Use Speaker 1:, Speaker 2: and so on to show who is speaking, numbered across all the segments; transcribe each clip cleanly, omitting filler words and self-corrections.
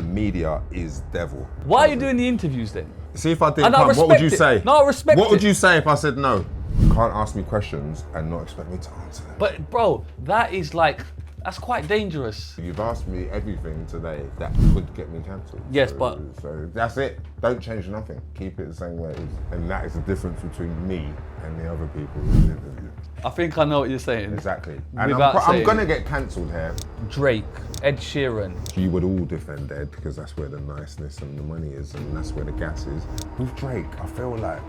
Speaker 1: and media is devil.
Speaker 2: Why are you doing the interviews then?
Speaker 1: See, if I didn't come, what would you say?
Speaker 2: No, I respect
Speaker 1: What would you say if I said no? You can't ask me questions and not expect me to answer them.
Speaker 2: But bro, that is like, that's quite dangerous.
Speaker 1: You've asked me everything today that could get me cancelled.
Speaker 2: Yes,
Speaker 1: so that's it. Don't change nothing. Keep it the same way it is. And that is the difference between me and the other people who live with you.
Speaker 2: I think I know what you're saying.
Speaker 1: Exactly. And I'm gonna get cancelled here.
Speaker 2: Drake, Ed Sheeran.
Speaker 1: You would all defend Ed because that's where the niceness and the money is and that's where the gas is. With Drake, I feel like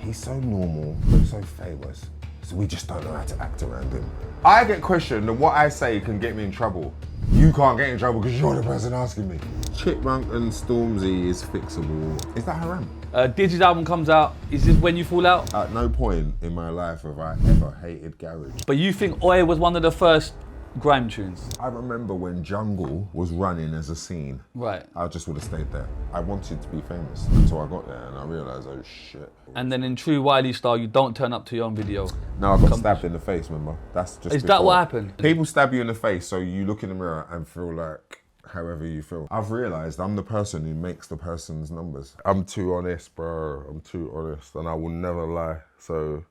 Speaker 1: he's so normal but so famous. So we just don't know how to act around him. I get questioned and what I say can get me in trouble. You can't get in trouble because you're the person asking me. Chipmunk and Stormzy is fixable. Is that haram?
Speaker 2: Dizzee's album comes out. Is this when you fall out?
Speaker 1: At no point in my life have I ever hated garage.
Speaker 2: But you think Oi was one of the first grime tunes?
Speaker 1: I remember when Jungle was running as a scene.
Speaker 2: Right.
Speaker 1: I just would have stayed there. I wanted to be famous until I got there and I realised, oh shit.
Speaker 2: And then in true Wiley style, you don't turn up to your own video.
Speaker 1: No, I got stabbed in the face, remember? That's just
Speaker 2: Is that what happened?
Speaker 1: People stab you in the face, so you look in the mirror and feel like however you feel. I've realised I'm the person who makes the person's numbers. I'm too honest, bro. I'm too honest and I will never lie. So,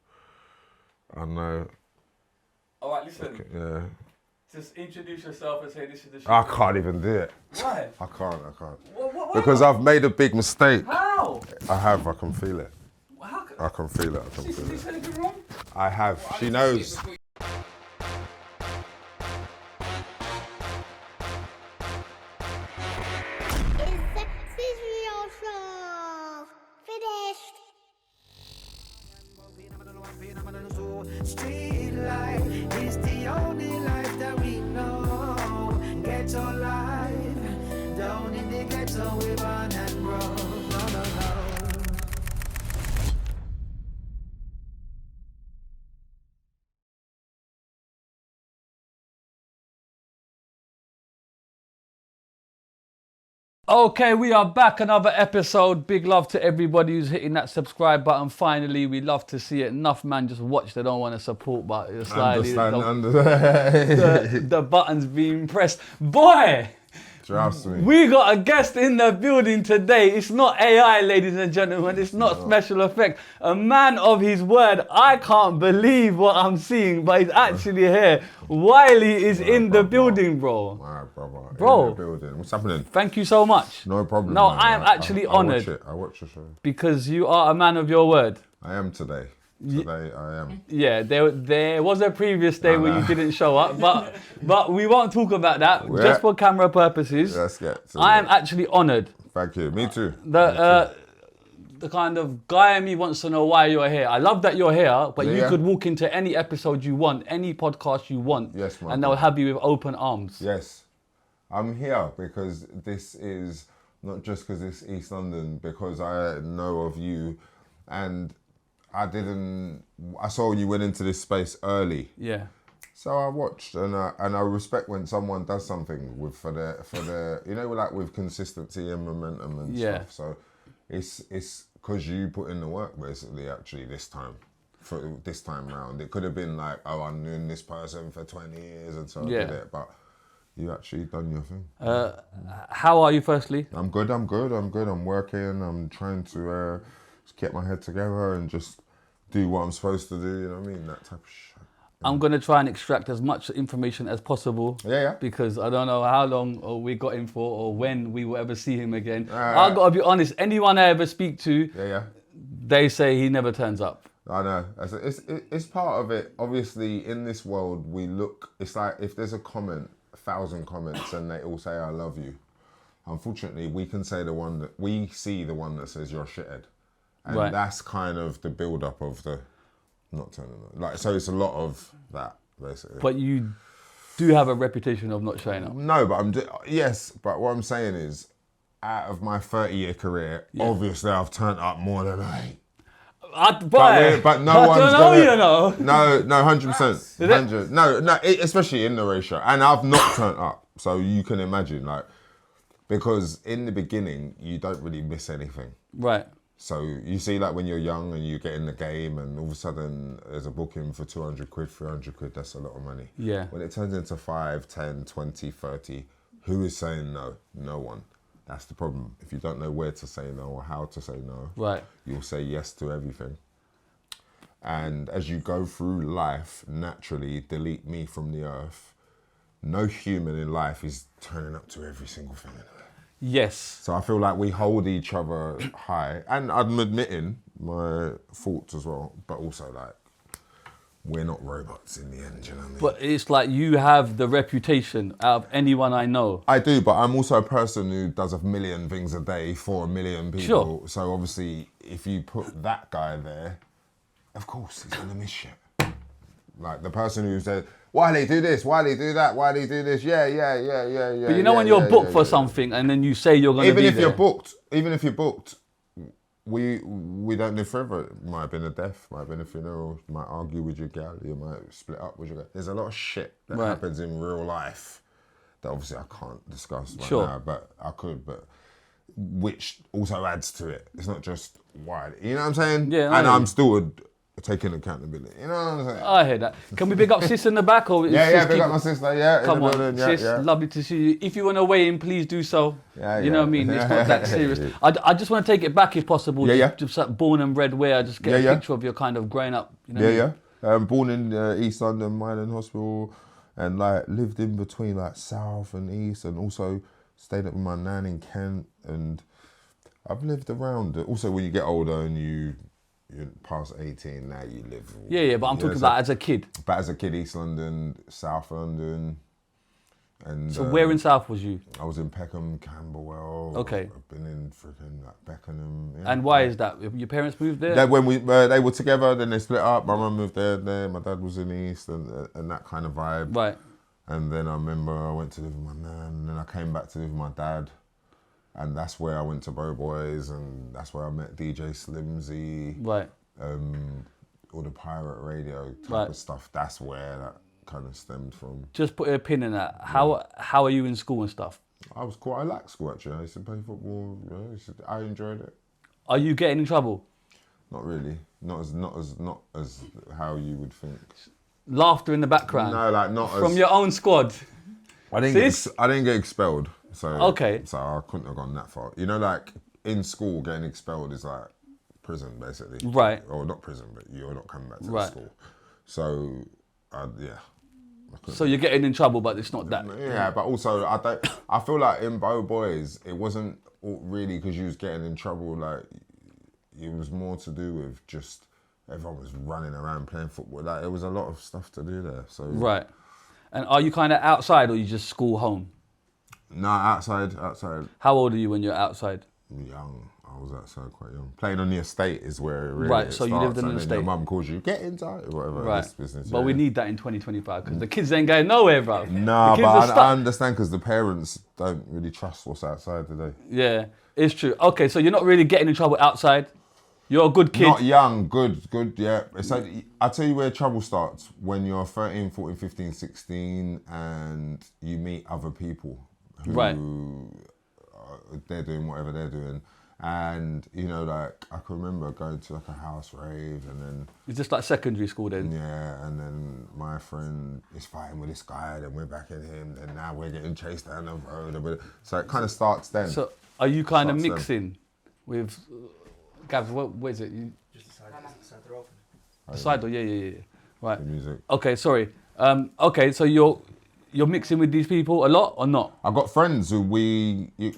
Speaker 1: I know.
Speaker 2: All right, listen.
Speaker 1: Okay, yeah.
Speaker 2: Just introduce yourself and say this is the shit.
Speaker 1: I can't even do it.
Speaker 2: Why?
Speaker 1: I can't.
Speaker 2: What?
Speaker 1: Because I've made a big mistake.
Speaker 2: How?
Speaker 1: I have, I can feel it.
Speaker 2: How can...
Speaker 1: I can feel it, I can feel
Speaker 2: Is
Speaker 1: it.
Speaker 2: anything wrong?
Speaker 1: I have, she knows.
Speaker 3: Street life is the only life that we know. Ghetto life, down in the ghetto we born and grow. No.
Speaker 2: Okay, we are back, another episode. Big love to everybody who's hitting that subscribe button. Finally, we love to see it. Enough man just watch, they don't want to support, but it's slightly the button's being pressed. Boy!
Speaker 1: Trust me.
Speaker 2: We got a guest in the building today. It's not AI, ladies and gentlemen. It's not special effect. A man of his word. I can't believe what I'm seeing, but he's actually here. Wiley is in the building, bro. Bro.
Speaker 1: In the building. What's happening?
Speaker 2: Thank you so much.
Speaker 1: No problem.
Speaker 2: No,
Speaker 1: man.
Speaker 2: I am actually honoured.
Speaker 1: I watch the show.
Speaker 2: Because you are a man of your word.
Speaker 1: I am today. Today I am.
Speaker 2: Yeah, there was a previous day where you didn't show up, but we won't talk about that.
Speaker 1: Yeah.
Speaker 2: Just for camera purposes.
Speaker 1: Let's get to
Speaker 2: I am actually honoured.
Speaker 1: Thank you. Me too.
Speaker 2: The kind of guy in me wants to know why you're here. I love that you're here, but you could walk into any episode you want, any podcast you want,
Speaker 1: yes,
Speaker 2: and they'll have you with open arms.
Speaker 1: Yes. I'm here because this is not just because it's East London, because I know of you and I saw you went into this space early. Yeah. So I watched and I respect when someone does something for the you know, like with consistency and momentum and stuff. So it's because you put in the work basically actually this time round. It could have been like, oh, I've known this person for 20 years and so I did it, but you actually done your thing.
Speaker 2: How are you firstly?
Speaker 1: I'm good. I'm working. I'm trying to just get my head together and just do what I'm supposed to do, you know what I mean? That type of shit.
Speaker 2: I'm going to try and extract as much information as possible.
Speaker 1: Yeah.
Speaker 2: Because I don't know how long we got him for or when we will ever see him again. I've got to be honest, anyone I ever speak to, they say he never turns up.
Speaker 1: I know. It's part of it. Obviously, in this world, it's like if there's a comment, 1,000 comments, and they all say, I love you. Unfortunately, we see the one that says you're a shithead. And that's kind of the build-up of the not turning up. Like, so it's a lot of that, basically.
Speaker 2: But you do have a reputation of not showing up.
Speaker 1: No, but yes, but what I'm saying is, out of my 30-year career, obviously I've turned up more than I. But no one's gonna. No, 100%. No, especially in the ratio. And I've not turned up, so you can imagine, like, because in the beginning, you don't really miss anything.
Speaker 2: Right.
Speaker 1: So you see, like when you're young and you get in the game and all of a sudden there's a booking for 200 quid, 300 quid, that's a lot of money. Yeah. When it turns into 5, 10, 20, 30, who is saying no? No one. That's the problem. If you don't know where to say no or how to say no,
Speaker 2: Right.
Speaker 1: you'll say yes to everything. And as you go through life, naturally, delete me from the earth. No human in life is turning up to every single thing.
Speaker 2: Yes.
Speaker 1: So I feel like we hold each other high, and I'm admitting my faults as well, but also like, we're not robots in the end, you know what I mean?
Speaker 2: But it's like you have the reputation out of anyone I know.
Speaker 1: I do, but I'm also a person who does a million things a day for a million people.
Speaker 2: Sure.
Speaker 1: So obviously, if you put that guy there, of course he's gonna miss shit. Like the person who said, Wiley, do this, Wiley, do that, Wiley, do this, yeah.
Speaker 2: But you know when you're booked for something and then you say you're gonna be there.
Speaker 1: Even if you're booked, we don't live forever. It might have been a death, might have been a funeral, you might argue with your gal, you might split up with your gal. There's a lot of shit that happens in real life that obviously I can't discuss right now, but I could, but which also adds to it. It's not just Wiley, you know what I'm saying?
Speaker 2: Yeah.
Speaker 1: And I'm still taking accountability, you know what I'm saying?
Speaker 2: I hear that. Can we big up sis in the back? Or
Speaker 1: Yeah, big up my sister, yeah.
Speaker 2: Come on,
Speaker 1: building,
Speaker 2: sis, lovely to see you. If you want to weigh in, please do so. You know what I mean? It's not that serious. I just want to take it back if possible. Just like born and bred where I just get a picture of your kind of growing up. You know
Speaker 1: born in East London, Milan Hospital, and like lived in between like South and East, and also stayed up with my nan in Kent, and I've lived around. Also, when you get older and you're past 18, now you live.
Speaker 2: Yeah, but I'm talking about as a kid.
Speaker 1: But as a kid, East London, South London, and
Speaker 2: so where in South was you?
Speaker 1: I was in Peckham, Camberwell.
Speaker 2: Okay.
Speaker 1: I've been in freaking like Beckenham. Yeah.
Speaker 2: And why is that? Your parents moved there?
Speaker 1: Yeah, when they were together, then they split up. My mum moved there. My dad was in East, and that kind of vibe.
Speaker 2: Right.
Speaker 1: And then I remember I went to live with my nan, and then I came back to live with my dad. And that's where I went to Bow Boys, and that's where I met DJ Slimzee.
Speaker 2: Right.
Speaker 1: All the pirate radio type of stuff. That's where that kind of stemmed from.
Speaker 2: Just put a pin in that. How are you in school and stuff?
Speaker 1: I was cool. I liked school actually. I used to play football. You know, I enjoyed it.
Speaker 2: Are you getting in trouble?
Speaker 1: Not really. Not as how you would think.
Speaker 2: Laughter in the background.
Speaker 1: No, like not
Speaker 2: from
Speaker 1: as,
Speaker 2: your own squad.
Speaker 1: I didn't get expelled. So So I couldn't have gone that far. You know, like in school, getting expelled is like prison basically.
Speaker 2: Right.
Speaker 1: Or not prison, but you're not coming back to the school. So
Speaker 2: So you're getting in trouble, but it's not that.
Speaker 1: Yeah, but also I feel like in Bow Boys, it wasn't really because you was getting in trouble. Like it was more to do with just everyone was running around playing football. Like there was a lot of stuff to do there. So
Speaker 2: right. And are you kind of outside, or you just school home?
Speaker 1: No, outside.
Speaker 2: How old are you when you're outside?
Speaker 1: Young. I was outside quite young. Playing on the estate is where it really
Speaker 2: right. So
Speaker 1: starts,
Speaker 2: you lived in an estate.
Speaker 1: Your mum calls you, get inside, or whatever.
Speaker 2: Right.
Speaker 1: This business.
Speaker 2: But we need that in 2025 because the kids ain't going nowhere, bro.
Speaker 1: No, but I understand because the parents don't really trust what's outside, do they?
Speaker 2: Yeah, it's true. Okay, so you're not really getting in trouble outside. You're a good kid.
Speaker 1: Not young, good, yeah. It's like, I'll tell you where trouble starts. When you're 13, 14, 15, 16 and you meet other people who they're doing whatever they're doing. And, you know, like, I can remember going to like a house rave and then...
Speaker 2: It's just like secondary school then?
Speaker 1: Yeah, and then my friend is fighting with this guy, then we're backing him, then now we're getting chased down the road. So it kind of starts then.
Speaker 2: So are you kind of mixing with... Gabs, where is it?
Speaker 4: Just the door open.
Speaker 2: The side door, yeah. Right.
Speaker 1: The music.
Speaker 2: Okay, sorry. Okay, so you're mixing with these people a lot or not?
Speaker 1: I've got friends who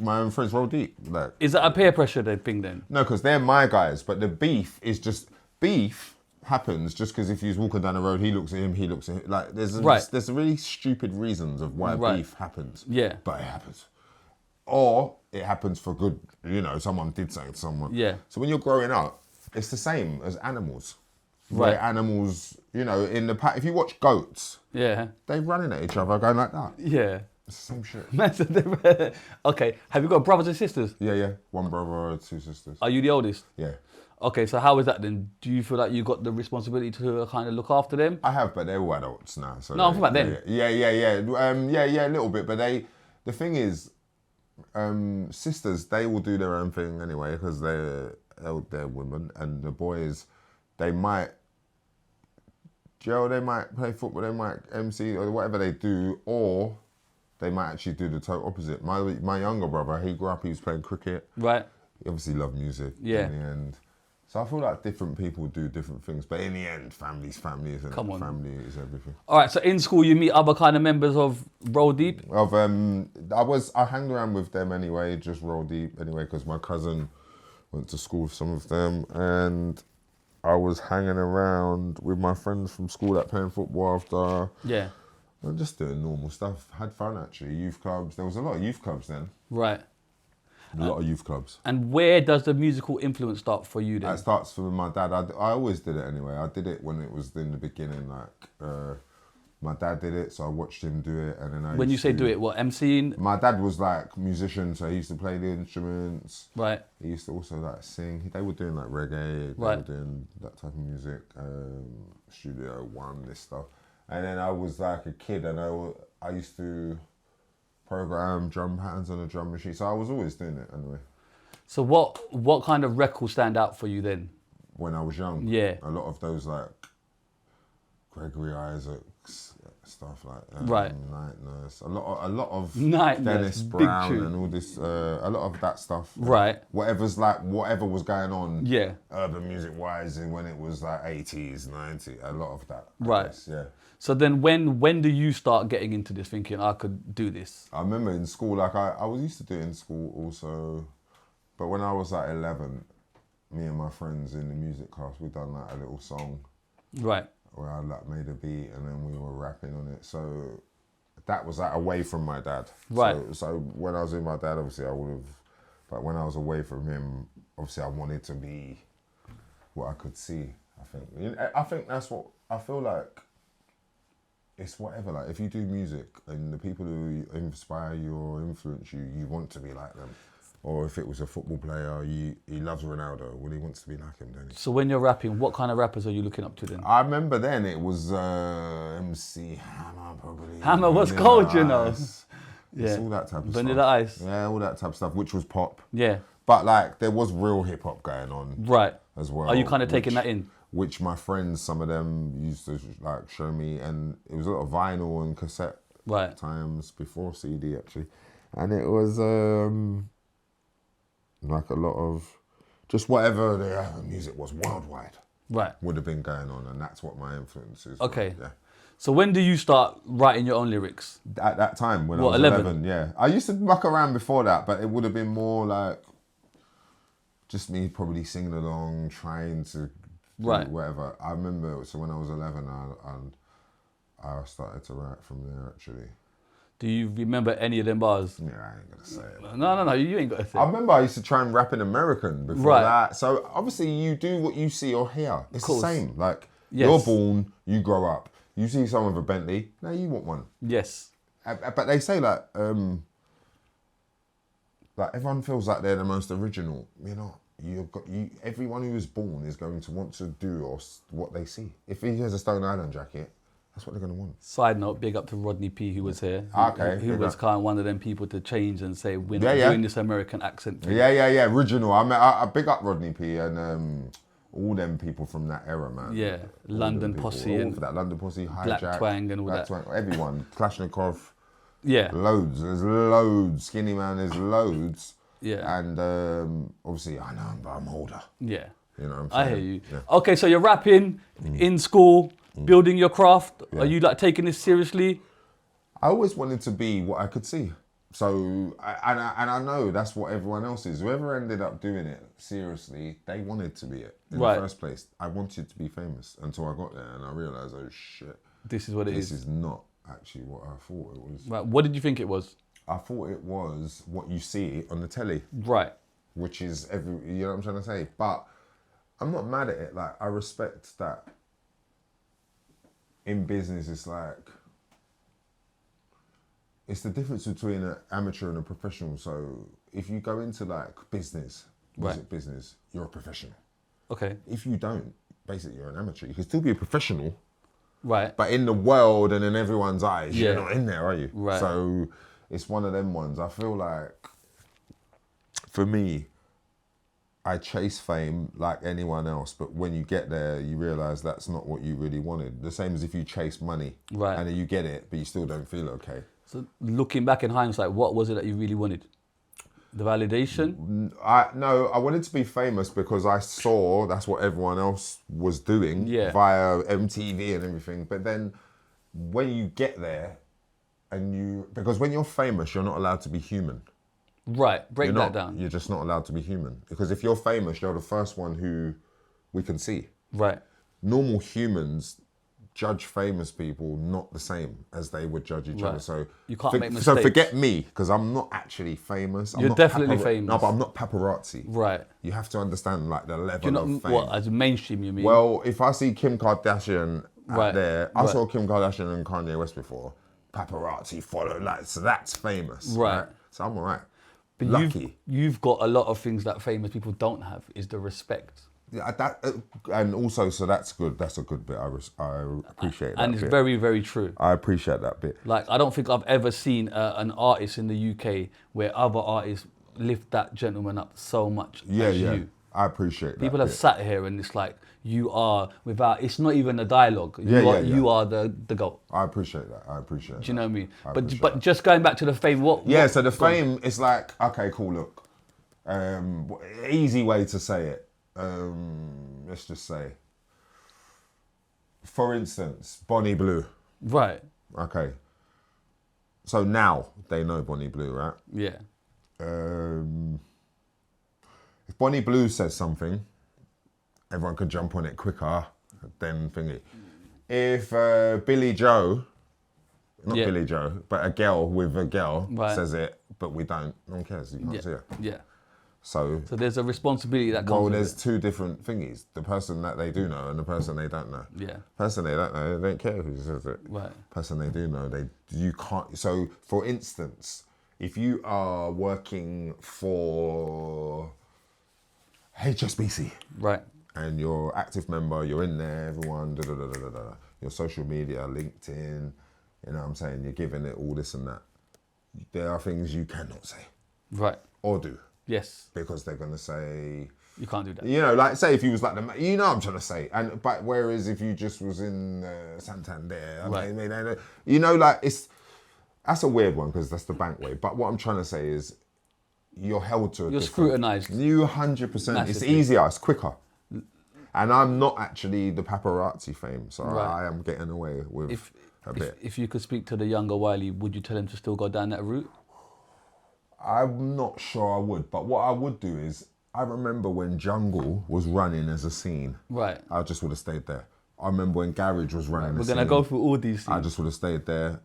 Speaker 1: my own friends roll deep. Like,
Speaker 2: is that a peer pressure thing then?
Speaker 1: No, because they're my guys, but the beef is just, beef happens just because if he's walking down the road, he looks at him, he looks at him. Like, there's really stupid reasons of why beef happens.
Speaker 2: Yeah.
Speaker 1: But it happens. Or it happens for good, you know, someone did something to someone.
Speaker 2: Yeah.
Speaker 1: So when you're growing up, it's the same as animals.
Speaker 2: Right.
Speaker 1: Where animals, you know, in the pack, if you watch goats,
Speaker 2: yeah,
Speaker 1: they're running at each other going like that.
Speaker 2: Yeah.
Speaker 1: It's the same shit.
Speaker 2: Okay, have you got brothers and sisters?
Speaker 1: Yeah. One brother, 2 sisters.
Speaker 2: Are you the oldest?
Speaker 1: Yeah.
Speaker 2: Okay, so how is that then? Do you feel like you got the responsibility to kind of look after them?
Speaker 1: I have, but they're all adults now. So
Speaker 2: no, I'm talking about them.
Speaker 1: Yeah, a little bit. But the thing is, sisters, they will do their own thing anyway because they're women, and the boys, they might play football, they might MC or whatever they do, or they might actually do the total opposite. My younger brother, he grew up, he was playing cricket.
Speaker 2: Right.
Speaker 1: He obviously loved music
Speaker 2: Yeah.
Speaker 1: in the end. So I feel like different people do different things, but in the end, family's family, isn't
Speaker 2: Come
Speaker 1: it?
Speaker 2: on.
Speaker 1: Family is everything.
Speaker 2: All right, so in school you meet other kind of members of Roll Deep?
Speaker 1: I hanged around with them anyway, just Roll Deep anyway, because my cousin went to school with some of them, and I was hanging around with my friends from school that playing football after.
Speaker 2: Yeah.
Speaker 1: And just doing normal stuff. Had fun actually. Youth clubs. There was a lot of youth clubs then.
Speaker 2: Right.
Speaker 1: A lot of youth clubs.
Speaker 2: And where does the musical influence start for you then?
Speaker 1: That starts from my dad. I always did it anyway. I did it when it was in the beginning. My dad did it, so I watched him do it, and then
Speaker 2: When you say do it, what, MCing?
Speaker 1: My dad was like musician, so he used to play the instruments.
Speaker 2: Right.
Speaker 1: He used to also like sing. They were doing like reggae. They
Speaker 2: Right.
Speaker 1: were doing that type of music. Studio One, this stuff. And then I was like a kid, and I used to program drum patterns on a drum machine. So I was always doing it anyway.
Speaker 2: So what kind of records stand out for you then?
Speaker 1: When I was young,
Speaker 2: Yeah.
Speaker 1: a lot of those like Gregory Isaacs stuff like
Speaker 2: Right.
Speaker 1: Night Nurse, a lot of
Speaker 2: Night Nurse,
Speaker 1: Dennis
Speaker 2: big
Speaker 1: Brown
Speaker 2: tune.
Speaker 1: and all this, a lot of that stuff.
Speaker 2: Right.
Speaker 1: Whatever was going on.
Speaker 2: Yeah.
Speaker 1: Urban music wise, and when it was like 80s, 90s, a lot of that. I
Speaker 2: Right.
Speaker 1: guess, yeah.
Speaker 2: So then when do you start getting into this, thinking I could do this?
Speaker 1: I remember in school, like I was used to do it in school also, but when I was like 11, me and my friends in the music class, we done like a little song
Speaker 2: Right.
Speaker 1: where I like made a beat and then we were rapping on it. So that was like away from my dad.
Speaker 2: Right.
Speaker 1: So when I was with my dad, obviously I would have, but when I was away from him, obviously I wanted to be what I could see. I think that's what I feel like. It's whatever, like if you do music and the people who inspire you or influence you, you want to be like them. Or if it was a football player, he loves Ronaldo, well he wants to be like him, doesn't he?
Speaker 2: So when you're rapping, what kind of rappers are you looking up to then?
Speaker 1: I remember then it was MC Hammer probably.
Speaker 2: Hammer was
Speaker 1: Vanilla
Speaker 2: cold, you know.
Speaker 1: Ice.
Speaker 2: Yeah.
Speaker 1: It's all that type of
Speaker 2: Vanilla
Speaker 1: stuff.
Speaker 2: Ice.
Speaker 1: Yeah, all that type of stuff, which was pop.
Speaker 2: Yeah.
Speaker 1: But like there was real hip hop going on
Speaker 2: Right.
Speaker 1: as well.
Speaker 2: Are you kind of taking
Speaker 1: which-
Speaker 2: that in?
Speaker 1: Which my friends, some of them used to like show me, and it was a lot of vinyl and cassette
Speaker 2: Right.
Speaker 1: times before CD actually, and it was like a lot of just whatever the music was worldwide
Speaker 2: Right.
Speaker 1: would have been going on, and that's what my influences.
Speaker 2: Okay.
Speaker 1: were, yeah.
Speaker 2: So when do you start writing your own lyrics?
Speaker 1: At that time when
Speaker 2: What,
Speaker 1: I was
Speaker 2: 11?
Speaker 1: 11, yeah, I used to muck around before that, but it would have been more like just me probably singing along, trying to.
Speaker 2: Right.
Speaker 1: Whatever. I remember, so when I was 11, I started to write from there, actually.
Speaker 2: Do you remember any of them bars?
Speaker 1: Yeah, I ain't going to say it.
Speaker 2: No, you ain't got to say
Speaker 1: I
Speaker 2: it.
Speaker 1: remember I used to try and rap in American before
Speaker 2: Right.
Speaker 1: that. So obviously you do what you see or hear. It's the
Speaker 2: course.
Speaker 1: same. Like,
Speaker 2: Yes.
Speaker 1: you're born, you grow up. You see someone with a Bentley, now you want one.
Speaker 2: Yes.
Speaker 1: But they say like everyone feels like they're the most original. You're not. Everyone who is born is going to want to do what they see. If he has a Stone Island jacket, that's what they're going to want.
Speaker 2: Side note, big up to Rodney P who was here.
Speaker 1: Okay,
Speaker 2: Who
Speaker 1: big
Speaker 2: was
Speaker 1: up.
Speaker 2: kind of one of them people to change and say, we're
Speaker 1: Yeah,
Speaker 2: not
Speaker 1: yeah.
Speaker 2: doing this American accent thing.
Speaker 1: Yeah, original. I big up Rodney P and all them people from that era, man.
Speaker 2: Yeah,
Speaker 1: All
Speaker 2: London
Speaker 1: them people,
Speaker 2: Posse
Speaker 1: all
Speaker 2: and
Speaker 1: for that London Posse,
Speaker 2: Black
Speaker 1: Hijack,
Speaker 2: Twang and all
Speaker 1: Black
Speaker 2: that.
Speaker 1: Twang, everyone, Kalashnikov,
Speaker 2: Yeah,
Speaker 1: loads. There's loads. Skinny Man, there's loads.
Speaker 2: yeah,
Speaker 1: And obviously, I know, but I'm older.
Speaker 2: yeah.
Speaker 1: You know what I'm
Speaker 2: I
Speaker 1: saying?
Speaker 2: hear you.
Speaker 1: Yeah.
Speaker 2: Okay, so you're rapping in school, building your craft.
Speaker 1: Yeah.
Speaker 2: Are you like taking this seriously?
Speaker 1: I always wanted to be what I could see. So, and I know that's what everyone else is. Whoever ended up doing it seriously, they wanted to be it in
Speaker 2: Right.
Speaker 1: the first place. I wanted to be famous until I got there and I realised, oh shit,
Speaker 2: This is what it
Speaker 1: this
Speaker 2: is.
Speaker 1: is not actually what I thought it was.
Speaker 2: Right. What did you think it was?
Speaker 1: I thought it was what you see on the telly,
Speaker 2: Right.
Speaker 1: which is you know what I'm trying to say? But I'm not mad at it. Like, I respect that in business, it's like, it's the difference between an amateur and a professional. So if you go into like business, music
Speaker 2: Right.
Speaker 1: business, you're a professional.
Speaker 2: Okay.
Speaker 1: If you don't, basically you're an amateur. You can still be a professional,
Speaker 2: Right.
Speaker 1: but in the world and in everyone's eyes,
Speaker 2: Yeah.
Speaker 1: you're not in there, are you?
Speaker 2: Right.
Speaker 1: So it's one of them ones. I feel like, for me, I chase fame like anyone else, but when you get there, you realise that's not what you really wanted. The same as if you chase money,
Speaker 2: Right.
Speaker 1: and then you get it, but you still don't feel okay.
Speaker 2: So looking back in hindsight, what was it that you really wanted? The validation?
Speaker 1: I wanted to be famous because I saw that's what everyone else was doing via MTV and everything. But then when you get there because when you're famous, you're not allowed to be human.
Speaker 2: Right, break that down.
Speaker 1: You're just not allowed to be human. Because if you're famous, you're the first one who we can see.
Speaker 2: Right.
Speaker 1: Normal humans judge famous people not the same as they would judge each other. So
Speaker 2: you can't make mistakes.
Speaker 1: So forget me, because I'm not actually famous.
Speaker 2: You're definitely famous.
Speaker 1: No, but I'm not paparazzi.
Speaker 2: Right.
Speaker 1: You have to understand like the level
Speaker 2: You're not,
Speaker 1: of fame.
Speaker 2: what, as mainstream you mean?
Speaker 1: Well, if I see Kim Kardashian out there, I
Speaker 2: Right.
Speaker 1: saw Kim Kardashian and Kanye West before. Paparazzi follow, so that's famous.
Speaker 2: Right.
Speaker 1: So I'm all right.
Speaker 2: But
Speaker 1: Lucky.
Speaker 2: You've got a lot of things that famous people don't have, is the respect.
Speaker 1: Yeah, and also, so that's good. That's a good bit. I appreciate that.
Speaker 2: And it's
Speaker 1: bit.
Speaker 2: very, very true.
Speaker 1: I appreciate that bit.
Speaker 2: Like, I don't think I've ever seen an artist in the UK where other artists lift that gentleman up so much as you.
Speaker 1: I appreciate that.
Speaker 2: People have sat here and it's like, you are, it's not even a dialogue. You are the GOAT.
Speaker 1: I appreciate that. I appreciate that.
Speaker 2: Do you know what I mean? But just going back to the fame,
Speaker 1: so the fame is like, okay, cool, look. Easy way to say it. Let's just say, for instance, Bonnie Blue.
Speaker 2: Right.
Speaker 1: Okay. So now they know Bonnie Blue, right?
Speaker 2: Yeah.
Speaker 1: If Bonnie Blue says something, everyone could jump on it quicker than thingy. If Billy Joe, not Billy Joe, but a girl with a girl says it, but we don't, no one cares, you can't see her.
Speaker 2: Yeah.
Speaker 1: So
Speaker 2: there's a responsibility that comes with
Speaker 1: there's
Speaker 2: it.
Speaker 1: two different thingies. The person that they do know and the person they don't know.
Speaker 2: Yeah.
Speaker 1: Person they don't know, they don't care who says it.
Speaker 2: Right. Person
Speaker 1: they do know, you can't. So for instance, if you are working for HSBC.
Speaker 2: Right.
Speaker 1: And you're active member, you're in there, everyone, your social media, LinkedIn, you know what I'm saying, you're giving it all this and that. There are things you cannot say.
Speaker 2: Right.
Speaker 1: Or do.
Speaker 2: Yes.
Speaker 1: Because they're going to say...
Speaker 2: You can't do that.
Speaker 1: You know, like, say if you was like the... You know what I'm trying to say. But whereas if you just was in Santander,
Speaker 2: right.
Speaker 1: You know, like, that's a weird one because that's the bank way. But what I'm trying to say is you're held to a
Speaker 2: You're scrutinised.
Speaker 1: You 100%.
Speaker 2: Massively.
Speaker 1: It's easier, it's quicker. And I'm not actually the paparazzi fame, so I am getting away with a bit.
Speaker 2: If you could speak to the younger Wiley, would you tell him to still go down that route?
Speaker 1: I'm not sure I would, but what I would do is, I remember when Jungle was running as a scene.
Speaker 2: Right.
Speaker 1: I just would have stayed there. I remember when Garage was running
Speaker 2: We're going to go through all these scenes.
Speaker 1: I just would have stayed there,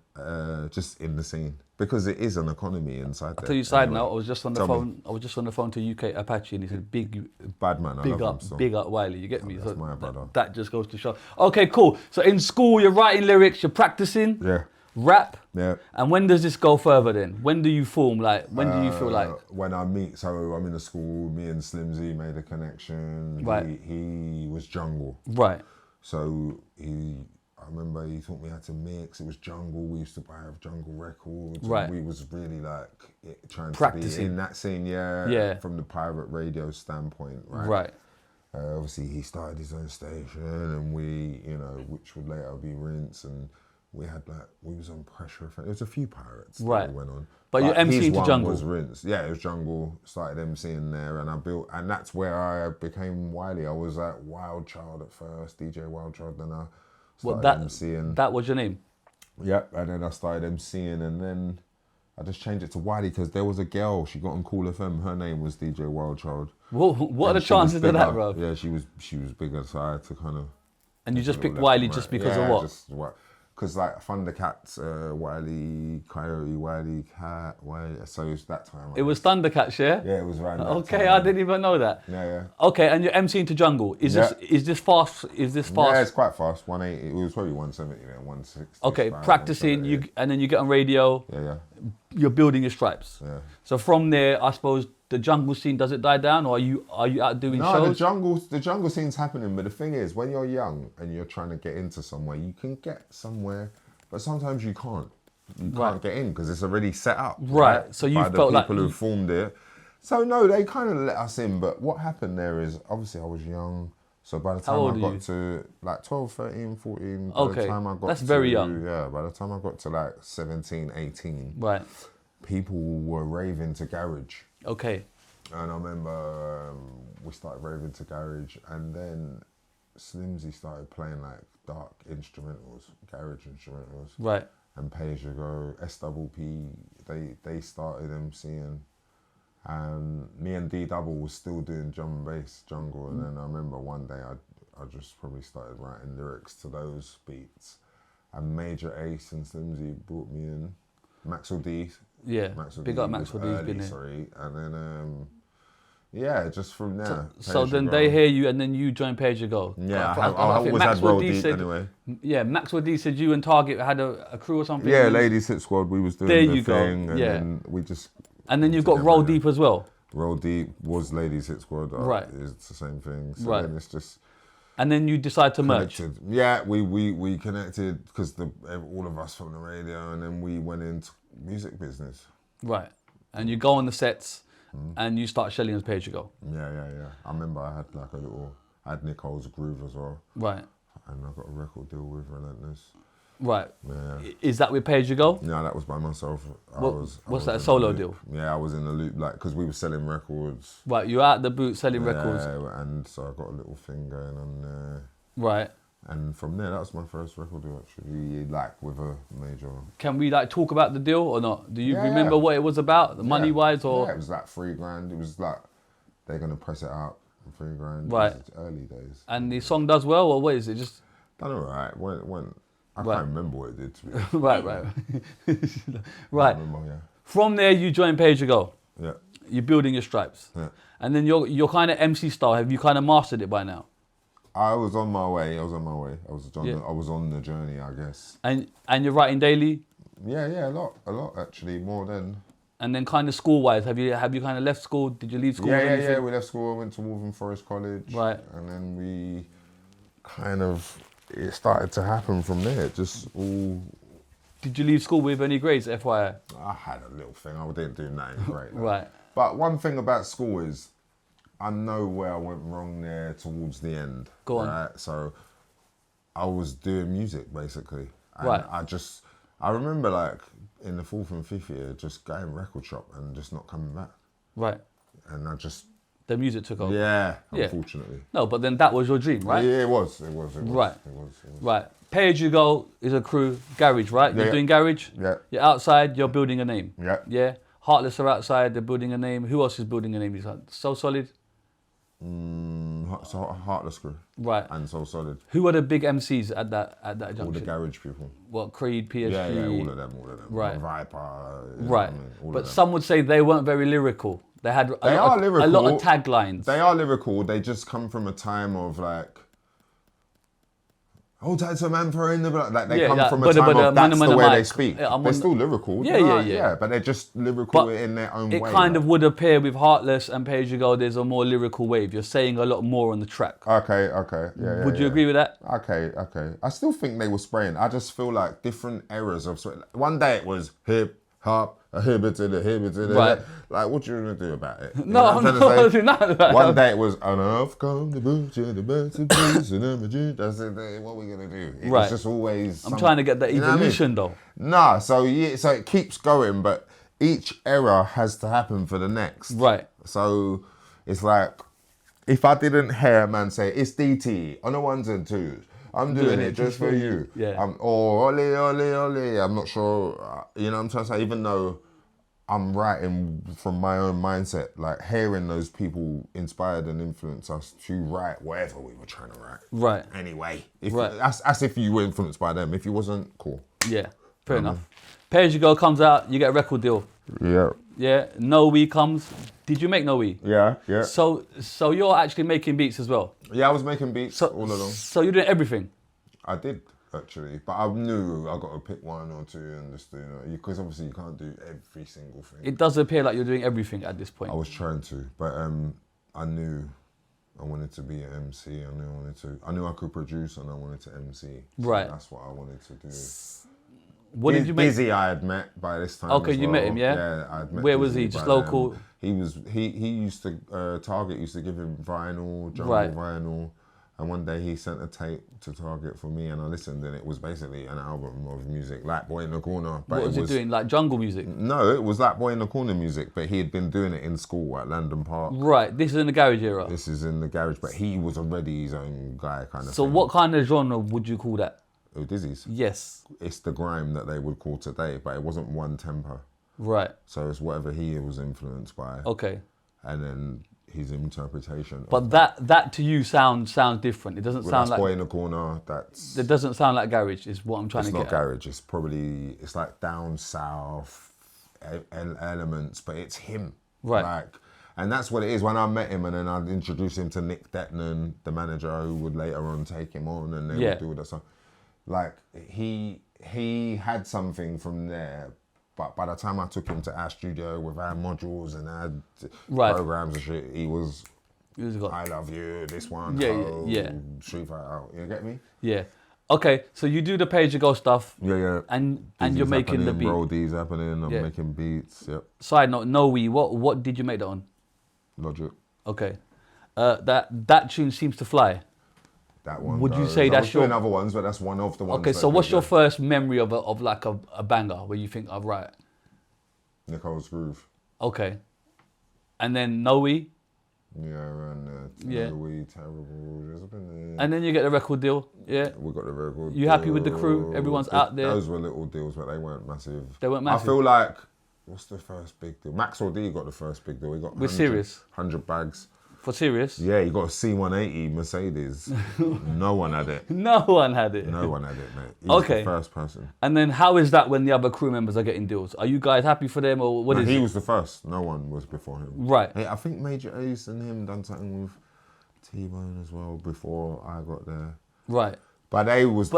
Speaker 1: just in the scene. Because it is an economy inside there.
Speaker 2: I'll tell you side note, I was just on the phone. I was just on the phone to UK Apache and he said,
Speaker 1: bad man, I love him so.
Speaker 2: Big up Wiley, you get me?
Speaker 1: That's my brother.
Speaker 2: That just goes to show. Okay, cool. So in school, you're writing lyrics, you're practicing.
Speaker 1: Yeah.
Speaker 2: Rap.
Speaker 1: Yeah.
Speaker 2: And when does this go further then? When do you form, like, when do you feel like?
Speaker 1: When I meet, so I'm in the school, me and Slimzee made a connection.
Speaker 2: Right.
Speaker 1: He was Jungle.
Speaker 2: Right.
Speaker 1: So I remember he taught me how to mix. It was Jungle. We used to buy Jungle records.
Speaker 2: Right.
Speaker 1: We was really like trying
Speaker 2: Practicing.
Speaker 1: to be in that scene,
Speaker 2: Yeah.
Speaker 1: from the pirate radio standpoint, right?
Speaker 2: Right.
Speaker 1: Obviously, he started his own station, and we, which would later be Rinse, and we had we was on Pressure Effect. There was a few pirates that we went on.
Speaker 2: But you're
Speaker 1: his
Speaker 2: emceeing to
Speaker 1: one
Speaker 2: Jungle.
Speaker 1: was Rinse. Yeah, it was Jungle. Started emceeing there, and and that's where I became Wiley. I was at Wild Child at first, DJ Wild Child, then I started emceeing.
Speaker 2: That was your name?
Speaker 1: Yep, and then I started emceeing, and then I just changed it to Wiley because there was a girl, she got on Cool FM, her name was DJ Wild Child.
Speaker 2: Whoa, what are the chances of that, bro?
Speaker 1: Yeah, she was bigger, so I had to kind of...
Speaker 2: And you just picked Wiley just because of what?
Speaker 1: Because like Thundercats, Wiley, Coyote, Wiley, Cat, Wiley, so it's that time.
Speaker 2: It was Thundercats, yeah?
Speaker 1: Yeah, it was around that
Speaker 2: Okay,
Speaker 1: time.
Speaker 2: I didn't even know that.
Speaker 1: Yeah.
Speaker 2: Okay, and you're emceeing to Jungle. Is this fast? Is this fast?
Speaker 1: Yeah, it's quite fast. 180. It was probably 170, 160.
Speaker 2: Okay, practicing. And then you get on radio.
Speaker 1: Yeah.
Speaker 2: You're building your stripes.
Speaker 1: Yeah.
Speaker 2: So from there, I suppose the jungle scene, does it die down, or are you out doing shows?
Speaker 1: No, the jungle scene's happening. But the thing is, when you're young and you're trying to get into somewhere, you can get somewhere, but sometimes you can't. You can't get in because it's already set up.
Speaker 2: Right. So you felt like
Speaker 1: people who formed it. So no, they kind of let us in. But what happened there is, obviously, I was young. So by the
Speaker 2: How
Speaker 1: time
Speaker 2: old
Speaker 1: I
Speaker 2: are
Speaker 1: got
Speaker 2: you?
Speaker 1: to like 12, 13, 14, by
Speaker 2: Okay,
Speaker 1: the time I got
Speaker 2: that's
Speaker 1: to,
Speaker 2: very young.
Speaker 1: Yeah, by the time I got to like 17, 18,
Speaker 2: Right.
Speaker 1: people were raving to garage.
Speaker 2: Okay.
Speaker 1: And I remember we started raving to garage, and then Slimzee started playing like dark instrumentals, garage instrumentals.
Speaker 2: Right.
Speaker 1: And PAYG, SWP, they started MCing. And me and D Double was still doing drum and bass, jungle, and then I remember one day I just probably started writing lyrics to those beats. And Major Ace and Slimzee brought me in. Maxwell D.
Speaker 2: Yeah.
Speaker 1: Maxwell
Speaker 2: Big
Speaker 1: D
Speaker 2: up
Speaker 1: was
Speaker 2: Maxwell D's
Speaker 1: early,
Speaker 2: been here.
Speaker 1: sorry. And then, yeah, just from there.
Speaker 2: So then
Speaker 1: PAYG.
Speaker 2: they hear you, and then you join PAYG.
Speaker 1: Yeah,
Speaker 2: I
Speaker 1: I
Speaker 2: think
Speaker 1: always had
Speaker 2: Maxwell
Speaker 1: Roll
Speaker 2: D
Speaker 1: Deep
Speaker 2: said-
Speaker 1: anyway.
Speaker 2: Yeah, Maxwell D said you and Target had a crew or something.
Speaker 1: Yeah,
Speaker 2: and then-
Speaker 1: Ladies Hit Squad, we was doing
Speaker 2: There
Speaker 1: the
Speaker 2: you go,
Speaker 1: thing, and
Speaker 2: yeah.
Speaker 1: then we just...
Speaker 2: And then you've got
Speaker 1: together,
Speaker 2: Roll
Speaker 1: yeah.
Speaker 2: Deep as well.
Speaker 1: Roll Deep was Ladies Hit Squad.
Speaker 2: Right.
Speaker 1: It's the same thing. So
Speaker 2: Right.
Speaker 1: then it's just
Speaker 2: And then you decide to merge.
Speaker 1: connected. Yeah, we connected because all of us from the radio, and then we went into music business.
Speaker 2: Right. And you go on the sets, and you start shelling as PAYG.
Speaker 1: Yeah. I remember I had like I had Nicole's Groove as well,
Speaker 2: Right.
Speaker 1: and I got a record deal with Relentless.
Speaker 2: Right.
Speaker 1: Yeah.
Speaker 2: Is that with PAYG?
Speaker 1: Yeah, that was by myself.
Speaker 2: What's that,
Speaker 1: in
Speaker 2: a solo
Speaker 1: the loop.
Speaker 2: deal?
Speaker 1: Yeah, I was in the loop, like, because we were selling records.
Speaker 2: Right. You're out the boot selling records.
Speaker 1: Yeah, and so I got a little thing going on there.
Speaker 2: Right.
Speaker 1: And from there, that was my first record deal, actually, like, with a major.
Speaker 2: Can we like talk about the deal or not? Do you
Speaker 1: Yeah,
Speaker 2: remember
Speaker 1: yeah.
Speaker 2: what it was about, money wise, or?
Speaker 1: Yeah, it was like $3,000. It was like, they're going to press it out for $3,000.
Speaker 2: Right.
Speaker 1: It was early days.
Speaker 2: And the song does well, or what is it? Just
Speaker 1: Done all right. I
Speaker 2: Right.
Speaker 1: can't remember what it did, to be honest.
Speaker 2: right. Right.
Speaker 1: I remember,
Speaker 2: From there, you join PAYG.
Speaker 1: yeah.
Speaker 2: You're building your stripes,
Speaker 1: Yeah.
Speaker 2: and then your kind of MC style. Have you kind of mastered it by now?
Speaker 1: I was on my way. I was
Speaker 2: Yeah.
Speaker 1: I was on the journey, I guess.
Speaker 2: And you're writing daily,
Speaker 1: Yeah, a lot actually, more than.
Speaker 2: and then kind of school wise, have you kind of left school? Did you leave school? or
Speaker 1: Yeah.
Speaker 2: anything?
Speaker 1: We left school, went to Wolverhampton Forest College.
Speaker 2: Right.
Speaker 1: And then we it started to happen from there. Just all.
Speaker 2: Did you leave school with any grades, FYI?
Speaker 1: I had a little thing. I didn't do nothing great. no.
Speaker 2: Right.
Speaker 1: But one thing about school is, I know where I went wrong there towards the end.
Speaker 2: Go on.
Speaker 1: Right? So, I was doing music basically. And
Speaker 2: Right.
Speaker 1: I remember like in the 4th and 5th year, just going record shop and just not coming back.
Speaker 2: Right.
Speaker 1: And I just,
Speaker 2: The music took over.
Speaker 1: yeah,
Speaker 2: Yeah.
Speaker 1: unfortunately.
Speaker 2: No, but then that was your dream, right?
Speaker 1: Yeah, it was.
Speaker 2: Right.
Speaker 1: It was.
Speaker 2: Right. PAYG is a crew, garage, right? You're
Speaker 1: Yeah.
Speaker 2: doing garage.
Speaker 1: Yeah.
Speaker 2: You're outside. You're building a name.
Speaker 1: Yeah.
Speaker 2: Yeah. Heartless are outside. They're building a name. Who else is building a name? So Solid.
Speaker 1: So Heartless Crew.
Speaker 2: Right.
Speaker 1: And So Solid.
Speaker 2: Who are the big MCs at that junction?
Speaker 1: All the garage people.
Speaker 2: What, Creed, PSG?
Speaker 1: Yeah, all of them.
Speaker 2: Right.
Speaker 1: Viper. you know
Speaker 2: Right.
Speaker 1: what I mean? All
Speaker 2: But
Speaker 1: of them.
Speaker 2: some would say they weren't very lyrical. They had a
Speaker 1: They
Speaker 2: lot
Speaker 1: are
Speaker 2: of, a lot
Speaker 1: lyrical.
Speaker 2: of taglines.
Speaker 1: They are lyrical. They just come from a time of like, hold tight to a man for in the blood. Like they
Speaker 2: Yeah,
Speaker 1: come
Speaker 2: yeah,
Speaker 1: from a
Speaker 2: but-
Speaker 1: time
Speaker 2: but,
Speaker 1: of that's
Speaker 2: man
Speaker 1: the
Speaker 2: on
Speaker 1: way
Speaker 2: the
Speaker 1: they
Speaker 2: mic.
Speaker 1: speak.
Speaker 2: Yeah, I'm
Speaker 1: They're
Speaker 2: on-
Speaker 1: still lyrical.
Speaker 2: Yeah,
Speaker 1: they're
Speaker 2: yeah,
Speaker 1: like-
Speaker 2: yeah.
Speaker 1: But they're just lyrical
Speaker 2: But
Speaker 1: in their own
Speaker 2: It
Speaker 1: way.
Speaker 2: kind
Speaker 1: like.
Speaker 2: of would appear with Heartless and PAYG, there's a more lyrical wave. You're saying a lot more on the track.
Speaker 1: Okay. Yeah.
Speaker 2: Would you agree with that?
Speaker 1: Okay. I still think they were spraying. I just feel like different eras of. One day it was hip hop, a hip to the.
Speaker 2: Right.
Speaker 1: Like, what you gonna do about it? You
Speaker 2: No,
Speaker 1: know
Speaker 2: I'm
Speaker 1: what I'm
Speaker 2: not
Speaker 1: trying to say?
Speaker 2: doing nothing about
Speaker 1: One
Speaker 2: that.
Speaker 1: day it was enough come the butcher, the birds and bees, and that's it. What are we gonna do? It
Speaker 2: Right.
Speaker 1: was just always.
Speaker 2: I'm trying to get that
Speaker 1: you know what I mean?
Speaker 2: evolution though.
Speaker 1: Nah, so it keeps going, but each era has to happen for the next.
Speaker 2: Right.
Speaker 1: So it's like, if I didn't hear a man say it's DT on the ones and twos, I'm doing it just for you.
Speaker 2: Yeah.
Speaker 1: Or ole. I'm not sure. You know what I'm trying to say? Even though I'm writing from my own mindset, like hearing those people inspired and influenced us to write whatever we were trying to write.
Speaker 2: Right.
Speaker 1: Anyway,
Speaker 2: Right.
Speaker 1: As if you were influenced by them. If you wasn't, cool.
Speaker 2: Yeah. Fair enough. PAYG comes out, you get a record deal.
Speaker 1: Yeah.
Speaker 2: Yeah. No We comes. Did you make No We?
Speaker 1: Yeah.
Speaker 2: So you're actually making beats as well.
Speaker 1: Yeah, I was making beats all along.
Speaker 2: So you're doing everything.
Speaker 1: I did actually, but I knew I got to pick one or two and just do because obviously you can't do every single thing.
Speaker 2: It does appear like you're doing everything at this point.
Speaker 1: I was trying to, but I knew I wanted to be an MC. I knew I could produce and I wanted to MC. So
Speaker 2: Right.
Speaker 1: That's what I wanted to do.
Speaker 2: What did you make?
Speaker 1: Dizzee I had met by this time.
Speaker 2: Okay,
Speaker 1: as
Speaker 2: you
Speaker 1: well.
Speaker 2: met him, yeah?
Speaker 1: Yeah, I had met.
Speaker 2: Where was he?
Speaker 1: Dizzee
Speaker 2: Just
Speaker 1: by
Speaker 2: local?
Speaker 1: then. He used to Target used to give him vinyl, jungle
Speaker 2: Right.
Speaker 1: vinyl. And one day he sent a tape to Target for me, and I listened, and it was basically an album of music, like Boy in the Corner. But
Speaker 2: What was he doing? Like jungle music?
Speaker 1: No, it was like Boy in the Corner music, but he had been doing it in school at Landon Park.
Speaker 2: Right. This is in the garage era.
Speaker 1: This is in the garage, but he was already his own guy, kind of
Speaker 2: So
Speaker 1: thing.
Speaker 2: what kind of genre would you call that?
Speaker 1: Oh, Dizzee's.
Speaker 2: Yes.
Speaker 1: It's the grime that they would call today, but it wasn't one tempo.
Speaker 2: Right.
Speaker 1: So it's whatever he was influenced by.
Speaker 2: Okay.
Speaker 1: And then his interpretation.
Speaker 2: But that to you sounds different. It doesn't sound
Speaker 1: that's
Speaker 2: like
Speaker 1: Boy in the Corner. That's
Speaker 2: it doesn't sound like garage. Is what I'm trying
Speaker 1: it's
Speaker 2: to
Speaker 1: not
Speaker 2: get at.
Speaker 1: garage. It's like down south elements, but it's him.
Speaker 2: Right.
Speaker 1: Like, and that's what it is. When I met him, and then I'd introduce him to Nick Detnan, the manager, who would later on take him on, and they would do all that stuff. Like he had something from there. But by the time I took him to our studio with our modules and our programs and shit, he was I love you, this one, Street Fighter, you get me?
Speaker 2: Yeah. Okay, so you do the pay-as-you-go stuff.
Speaker 1: Yeah.
Speaker 2: And you're making the beat.
Speaker 1: Roll D's happening, I'm making beats, yep.
Speaker 2: Side note, what did you make that on?
Speaker 1: Logic.
Speaker 2: Okay. That tune seems to fly.
Speaker 1: That one.
Speaker 2: Would you say that's your...
Speaker 1: doing other ones, but that's one of the ones.
Speaker 2: Okay, so what's your first memory of like a banger where you think, right.
Speaker 1: Nicole's Groove.
Speaker 2: Okay. And then Noe.
Speaker 1: Yeah, around there. Noe, Terrible.
Speaker 2: And then you get the record deal. Yeah.
Speaker 1: We got the record.
Speaker 2: You happy with the crew? Everyone's out there.
Speaker 1: Those were little deals, but they weren't massive.
Speaker 2: They weren't massive.
Speaker 1: I feel like, what's the first big deal? Maxwell D got the first big deal. He got
Speaker 2: We're serious.
Speaker 1: 100 bags.
Speaker 2: For serious?
Speaker 1: Yeah, he got a C180 Mercedes. No one had it.
Speaker 2: No one had it.
Speaker 1: No one had it, mate. He was the first person.
Speaker 2: And then how is that when the other crew members are getting deals? Are you guys happy for them or what is
Speaker 1: He
Speaker 2: it?
Speaker 1: was the first. No one was before him.
Speaker 2: Right.
Speaker 1: Hey, I think Major Ace and him done something with T-Bone as well before I got there.
Speaker 2: Right.
Speaker 1: But
Speaker 2: everyone's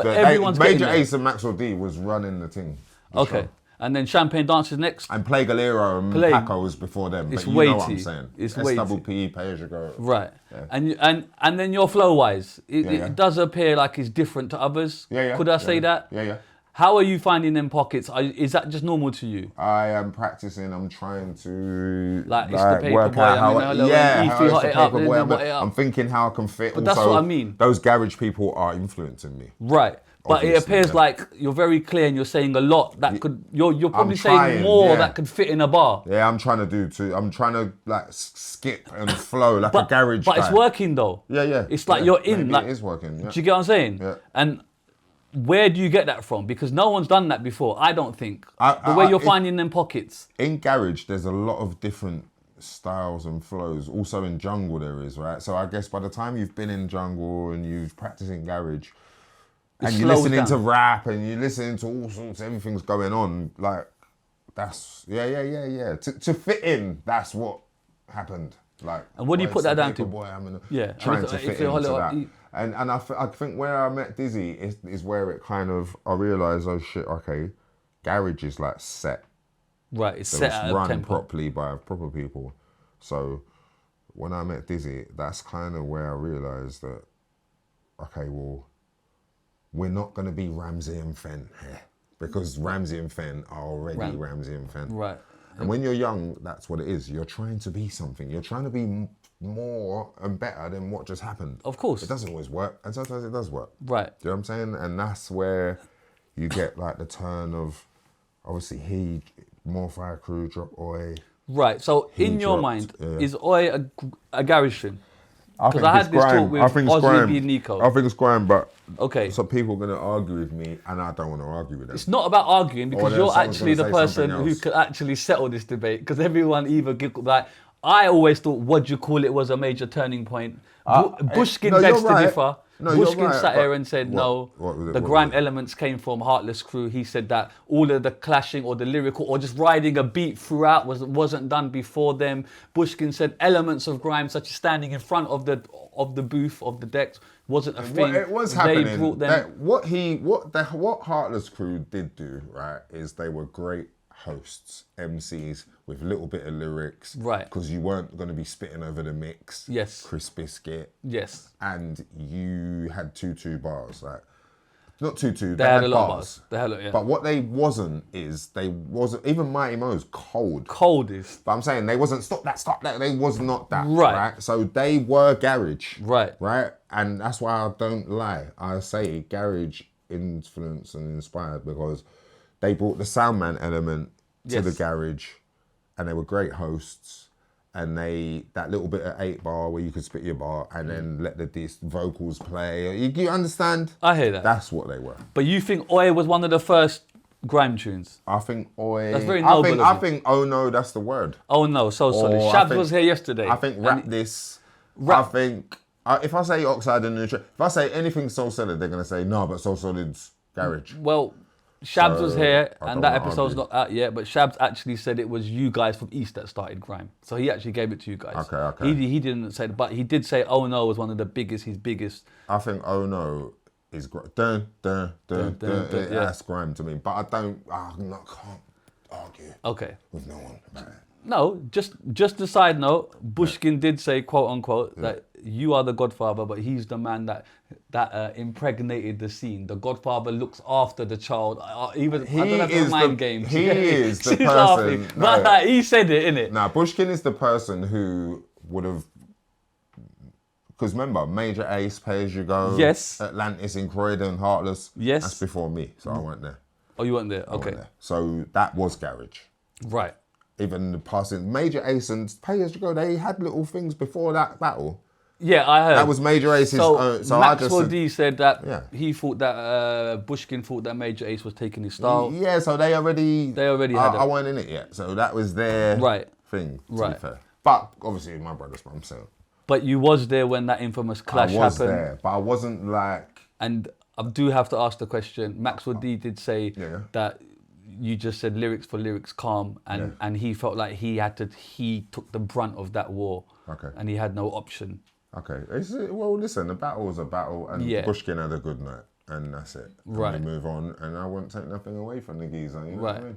Speaker 1: Major
Speaker 2: getting
Speaker 1: Ace and Maxwell D was running the thing.
Speaker 2: Okay.
Speaker 1: Sure.
Speaker 2: And then Champagne Dances next?
Speaker 1: And Play Galero and Paco was before them.
Speaker 2: It's
Speaker 1: but you
Speaker 2: weighty.
Speaker 1: know what I'm saying.
Speaker 2: It's
Speaker 1: SWP, Pay-As-You-Go.
Speaker 2: Right.
Speaker 1: Yeah.
Speaker 2: And then your flow-wise, it does appear like it's different to others.
Speaker 1: Yeah.
Speaker 2: Could I say that?
Speaker 1: Yeah.
Speaker 2: How are you finding them pockets? Is that just normal to you?
Speaker 1: I am practicing. I'm trying to
Speaker 2: like it's the paper
Speaker 1: work
Speaker 2: boy.
Speaker 1: out how
Speaker 2: I'm
Speaker 1: thinking how I can fit.
Speaker 2: But
Speaker 1: also,
Speaker 2: that's what I mean.
Speaker 1: Those garage people are influencing me.
Speaker 2: Right. But
Speaker 1: Obviously,
Speaker 2: it appears like you're very clear and you're saying a lot that could. You're probably saying more that could fit in a bar.
Speaker 1: Yeah, I'm trying to do too. I'm trying to like skip and flow like a garage.
Speaker 2: But
Speaker 1: guy.
Speaker 2: it's working though.
Speaker 1: Yeah.
Speaker 2: It's like you're in.
Speaker 1: Maybe
Speaker 2: like,
Speaker 1: it is working. Yeah.
Speaker 2: Do you get what I'm saying?
Speaker 1: Yeah.
Speaker 2: And where do you get that from? Because no one's done that before. I don't think. The way you're finding them pockets.
Speaker 1: In garage, there's a lot of different styles and flows. Also in jungle there is, right? So I guess by the time you've been in jungle and you've practiced in garage, and you're listening to rap and you're listening to all sorts, everything's going on. Like that's yeah. To fit in, that's what happened. Like,
Speaker 2: and what do you put that down to?
Speaker 1: Boy, I'm
Speaker 2: trying
Speaker 1: to fit into that. And I think where I met Dizzee is where it kind of I realised, oh shit, okay, garage is like set.
Speaker 2: Right, it's
Speaker 1: so
Speaker 2: set
Speaker 1: it's
Speaker 2: at
Speaker 1: run
Speaker 2: a tempo.
Speaker 1: properly by proper people. So when I met Dizzee, that's kind of where I realised that, okay, well, we're not going to be Ramsey and Fenn here because Ramsey and Fenn are already Ramsey and Fenn.
Speaker 2: Right.
Speaker 1: And when you're young, that's what it is. You're trying to be something. You're trying to be more and better than what just happened.
Speaker 2: Of course.
Speaker 1: It doesn't always work, and sometimes it does work.
Speaker 2: Right.
Speaker 1: Do you know what I'm saying? And that's where you get like the turn of, obviously more Fire Crew, drop Oi.
Speaker 2: Right. So in your mind, is Oi a garage thing? Because I had this talk with Ozzy and Nico.
Speaker 1: I think it's grime, but
Speaker 2: okay.
Speaker 1: So people are going to argue with me, and I don't want to argue with them.
Speaker 2: It's not about arguing because you're actually the person who could actually settle this debate. Because everyone either like I always thought what you call it was a major turning point. Bushkin begs to differ. Bushkin sat here and said the grime elements came from Heartless Crew. He said that all of the clashing or the lyrical or just riding a beat throughout wasn't done before them. Bushkin said elements of grime such as standing in front of the booth of the decks wasn't a thing.
Speaker 1: It was happening. They brought them. What Heartless Crew did do, right, is they were great hosts, MCs with a little bit of lyrics,
Speaker 2: right?
Speaker 1: Because you weren't going to be spitting over the mix.
Speaker 2: Yes.
Speaker 1: Chris Biscuit.
Speaker 2: Yes.
Speaker 1: And you had two bars, like not too.
Speaker 2: They had a lot of bars. They had a lot, yeah.
Speaker 1: But what they wasn't even Mighty Mo's cold.
Speaker 2: Coldest.
Speaker 1: But I'm saying they wasn't stop that. They was not that.
Speaker 2: Right.
Speaker 1: So they were garage.
Speaker 2: Right.
Speaker 1: Right. And that's why I don't lie. I say garage influenced and inspired because they brought the soundman element to the garage, and they were great hosts. And that little bit of 8-bar where you could spit your bar and then let the vocals play. You understand?
Speaker 2: I hear that.
Speaker 1: That's what they were.
Speaker 2: But you think Oi was one of the first grime tunes?
Speaker 1: I think Oi.
Speaker 2: That's very noble of you.
Speaker 1: I think oh no, that's the word.
Speaker 2: Oh no, so solid. Shabs was here yesterday.
Speaker 1: I think I think if I say Oxide and Nutrient, if I say anything Soul Solid, they're gonna say no, but Soul Solid's garage.
Speaker 2: Well, Shabs was here,
Speaker 1: I
Speaker 2: and
Speaker 1: don't
Speaker 2: that episode's
Speaker 1: argue.
Speaker 2: not out yet, but Shabs actually said it was you guys from East that started grime. So he actually gave it to you guys.
Speaker 1: Okay.
Speaker 2: He didn't say it, but he did say Oh No was one of the biggest, his biggest.
Speaker 1: I think oh no is dun. That's grime to me, but I can't argue with no one about it.
Speaker 2: No, just a side note, Bushkin did say, quote unquote, that you are the Godfather, but he's the man that impregnated the scene. The Godfather looks after the child. I don't have the mind games.
Speaker 1: He is the
Speaker 2: She's
Speaker 1: person.
Speaker 2: laughing. But he said it, innit?
Speaker 1: Now, Bushkin is the person who would have. Because remember, Major Ace, Pay As You Go,
Speaker 2: Yes.
Speaker 1: Atlantis in Croydon, Heartless.
Speaker 2: Yes.
Speaker 1: That's before me, so I weren't there.
Speaker 2: Oh, you weren't there?
Speaker 1: I weren't
Speaker 2: Okay.
Speaker 1: there. So that was garage.
Speaker 2: Right.
Speaker 1: Even the passing Major Ace and Pay As You Go, they had little things before that battle.
Speaker 2: Yeah, I heard.
Speaker 1: That was Major Ace's. So
Speaker 2: Maxwell
Speaker 1: I just
Speaker 2: D said that he thought that Bushkin thought that Major Ace was taking his style.
Speaker 1: Yeah, so they already
Speaker 2: had it.
Speaker 1: I weren't in it yet, so that was their thing. To be fair, but obviously my brother's mum, so.
Speaker 2: But you was there when that infamous clash happened.
Speaker 1: I was there, but I wasn't like.
Speaker 2: And I do have to ask the question. Maxwell D did say that you just said lyrics for lyrics calm, and he felt like he took the brunt of that war.
Speaker 1: Okay.
Speaker 2: And he had no option.
Speaker 1: Okay. Well, listen, the battle was a battle, and Bushkin had a good night, and that's it. And
Speaker 2: Right.
Speaker 1: we move on, and I won't take nothing away from the geezer. You know what I mean?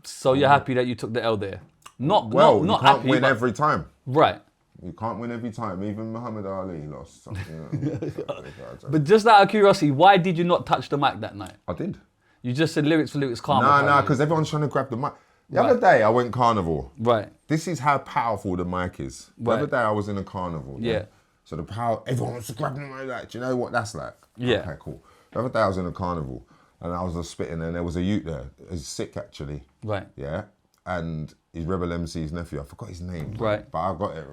Speaker 2: So you're happy that you took the L there? Not
Speaker 1: you can't
Speaker 2: happy,
Speaker 1: win
Speaker 2: but-
Speaker 1: every time.
Speaker 2: Right.
Speaker 1: You can't win every time. Even Muhammad Ali lost something.
Speaker 2: But just out of curiosity, why did you not touch the mic that night?
Speaker 1: I did.
Speaker 2: You just said lyrics for lyrics calm.
Speaker 1: No, because everyone's trying to grab the mic. The other day I went carnival.
Speaker 2: Right.
Speaker 1: This is how powerful the mic is. The other day I was in a carnival.
Speaker 2: Yeah.
Speaker 1: So the power, everyone wants to grab the mic. Like, do you know what that's like?
Speaker 2: Yeah.
Speaker 1: Okay, cool. The other day I was in a carnival and I was just spitting and there was a youth there. He's sick actually.
Speaker 2: Right.
Speaker 1: Yeah. And he's Rebel MC's nephew. I forgot his name.
Speaker 2: Right.
Speaker 1: But I got it.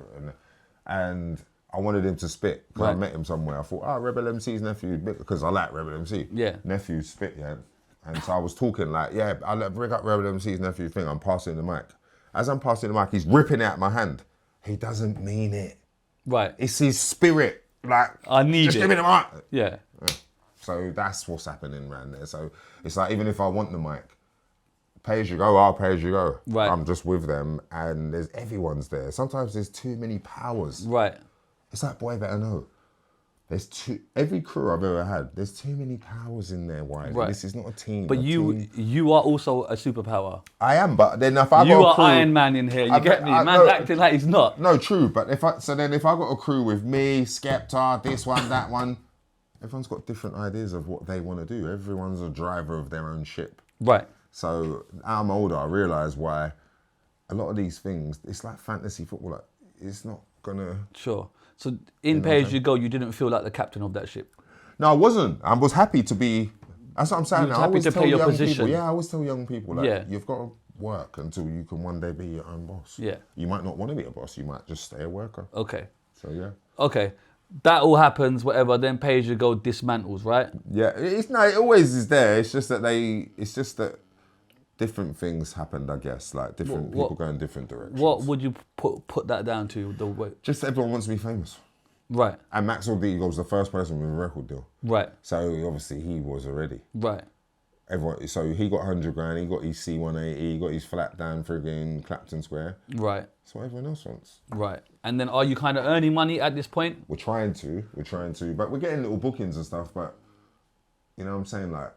Speaker 1: And I wanted him to spit because I met him somewhere. I thought, Rebel MC's nephew, because I like Rebel MC.
Speaker 2: Yeah.
Speaker 1: Nephew spit, yeah. And so I was talking like, I bring up Rebel MC's nephew thing. I'm passing the mic. As I'm passing the mic, he's ripping it out my hand. He doesn't mean it.
Speaker 2: Right.
Speaker 1: It's his spirit. Like,
Speaker 2: I need
Speaker 1: just
Speaker 2: it.
Speaker 1: give me the mic.
Speaker 2: Yeah.
Speaker 1: So that's what's happening around there. So it's like, even if I want the mic, pay as you go, I'll pay as you go.
Speaker 2: Right.
Speaker 1: I'm just with them and everyone's there. Sometimes there's too many powers.
Speaker 2: Right.
Speaker 1: It's like Boy Better Know. Every crew I've ever had, there's too many powers in there, Wiley.
Speaker 2: Right.
Speaker 1: This is not a team.
Speaker 2: But you are also a superpower.
Speaker 1: I am, but then if I
Speaker 2: You
Speaker 1: got a
Speaker 2: are
Speaker 1: crew,
Speaker 2: Iron Man in here. You get me? Man's acting like he's not.
Speaker 1: No, true. But if I got a crew with me, Skepta, this one, that one, everyone's got different ideas of what they want to do. Everyone's a driver of their own ship.
Speaker 2: Right.
Speaker 1: So I'm older, I realise why a lot of these things, it's like fantasy football. Like, it's not gonna.
Speaker 2: Sure. So in Pay As You Go, you didn't feel like the captain of that ship.
Speaker 1: No, I wasn't. I was happy to be. That's what I'm saying.
Speaker 2: You was
Speaker 1: I
Speaker 2: happy
Speaker 1: always
Speaker 2: to
Speaker 1: tell
Speaker 2: play your
Speaker 1: young
Speaker 2: position.
Speaker 1: people. Yeah, I always tell young people like,
Speaker 2: Yeah.
Speaker 1: you've got to work until you can one day be your own boss.
Speaker 2: Yeah.
Speaker 1: You might not want to be a boss. You might just stay a worker.
Speaker 2: Okay.
Speaker 1: So yeah.
Speaker 2: Okay. That all happens, whatever. Then Pay As You Go dismantles, right?
Speaker 1: Yeah, it always is there. It's just that different things happened, I guess. Like different people go in different directions.
Speaker 2: What would you put that down to? The way?
Speaker 1: Just everyone wants to be famous.
Speaker 2: Right.
Speaker 1: And Maxwell D was the first person with a record deal.
Speaker 2: Right.
Speaker 1: So obviously he was already.
Speaker 2: Right.
Speaker 1: Everyone. So he got 100 grand. He got his C180. He got his flat down friggin' Clapton Square.
Speaker 2: Right.
Speaker 1: That's what everyone else wants.
Speaker 2: Right. And then are you kind of earning money at this point?
Speaker 1: We're trying to, but we're getting little bookings and stuff. But you know what I'm saying, like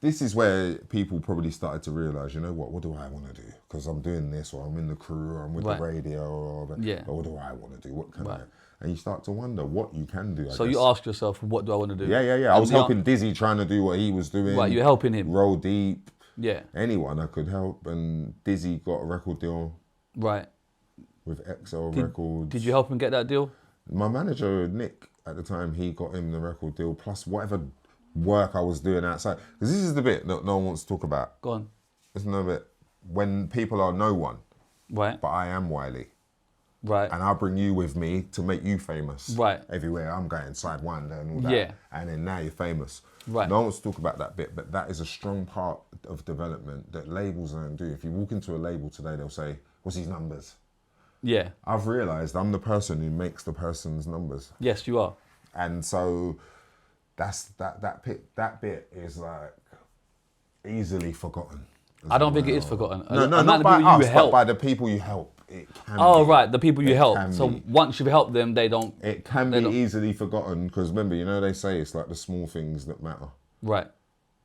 Speaker 1: this is where people probably started to realise, you know what do I want to do? Because I'm doing this, or I'm in the crew, or I'm with
Speaker 2: Right.
Speaker 1: the radio, or
Speaker 2: Yeah.
Speaker 1: but what do I want to do? What can
Speaker 2: Right.
Speaker 1: I? And you start to wonder what you can do.
Speaker 2: So
Speaker 1: I
Speaker 2: you
Speaker 1: guess.
Speaker 2: ask yourself, what do I want to do?
Speaker 1: Yeah. I
Speaker 2: And
Speaker 1: was helping Dizzee trying to do what he was doing.
Speaker 2: Right, you're helping him.
Speaker 1: Roll deep.
Speaker 2: Yeah.
Speaker 1: Anyone I could help, and Dizzee got a record deal
Speaker 2: Right.
Speaker 1: with XL Records.
Speaker 2: Did you help him get that deal?
Speaker 1: My manager Nick at the time, he got him the record deal plus whatever work I was doing outside. Because this is the bit that no one wants to talk about.
Speaker 2: Go on.
Speaker 1: It's no bit when people are no one,
Speaker 2: Right.
Speaker 1: but I am Wiley.
Speaker 2: Right.
Speaker 1: And I'll bring you with me to make you famous.
Speaker 2: Right.
Speaker 1: Everywhere I'm going, side one and all that.
Speaker 2: Yeah.
Speaker 1: And then now you're famous.
Speaker 2: Right.
Speaker 1: No one wants to talk about that bit, but that is a strong part of development that labels don't do. If you walk into a label today, they'll say, what's his numbers?
Speaker 2: Yeah.
Speaker 1: I've realised I'm the person who makes the person's numbers.
Speaker 2: Yes, you are.
Speaker 1: And so that's that bit is like easily forgotten.
Speaker 2: I don't think it is forgotten.
Speaker 1: No,
Speaker 2: Amount
Speaker 1: not
Speaker 2: of
Speaker 1: by
Speaker 2: people you
Speaker 1: us, but
Speaker 2: help.
Speaker 1: by the people you help. It can
Speaker 2: Oh,
Speaker 1: be.
Speaker 2: right, the people you
Speaker 1: It
Speaker 2: help.
Speaker 1: can
Speaker 2: So
Speaker 1: be.
Speaker 2: once you've helped them, they don't.
Speaker 1: It can
Speaker 2: they
Speaker 1: be
Speaker 2: don't-
Speaker 1: easily forgotten because remember, you know, they say it's like the small things that matter.
Speaker 2: Right.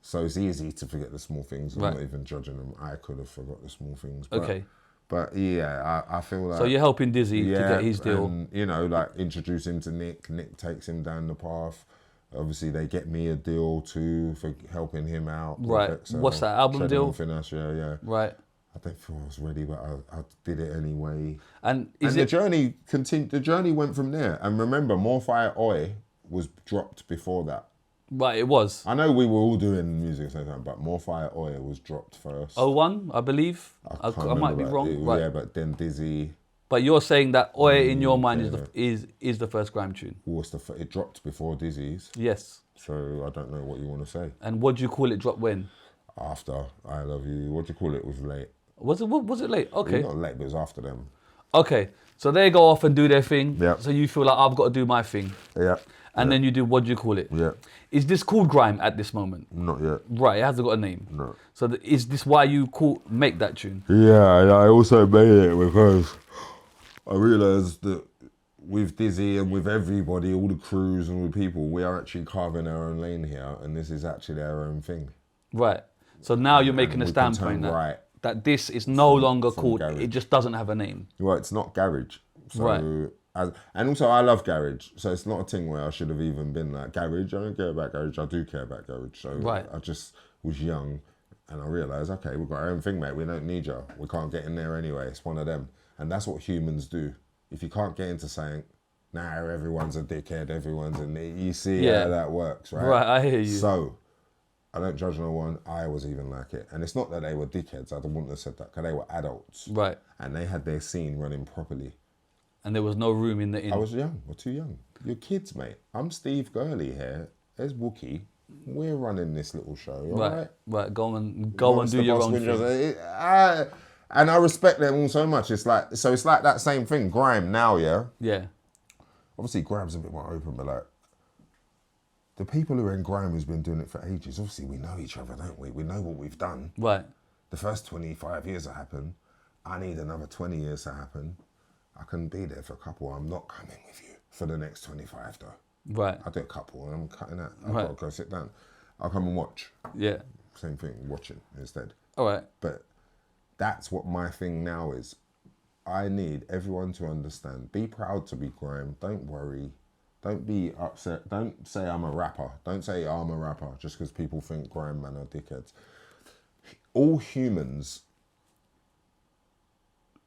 Speaker 1: So it's easy to forget the small things. I'm
Speaker 2: Right.
Speaker 1: not even judging them. I could have forgot the small things. But,
Speaker 2: Okay.
Speaker 1: But yeah, I feel like.
Speaker 2: So you're helping Dizzee to get his deal.
Speaker 1: And, you know, like introduce him to Nick. Nick takes him down the path. Obviously, they get me a deal too for helping him out. with
Speaker 2: Right.
Speaker 1: XL,
Speaker 2: What's that, album
Speaker 1: Treading
Speaker 2: deal?
Speaker 1: on Finesse, yeah.
Speaker 2: Right.
Speaker 1: I don't feel I was ready, but I did it anyway.
Speaker 2: And
Speaker 1: And
Speaker 2: is
Speaker 1: the
Speaker 2: it
Speaker 1: journey continued. The journey went from there. And remember, More Fire Oi was dropped before that.
Speaker 2: right? It was
Speaker 1: I know we were all doing music at the same time, but More Fire Oi was dropped first.
Speaker 2: 01, I believe. I
Speaker 1: can't
Speaker 2: might be
Speaker 1: remember,
Speaker 2: wrong.
Speaker 1: but
Speaker 2: Right.
Speaker 1: Yeah, but then Dizzee
Speaker 2: But you're saying that Oi in your mind
Speaker 1: yeah.
Speaker 2: is the first grime tune.
Speaker 1: was it dropped before Dizzee's.
Speaker 2: Yes.
Speaker 1: So I don't know what you want to say.
Speaker 2: And what do you call it? Drop when?
Speaker 1: After I Love You, what do you call it? It was late.
Speaker 2: Was it late? Okay.
Speaker 1: Not late, but it was after them.
Speaker 2: Okay. So they go off and do their thing.
Speaker 1: Yeah.
Speaker 2: So you feel like I've got to do my thing.
Speaker 1: Yeah.
Speaker 2: And then you do, what do you call it?
Speaker 1: Yeah.
Speaker 2: Is this called grime at this moment?
Speaker 1: Not yet.
Speaker 2: Right, it hasn't got a name.
Speaker 1: No.
Speaker 2: So is this why you make that tune?
Speaker 1: Yeah, and I also made it because I realised that with Dizzee and with everybody, all the crews and all the people, we are actually carving our own lane here, and this is actually our own thing.
Speaker 2: Right. So now you're making a
Speaker 1: we can
Speaker 2: standpoint
Speaker 1: turn
Speaker 2: that,
Speaker 1: right
Speaker 2: that this is no longer
Speaker 1: from
Speaker 2: called,
Speaker 1: garage.
Speaker 2: it just doesn't have a name.
Speaker 1: Well, it's not garage. So,
Speaker 2: Right.
Speaker 1: And also, I love garage, so it's not a thing where I should have even been like garage. I don't care about garage. I do care about garage. So
Speaker 2: Right.
Speaker 1: I just was young, and I realised, okay, we've got our own thing, mate. We don't need you. We can't get in there anyway. It's one of them, and that's what humans do. If you can't get into something, now everyone's a dickhead. Everyone's you see
Speaker 2: Yeah.
Speaker 1: how that works, right?
Speaker 2: Right, I hear you.
Speaker 1: So. I don't judge no one. I was even like it. And it's not that they were dickheads. I wouldn't have said that because they were adults.
Speaker 2: Right.
Speaker 1: And they had their scene running properly.
Speaker 2: And there was no room in the inn.
Speaker 1: I was young. We're too young. You're kids, mate. I'm Steve Gurley here. There's Wookie. We're running this little show. All right.
Speaker 2: Right. Go and do
Speaker 1: Monster
Speaker 2: your
Speaker 1: Boss
Speaker 2: own
Speaker 1: Windows.
Speaker 2: thing.
Speaker 1: And I respect them all so much. It's like that same thing. Grime now, yeah.
Speaker 2: Yeah.
Speaker 1: Obviously, Grime's a bit more open, but like the people who are in Grime who's been doing it for ages. Obviously, we know each other, don't we? We know what we've done.
Speaker 2: Right.
Speaker 1: The first 25 years that happened. I need another 20 years to happen. I can be there for a couple. I'm not coming with you for the next 25 though.
Speaker 2: Right.
Speaker 1: I do a couple and I'm cutting out. I've
Speaker 2: Right.
Speaker 1: got to go sit down. I'll come and watch.
Speaker 2: Yeah.
Speaker 1: Same thing, watching instead.
Speaker 2: All right.
Speaker 1: But that's what my thing now is. I need everyone to understand. Be proud to be Grime. Don't worry. Don't be upset. Don't say I'm a rapper. Don't say I'm a rapper just because people think Grime man are dickheads. All humans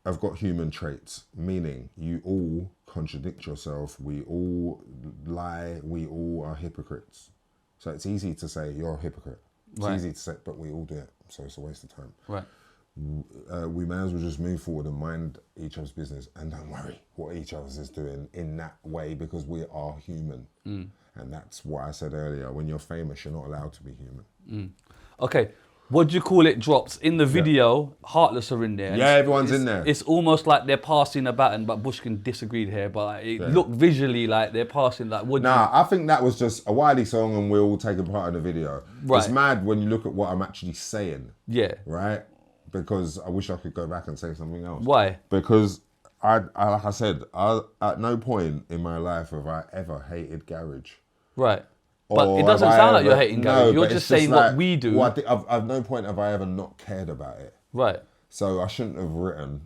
Speaker 1: have got human traits, meaning you all contradict yourself. We all lie. We all are hypocrites. So it's easy to say you're a hypocrite. It's
Speaker 2: Right.
Speaker 1: easy to say, but we all do it. So it's a waste of time.
Speaker 2: Right.
Speaker 1: We may as well just move forward and mind each other's business and don't worry what each other's is doing in that way because we are human. And that's what I said earlier. When you're famous, you're not allowed to be human.
Speaker 2: Okay. What do you call it? Drops in the video. Heartless are in there. and
Speaker 1: Yeah,
Speaker 2: it's-
Speaker 1: everyone's
Speaker 2: it's-
Speaker 1: in there.
Speaker 2: It's almost like they're passing a baton, but Bushkin disagreed here. But it looked visually like they're passing. Like, what?
Speaker 1: Nah, I think that was just a Wiley song and we're all taking part in the video.
Speaker 2: Right.
Speaker 1: It's mad when you look at what I'm actually saying,
Speaker 2: Yeah.
Speaker 1: right? Because I wish I could go back and say something else.
Speaker 2: Why?
Speaker 1: Because I like I said, at no point in my life have I ever hated garage.
Speaker 2: Right. But
Speaker 1: Or
Speaker 2: it doesn't
Speaker 1: have I
Speaker 2: sound like
Speaker 1: ever-
Speaker 2: you're hating garage. You're
Speaker 1: but
Speaker 2: just
Speaker 1: it's
Speaker 2: saying what we do.
Speaker 1: Well, I've no point have I ever not cared about it.
Speaker 2: Right.
Speaker 1: So I shouldn't have written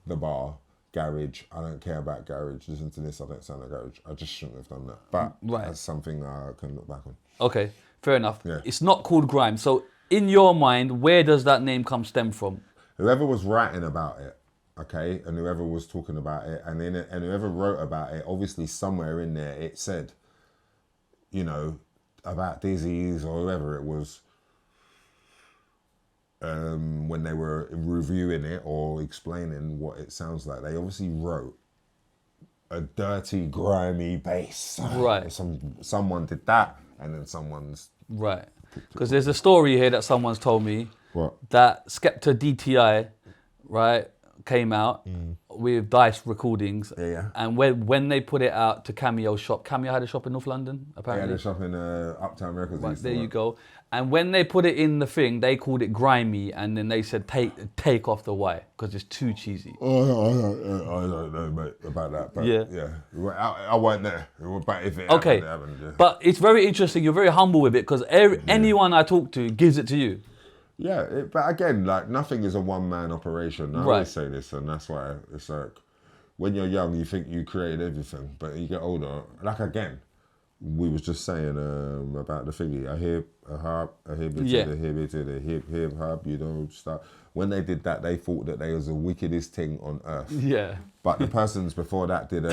Speaker 1: the bar, garage, I don't care about garage, listen to this, I don't sound like garage. I just shouldn't have done that. But that's something I can look back on.
Speaker 2: Okay, fair enough.
Speaker 1: Yeah.
Speaker 2: It's not called grime. So in your mind, where does that name stem from?
Speaker 1: Whoever was writing about it, okay, and whoever was talking about it, and whoever wrote about it, obviously somewhere in there it said, you know, about Dizzee's or whoever it was, when they were reviewing it or explaining what it sounds like. They obviously wrote a dirty, grimy bass.
Speaker 2: Right.
Speaker 1: Someone did that, and then someone's...
Speaker 2: Right. Because there's a story here that someone's told me.
Speaker 1: What?
Speaker 2: That Skepta DTI, right, came out with Dice recordings.
Speaker 1: Yeah.
Speaker 2: And when they put it out to Cameo shop, Cameo had a shop in North London,
Speaker 1: Yeah,
Speaker 2: apparently.
Speaker 1: they're shopping Uptown Records.
Speaker 2: Right, there you go. And when they put it in the thing, they called it grimy, and then they said take off the Y because it's too cheesy.
Speaker 1: Oh, I don't know, mate, about that. But yeah. I wasn't there. But if it
Speaker 2: Okay,
Speaker 1: happened, yeah.
Speaker 2: but it's very interesting. You're very humble with it because anyone I talk to gives it to you.
Speaker 1: Yeah, but again, like, nothing is a one-man operation. I always say this, and that's why it's like, when you're young, you think you created everything, but you get older, like, again, we was just saying about the thingy, a hip, a hop, a hip, a hip, hop, you don't stop. When they did that, they thought that they was the wickedest thing on earth.
Speaker 2: Yeah.
Speaker 1: But the persons before that did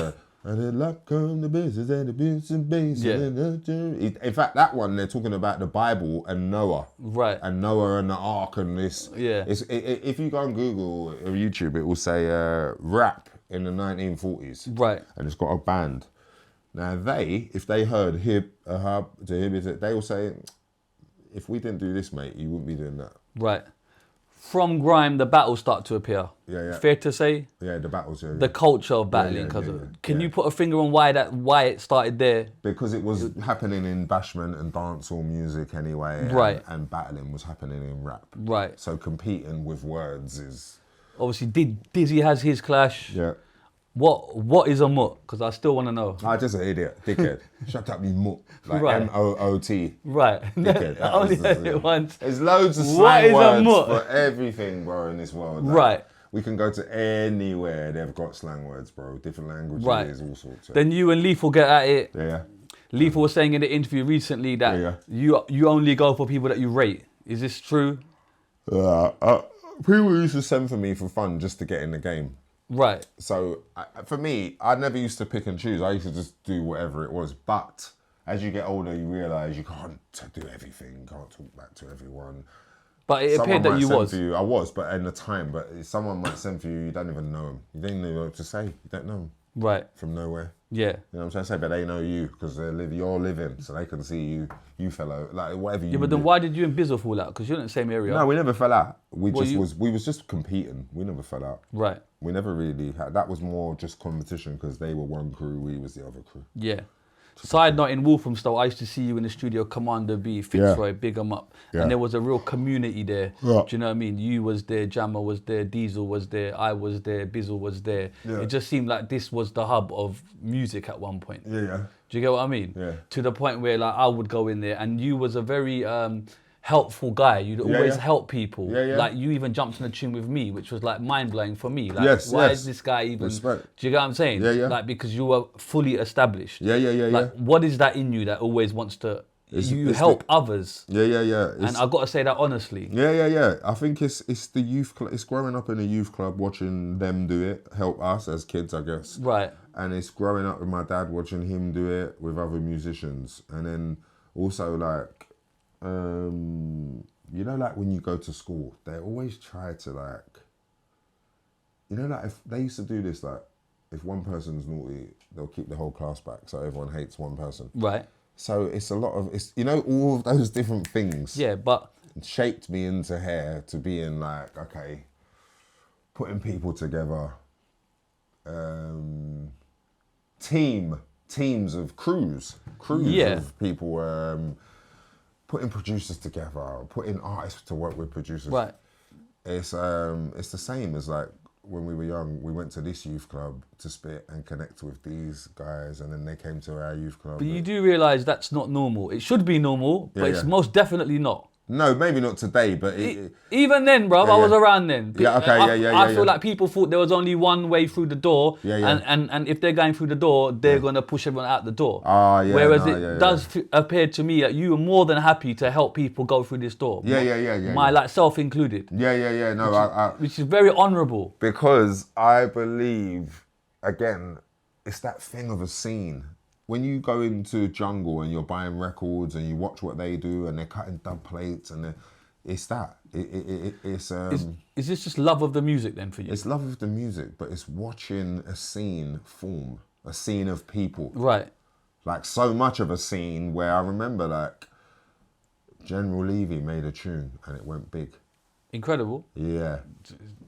Speaker 1: and the luck come the business and the business and bass.
Speaker 2: Yeah.
Speaker 1: In fact, that one, they're talking about the Bible and Noah.
Speaker 2: Right.
Speaker 1: And Noah and the Ark and this.
Speaker 2: Yeah.
Speaker 1: If you go on Google or YouTube, it will say rap in the 1940s.
Speaker 2: Right.
Speaker 1: And it's got a band. Now if they heard hip, a hub, to hip, they will say, if we didn't do this, mate, you wouldn't be doing that.
Speaker 2: Right. From grime, the battles start to appear.
Speaker 1: Yeah.
Speaker 2: Fair to say?
Speaker 1: Yeah, the battles. Yeah,
Speaker 2: The culture of battling. Can you put a finger on why it started there?
Speaker 1: Because it was happening in bashment and dancehall music anyway.
Speaker 2: Right.
Speaker 1: And battling was happening in rap.
Speaker 2: Right.
Speaker 1: So competing with words is...
Speaker 2: Obviously, Dizzee has his clash.
Speaker 1: Yeah.
Speaker 2: What is a moot? Because I still want to know.
Speaker 1: I'm just an idiot, dickhead. Shut up, you moot. Like
Speaker 2: Right.
Speaker 1: MOOT.
Speaker 2: Right.
Speaker 1: Dickhead.
Speaker 2: I only heard it once.
Speaker 1: There's loads of
Speaker 2: What
Speaker 1: slang
Speaker 2: is a
Speaker 1: words
Speaker 2: moot?
Speaker 1: for everything, bro, in this world. Like,
Speaker 2: Right.
Speaker 1: We can go to anywhere, they've got slang words, bro. Different languages,
Speaker 2: Right.
Speaker 1: all sorts.
Speaker 2: Then you and Lethal get at it.
Speaker 1: Yeah.
Speaker 2: Lethal was saying in the interview recently that
Speaker 1: Yeah.
Speaker 2: you only go for people that you rate. Is this true?
Speaker 1: People used to send for me for fun just to get in the game.
Speaker 2: Right.
Speaker 1: So for me, I never used to pick and choose. I used to just do whatever it was. But as you get older, you realise you can't do everything. You can't talk back to everyone.
Speaker 2: But it appeared that you was.
Speaker 1: I was, but in the time. But someone might send for you, you don't even know them. You don't even know what to say. You don't know them.
Speaker 2: Right.
Speaker 1: From nowhere.
Speaker 2: Yeah.
Speaker 1: You know what I'm trying to say? But they know you because you're living, so they can see you fellow, like whatever you
Speaker 2: Yeah, but then why did you and Bizzle fall out? Because you're in the same area.
Speaker 1: No, we never fell out. We
Speaker 2: Well,
Speaker 1: was just competing. We never fell out.
Speaker 2: Right.
Speaker 1: We never really had, that was more just competition because they were one crew, we was the other crew.
Speaker 2: Yeah. Side note, in Walthamstow, I used to see you in the studio, Commander B, Fitzroy, big 'em up.
Speaker 1: Yeah.
Speaker 2: And there was a real community there.
Speaker 1: Yeah.
Speaker 2: Do you know what I mean? You was there, Jammer was there, Diesel was there, I was there, Bizzle was there.
Speaker 1: Yeah.
Speaker 2: It just seemed like this was the hub of music at one point.
Speaker 1: Yeah.
Speaker 2: Do you get what I mean?
Speaker 1: Yeah.
Speaker 2: To the point where like I would go in there and you was a very helpful guy. You'd always help people.
Speaker 1: Yeah.
Speaker 2: Like you even jumped in a tune with me, which was like mind blowing for me. Like
Speaker 1: Yes,
Speaker 2: why
Speaker 1: yes.
Speaker 2: is this guy even
Speaker 1: Respect.
Speaker 2: Do you get what I'm saying?
Speaker 1: Yeah.
Speaker 2: Like because you were fully established.
Speaker 1: Yeah.
Speaker 2: Like what is that in you that always wants to
Speaker 1: It's
Speaker 2: help others?
Speaker 1: Yeah.
Speaker 2: And I gotta say that honestly.
Speaker 1: Yeah. I think it's the youth. It's growing up in a youth club, watching them do it, help us as kids, I guess.
Speaker 2: Right.
Speaker 1: And it's growing up with my dad, watching him do it with other musicians, and then also like, you know, like when you go to school, they always try to like, you know, like if they used to do this, like if one person's naughty, they'll keep the whole class back, so everyone hates one person.
Speaker 2: Right.
Speaker 1: So it's a lot of, it's, you know, all of those different things.
Speaker 2: Yeah, but
Speaker 1: Shaped me into hair to being like, okay, putting people together, teams of crews of people, putting producers together, putting artists to work with producers.
Speaker 2: right.
Speaker 1: It's the same as like when we were young, we went to this youth club to spit and connect with these guys, and then they came to our youth club.
Speaker 2: But you do realise that's not normal. It should be normal, but it's most definitely not.
Speaker 1: No, maybe not today, but
Speaker 2: even then, bro, I was around then.
Speaker 1: Yeah, okay,
Speaker 2: I feel like people thought there was only one way through the door, and if they're going through the door, they're gonna push everyone out the door. Whereas it does appear to me that you are more than happy to help people go through this door. My like self included.
Speaker 1: No,
Speaker 2: which is very honourable.
Speaker 1: Because I believe, again, it's that thing of a scene. When you go into jungle and you're buying records and you watch what they do and they're cutting dub plates and it's that. It's
Speaker 2: Is this just love of the music then for you?
Speaker 1: It's love of the music, but it's watching a scene form, a scene of people.
Speaker 2: Right.
Speaker 1: Like so much of a scene where I remember like General Levy made a tune and it went big.
Speaker 2: Incredible.
Speaker 1: Yeah.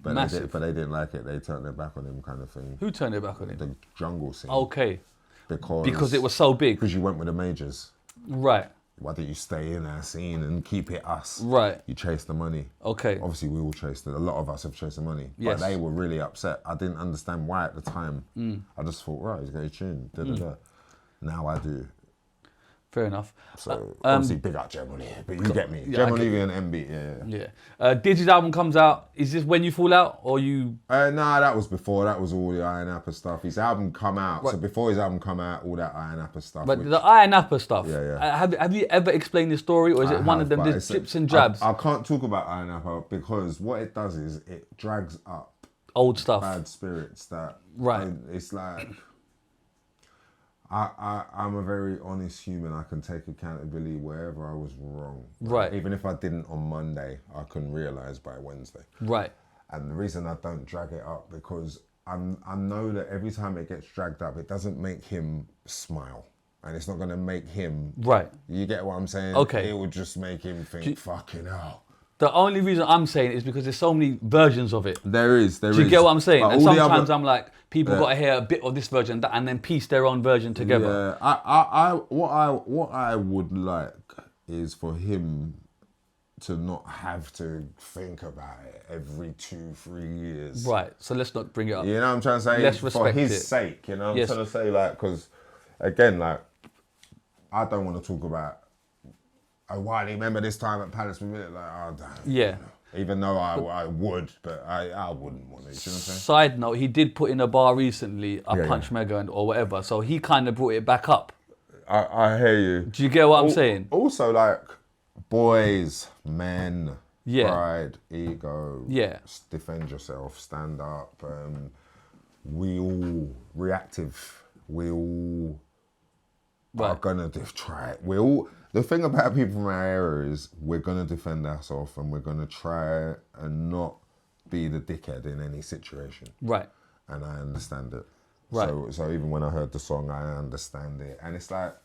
Speaker 1: But
Speaker 2: massive.
Speaker 1: They didn't like it. They turned their back on him kind of thing.
Speaker 2: Who turned their back on him?
Speaker 1: The jungle scene.
Speaker 2: Okay.
Speaker 1: Because
Speaker 2: it was so big.
Speaker 1: Because you went with the majors.
Speaker 2: Right.
Speaker 1: Why don't you stay in our scene and keep it us?
Speaker 2: Right.
Speaker 1: You chase the money.
Speaker 2: Okay.
Speaker 1: Obviously, we all chased it. A lot of us have chased the money.
Speaker 2: Yes.
Speaker 1: But they were really upset. I didn't understand why at the time. I just thought, right, he's got a tune. Now I do.
Speaker 2: Fair enough.
Speaker 1: So, obviously, big up General Levy. But you get me. General Levy and MB, yeah.
Speaker 2: Dizzy's album comes out. Is this when you fall out or you...
Speaker 1: Nah, that was before. That was all the Ayia Napa stuff. His album come out.
Speaker 2: Right.
Speaker 1: So before his album come out, all that Ayia Napa stuff.
Speaker 2: But the Ayia Napa stuff,
Speaker 1: Yeah.
Speaker 2: Have you ever explained the story, or is it one of them just chips and jabs?
Speaker 1: I can't talk about Ayia Napa because what it does is it drags up
Speaker 2: Old stuff.
Speaker 1: bad spirits that...
Speaker 2: Right.
Speaker 1: It's like... I'm a very honest human. I can take accountability wherever I was wrong.
Speaker 2: Right.
Speaker 1: Even if I didn't on Monday, I can realise by Wednesday.
Speaker 2: Right.
Speaker 1: And the reason I don't drag it up because I know that every time it gets dragged up, it doesn't make him smile. And it's not going to make him...
Speaker 2: Right.
Speaker 1: You get what I'm saying?
Speaker 2: Okay.
Speaker 1: It will just make him think, fucking hell.
Speaker 2: The only reason I'm saying it is because there's so many versions of it.
Speaker 1: There is.
Speaker 2: Do you get what I'm saying?
Speaker 1: But
Speaker 2: and sometimes I'm like, people got to hear a bit of this version and then piece their own version together.
Speaker 1: Yeah. What I would like is for him to not have to think about it every 2-3 years.
Speaker 2: Right. So let's not bring it up.
Speaker 1: You know what I'm trying to say?
Speaker 2: Let's
Speaker 1: for
Speaker 2: respect
Speaker 1: his
Speaker 2: it.
Speaker 1: sake, you know what
Speaker 2: Yes.
Speaker 1: I'm trying to say? Like, because, again, like, I don't want to talk about, oh, Wiley, remember this time at Palace? We like, oh, damn.
Speaker 2: Yeah.
Speaker 1: You know? Even though I would, but I wouldn't want it. You know what I'm saying?
Speaker 2: Side note, he did put in a bar recently, Punch Mega or whatever, so he kind of brought it back up.
Speaker 1: I hear you.
Speaker 2: Do you get what I'm saying?
Speaker 1: Also, like, boys, men,
Speaker 2: Yeah.
Speaker 1: pride, ego,
Speaker 2: Yeah.
Speaker 1: defend yourself, stand up. We all reactive. We all are gonna try it. We all. The thing about people from our era is we're gonna defend ourselves and we're gonna try and not be the dickhead in any situation.
Speaker 2: Right.
Speaker 1: And I understand it.
Speaker 2: Right.
Speaker 1: So even when I heard the song, I understand it. And it's like,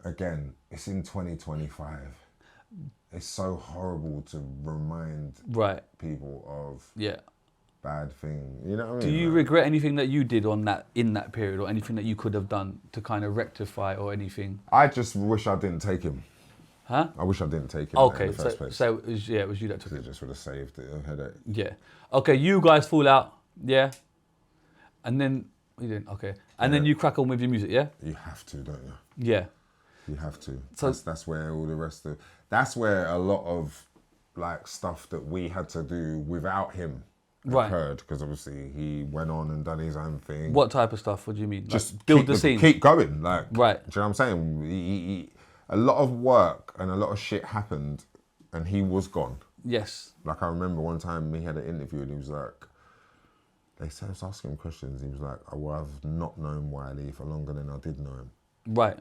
Speaker 1: again, it's in 2025. It's so horrible to remind people of bad thing. You know what I mean?
Speaker 2: Do you regret anything that you did in that period, or anything that you could have done to kind of rectify or anything?
Speaker 1: I just wish I didn't take him.
Speaker 2: Huh?
Speaker 1: I wish I didn't take him in the first place.
Speaker 2: So it was you that took
Speaker 1: It
Speaker 2: it.
Speaker 1: just would have saved the headache.
Speaker 2: Yeah. Okay, you guys fall out, yeah? And then, you didn't, okay. And then you crack on with your music, yeah?
Speaker 1: You have to, don't you?
Speaker 2: Yeah.
Speaker 1: You have to.
Speaker 2: So
Speaker 1: that's where all the rest of... That's where a lot of, like, stuff that we had to do without him occurred, because obviously he went on and done his own thing.
Speaker 2: What type of stuff? What do you mean?
Speaker 1: Just
Speaker 2: like, build the scene.
Speaker 1: Keep going, like.
Speaker 2: Right.
Speaker 1: Do you know what I'm saying? A lot of work and a lot of shit happened, and he was gone.
Speaker 2: Yes.
Speaker 1: Like I remember one time he had an interview and he was like, they said, I was asking him questions. He was like, oh, well, I've not known Wiley for longer than I did know him.
Speaker 2: Right.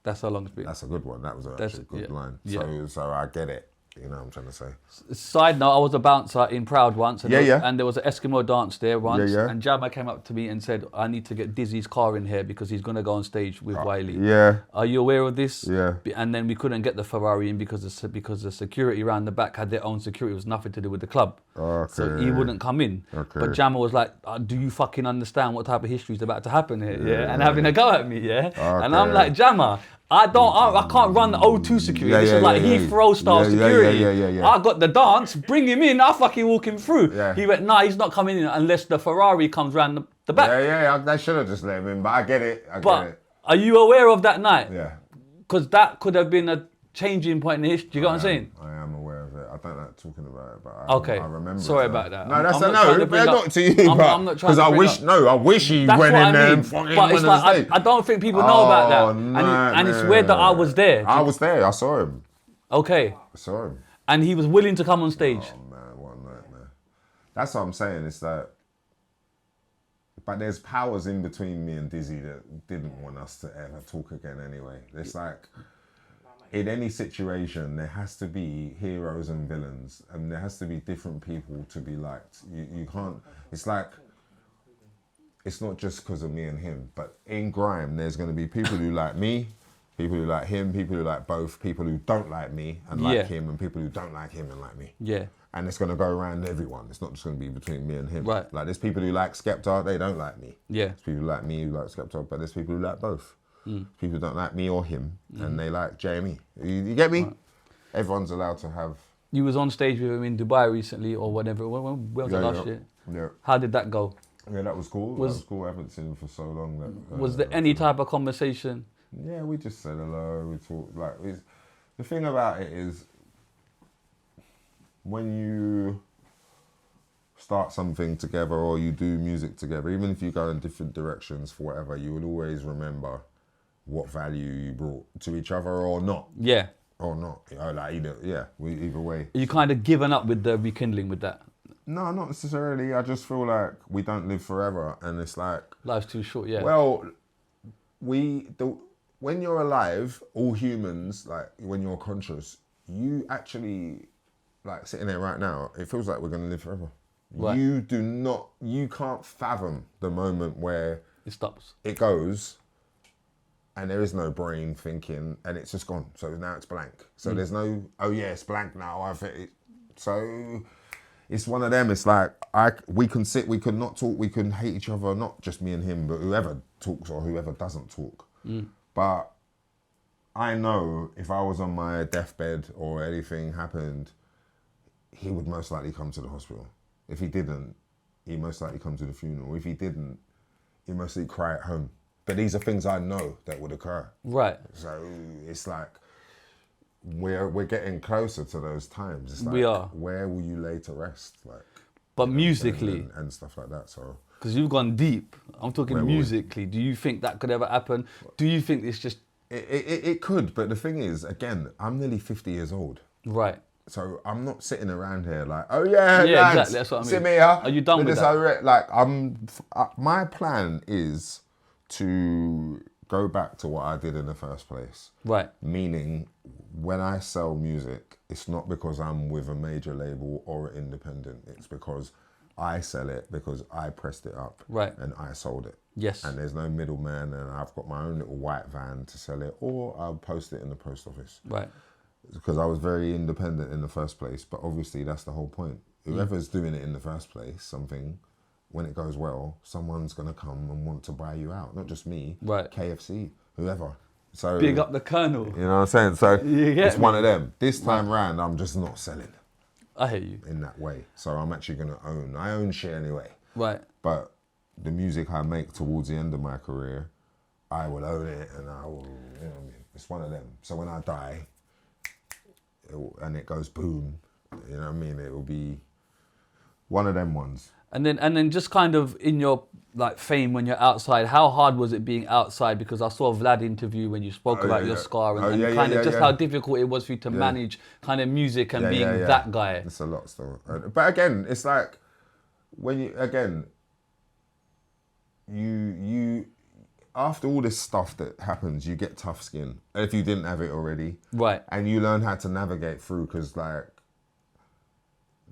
Speaker 2: That's how long it's been.
Speaker 1: That's a good one. That was actually a good line.
Speaker 2: Yeah.
Speaker 1: So I get it. You know what I'm trying to say?
Speaker 2: Side note, I was a bouncer in Proud once. And
Speaker 1: And
Speaker 2: there was an Eskimo Dance there once.
Speaker 1: Yeah.
Speaker 2: And Jabba came up to me and said, I need to get Dizzy's car in here because he's going to go on stage with Wiley.
Speaker 1: Yeah.
Speaker 2: Are you aware of this?
Speaker 1: Yeah.
Speaker 2: And then we couldn't get the Ferrari in because the security around the back had their own security. It was nothing to do with the club.
Speaker 1: Okay.
Speaker 2: So he wouldn't come in.
Speaker 1: Okay.
Speaker 2: But Jammer was like, do you fucking understand what type of history is about to happen here? Yeah. And having a go at me, yeah? And I'm like, Jammer, I can't run the O2 security.
Speaker 1: Yeah,
Speaker 2: This
Speaker 1: yeah,
Speaker 2: is like
Speaker 1: yeah, yeah.
Speaker 2: Heathrow style
Speaker 1: Yeah,
Speaker 2: security.
Speaker 1: yeah.
Speaker 2: I got the dance, bring him in, I fucking walk him through.
Speaker 1: Yeah.
Speaker 2: He went, nah, he's not coming in unless the Ferrari comes round the back.
Speaker 1: Yeah. They should have just let him in, but I get it.
Speaker 2: But are you aware of that night?
Speaker 1: Yeah.
Speaker 2: Because that could have been a changing point in the history. Do you get what I'm saying?
Speaker 1: I am aware of it. I don't like talking about it, but
Speaker 2: Okay.
Speaker 1: I remember.
Speaker 2: Sorry
Speaker 1: it,
Speaker 2: about that.
Speaker 1: No, that's
Speaker 2: I'm not trying to bring
Speaker 1: not
Speaker 2: up-
Speaker 1: to you,
Speaker 2: I'm not trying
Speaker 1: because
Speaker 2: to
Speaker 1: I
Speaker 2: bring
Speaker 1: wish.
Speaker 2: up-
Speaker 1: No, I wish he
Speaker 2: That's
Speaker 1: went
Speaker 2: what
Speaker 1: in
Speaker 2: I
Speaker 1: there
Speaker 2: mean.
Speaker 1: and fucking
Speaker 2: But it's
Speaker 1: went on
Speaker 2: like,
Speaker 1: stage.
Speaker 2: I don't think people know about that.
Speaker 1: No,
Speaker 2: And it's weird that I was there.
Speaker 1: I was there. I saw him.
Speaker 2: Okay.
Speaker 1: I saw him.
Speaker 2: And he was willing to come on stage.
Speaker 1: Oh man, what a nightmare. That's what I'm saying. It's that. But there's powers in between me and Dizzee that didn't want us to ever talk again anyway. It's like, in any situation, there has to be heroes and villains, and there has to be different people to be liked. You can't, it's like, it's not just because of me and him, but in grime, there's going to be people who like me, people who like him, people who like both, people who don't like me and like him, and people who don't like him and like me.
Speaker 2: Yeah.
Speaker 1: And it's going to go around everyone. It's not just going to be between me and him.
Speaker 2: Right.
Speaker 1: Like, there's people who like Skepta, they don't like me.
Speaker 2: Yeah.
Speaker 1: There's people who like me who like Skepta, but there's people who like both. People who don't like me or him, and they like Jamie. You get me? Right. Everyone's allowed to have...
Speaker 2: You was on stage with him in Dubai recently or whatever. When was it last year?
Speaker 1: Yeah.
Speaker 2: How did that go?
Speaker 1: Yeah, that was cool. That was cool. I haven't seen him for so long. That,
Speaker 2: was there any type of conversation?
Speaker 1: Yeah, we just said hello. We talked. Like, the thing about it is, when you start something together or you do music together, even if you go in different directions for whatever, you will always remember what value you brought to each other or not.
Speaker 2: Yeah.
Speaker 1: Or not. You know, like either way.
Speaker 2: Are you kind of given up with the rekindling with that?
Speaker 1: No, not necessarily. I just feel like we don't live forever, and it's like...
Speaker 2: Life's too short, yeah.
Speaker 1: Well, when you're alive, all humans, like when you're conscious, you actually, like sitting there right now, it feels like we're going to live forever. Right. You can't fathom the moment where
Speaker 2: it stops.
Speaker 1: It goes and there is no brain thinking and it's just gone. So now it's blank. So there's no, oh yeah, it's blank now. So it's one of them. It's like, we can sit, we can not talk, we can hate each other, not just me and him, but whoever talks or whoever doesn't talk. But I know if I was on my deathbed or anything happened, he would most likely come to the hospital. If he didn't, he'd most likely come to the funeral. If he didn't, he'd most likely cry at home. But these are things I know that would occur.
Speaker 2: Right.
Speaker 1: So it's like, we're getting closer to those times. It's like,
Speaker 2: we are.
Speaker 1: Where will you lay to rest? Like,
Speaker 2: but musically
Speaker 1: and stuff like that. So
Speaker 2: because you've gone deep. I'm talking musically. Do you think that could ever happen? Do you think it's just
Speaker 1: it could? But the thing is, again, I'm nearly 50 years old.
Speaker 2: Right.
Speaker 1: So I'm not sitting around here like, oh yeah,
Speaker 2: yeah,
Speaker 1: lads,
Speaker 2: exactly. That's what I mean.
Speaker 1: Sit me here.
Speaker 2: Are you done with that?
Speaker 1: Like, my plan is to go back to what I did in the first place.
Speaker 2: Right.
Speaker 1: Meaning, when I sell music, it's not because I'm with a major label or an independent. It's because I sell it because I pressed it up.
Speaker 2: Right.
Speaker 1: And I sold it.
Speaker 2: Yes.
Speaker 1: And there's no middleman, and I've got my own little white van to sell it, or I'll post it in the post office.
Speaker 2: Right.
Speaker 1: Because I was very independent in the first place, but obviously that's the whole point. Whoever's doing it in the first place, something, when it goes well, someone's going to come and want to buy you out. Not just me,
Speaker 2: right.
Speaker 1: KFC, whoever. So
Speaker 2: big up the Kano.
Speaker 1: You know what I'm saying? So it's one of them. This time round, I'm just not selling.
Speaker 2: I hear you.
Speaker 1: In that way. So I'm actually going to own. I own shit anyway.
Speaker 2: Right.
Speaker 1: But the music I make towards the end of my career, I will own it, and I will, you know what I mean? It's one of them. So when I die, and it goes boom, you know what I mean? It will be one of them ones. And
Speaker 2: then just kind of in your like fame when you're outside, how hard was it being outside? Because I saw a Vlad interview when you spoke about your scar and kind of how difficult it was for you to manage kind of music and being that guy.
Speaker 1: It's a lot still. But again, it's like when you after all this stuff that happens, you get tough skin. If you didn't have it already.
Speaker 2: Right.
Speaker 1: And you learn how to navigate through, because like,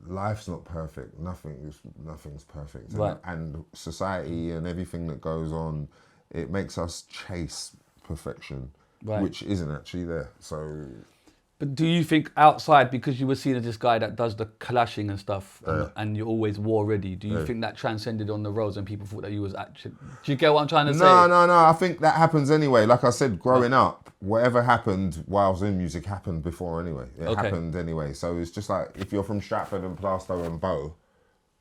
Speaker 1: life's not perfect. Nothing's perfect.
Speaker 2: Right.
Speaker 1: And society and everything that goes on, it makes us chase perfection, which isn't actually there. So...
Speaker 2: But do you think outside, because you were seen as this guy that does the clashing and stuff, and you're always war ready, do you think that transcended on the roads and people thought that you was actually... Do you get what I'm trying to say?
Speaker 1: No. I think that happens anyway. Like I said, growing up, whatever happened while I was in music happened before anyway. It
Speaker 2: Okay.
Speaker 1: happened anyway. So it's just like, if you're from Stratford and Plaistow and Bow,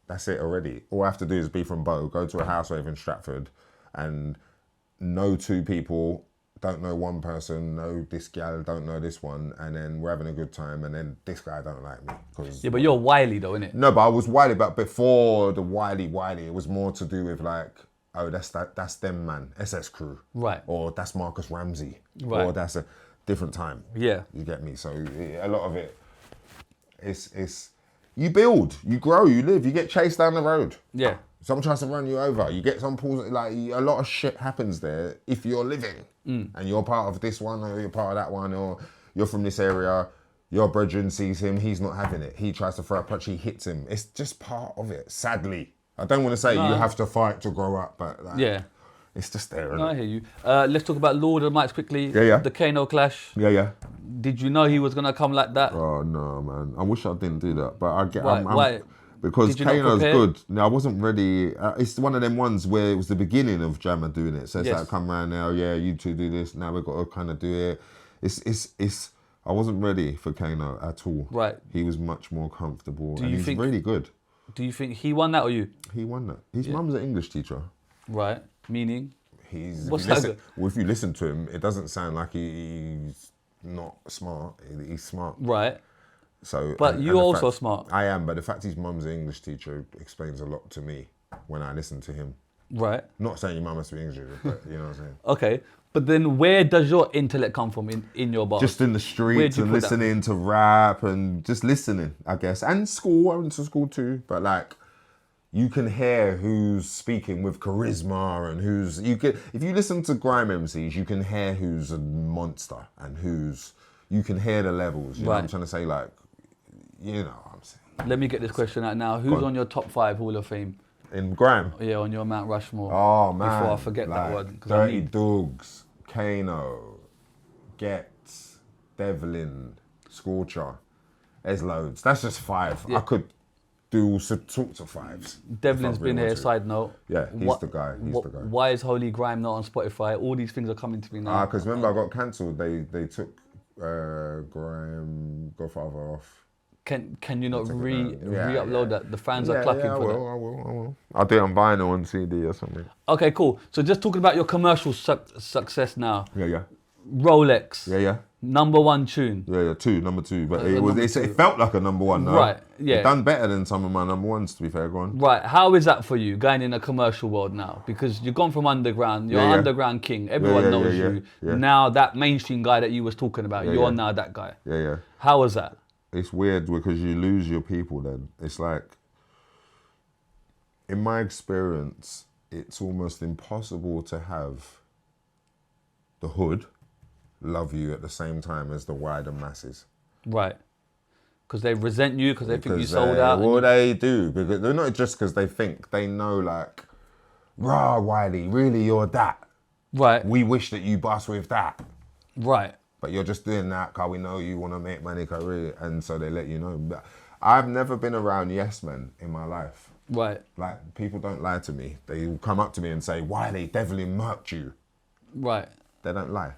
Speaker 1: that's it already. All I have to do is be from Bow, go to a house rave in Stratford and know 2 people, don't know one person, know this gal, don't know this one, and then we're having a good time, and then this guy don't like me.
Speaker 2: Yeah, but you're Wiley though, innit?
Speaker 1: No, but I was Wiley, but before the Wiley, it was more to do with like, oh, that's them, man, SS Crew.
Speaker 2: Right.
Speaker 1: Or that's Marcus Ramsey.
Speaker 2: Right.
Speaker 1: Or that's a different time.
Speaker 2: Yeah.
Speaker 1: You get me? So a lot of it, it's you build, you grow, you live, you get chased down the road.
Speaker 2: Yeah.
Speaker 1: Someone tries to run you over. You get some pulls, like a lot of shit happens there if you're living and you're part of this one or you're part of that one or you're from this area, your brethren sees him, he's not having it. He tries to throw a punch, he hits him. It's just part of it, sadly. I don't want to say you have to fight to grow up, but like,
Speaker 2: Yeah.
Speaker 1: it's just there.
Speaker 2: No, I hear you. Let's talk about Lord of the Mics quickly.
Speaker 1: Yeah.
Speaker 2: The Kano clash.
Speaker 1: Yeah.
Speaker 2: Did you know he was gonna come like that?
Speaker 1: Oh no, man! I wish I didn't do that, but I get.
Speaker 2: Why?
Speaker 1: Because
Speaker 2: Did you not
Speaker 1: Kano's
Speaker 2: prepare?
Speaker 1: good. No, I wasn't ready. It's one of them ones where it was the beginning of Jammer doing it. So it's
Speaker 2: Yes.
Speaker 1: like, come around now, yeah, you two do this. Now we've got to kind of do it. It's. I wasn't ready for Kano at all.
Speaker 2: Right.
Speaker 1: He was much more comfortable,
Speaker 2: Do
Speaker 1: and
Speaker 2: you
Speaker 1: he's
Speaker 2: think-
Speaker 1: really good.
Speaker 2: Do you think he won that or you?
Speaker 1: He won that. His mum's an English teacher.
Speaker 2: Right. Meaning?
Speaker 1: He's.
Speaker 2: What's
Speaker 1: if you
Speaker 2: that?
Speaker 1: listen, well, if you listen to him, it doesn't sound like he's not smart. He's smart.
Speaker 2: Right.
Speaker 1: So,
Speaker 2: But
Speaker 1: and
Speaker 2: you're
Speaker 1: the
Speaker 2: also
Speaker 1: fact-
Speaker 2: smart.
Speaker 1: I am, but the fact his mum's an English teacher explains a lot to me when I listen to him.
Speaker 2: Right.
Speaker 1: Not saying your mum must be English, but you know what I'm saying.
Speaker 2: Okay. But then where does your intellect come from in your bar?
Speaker 1: Just in the
Speaker 2: Where'd
Speaker 1: streets
Speaker 2: you
Speaker 1: and
Speaker 2: put that?
Speaker 1: listening to rap and just listening, I guess. And school, I went to school too, but like, you can hear who's speaking with charisma and if you listen to grime MCs, you can hear who's a monster and you can hear the levels. You know what I'm
Speaker 2: Right.
Speaker 1: trying to say? Like, you know what I'm saying.
Speaker 2: Let me get this question out now. Who's on your top 5 Hall of Fame?
Speaker 1: In grime.
Speaker 2: Yeah, on your Mount Rushmore.
Speaker 1: Oh man!
Speaker 2: Before I forget that
Speaker 1: like,
Speaker 2: word. 'Cause I
Speaker 1: Dirty
Speaker 2: need-
Speaker 1: Dogs, Kano, Gets, Devlin, Scorcher. There's loads. That's just 5.
Speaker 2: Yeah.
Speaker 1: I could do all sorts of 5s.
Speaker 2: Devlin's
Speaker 1: if I really
Speaker 2: been here,
Speaker 1: wanted.
Speaker 2: side note.
Speaker 1: Yeah, he's the guy. He's the guy.
Speaker 2: Why is Holy Grime not on Spotify? All these things are coming to me now.
Speaker 1: Because remember, I got cancelled. They took Grime, Godfather off.
Speaker 2: Can you not
Speaker 1: took it
Speaker 2: re-upload
Speaker 1: down. Yeah.
Speaker 2: that? The fans are clapping
Speaker 1: I
Speaker 2: for that.
Speaker 1: will. I'll do it on vinyl on CD or something.
Speaker 2: Okay, cool. So just talking about your commercial success now.
Speaker 1: Yeah.
Speaker 2: Rolex,
Speaker 1: Yeah.
Speaker 2: number 1 tune.
Speaker 1: Yeah, number two. But
Speaker 2: number
Speaker 1: it felt like a number 1 now.
Speaker 2: Right, yeah.
Speaker 1: It done better than some of my number 1s, to be fair, go on.
Speaker 2: Right, how is that for you, going in a commercial world now? Because you've gone from underground, you're
Speaker 1: Yeah.
Speaker 2: underground king, everyone knows you.
Speaker 1: Yeah.
Speaker 2: Now that mainstream guy that you was talking about, you're
Speaker 1: yeah.
Speaker 2: now that guy.
Speaker 1: Yeah.
Speaker 2: How was that?
Speaker 1: It's weird because you lose your people then. It's like, in my experience, it's almost impossible to have the hood love you at the same time as the wider masses.
Speaker 2: Right. Because they resent you, because they think you sold out.
Speaker 1: Well, they do, because they're not just because they think, they know like, rah, Wiley, really you're that.
Speaker 2: Right,
Speaker 1: We wish that you bust with that.
Speaker 2: right.
Speaker 1: But you're just doing that because we know you want to make money, career, and so they let you know. But I've never been around yes men in my life.
Speaker 2: Right,
Speaker 1: Like, people don't lie to me. They will come up to me and say, Wiley, Devlin murked you.
Speaker 2: right.
Speaker 1: They don't lie.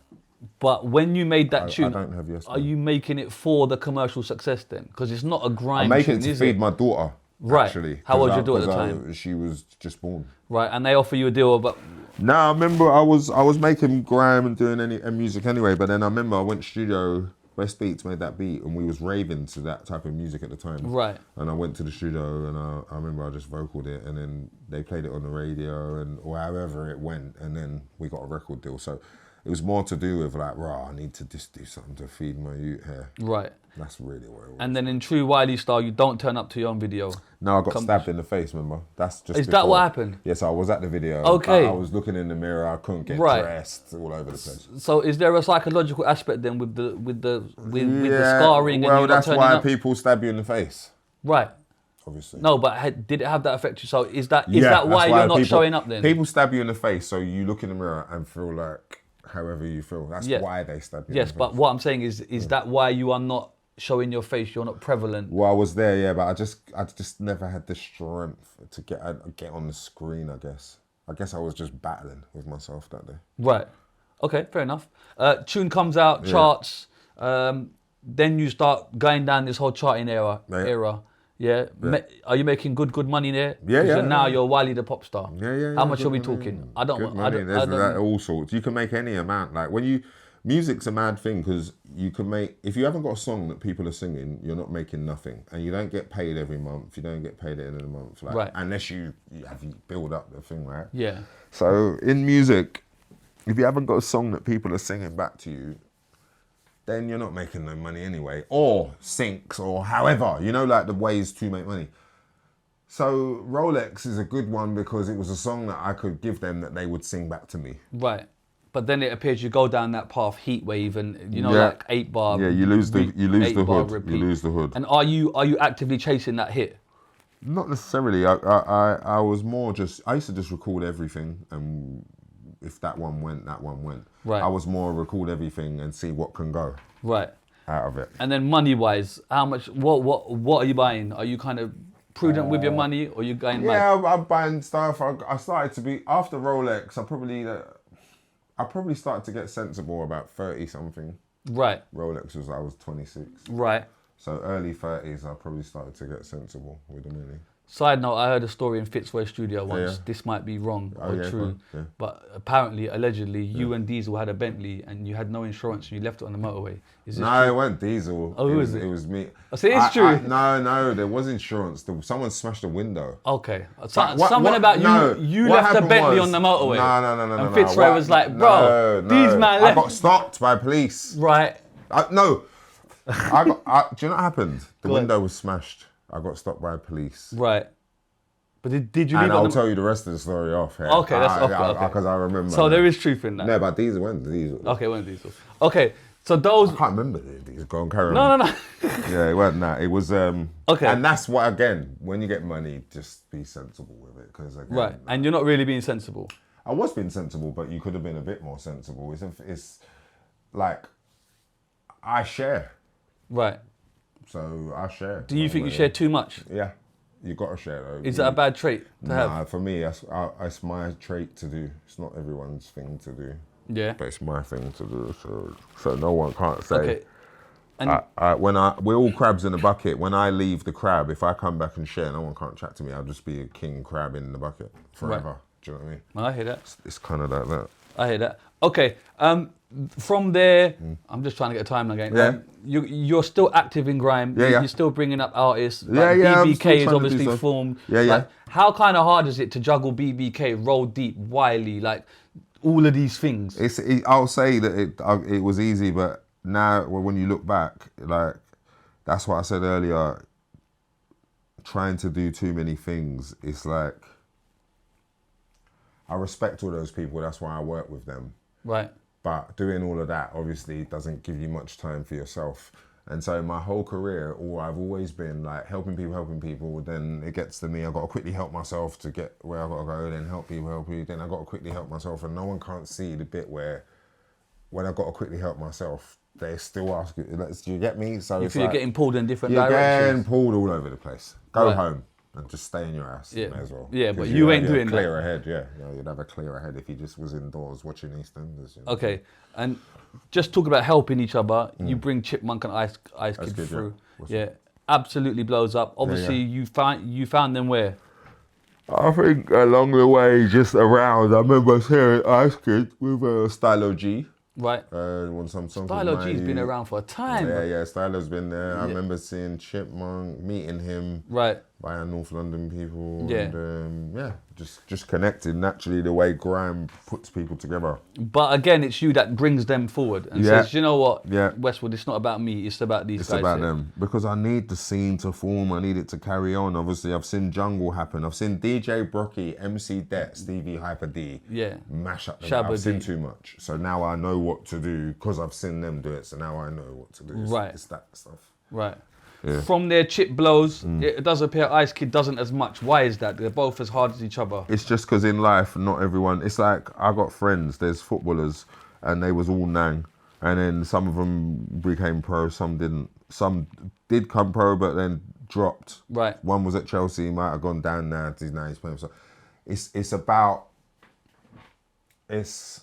Speaker 2: But when you made that
Speaker 1: I
Speaker 2: tune,
Speaker 1: don't have yes
Speaker 2: are
Speaker 1: men.
Speaker 2: you making it for the commercial success then? Because it's not a grime
Speaker 1: I'm making
Speaker 2: tune,
Speaker 1: it to
Speaker 2: is
Speaker 1: feed
Speaker 2: it?
Speaker 1: my daughter,
Speaker 2: Right.
Speaker 1: actually.
Speaker 2: How old was
Speaker 1: 'Cause
Speaker 2: your daughter at the
Speaker 1: 'cause
Speaker 2: time?
Speaker 1: She was just born.
Speaker 2: Right, and they offer you a deal, but
Speaker 1: No, I remember I was making grime and doing any music anyway, but then I remember I went to studio, West Beats made that beat, and we was raving to that type of music at the time.
Speaker 2: Right.
Speaker 1: And I went to the studio and I remember I just vocaled it, and then they played it on the radio and or however it went, and then we got a record deal. So it was more to do with like, rah, I need to just do something to feed my youth here.
Speaker 2: right.
Speaker 1: That's really what it was.
Speaker 2: And then in true Wiley style, you don't turn up to your own video.
Speaker 1: No, I got stabbed in the face, remember? That's just
Speaker 2: Is that
Speaker 1: before.
Speaker 2: what happened?
Speaker 1: Yes, I was at the video.
Speaker 2: Okay.
Speaker 1: I was looking in the mirror, I couldn't get
Speaker 2: Right.
Speaker 1: dressed, all over the place.
Speaker 2: So is there a psychological aspect then with the
Speaker 1: Yeah,
Speaker 2: scarring
Speaker 1: well,
Speaker 2: and you not
Speaker 1: that's
Speaker 2: turning
Speaker 1: why
Speaker 2: up?
Speaker 1: people stab you in the face,
Speaker 2: Right.
Speaker 1: obviously.
Speaker 2: No, but did it have that effect? So is that
Speaker 1: Yeah,
Speaker 2: that why
Speaker 1: that's
Speaker 2: you're not
Speaker 1: people-
Speaker 2: showing up then?
Speaker 1: People stab you in the face, so you look in the mirror and feel like however you feel. That's
Speaker 2: Yeah.
Speaker 1: why they stab you.
Speaker 2: Yes,
Speaker 1: in the
Speaker 2: but
Speaker 1: face.
Speaker 2: what I'm saying is that why you are not showing your face? You're not prevalent.
Speaker 1: Well, I was there, yeah, but I just never had the strength to get on the screen. I guess I was just battling with myself that day.
Speaker 2: Right. Okay, fair enough. Tune comes out, charts. Then you start going down this whole charting era. Yeah. Are you making good money there?
Speaker 1: Yeah, yeah.
Speaker 2: Now you're Wiley the pop star.
Speaker 1: Yeah.
Speaker 2: How much are we
Speaker 1: money.
Speaker 2: talking? I don't.
Speaker 1: Good
Speaker 2: I
Speaker 1: money.
Speaker 2: don't.
Speaker 1: There's
Speaker 2: I don't
Speaker 1: all sorts. You can make any amount. Like music's a mad thing because you can make. If you haven't got a song that people are singing, you're not making nothing, and you don't get paid every month. You don't get paid at the end of the month, like,
Speaker 2: right?
Speaker 1: Unless you build up the thing, right?
Speaker 2: Yeah.
Speaker 1: So in music, if you haven't got a song that people are singing back to you, then you're not making no money anyway, or syncs, or however, like the ways to make money. So Rolex is a good one because it was a song that I could give them that they would sing back to me.
Speaker 2: Right. But then it appears you go down that path, heat wave, and like 8 bar.
Speaker 1: Yeah, you lose the hood.
Speaker 2: Repeat.
Speaker 1: You lose the hood.
Speaker 2: And are you actively chasing that hit?
Speaker 1: Not necessarily. I was more just. I used to just record everything, and if that one went, that one went.
Speaker 2: Right.
Speaker 1: I was more record everything and see what can go.
Speaker 2: Right.
Speaker 1: Out of it.
Speaker 2: And then money wise, how much? What are you buying? Are you kind of prudent with your money, or are you going?
Speaker 1: Yeah, I'm buying stuff. I started to be after Rolex. I probably started to get sensible about 30 something.
Speaker 2: Right.
Speaker 1: Rolex was I was 26.
Speaker 2: Right.
Speaker 1: So early 30s, I probably started to get sensible with the money.
Speaker 2: Side note, I heard a story in Fitzroy studio once.
Speaker 1: Yeah.
Speaker 2: This might be wrong or true,
Speaker 1: yeah.
Speaker 2: but apparently, allegedly, you and Diesel had a Bentley and you had no insurance and you left it on the motorway. Is this
Speaker 1: No,
Speaker 2: true?
Speaker 1: it wasn't Diesel.
Speaker 2: Oh, who was it?
Speaker 1: It was me.
Speaker 2: I say it's true.
Speaker 1: No, there was insurance. Someone smashed a window.
Speaker 2: Okay.
Speaker 1: What
Speaker 2: About
Speaker 1: no,
Speaker 2: you
Speaker 1: what
Speaker 2: left a
Speaker 1: happened
Speaker 2: Bentley
Speaker 1: was-
Speaker 2: on the motorway.
Speaker 1: No.
Speaker 2: And Fitzroy was like, bro, these man left.
Speaker 1: I got stopped by police.
Speaker 2: Right.
Speaker 1: No. Do you know what happened? The
Speaker 2: Go on.
Speaker 1: window was smashed. I got stopped by police.
Speaker 2: Right. But did you leave
Speaker 1: And
Speaker 2: it on
Speaker 1: I'll
Speaker 2: the...
Speaker 1: tell you the rest of the story off here.
Speaker 2: Okay, that's okay.
Speaker 1: Because I remember.
Speaker 2: So there is truth in that.
Speaker 1: No, but Diesel went. Diesel.
Speaker 2: Okay, when Diesel. Okay, so those...
Speaker 1: I can't remember these. Go on, carry on.
Speaker 2: No.
Speaker 1: Yeah, it wasn't that. It was.
Speaker 2: Okay.
Speaker 1: And that's what, again, when you get money, just be sensible with it. Because
Speaker 2: Right, and you're not really being sensible.
Speaker 1: I was being sensible, but you could have been a bit more sensible. It's like, I share.
Speaker 2: Right.
Speaker 1: So I share.
Speaker 2: Do you think you share too much?
Speaker 1: Yeah. You got to share though.
Speaker 2: Is that a bad trait to have?
Speaker 1: Nah, for me, that's my trait to do. It's not everyone's thing to do.
Speaker 2: Yeah.
Speaker 1: But it's my thing to do. So no one can't say.
Speaker 2: Okay. And
Speaker 1: We're all crabs in a bucket. When I leave the crab, if I come back and share, no one can't chat to me. I'll just be a king crab in the bucket forever.
Speaker 2: Right.
Speaker 1: Do you know what I mean?
Speaker 2: I hear that.
Speaker 1: It's kind of like that.
Speaker 2: I hear that. Okay. From there, I'm just trying to get a timeline again.
Speaker 1: Yeah.
Speaker 2: You're still active in grime.
Speaker 1: Yeah.
Speaker 2: You're still bringing up artists.
Speaker 1: Yeah, I'm
Speaker 2: BBK
Speaker 1: still
Speaker 2: is
Speaker 1: trying to do
Speaker 2: obviously
Speaker 1: stuff.
Speaker 2: formed.
Speaker 1: Yeah.
Speaker 2: Like, how kind of hard is it to juggle BBK, Roll Deep, Wiley, like all of these things?
Speaker 1: I'll say that it was easy, but now when you look back, like that's what I said earlier. Trying to do too many things, it's like I respect all those people. That's why I work with them.
Speaker 2: Right.
Speaker 1: But doing all of that obviously doesn't give you much time for yourself. And so my whole career, I've always been like helping people. Then it gets to me, I've got to quickly help myself to get where I've got to go. Then help people. Then I've got to quickly help myself. And no one can't see the bit where when I've got to quickly help myself, they still ask, do you get me? So
Speaker 2: You
Speaker 1: it's
Speaker 2: feel you're
Speaker 1: like,
Speaker 2: getting pulled in different
Speaker 1: you're
Speaker 2: directions.
Speaker 1: getting pulled all over the place. Go
Speaker 2: Right.
Speaker 1: home and just stay in your house.
Speaker 2: Yeah.
Speaker 1: May as well.
Speaker 2: Yeah, but
Speaker 1: 'Cause
Speaker 2: you ain't
Speaker 1: you'd have
Speaker 2: doing
Speaker 1: a
Speaker 2: that.
Speaker 1: clearer head, yeah. You'd have a clearer head if you just was indoors watching EastEnders. You know?
Speaker 2: Okay, and just talk about helping each other. You bring Chipmunk and Ice Kid
Speaker 1: Kid,
Speaker 2: through.
Speaker 1: yeah.
Speaker 2: Yeah, absolutely blows up. Obviously, you found them where?
Speaker 1: I think along the way, just around, I remember hearing Ice Kid with Stylo G.
Speaker 2: Right.
Speaker 1: On some song.
Speaker 2: Stylo G's been around for a time.
Speaker 1: Yeah, Stylo's been there. I remember seeing Chipmunk, meeting him.
Speaker 2: Right.
Speaker 1: By our North London people.
Speaker 2: Yeah.
Speaker 1: And, just connected naturally the way grime puts people together.
Speaker 2: But again, it's you that brings them forward and says, you know what, Westwood, it's not about me, it's about these guys.
Speaker 1: It's about
Speaker 2: here.
Speaker 1: them. Because I need the scene to form, I need it to carry on. Obviously, I've seen Jungle happen. I've seen DJ Brocky, MC Det, Stevie Hyper D mash up the
Speaker 2: Shabba
Speaker 1: I've seen
Speaker 2: D.
Speaker 1: too much. So now I know what to do because I've seen them do it. So now I know what to do. It's that stuff.
Speaker 2: Right.
Speaker 1: Yeah.
Speaker 2: From their chip blows, it does appear Ice Kid doesn't as much. Why is that? They're both as hard as each other.
Speaker 1: It's just because in life, not everyone. It's like I got friends. There's footballers, and they was all nang, and then some of them became pro, some didn't. Some did come pro, but then dropped.
Speaker 2: Right.
Speaker 1: One was at Chelsea, might have gone down now. Now he's playing. So it's about. It's.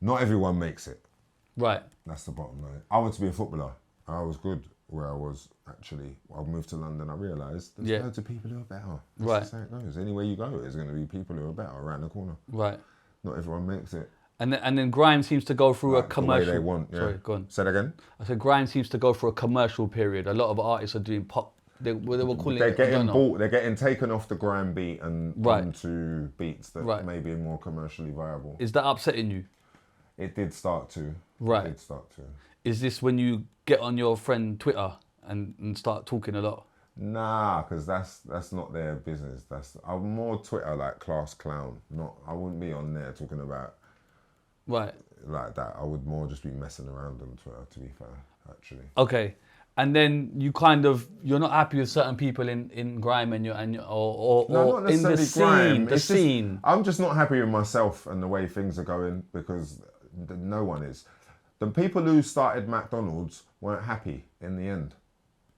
Speaker 1: not everyone makes it.
Speaker 2: Right.
Speaker 1: That's the bottom line. I want to be a footballer. I was good where I was, actually. I moved to London, I realised there's loads of people who are better. That's just how it goes. Anywhere you go, there's going to be people who are better around the corner.
Speaker 2: Right.
Speaker 1: Not everyone makes it.
Speaker 2: And then grime seems to go through a commercial.
Speaker 1: The way they want, yeah.
Speaker 2: Sorry, go on.
Speaker 1: Say that again?
Speaker 2: I said grime seems to go through a commercial period. A lot of artists are doing pop. They were calling
Speaker 1: They're
Speaker 2: it.
Speaker 1: getting bought. They're getting taken off the grime beat and
Speaker 2: Right.
Speaker 1: onto beats that may be more commercially viable.
Speaker 2: Is that upsetting you?
Speaker 1: It did start to.
Speaker 2: Right.
Speaker 1: It did start to.
Speaker 2: Is this when you get on your friend Twitter and start talking a lot?
Speaker 1: Nah, because that's not their business. I'm more Twitter like class clown. I wouldn't be on there talking about
Speaker 2: Right.
Speaker 1: like that. I would more just be messing around on Twitter, to be fair, actually.
Speaker 2: Okay. And then you're not happy with certain people in grime or
Speaker 1: not
Speaker 2: in the
Speaker 1: necessarily grime.
Speaker 2: scene.
Speaker 1: I'm just not happy with myself and the way things are going because no one is. The people who started McDonald's weren't happy in the end.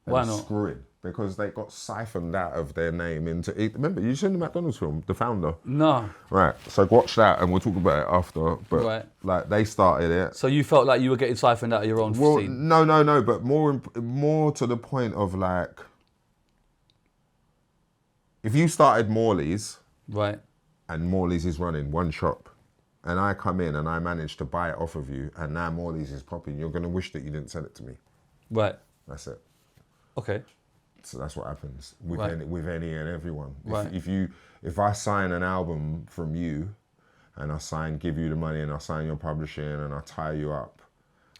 Speaker 1: They
Speaker 2: Why
Speaker 1: were
Speaker 2: not?
Speaker 1: Screwing because they got siphoned out of their name into. Remember, you seen the McDonald's film, The Founder?
Speaker 2: No.
Speaker 1: Right. So watch that, and we'll talk about it after. But like they started it.
Speaker 2: So you felt like you were getting siphoned out of your own scene?
Speaker 1: No. But more to the point of like, if you started Morley's,
Speaker 2: right,
Speaker 1: and Morley's is running one shop, and I come in and I manage to buy it off of you, and now Morley's is popping, you're gonna wish that you didn't sell it to me.
Speaker 2: Right.
Speaker 1: That's it.
Speaker 2: Okay.
Speaker 1: So that's what happens with
Speaker 2: Right.
Speaker 1: with any and everyone.
Speaker 2: Right.
Speaker 1: If I sign an album from you, and give you the money, and I sign your publishing, and I tie you up,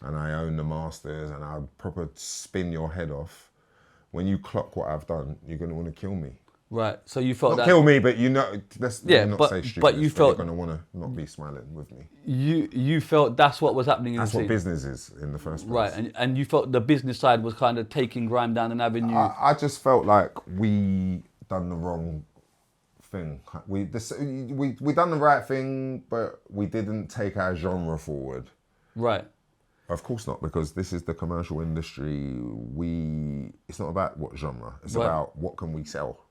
Speaker 1: and I own the masters, and I proper spin your head off, when you clock what I've done, you're gonna want to kill me.
Speaker 2: Right. So you felt
Speaker 1: Not kill me, but let's not say stupid.
Speaker 2: But you felt
Speaker 1: you're gonna want to not be smiling with me.
Speaker 2: You felt that's what was happening in
Speaker 1: That's
Speaker 2: the scene.
Speaker 1: what business is in the first place.
Speaker 2: Right, and you felt the business side was kind of taking grime down an avenue.
Speaker 1: I just felt like we done the wrong thing. We done the right thing, but we didn't take our genre forward.
Speaker 2: Right.
Speaker 1: Of course not, because this is the commercial industry. It's not about what genre. It's about what can we sell.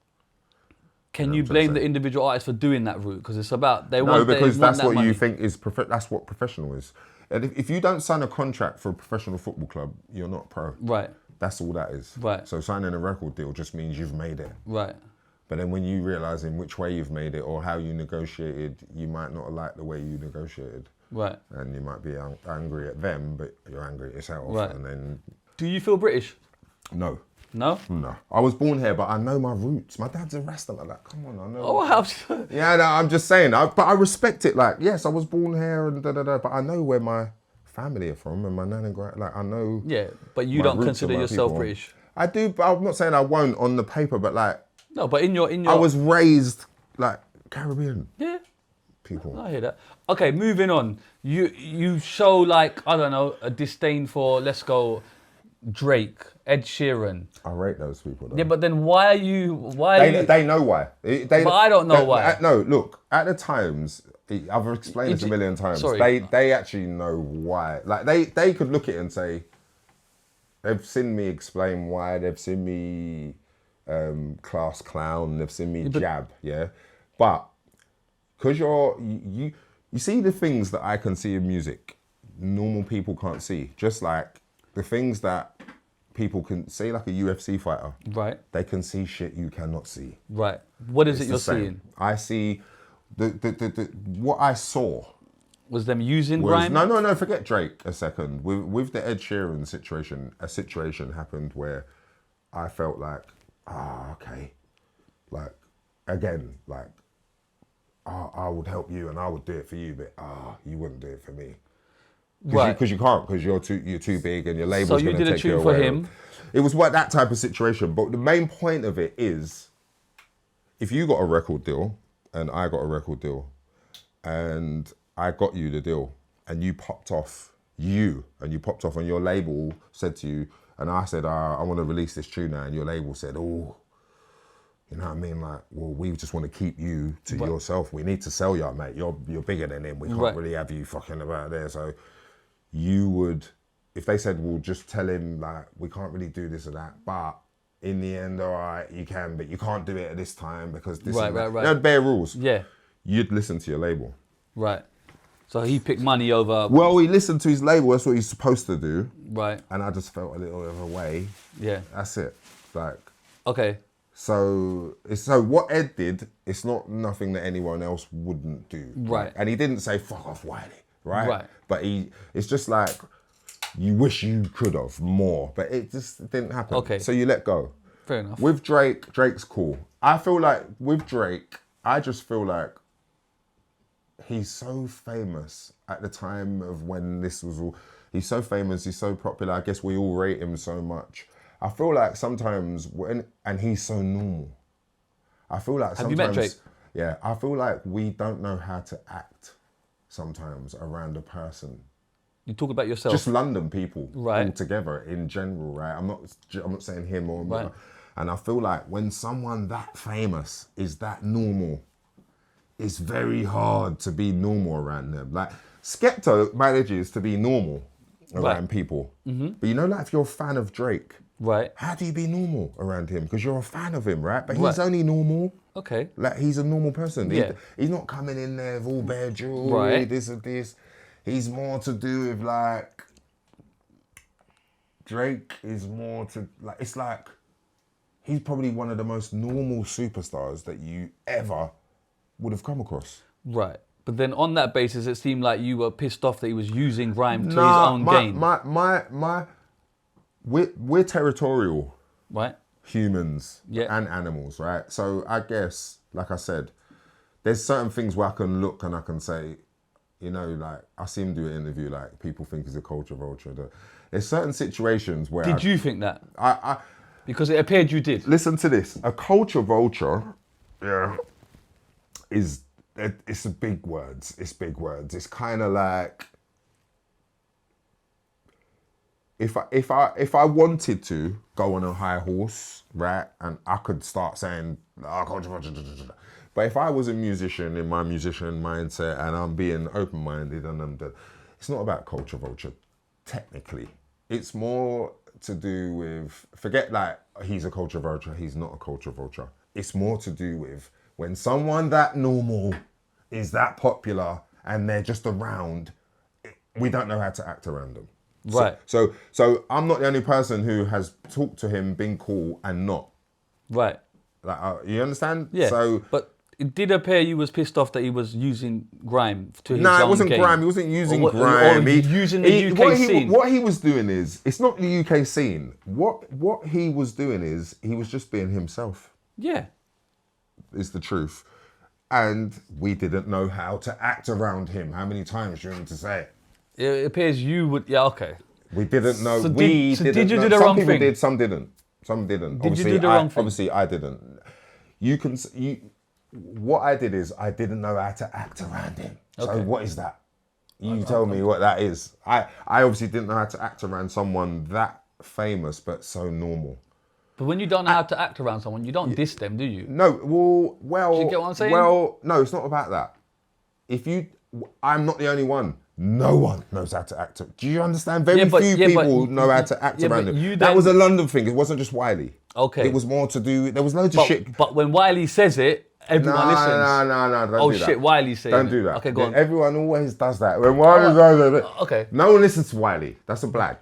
Speaker 2: Can you blame the individual artists for doing that route? Because it's about
Speaker 1: because that's what
Speaker 2: money.
Speaker 1: you think is that's what professional is. And if you don't sign a contract for a professional football club, you're not pro.
Speaker 2: Right.
Speaker 1: That's all that is.
Speaker 2: Right.
Speaker 1: So signing a record deal just means you've made it.
Speaker 2: Right.
Speaker 1: But then when you realise in which way you've made it or how you negotiated, you might not like the way you negotiated.
Speaker 2: Right.
Speaker 1: And you might be angry at them, but you're angry at yourself.
Speaker 2: Right.
Speaker 1: And then...
Speaker 2: Do you feel British?
Speaker 1: No.
Speaker 2: No?
Speaker 1: No. I was born here, but I know my roots. My dad's a Rasta. Like, come on, I know.
Speaker 2: Oh, how?
Speaker 1: Yeah, no, I'm just saying. But I respect it. Like, yes, I was born here and but I know where my family are from and my nan and grand. Like, I know.
Speaker 2: Yeah, but you don't consider yourself
Speaker 1: people.
Speaker 2: British.
Speaker 1: I do, but I'm not saying I won't on the paper. But like,
Speaker 2: no, but in your.
Speaker 1: I was raised like Caribbean.
Speaker 2: Yeah.
Speaker 1: People.
Speaker 2: I hear that. Okay, moving on. You show like, I don't know, a disdain for, let's go, Drake, Ed Sheeran.
Speaker 1: I rate those people though.
Speaker 2: Yeah, but then why are you?
Speaker 1: They know why.
Speaker 2: But I don't know why.
Speaker 1: No, look, at the times, I've explained this a million times.
Speaker 2: Sorry.
Speaker 1: They actually know why. Like they could look at it and say, they've seen me explain why. They've seen me class clown. They've seen me jab. Yeah, but because you see the things that I can see in music, normal people can't see. Just like the things that people can see, like a UFC fighter. Right. They can see shit you cannot see.
Speaker 2: Right. What is it you're seeing?
Speaker 1: I see what I saw.
Speaker 2: Was them using grime?
Speaker 1: No, forget Drake a second. With the Ed Sheeran situation, a situation happened where I felt like, okay. Like, again, like, I would help you and I would do it for you, but you wouldn't do it for me.
Speaker 2: Right.
Speaker 1: Because you can't, because you're too big and your label's going to take you away.
Speaker 2: So you did a tune for him?
Speaker 1: It was that type of situation. But the main point of it is, if you got a record deal and I got a record deal and I got you the deal and you popped off, and your label said to you, and I said, I want to release this tune now, and your label said, oh, you know what I mean? Like, well, we just want to keep you to yourself. We need to sell you, mate. You're bigger than him. We can't really have you fucking about there. So you would, if they said, well, just tell him, like, we can't really do this or that, but in the end, all right, you can, but you can't do it at this time because this is... Right. Bare rules.
Speaker 2: Yeah.
Speaker 1: You'd listen to your label.
Speaker 2: Right. So he picked money over.
Speaker 1: Well, he listened to his label. That's what he's supposed to do.
Speaker 2: Right.
Speaker 1: And I just felt a little bit of a way.
Speaker 2: Yeah.
Speaker 1: That's it. Like.
Speaker 2: Okay.
Speaker 1: So what Ed did, it's not nothing that anyone else wouldn't do.
Speaker 2: Right.
Speaker 1: And he didn't say fuck off Wiley, right?
Speaker 2: Right.
Speaker 1: But it's just like you wish you could have more, but it just didn't happen.
Speaker 2: Okay.
Speaker 1: So you let go.
Speaker 2: Fair enough.
Speaker 1: With Drake's cool. I feel like with Drake, I just feel like he's so famous at the time of when this was all. He's so famous. He's so popular. I guess we all rate him so much. I feel like sometimes and he's so normal. I feel like sometimes.
Speaker 2: Have you met Drake?
Speaker 1: Yeah, I feel like we don't know how to act sometimes around a person.
Speaker 2: You talk about yourself.
Speaker 1: Just London people
Speaker 2: Right.
Speaker 1: altogether in general, right? I'm not saying him or
Speaker 2: Right.
Speaker 1: And I feel like when someone that famous is that normal, it's very hard to be normal around them. Like Skepta manages to be normal around
Speaker 2: Right.
Speaker 1: people. But you know, like if you're a fan of Drake,
Speaker 2: Right.
Speaker 1: how do you be normal around him? Because you're a fan of him, right? But
Speaker 2: Right.
Speaker 1: he's only normal.
Speaker 2: Okay.
Speaker 1: Like he's a normal person.
Speaker 2: Yeah.
Speaker 1: He's not coming in there with all bare jewelry,
Speaker 2: Right.
Speaker 1: this and this. He's more to do with like Drake is more to like it's like he's probably one of the most normal superstars that you ever would have come across.
Speaker 2: Right. But then on that basis, it seemed like you were pissed off that he was using grime to his own gain.
Speaker 1: We're territorial
Speaker 2: Right.
Speaker 1: humans
Speaker 2: Yeah.
Speaker 1: and animals, right? So I guess, like I said, there's certain things where I can look and I can say, you know, like I see him do an interview, like people think he's a culture vulture. There's certain situations where
Speaker 2: Did you think that?
Speaker 1: I
Speaker 2: Because it appeared you did.
Speaker 1: listen to this. A culture vulture, yeah, it's a big words. It's big words. It's kind of like if I wanted to go on a high horse, right, and I could start saying, oh, culture vulture. But if I was a musician in my musician mindset and I'm being open-minded and it's not about culture vulture, technically. It's more to do with, forget like he's a culture vulture, he's not a culture vulture. It's more to do with when someone that normal is that popular and they're just around, we don't know how to act around them.
Speaker 2: Right.
Speaker 1: So I'm not the only person who has talked to him, been cool and not.
Speaker 2: Right.
Speaker 1: Like, you understand?
Speaker 2: Yeah.
Speaker 1: So,
Speaker 2: but it did appear you was pissed off that he was using grime to his
Speaker 1: no,
Speaker 2: own
Speaker 1: it wasn't
Speaker 2: gain.
Speaker 1: grime. He wasn't using
Speaker 2: Or
Speaker 1: grime.
Speaker 2: using the UK scene.
Speaker 1: What he was doing is, it's not the UK scene. What he was doing is, he was just being himself.
Speaker 2: Yeah.
Speaker 1: Is the truth. And we didn't know how to act around him. How many times do you want me to say it?
Speaker 2: It appears you would. Yeah. Okay.
Speaker 1: We didn't know.
Speaker 2: So
Speaker 1: we
Speaker 2: did
Speaker 1: didn't
Speaker 2: you
Speaker 1: know.
Speaker 2: do the
Speaker 1: Some
Speaker 2: wrong
Speaker 1: people
Speaker 2: thing?
Speaker 1: did. Some didn't. Some didn't.
Speaker 2: Did you do the wrong thing?
Speaker 1: Obviously, I didn't. What I did is I didn't know how to act around him. So
Speaker 2: Okay.
Speaker 1: what is that? You tell me what that is. I obviously didn't know how to act around someone that famous but so normal.
Speaker 2: But when you don't know how to act around someone, you don't diss them, do you?
Speaker 1: No, well.
Speaker 2: Do you get what I'm saying?
Speaker 1: Well, no, it's not about that. I'm not the only one. No one knows how to act. Do you understand? Very few people know how to act around him. That was a London thing. It wasn't just Wiley.
Speaker 2: Okay.
Speaker 1: It was more to do. There was loads of shit.
Speaker 2: But when Wiley says it, everyone listens.
Speaker 1: No, don't
Speaker 2: Oh
Speaker 1: do that.
Speaker 2: shit, Wiley's saying
Speaker 1: Don't
Speaker 2: it.
Speaker 1: do that.
Speaker 2: Okay, go on.
Speaker 1: Everyone always does that. When Wiley does it,
Speaker 2: Okay.
Speaker 1: no one listens to Wiley. That's a blag.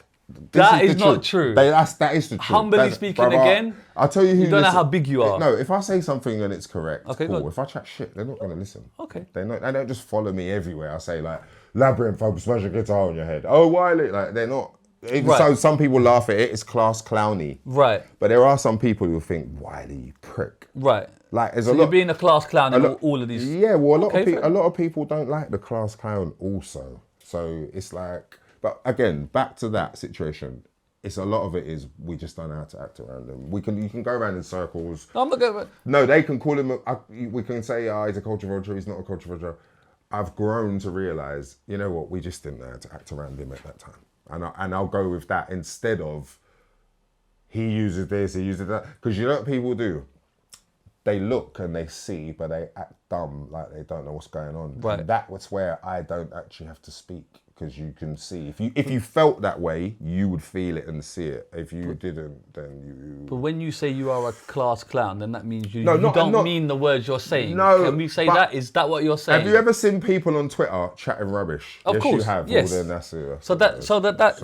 Speaker 2: That
Speaker 1: the
Speaker 2: is not
Speaker 1: truth.
Speaker 2: true.
Speaker 1: That is the truth.
Speaker 2: Humbly speaking again,
Speaker 1: I'll tell you who
Speaker 2: you don't know
Speaker 1: listen-
Speaker 2: how big you are.
Speaker 1: No, if I say something and it's correct,
Speaker 2: Okay,
Speaker 1: cool.
Speaker 2: good.
Speaker 1: If I chat shit, they're not going to listen.
Speaker 2: Okay.
Speaker 1: They don't just follow me everywhere. I say like, Labyrinth, I'll smash a guitar on your head. Oh, Wiley. Like, they're not. Even
Speaker 2: Right.
Speaker 1: so, some people laugh at it. It's class clowny.
Speaker 2: Right.
Speaker 1: But there are some people who think, Wiley, you prick.
Speaker 2: Right.
Speaker 1: Like, there's
Speaker 2: So
Speaker 1: a
Speaker 2: you're
Speaker 1: lot.
Speaker 2: being a class clown in all of these.
Speaker 1: Yeah, well,
Speaker 2: Okay,
Speaker 1: a lot of people don't like the class clown also. So it's like, but again, back to that situation. It's a lot of it is we just don't know how to act around them. You can go around in circles.
Speaker 2: I'm not going.
Speaker 1: No, they can call him. We can say, he's a culture vulture. He's not a culture vulture. I've grown to realise, you know what? We just didn't know how to act around him at that time, and I'll go with that instead of he uses this, he uses that. Because you know what people do? they look and they see, but they act dumb, like they don't know what's going on.
Speaker 2: Right.
Speaker 1: And that's where I don't actually have to speak, because you can see. If you felt that way, you would feel it and see it. If you didn't, then you...
Speaker 2: But when you say you are a class clown, then that means you
Speaker 1: No,
Speaker 2: don't mean the words you're saying.
Speaker 1: No,
Speaker 2: Can we say
Speaker 1: but
Speaker 2: that? Is that what you're saying?
Speaker 1: Have you ever seen people on Twitter chatting rubbish?
Speaker 2: Of
Speaker 1: yes,
Speaker 2: course,
Speaker 1: you have.
Speaker 2: yes.
Speaker 1: Well, then that's it.
Speaker 2: So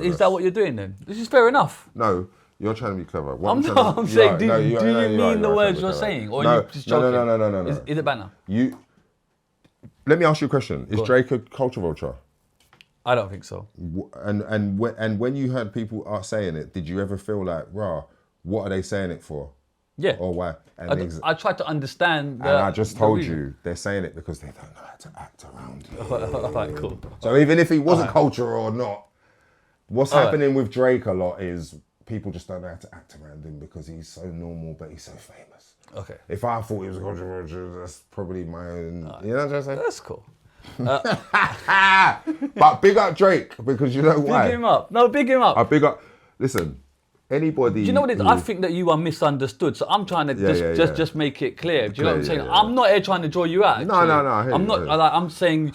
Speaker 2: is that what you're doing then? This is fair enough.
Speaker 1: No, you're trying to be clever. What
Speaker 2: I'm
Speaker 1: trying
Speaker 2: not.
Speaker 1: to-
Speaker 2: I'm
Speaker 1: you
Speaker 2: saying,
Speaker 1: are-
Speaker 2: do
Speaker 1: no,
Speaker 2: you
Speaker 1: you are- no,
Speaker 2: mean
Speaker 1: you are
Speaker 2: the
Speaker 1: trying
Speaker 2: words
Speaker 1: to be
Speaker 2: you're
Speaker 1: clever.
Speaker 2: saying, or
Speaker 1: No,
Speaker 2: are you just joking?
Speaker 1: no.
Speaker 2: Is it banner?
Speaker 1: Let me ask you a question. Is
Speaker 2: Go on.
Speaker 1: Drake a culture vulture?
Speaker 2: I don't think so.
Speaker 1: And when you heard people are saying it, did you ever feel like, rah, what are they saying it for?
Speaker 2: Yeah.
Speaker 1: Or why? And
Speaker 2: I tried to understand.
Speaker 1: and I just told you, they're saying it because they don't know how to act around you.
Speaker 2: Alright, cool.
Speaker 1: So even if he wasn't culture or not, what's
Speaker 2: Alright.
Speaker 1: happening with Drake a lot is people just don't know how to act around him because he's so normal, but he's so famous.
Speaker 2: Okay.
Speaker 1: If I thought he was controversial, that's probably my own. You know what I'm saying?
Speaker 2: That's cool.
Speaker 1: But big up Drake, because you know why?
Speaker 2: Big him up. No, big him up.
Speaker 1: I big up. Listen, anybody.
Speaker 2: Do you know what it is? I think that you are misunderstood. So I'm trying to just make it clear. Do you know what I'm saying? I'm not here trying to draw you out.
Speaker 1: No,
Speaker 2: actually.
Speaker 1: no, I hear
Speaker 2: I'm
Speaker 1: you,
Speaker 2: not.
Speaker 1: I hear you.
Speaker 2: Like, I'm saying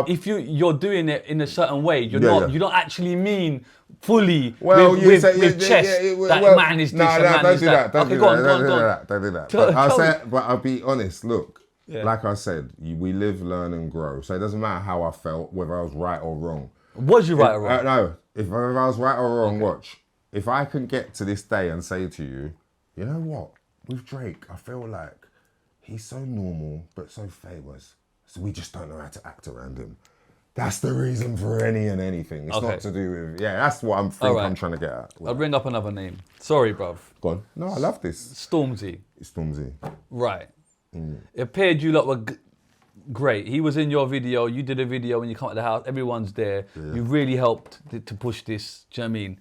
Speaker 2: if you're doing it in a certain way, you don't actually mean fully with chest that man is this and man
Speaker 1: don't
Speaker 2: is
Speaker 1: do
Speaker 2: that.
Speaker 1: Don't
Speaker 2: Okay,
Speaker 1: do
Speaker 2: go
Speaker 1: that.
Speaker 2: on.
Speaker 1: Don't do that.
Speaker 2: Tell
Speaker 1: But I'll be honest. Look,
Speaker 2: Yeah.
Speaker 1: like I said, we live, learn, and grow. So it doesn't matter how I felt, whether I was right or wrong.
Speaker 2: Was you right or wrong?
Speaker 1: No, if I was right or wrong, watch. If I can get to this day and say to you, you know what, with Drake, I feel like he's so normal but so famous, so we just don't know how to act around him. That's the reason for any and anything. It's not to do with, that's what I'm trying to get at.
Speaker 2: I'll bring up another name. Sorry, bruv.
Speaker 1: Go on. No, I love this.
Speaker 2: Stormzy.
Speaker 1: Stormzy.
Speaker 2: Right. It appeared you lot were great. He was in your video. You did a video when you come at the house. Everyone's there. Yeah. You really helped to push this. Do you know what I mean?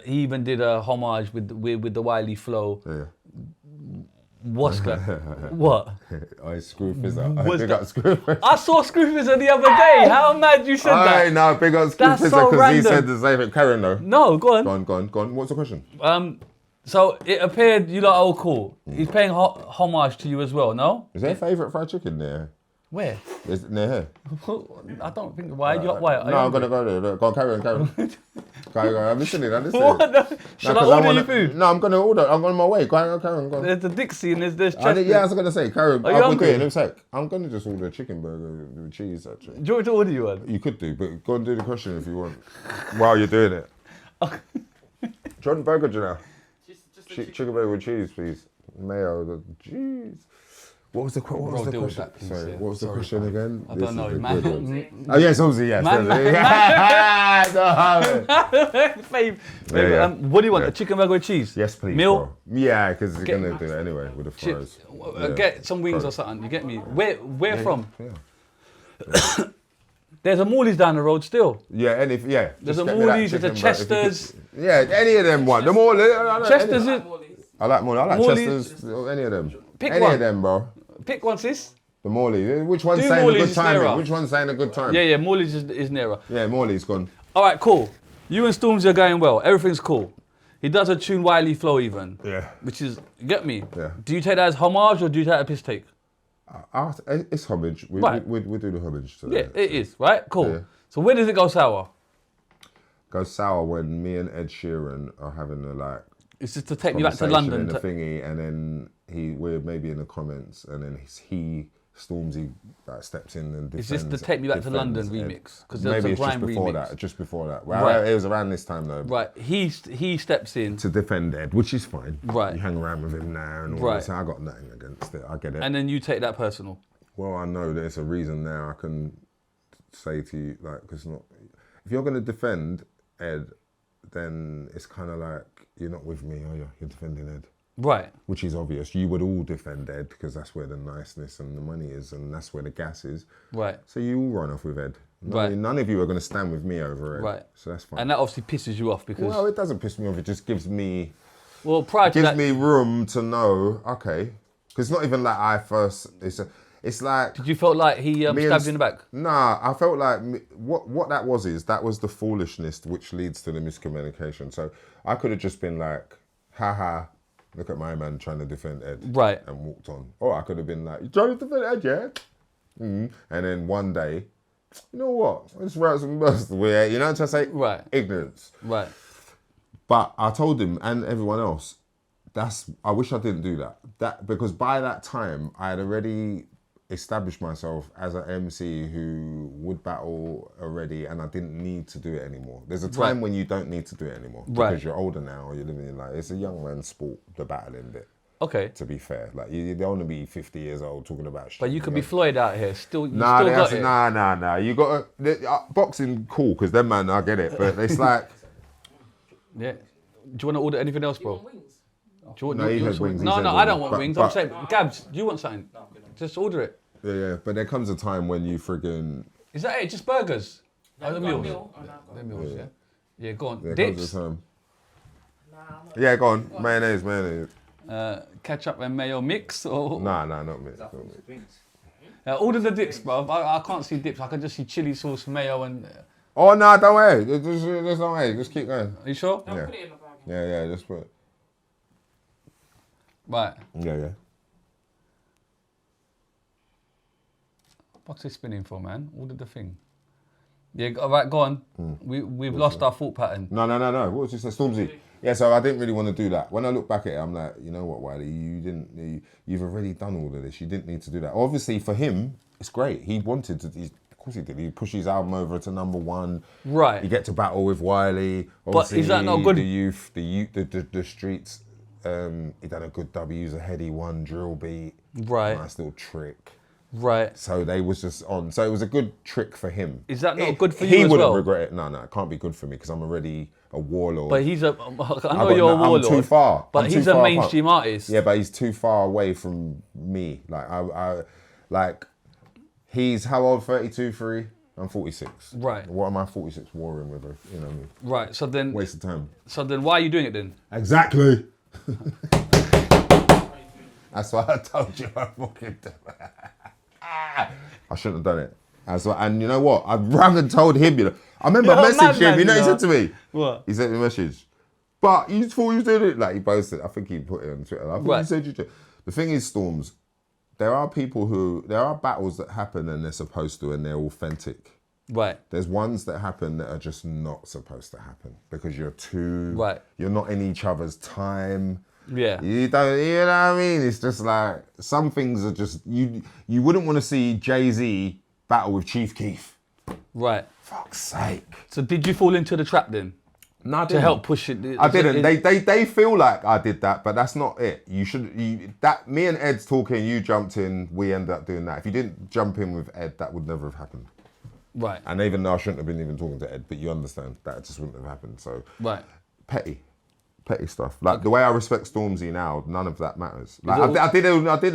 Speaker 2: He even did a homage with the Wiley flow.
Speaker 1: Yeah.
Speaker 2: What's that? What?
Speaker 1: I screw fizzer.
Speaker 2: What's
Speaker 1: Big
Speaker 2: that?
Speaker 1: up Screw Fizzer.
Speaker 2: I saw Screw Fizzer the other day. How mad you said that?
Speaker 1: No, big up Screw
Speaker 2: That's
Speaker 1: Fizzer
Speaker 2: so
Speaker 1: because he
Speaker 2: random.
Speaker 1: said the same thing. Karen, though.
Speaker 2: No, go on.
Speaker 1: Go on. What's the question?
Speaker 2: So it appeared you lot are all cool. He's paying homage to you as well, no?
Speaker 1: Is there a favourite fried chicken there?
Speaker 2: Where?
Speaker 1: Is it near here?
Speaker 2: I don't think. Why? Why?
Speaker 1: No, I'm going to go there. Go on, carry on. Go. I'm listening.
Speaker 2: What the- Should I order you food?
Speaker 1: No, I'm going to order. I'm on my way. Carry on.
Speaker 2: There's the Dixie and there's Chester.
Speaker 1: I was going to say, carry on.
Speaker 2: Are you
Speaker 1: I'll
Speaker 2: hungry?
Speaker 1: do it in a sec. I'm going to just order a chicken burger with cheese, actually.
Speaker 2: Do you want me to order you one?
Speaker 1: You could do, but go and do the question if you want. While you're doing it. John Burger, Janelle. Chicken burger with cheese, please. Mayo, jeez. What was the question?
Speaker 2: That, please,
Speaker 1: Sorry,
Speaker 2: yeah.
Speaker 1: what was the question again?
Speaker 2: I don't know, man.
Speaker 1: Oh yes, obviously, yes.
Speaker 2: Babe, what do you want? A chicken burger with cheese?
Speaker 1: Yes, please.
Speaker 2: Meal?
Speaker 1: Bro. Yeah, because you're gonna do it anyway with the fries.
Speaker 2: Get some wings or something. You get me? Where from?
Speaker 1: Yeah.
Speaker 2: There's a Morley's down the road still.
Speaker 1: Yeah, and if
Speaker 2: There's a Morley's, there's a Chester's.
Speaker 1: Yeah, any of them one. The Morley's.
Speaker 2: Chester's is.
Speaker 1: I like Morley. I like
Speaker 2: Morley's.
Speaker 1: Chester's. Any of them.
Speaker 2: Pick
Speaker 1: any
Speaker 2: one.
Speaker 1: of them, bro.
Speaker 2: Pick one, sis.
Speaker 1: The Morley. Which one's
Speaker 2: Do
Speaker 1: saying a
Speaker 2: Morley's
Speaker 1: good time?
Speaker 2: nearer.
Speaker 1: Which one's saying a good time?
Speaker 2: Yeah, Morley's is nearer.
Speaker 1: Yeah, Morley's gone.
Speaker 2: All right, cool. You and Stormzy are going well. Everything's cool. He does a tune Wiley flow even.
Speaker 1: Yeah.
Speaker 2: Which is, get me?
Speaker 1: Yeah.
Speaker 2: Do you take that as homage or do you take that as piss take?
Speaker 1: It's homage. We do the homage. So
Speaker 2: Yeah, it is, right? Cool.
Speaker 1: Yeah.
Speaker 2: So where does it go sour?
Speaker 1: Goes sour when me and Ed Sheeran are having a like
Speaker 2: It's just to take me back to
Speaker 1: conversation
Speaker 2: London.
Speaker 1: in the thingy, and then we're maybe in the comments, and then Stormzy steps in and defends.
Speaker 2: Is this the Take Me Back to London
Speaker 1: Ed.
Speaker 2: remix? Because there's
Speaker 1: Maybe
Speaker 2: a
Speaker 1: it's
Speaker 2: Grime
Speaker 1: just
Speaker 2: remix.
Speaker 1: before that. Well,
Speaker 2: Right.
Speaker 1: it was around this time though.
Speaker 2: Right, he steps in.
Speaker 1: To defend Ed, which is fine.
Speaker 2: Right.
Speaker 1: You hang around with him now and all
Speaker 2: Right.
Speaker 1: this. I got nothing against it. I get it.
Speaker 2: And then you take that personal.
Speaker 1: Well, I know there's a reason now I can say to you, like, because if you're going to defend Ed, then it's kind of like, you're not with me, are you? You're defending Ed.
Speaker 2: Right.
Speaker 1: Which is obvious. You would all defend Ed because that's where the niceness and the money is and that's where the gas is.
Speaker 2: Right.
Speaker 1: So you all run off with Ed.
Speaker 2: Right.
Speaker 1: None of you are going to stand with me over Ed.
Speaker 2: Right.
Speaker 1: So that's fine.
Speaker 2: And that obviously pisses you off because...
Speaker 1: Well, it doesn't piss me off. It just gives me...
Speaker 2: Well, prior to that...
Speaker 1: Gives me room to know, okay. Because it's not even like I first... It's like...
Speaker 2: Did you feel like he stabbed you in the back?
Speaker 1: Nah, I felt like what that was the foolishness which leads to the miscommunication. So I could have just been like, haha, Look at my man trying to defend Ed.
Speaker 2: Right.
Speaker 1: And walked on. Or I could have been like, you trying to defend Ed, yeah? And then one day, you know what? Let's write some verses where, you know what I'm trying to say?
Speaker 2: Right.
Speaker 1: Ignorance.
Speaker 2: Right.
Speaker 1: But I told him and everyone else, I wish I didn't do that. Because by that time, I had already established myself as an MC who would battle already, and I didn't need to do it anymore. There's a time when you don't need to do it anymore because you're older now, or you're living in like, it's a young man's sport, the battling bit.
Speaker 2: Okay.
Speaker 1: To be fair, like you don't want to be 50 years old talking about shit.
Speaker 2: But you could be Floyd out here, still.
Speaker 1: Nah. You got boxing, cool, because them man, I get it, but it's like.
Speaker 2: Yeah. Do you want to order anything else, bro? Do you want,
Speaker 1: No, he had
Speaker 2: some
Speaker 1: wings.
Speaker 2: No,
Speaker 1: He said
Speaker 2: I don't
Speaker 1: wings.
Speaker 2: want wings. I'm saying, Gabs, do you want something? No, I'm good. Just order it.
Speaker 1: Yeah, but there comes a time when you friggin'.
Speaker 2: Is that it? Just burgers?
Speaker 5: No,
Speaker 2: the
Speaker 5: meal.
Speaker 2: meals? The meals, yeah. Yeah, go on.
Speaker 1: There
Speaker 2: Dips?
Speaker 1: comes a time. Yeah, go on. Mayonnaise.
Speaker 2: Ketchup and mayo mix? Or...
Speaker 1: Nah, not me.
Speaker 2: order the dips, bro. I can't see dips. I can just see chili sauce, mayo, and.
Speaker 1: Oh, no, don't worry. Just don't worry. Just keep going.
Speaker 2: Are you sure?
Speaker 5: Don't put it in the bag.
Speaker 1: Yeah, just put it.
Speaker 2: Right.
Speaker 1: Yeah.
Speaker 2: What's this spinning for, man? Order the thing. Yeah, all right, go on. We've lost our thought pattern.
Speaker 1: No. What was this? Stormzy. Yeah, so I didn't really want to do that. When I look back at it, I'm like, you know what, Wiley, you've already done all of this. You didn't need to do that. Obviously, for him, it's great. He wanted to. Of course he did. He pushed his album over to #1.
Speaker 2: Right.
Speaker 1: You get to battle with Wiley.
Speaker 2: But is that not good?
Speaker 1: The youth, the streets. He done a good W. He's a heady one, drill beat.
Speaker 2: Right.
Speaker 1: Nice little trick.
Speaker 2: Right.
Speaker 1: So they was just on. So it was a good trick for him.
Speaker 2: Is that not good for
Speaker 1: you
Speaker 2: you as well?
Speaker 1: He wouldn't regret it. No, it can't be good for me because I'm already a warlord.
Speaker 2: But he's a. I know you're a warlord.
Speaker 1: I'm too far.
Speaker 2: But he's a mainstream artist.
Speaker 1: Yeah, but he's too far away from me. Like he's how old? 32, 3. I'm 46.
Speaker 2: Right.
Speaker 1: What am I 46 warring with? You know what I mean?
Speaker 2: Right. So then.
Speaker 1: Waste of time.
Speaker 2: So then, why are you doing it then?
Speaker 1: Exactly. That's why I told you I fucking did it. I shouldn't have done it. And you know what? I rang and told him, you know. I remember I messaged him, you know he said to me.
Speaker 2: What?
Speaker 1: He sent me a message. But you thought you was doing it? Like he posted, I think he put it on Twitter. I thought you said you did. The thing is, Storms, there are battles that happen and they're supposed to and they're authentic.
Speaker 2: Right.
Speaker 1: There's ones that happen that are just not supposed to happen because you're not in each other's time.
Speaker 2: Yeah.
Speaker 1: You don't, you know what I mean? It's just like, some things are just, you wouldn't want to see Jay-Z battle with Chief Keef.
Speaker 2: Right.
Speaker 1: Fuck's sake.
Speaker 2: So did you fall into the trap then?
Speaker 1: No, I didn't.
Speaker 2: To help push it?
Speaker 1: I didn't. They feel like I did that, but that's not it. Me and Ed's talking, you jumped in, we ended up doing that. If you didn't jump in with Ed, that would never have happened.
Speaker 2: Right.
Speaker 1: And even though I shouldn't have been even talking to Ed, but you understand, that just wouldn't have happened. So,
Speaker 2: right.
Speaker 1: Petty stuff. Like the way I respect Stormzy now, none of that matters. Like I did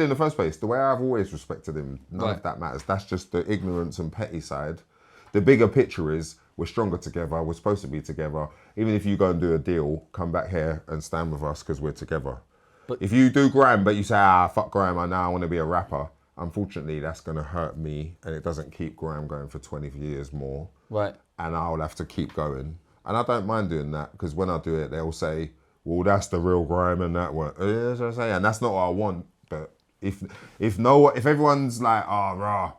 Speaker 1: in the first place. The way I've always respected him, none of that matters. That's just the ignorance and petty side. The bigger picture is we're stronger together. We're supposed to be together. Even if you go and do a deal, come back here and stand with us because we're together. But if you do grime, but you say, fuck grime, I want to be a rapper. Unfortunately, that's going to hurt me, and it doesn't keep grime going for 20 years more.
Speaker 2: Right.
Speaker 1: And I'll have to keep going. And I don't mind doing that because when I do it, they'll say, well, that's the real grime and that one. That's what I say, and that's not what I want. But if everyone's like, rah,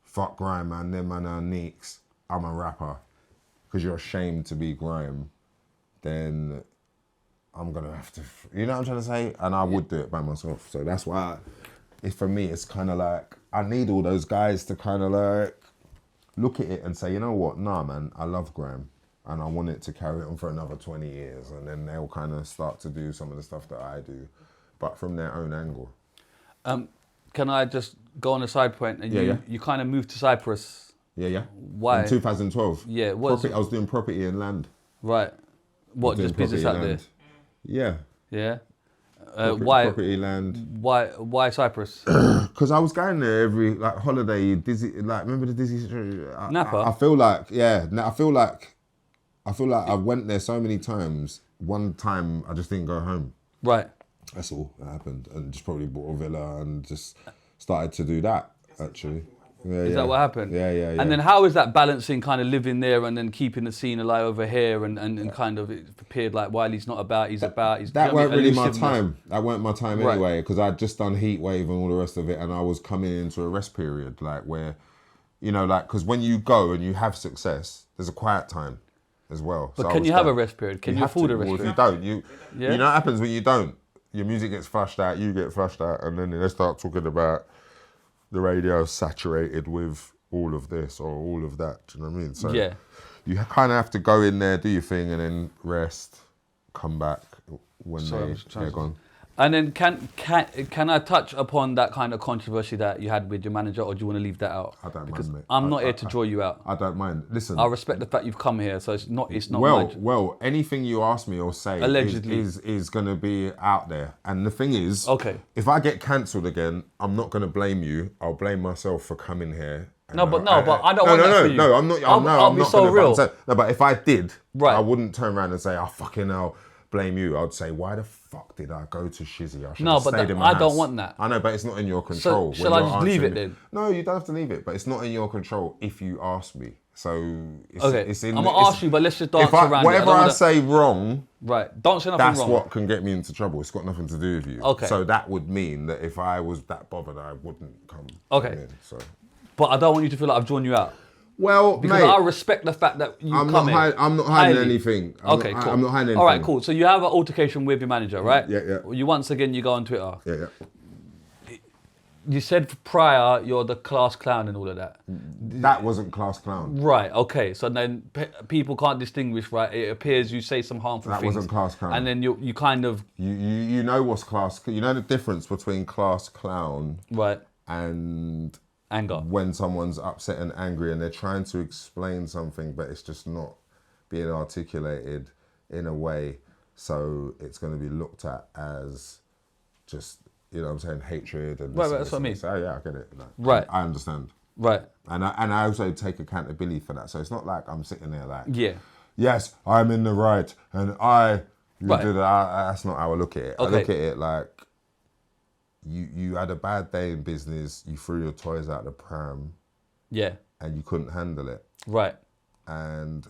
Speaker 1: fuck grime, man, them man are neeks, I'm a rapper, because you're ashamed to be grime, then I'm gonna have to, you know what I'm trying to say? And I would do it by myself. So that's why, for me, it's kind of like, I need all those guys to kind of like look at it and say, you know what, nah, man, I love grime. And I want it to carry on for another 20 years. And then they'll kind of start to do some of the stuff that I do, but from their own angle.
Speaker 2: Can I just go on a side point? And you kind of moved to Cyprus.
Speaker 1: Yeah.
Speaker 2: Why?
Speaker 1: In 2012.
Speaker 2: Yeah.
Speaker 1: I was doing property and land.
Speaker 2: Right. What, just business out there?
Speaker 1: Yeah.
Speaker 2: Yeah.
Speaker 1: Why? Property, land.
Speaker 2: Why Cyprus?
Speaker 1: Because I was going there every holiday. Dizzee, remember the Dizzee?
Speaker 2: Napa.
Speaker 1: I feel like, I went there so many times. One time I just didn't go home.
Speaker 2: Right.
Speaker 1: That's all that happened, and just probably bought a villa and just started to do that. Actually,
Speaker 2: Is that what happened?
Speaker 1: Yeah.
Speaker 2: And then how is that balancing kind of living there and then keeping the scene alive over here and kind of it appeared like Wiley's not about, he's about. He's,
Speaker 1: That
Speaker 2: you know what
Speaker 1: weren't
Speaker 2: I mean?
Speaker 1: really my
Speaker 2: Elusiveness.
Speaker 1: time. That weren't my time
Speaker 2: Right.
Speaker 1: anyway, because I'd just done Heat Wave and all the rest of it, and I was coming into a rest period, like where, you know, like, because when you go and you have success, there's a quiet time as well.
Speaker 2: But
Speaker 1: So I
Speaker 2: can
Speaker 1: was
Speaker 2: you have a
Speaker 1: going-
Speaker 2: rest period? Can you
Speaker 1: have
Speaker 2: afford
Speaker 1: to.
Speaker 2: a rest
Speaker 1: Well, if
Speaker 2: period?
Speaker 1: you don't, you
Speaker 2: Yeah.
Speaker 1: you know what happens when you don't? Your music gets flushed out, you get flushed out, and then they start talking about the radio saturated with all of this or all of that. Do you know what I mean? So
Speaker 2: Yeah.
Speaker 1: you kind of have to go in there, do your thing, and then rest, come back when
Speaker 2: Sorry, I'm
Speaker 1: they're
Speaker 2: just trying to-
Speaker 1: gone.
Speaker 2: And then can I touch upon that kind of controversy that you had with your manager, or do you want to leave that out?
Speaker 1: I don't
Speaker 2: Because
Speaker 1: mind, mate.
Speaker 2: I'm not here to draw you out.
Speaker 1: I don't mind. Listen.
Speaker 2: I respect the fact you've come here, so it's not
Speaker 1: Well,
Speaker 2: my...
Speaker 1: anything you ask me or say
Speaker 2: Allegedly.
Speaker 1: is going to be out there. And the thing is,
Speaker 2: Okay.
Speaker 1: if I get cancelled again, I'm not going to blame you. I'll blame myself for coming here.
Speaker 2: No, but I don't want that for you.
Speaker 1: No, I'm not.
Speaker 2: I'll
Speaker 1: I'm
Speaker 2: be
Speaker 1: not
Speaker 2: so
Speaker 1: gonna,
Speaker 2: real.
Speaker 1: No, but if I did,
Speaker 2: Right.
Speaker 1: I wouldn't turn around and say, "Oh, fucking hell, blame you." I'd say, "Why the fuck did I go to Shizzy? I should
Speaker 2: No,
Speaker 1: have
Speaker 2: but
Speaker 1: stayed
Speaker 2: that-
Speaker 1: in my
Speaker 2: I don't
Speaker 1: house."
Speaker 2: want that.
Speaker 1: I know, but it's not in your control. when
Speaker 2: shall I
Speaker 1: you're
Speaker 2: just leave
Speaker 1: answering
Speaker 2: it then?
Speaker 1: No, you don't have to leave it, but it's not in your control if you ask me. So it's,
Speaker 2: Okay,
Speaker 1: it's in.
Speaker 2: I'm going to ask you, but let's just dance
Speaker 1: if I,
Speaker 2: around
Speaker 1: whatever
Speaker 2: it.
Speaker 1: I say wrong,
Speaker 2: Right, don't say nothing
Speaker 1: that's
Speaker 2: wrong.
Speaker 1: what can get me into trouble. It's got nothing to do with you.
Speaker 2: Okay.
Speaker 1: So that would mean that if I was that bothered, I wouldn't come.
Speaker 2: Okay.
Speaker 1: In, so.
Speaker 2: But I don't want you to feel like I've drawn you out.
Speaker 1: Well,
Speaker 2: Because
Speaker 1: mate,
Speaker 2: I respect the fact that you
Speaker 1: I'm
Speaker 2: come
Speaker 1: not
Speaker 2: in.
Speaker 1: I'm not hiding
Speaker 2: highly.
Speaker 1: anything.
Speaker 2: Okay, cool.
Speaker 1: I'm not hiding anything.
Speaker 2: All right, cool. So you have an altercation with your manager, right?
Speaker 1: Yeah.
Speaker 2: You once again, you go on Twitter.
Speaker 1: Yeah.
Speaker 2: You said prior you're the class clown and all of that.
Speaker 1: That wasn't class clown.
Speaker 2: Right, okay. So then people can't distinguish, right? It appears you say some harmful
Speaker 1: That
Speaker 2: things.
Speaker 1: wasn't class clown.
Speaker 2: And then you kind of,
Speaker 1: You know what's class. You know the difference between class clown
Speaker 2: right,
Speaker 1: and
Speaker 2: anger.
Speaker 1: when someone's upset and angry and they're trying to explain something, but it's just not being articulated in a way, so it's going to be looked at as just, you know what I'm saying, hatred and
Speaker 2: Right,
Speaker 1: this and
Speaker 2: that's
Speaker 1: this
Speaker 2: what I
Speaker 1: and
Speaker 2: mean.
Speaker 1: this. Oh yeah, I get it. Like,
Speaker 2: Right.
Speaker 1: I understand.
Speaker 2: Right,
Speaker 1: And I also take accountability for that. So it's not like I'm sitting there like,
Speaker 2: yeah.
Speaker 1: yes, I'm in the right, and you
Speaker 2: Right.
Speaker 1: did it. That's not how I look at it. I
Speaker 2: Okay.
Speaker 1: look at it like you had a bad day in business, you threw your toys out the pram,
Speaker 2: Yeah,
Speaker 1: and you couldn't handle it,
Speaker 2: right,
Speaker 1: and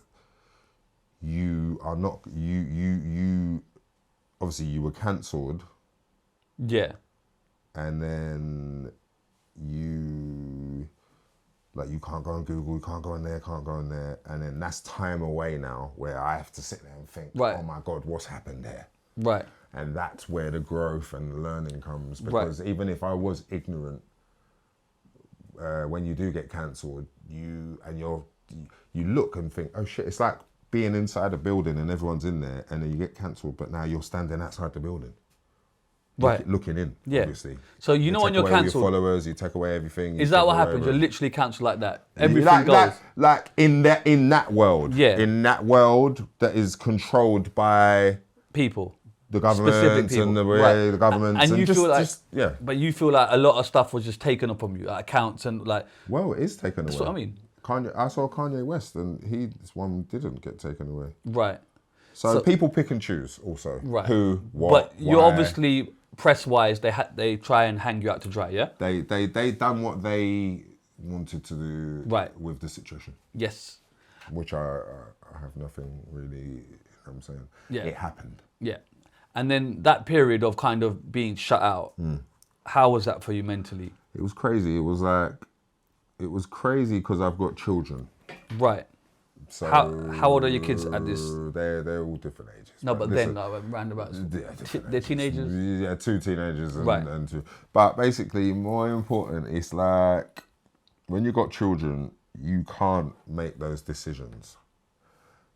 Speaker 1: you are not you obviously you were cancelled,
Speaker 2: yeah,
Speaker 1: and then you can't go on Google, you can't go on there, and then that's time away now where I have to sit there and think,
Speaker 2: Right.
Speaker 1: oh my God, what's happened there?
Speaker 2: right,
Speaker 1: And that's where the growth and the learning comes,
Speaker 2: Right.
Speaker 1: because even if I was ignorant, when you do get cancelled, you look and think, oh shit, it's like being inside a building and everyone's in there, and then you get cancelled, but now you're standing outside the building.
Speaker 2: right.
Speaker 1: Looking in,
Speaker 2: Yeah.
Speaker 1: obviously.
Speaker 2: So you know when
Speaker 1: take
Speaker 2: you're
Speaker 1: away all
Speaker 2: cancelled-
Speaker 1: your followers, you take away everything.
Speaker 2: Is that what happens? You're literally cancelled like that. Everything
Speaker 1: like,
Speaker 2: goes.
Speaker 1: like in that world.
Speaker 2: Yeah.
Speaker 1: In that world that is controlled by
Speaker 2: People.
Speaker 1: the
Speaker 2: Specific
Speaker 1: government
Speaker 2: people.
Speaker 1: and the way
Speaker 2: Right.
Speaker 1: the governments
Speaker 2: And you
Speaker 1: just,
Speaker 2: feel like,
Speaker 1: just yeah.
Speaker 2: but you feel like a lot of stuff was just taken up from you, like accounts and like,
Speaker 1: Well, it is taken away.
Speaker 2: that's what I mean.
Speaker 1: Kanye, I saw Kanye West, and this one didn't get taken away.
Speaker 2: Right.
Speaker 1: So,
Speaker 2: So-
Speaker 1: people pick and choose also.
Speaker 2: Right.
Speaker 1: Who, what,
Speaker 2: But you're
Speaker 1: why.
Speaker 2: obviously press-wise, they try and hang you out to dry, yeah?
Speaker 1: They done what they wanted to do
Speaker 2: Right.
Speaker 1: with the situation,
Speaker 2: Yes.
Speaker 1: which I have nothing really. You know what I'm saying,
Speaker 2: Yeah.
Speaker 1: it happened.
Speaker 2: Yeah. And then that period of kind of being shut out, how was that for you mentally?
Speaker 1: It was crazy. It was crazy because I've got children.
Speaker 2: Right.
Speaker 1: So
Speaker 2: How old are your kids at this?
Speaker 1: They're all different ages.
Speaker 2: No, but
Speaker 1: listen,
Speaker 2: then roundabouts.
Speaker 1: different
Speaker 2: They're
Speaker 1: ages.
Speaker 2: teenagers?
Speaker 1: Yeah, 2 teenagers and,
Speaker 2: Right.
Speaker 1: and 2. But basically, more important, it's like when you got children, you can't make those decisions.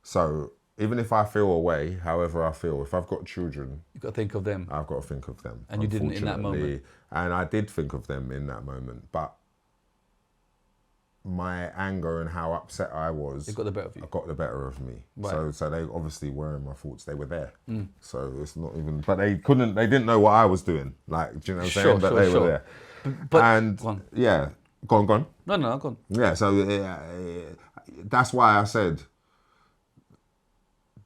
Speaker 1: So even if I feel a way, however I feel, if I've got children,
Speaker 2: You got to think of them.
Speaker 1: I've got to think of them.
Speaker 2: And you didn't in that moment.
Speaker 1: unfortunately. And I did think of them in that moment, but my anger and how upset I was,
Speaker 2: It got the better of you.
Speaker 1: got the better of me.
Speaker 2: Right.
Speaker 1: So they obviously were in my thoughts. They were there. So it's not even. But they didn't know what I was doing. Like, do you know what I'm saying? But they were there.
Speaker 2: But
Speaker 1: And
Speaker 2: go on.
Speaker 1: yeah, go on.
Speaker 2: No, go on.
Speaker 1: Yeah. So that's why I said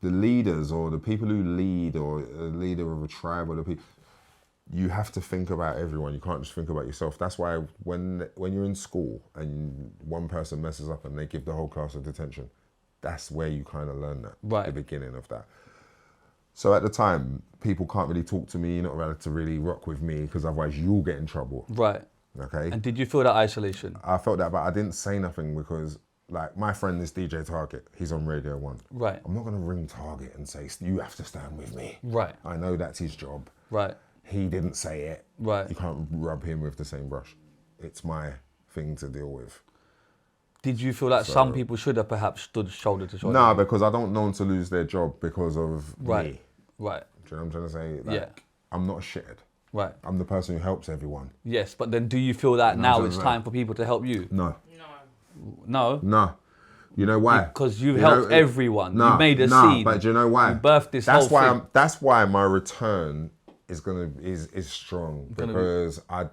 Speaker 1: the leaders or the people who lead or a leader of a tribe or the people, you have to think about everyone. You can't just think about yourself. That's why when you're in school and one person messes up and they give the whole class a detention, that's where you kind of learn that,
Speaker 2: Right.
Speaker 1: the beginning of that. So at the time, people can't really talk to me. You're not allowed to really rock with me because otherwise you'll get in trouble.
Speaker 2: Right.
Speaker 1: Okay.
Speaker 2: And did you feel that isolation?
Speaker 1: I felt that, but I didn't say nothing because, like, my friend is DJ Target. He's on Radio 1.
Speaker 2: Right.
Speaker 1: I'm not going to ring Target and say, you have to stand with me.
Speaker 2: Right.
Speaker 1: I know that's his job.
Speaker 2: Right.
Speaker 1: He didn't say it.
Speaker 2: Right.
Speaker 1: You can't rub him with the same brush. It's my thing to deal with.
Speaker 2: Did you feel like some people should have perhaps stood shoulder to shoulder?
Speaker 1: No, because I don't want them to lose their job because of
Speaker 2: Right.
Speaker 1: me.
Speaker 2: Right.
Speaker 1: Do you know what I'm trying to say? Like,
Speaker 2: Yeah.
Speaker 1: I'm not a shithead.
Speaker 2: Right.
Speaker 1: I'm the person who helps everyone.
Speaker 2: Yes, but then do you feel that
Speaker 1: No,
Speaker 2: now
Speaker 1: I'm
Speaker 2: it's
Speaker 1: saying
Speaker 2: time for people to help you?
Speaker 1: No.
Speaker 2: No.
Speaker 1: No. You know why?
Speaker 2: Because you've
Speaker 1: You know,
Speaker 2: helped everyone.
Speaker 1: No,
Speaker 2: You made a
Speaker 1: no,
Speaker 2: seed.
Speaker 1: but do you know why?
Speaker 2: You birthed this
Speaker 1: that's
Speaker 2: whole
Speaker 1: why
Speaker 2: thing.
Speaker 1: that's why my return is strong
Speaker 2: Gonna be-
Speaker 1: because I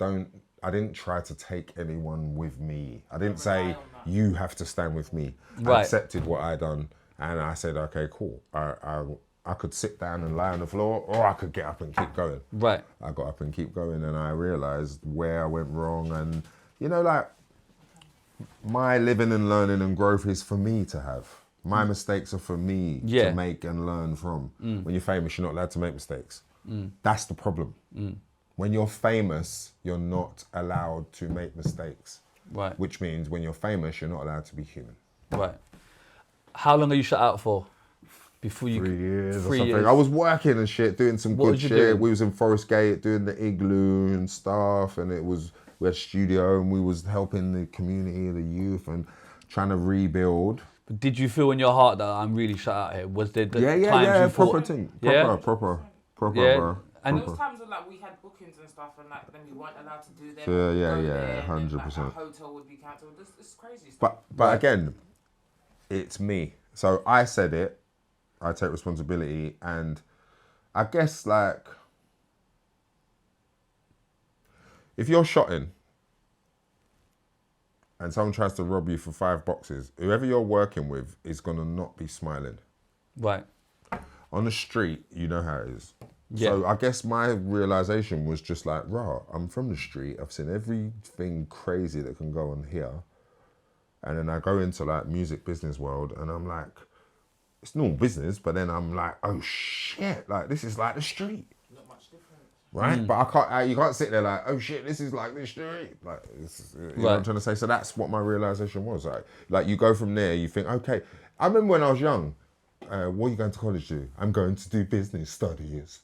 Speaker 1: didn't try to take anyone with me. I didn't say you have to stand with me. I
Speaker 2: Right.
Speaker 1: accepted what I done and I said, okay, cool. I could sit down and lie on the floor or I could get up and keep going.
Speaker 2: Right.
Speaker 1: I got up and keep going and I realised where I went wrong and, you know, like, my living and learning and growth is for me to have. My mistakes are for me
Speaker 2: Yeah.
Speaker 1: to make and learn from. When you're famous, you're not allowed to make mistakes. That's the problem. When you're famous, you're not allowed to make mistakes.
Speaker 2: Right.
Speaker 1: Which means when you're famous, you're not allowed to be human.
Speaker 2: Right. How long are you shut out for? Before you
Speaker 1: 3 years or
Speaker 2: 3
Speaker 1: something.
Speaker 2: years.
Speaker 1: I was working and shit, doing some
Speaker 2: What
Speaker 1: good
Speaker 2: was you
Speaker 1: shit.
Speaker 2: doing?
Speaker 1: We was in Forest Gate doing the igloo and stuff, and we had a studio and we was helping the community, the youth, and trying to rebuild.
Speaker 2: But did you feel in your heart that I'm really shut out here? Was there the times
Speaker 1: Yeah,
Speaker 2: you
Speaker 1: proper
Speaker 2: thought,
Speaker 1: thing.
Speaker 2: Yeah?
Speaker 1: Proper,
Speaker 2: Yeah.
Speaker 1: bro.
Speaker 2: And-
Speaker 5: Those times were like we had bookings and stuff, and like then we weren't allowed to do them.
Speaker 1: Yeah,
Speaker 5: We'd
Speaker 1: yeah,
Speaker 5: go
Speaker 1: yeah,
Speaker 5: there, and then,
Speaker 1: 100%.
Speaker 5: Like, our hotel would be cancelled. It's crazy stuff.
Speaker 1: But again, it's me. So I said it. I take responsibility, and I guess like if you're shotting and someone tries to rob you for 5 boxes, whoever you're working with is gonna not be smiling.
Speaker 2: Right.
Speaker 1: On the street, you know how it is.
Speaker 2: Yeah.
Speaker 1: So I guess my realization was just like, rah, I'm from the street. I've seen everything crazy that can go on here. And then I go into like music business world and I'm like, it's normal business, but then I'm like, oh shit, like this is like the street.
Speaker 5: Not much different.
Speaker 1: Right? But you can't sit there like, oh shit, this is like the street. Like, you know what I'm trying to say? So that's what my realization was. Like you go from there, you think, okay. I remember when I was young, what are you going to college to do? I'm going to do business studies.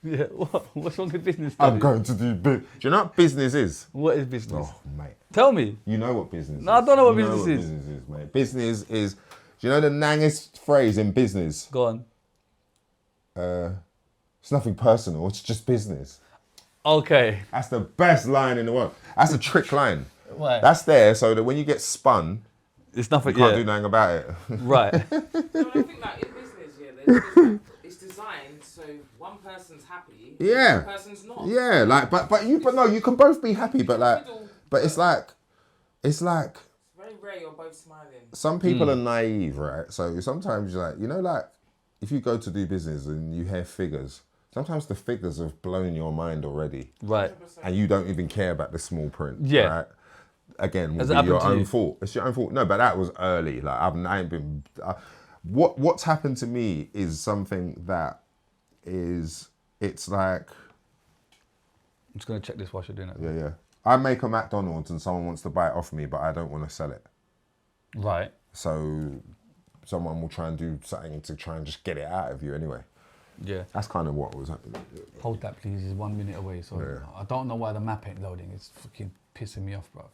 Speaker 2: Yeah. What's wrong with business?
Speaker 1: I'm
Speaker 2: studies?
Speaker 1: going to do business. Do you know what business is?
Speaker 2: What is business?
Speaker 1: Oh, mate.
Speaker 2: Tell me.
Speaker 1: You know what business is.
Speaker 2: No, I don't know what
Speaker 1: You
Speaker 2: business is.
Speaker 1: business is, mate. Business is, do you know the nangest phrase in business?
Speaker 2: Go on.
Speaker 1: It's nothing personal, it's just business.
Speaker 2: Okay.
Speaker 1: That's the best line in the world. That's a trick line.
Speaker 2: Right.
Speaker 1: That's there so that when you get spun,
Speaker 2: It's nothing.
Speaker 1: you can't
Speaker 2: Yeah.
Speaker 1: do nothing about it.
Speaker 2: Right.
Speaker 5: No, I think that in business, yeah, it's designed so one person's happy,
Speaker 1: Yeah.
Speaker 5: one person's not.
Speaker 1: Yeah, like, but no, you can both be happy, but like, but it's like,
Speaker 5: It's very rare you're both smiling.
Speaker 1: some people are naive, right? So sometimes you're like, you know, like, if you go to do business and you hear figures, sometimes the figures have blown your mind already.
Speaker 2: Right.
Speaker 1: And you don't even care about the small print.
Speaker 2: Yeah.
Speaker 1: Right? Again, will
Speaker 2: Has it
Speaker 1: be
Speaker 2: happened
Speaker 1: your
Speaker 2: to
Speaker 1: own
Speaker 2: you?
Speaker 1: fault. It's your own fault. No, but that was early. Like I ain't been. What's happened to me is something that is. It's like
Speaker 2: I'm just gonna check this while you're doing it.
Speaker 1: yeah. I make a McDonald's and someone wants to buy it off me, but I don't want to sell it.
Speaker 2: Right.
Speaker 1: So someone will try and do something to try and just get it out of you anyway.
Speaker 2: Yeah.
Speaker 1: That's kind of what was happening.
Speaker 2: Hold that, please. It's 1 minute away. So
Speaker 1: Yeah.
Speaker 2: I don't know why the map ain't loading. It's fucking pissing me off, bruv.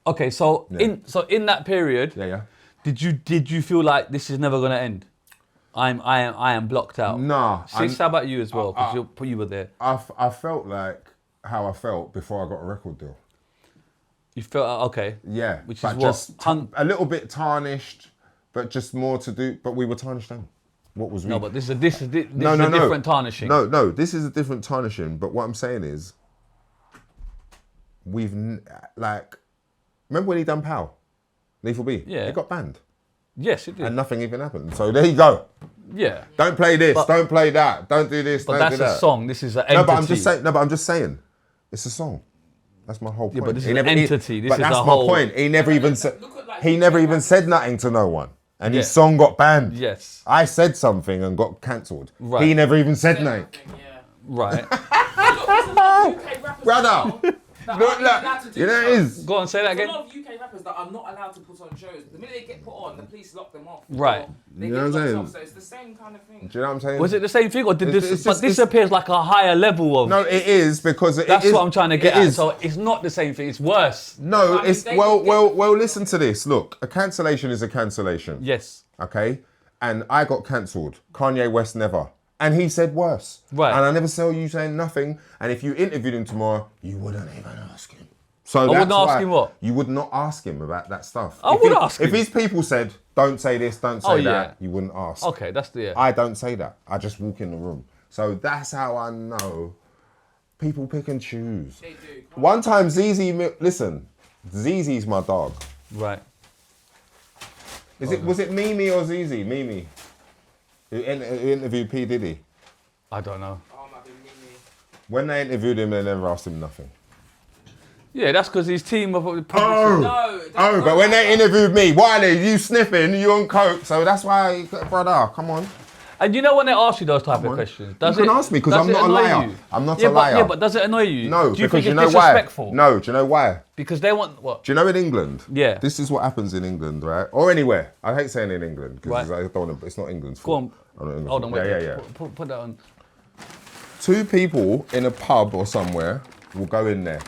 Speaker 2: Okay, so
Speaker 1: Yeah.
Speaker 2: in that period,
Speaker 1: Yeah.
Speaker 2: did you feel like this is never gonna end? I am blocked out.
Speaker 1: Nah.
Speaker 2: Sis, how about you as well? Because you were there.
Speaker 1: I felt like how I felt before I got a record deal.
Speaker 2: You felt okay.
Speaker 1: Yeah,
Speaker 2: Which
Speaker 1: but
Speaker 2: is what?
Speaker 1: just a little bit tarnished, but just more to do. But we were tarnished then. What was we?
Speaker 2: No, but this is a different tarnishing.
Speaker 1: No, this is a different tarnishing. But what I'm saying is, like, remember when he done Pow, Lethal B?
Speaker 2: Yeah.
Speaker 1: It got banned,
Speaker 2: Yes, it did.
Speaker 1: and nothing even happened. So there you go.
Speaker 2: Yeah.
Speaker 1: Don't play this. Don't play that. Don't do this.
Speaker 2: But
Speaker 1: don't do
Speaker 2: that's
Speaker 1: that.
Speaker 2: a song. This is an entity.
Speaker 1: No, but I'm just saying. No, but I'm just saying. It's a song. That's my whole point.
Speaker 2: Yeah, but this
Speaker 1: He
Speaker 2: is an
Speaker 1: never- he-
Speaker 2: entity. This
Speaker 1: but
Speaker 2: is
Speaker 1: that's
Speaker 2: a
Speaker 1: my
Speaker 2: whole.
Speaker 1: point. He never even said.
Speaker 5: Look at, like,
Speaker 1: He
Speaker 5: UK
Speaker 1: never even
Speaker 5: rappers.
Speaker 1: said nothing to no one, and his
Speaker 2: Yeah.
Speaker 1: song got banned.
Speaker 2: Yes.
Speaker 1: I said something and got cancelled.
Speaker 2: Right.
Speaker 1: He never even said nothing.
Speaker 5: Yeah.
Speaker 2: Right.
Speaker 5: Look, there's a lot of UK rappers
Speaker 1: Brother.
Speaker 5: now that
Speaker 1: Look,
Speaker 5: aren't allowed to do
Speaker 1: you know it
Speaker 5: shows.
Speaker 1: is.
Speaker 2: Go on, say that
Speaker 5: There's
Speaker 2: again.
Speaker 5: a lot of UK rappers that are not allowed to put on shows. The minute they get put on, the police lock them off.
Speaker 2: Right.
Speaker 5: Or they
Speaker 1: You
Speaker 5: get
Speaker 1: know what I'm
Speaker 5: locked
Speaker 1: saying?
Speaker 5: off, so it's the same kind of thing.
Speaker 1: Do you know what I'm saying?
Speaker 2: Was it the same thing, or did
Speaker 1: It's-
Speaker 2: this?
Speaker 1: it's
Speaker 2: But
Speaker 1: just-
Speaker 2: this
Speaker 1: it's-
Speaker 2: appears like a higher level of.
Speaker 1: No, it is because it
Speaker 2: That's
Speaker 1: is-
Speaker 2: what I'm trying to get
Speaker 1: it
Speaker 2: at.
Speaker 1: is.
Speaker 2: So it's not the same thing. It's worse.
Speaker 1: No,
Speaker 5: I mean,
Speaker 1: it's
Speaker 5: they
Speaker 1: well.
Speaker 5: can get-
Speaker 1: Listen to this. Look, a cancellation is a cancellation.
Speaker 2: Yes.
Speaker 1: Okay, and I got cancelled. Kanye West never, and he said worse.
Speaker 2: Right.
Speaker 1: And I never saw you saying nothing. And if you interviewed him tomorrow, you wouldn't even ask him. So
Speaker 2: I wouldn't
Speaker 1: that's
Speaker 2: ask
Speaker 1: why
Speaker 2: him what?
Speaker 1: You would not ask him about that stuff.
Speaker 2: I
Speaker 1: If
Speaker 2: would
Speaker 1: he-
Speaker 2: ask him.
Speaker 1: If his people said, "Don't say this, don't say
Speaker 2: Oh,
Speaker 1: that,"
Speaker 2: yeah.
Speaker 1: you wouldn't ask.
Speaker 2: Okay, that's the. Yeah.
Speaker 1: I don't say that. I just walk in the room. So that's how I know people pick and choose.
Speaker 5: They do.
Speaker 1: One time, listen, Zeezee's my dog.
Speaker 2: Right.
Speaker 1: Was it Mimi or Zeezy? Mimi, who interviewed P Diddy.
Speaker 2: I don't know.
Speaker 5: Oh, might be Mimi.
Speaker 1: When they interviewed him, they never asked him nothing.
Speaker 2: Yeah, that's because his team of publishers.
Speaker 5: No.
Speaker 1: But when they interviewed me, Wiley, you sniffing, you on coke, so that's why, brother, come on.
Speaker 2: And you know when they ask you those type of
Speaker 1: on.
Speaker 2: questions,
Speaker 1: You can ask me, 'cause
Speaker 2: does
Speaker 1: I'm
Speaker 2: it
Speaker 1: not a
Speaker 2: annoy
Speaker 1: liar.
Speaker 2: you?
Speaker 1: I'm not
Speaker 2: yeah,
Speaker 1: a liar.
Speaker 2: Yeah, but does it annoy you?
Speaker 1: No,
Speaker 2: Do you
Speaker 1: because
Speaker 2: think
Speaker 1: you
Speaker 2: it's
Speaker 1: know why?
Speaker 2: disrespectful?
Speaker 1: No, do you know why?
Speaker 2: Because they want what?
Speaker 1: Do you know in England?
Speaker 2: Yeah.
Speaker 1: This is what happens in England, right? Or anywhere. I hate saying in England because
Speaker 2: Right.
Speaker 1: I don't want to, it's not England's
Speaker 2: Go
Speaker 1: fault.
Speaker 2: on.
Speaker 1: I'm not England's
Speaker 2: Hold on,
Speaker 1: fault.
Speaker 2: wait.
Speaker 1: Yeah.
Speaker 2: Put that on.
Speaker 1: Two people in a pub or somewhere will go in there,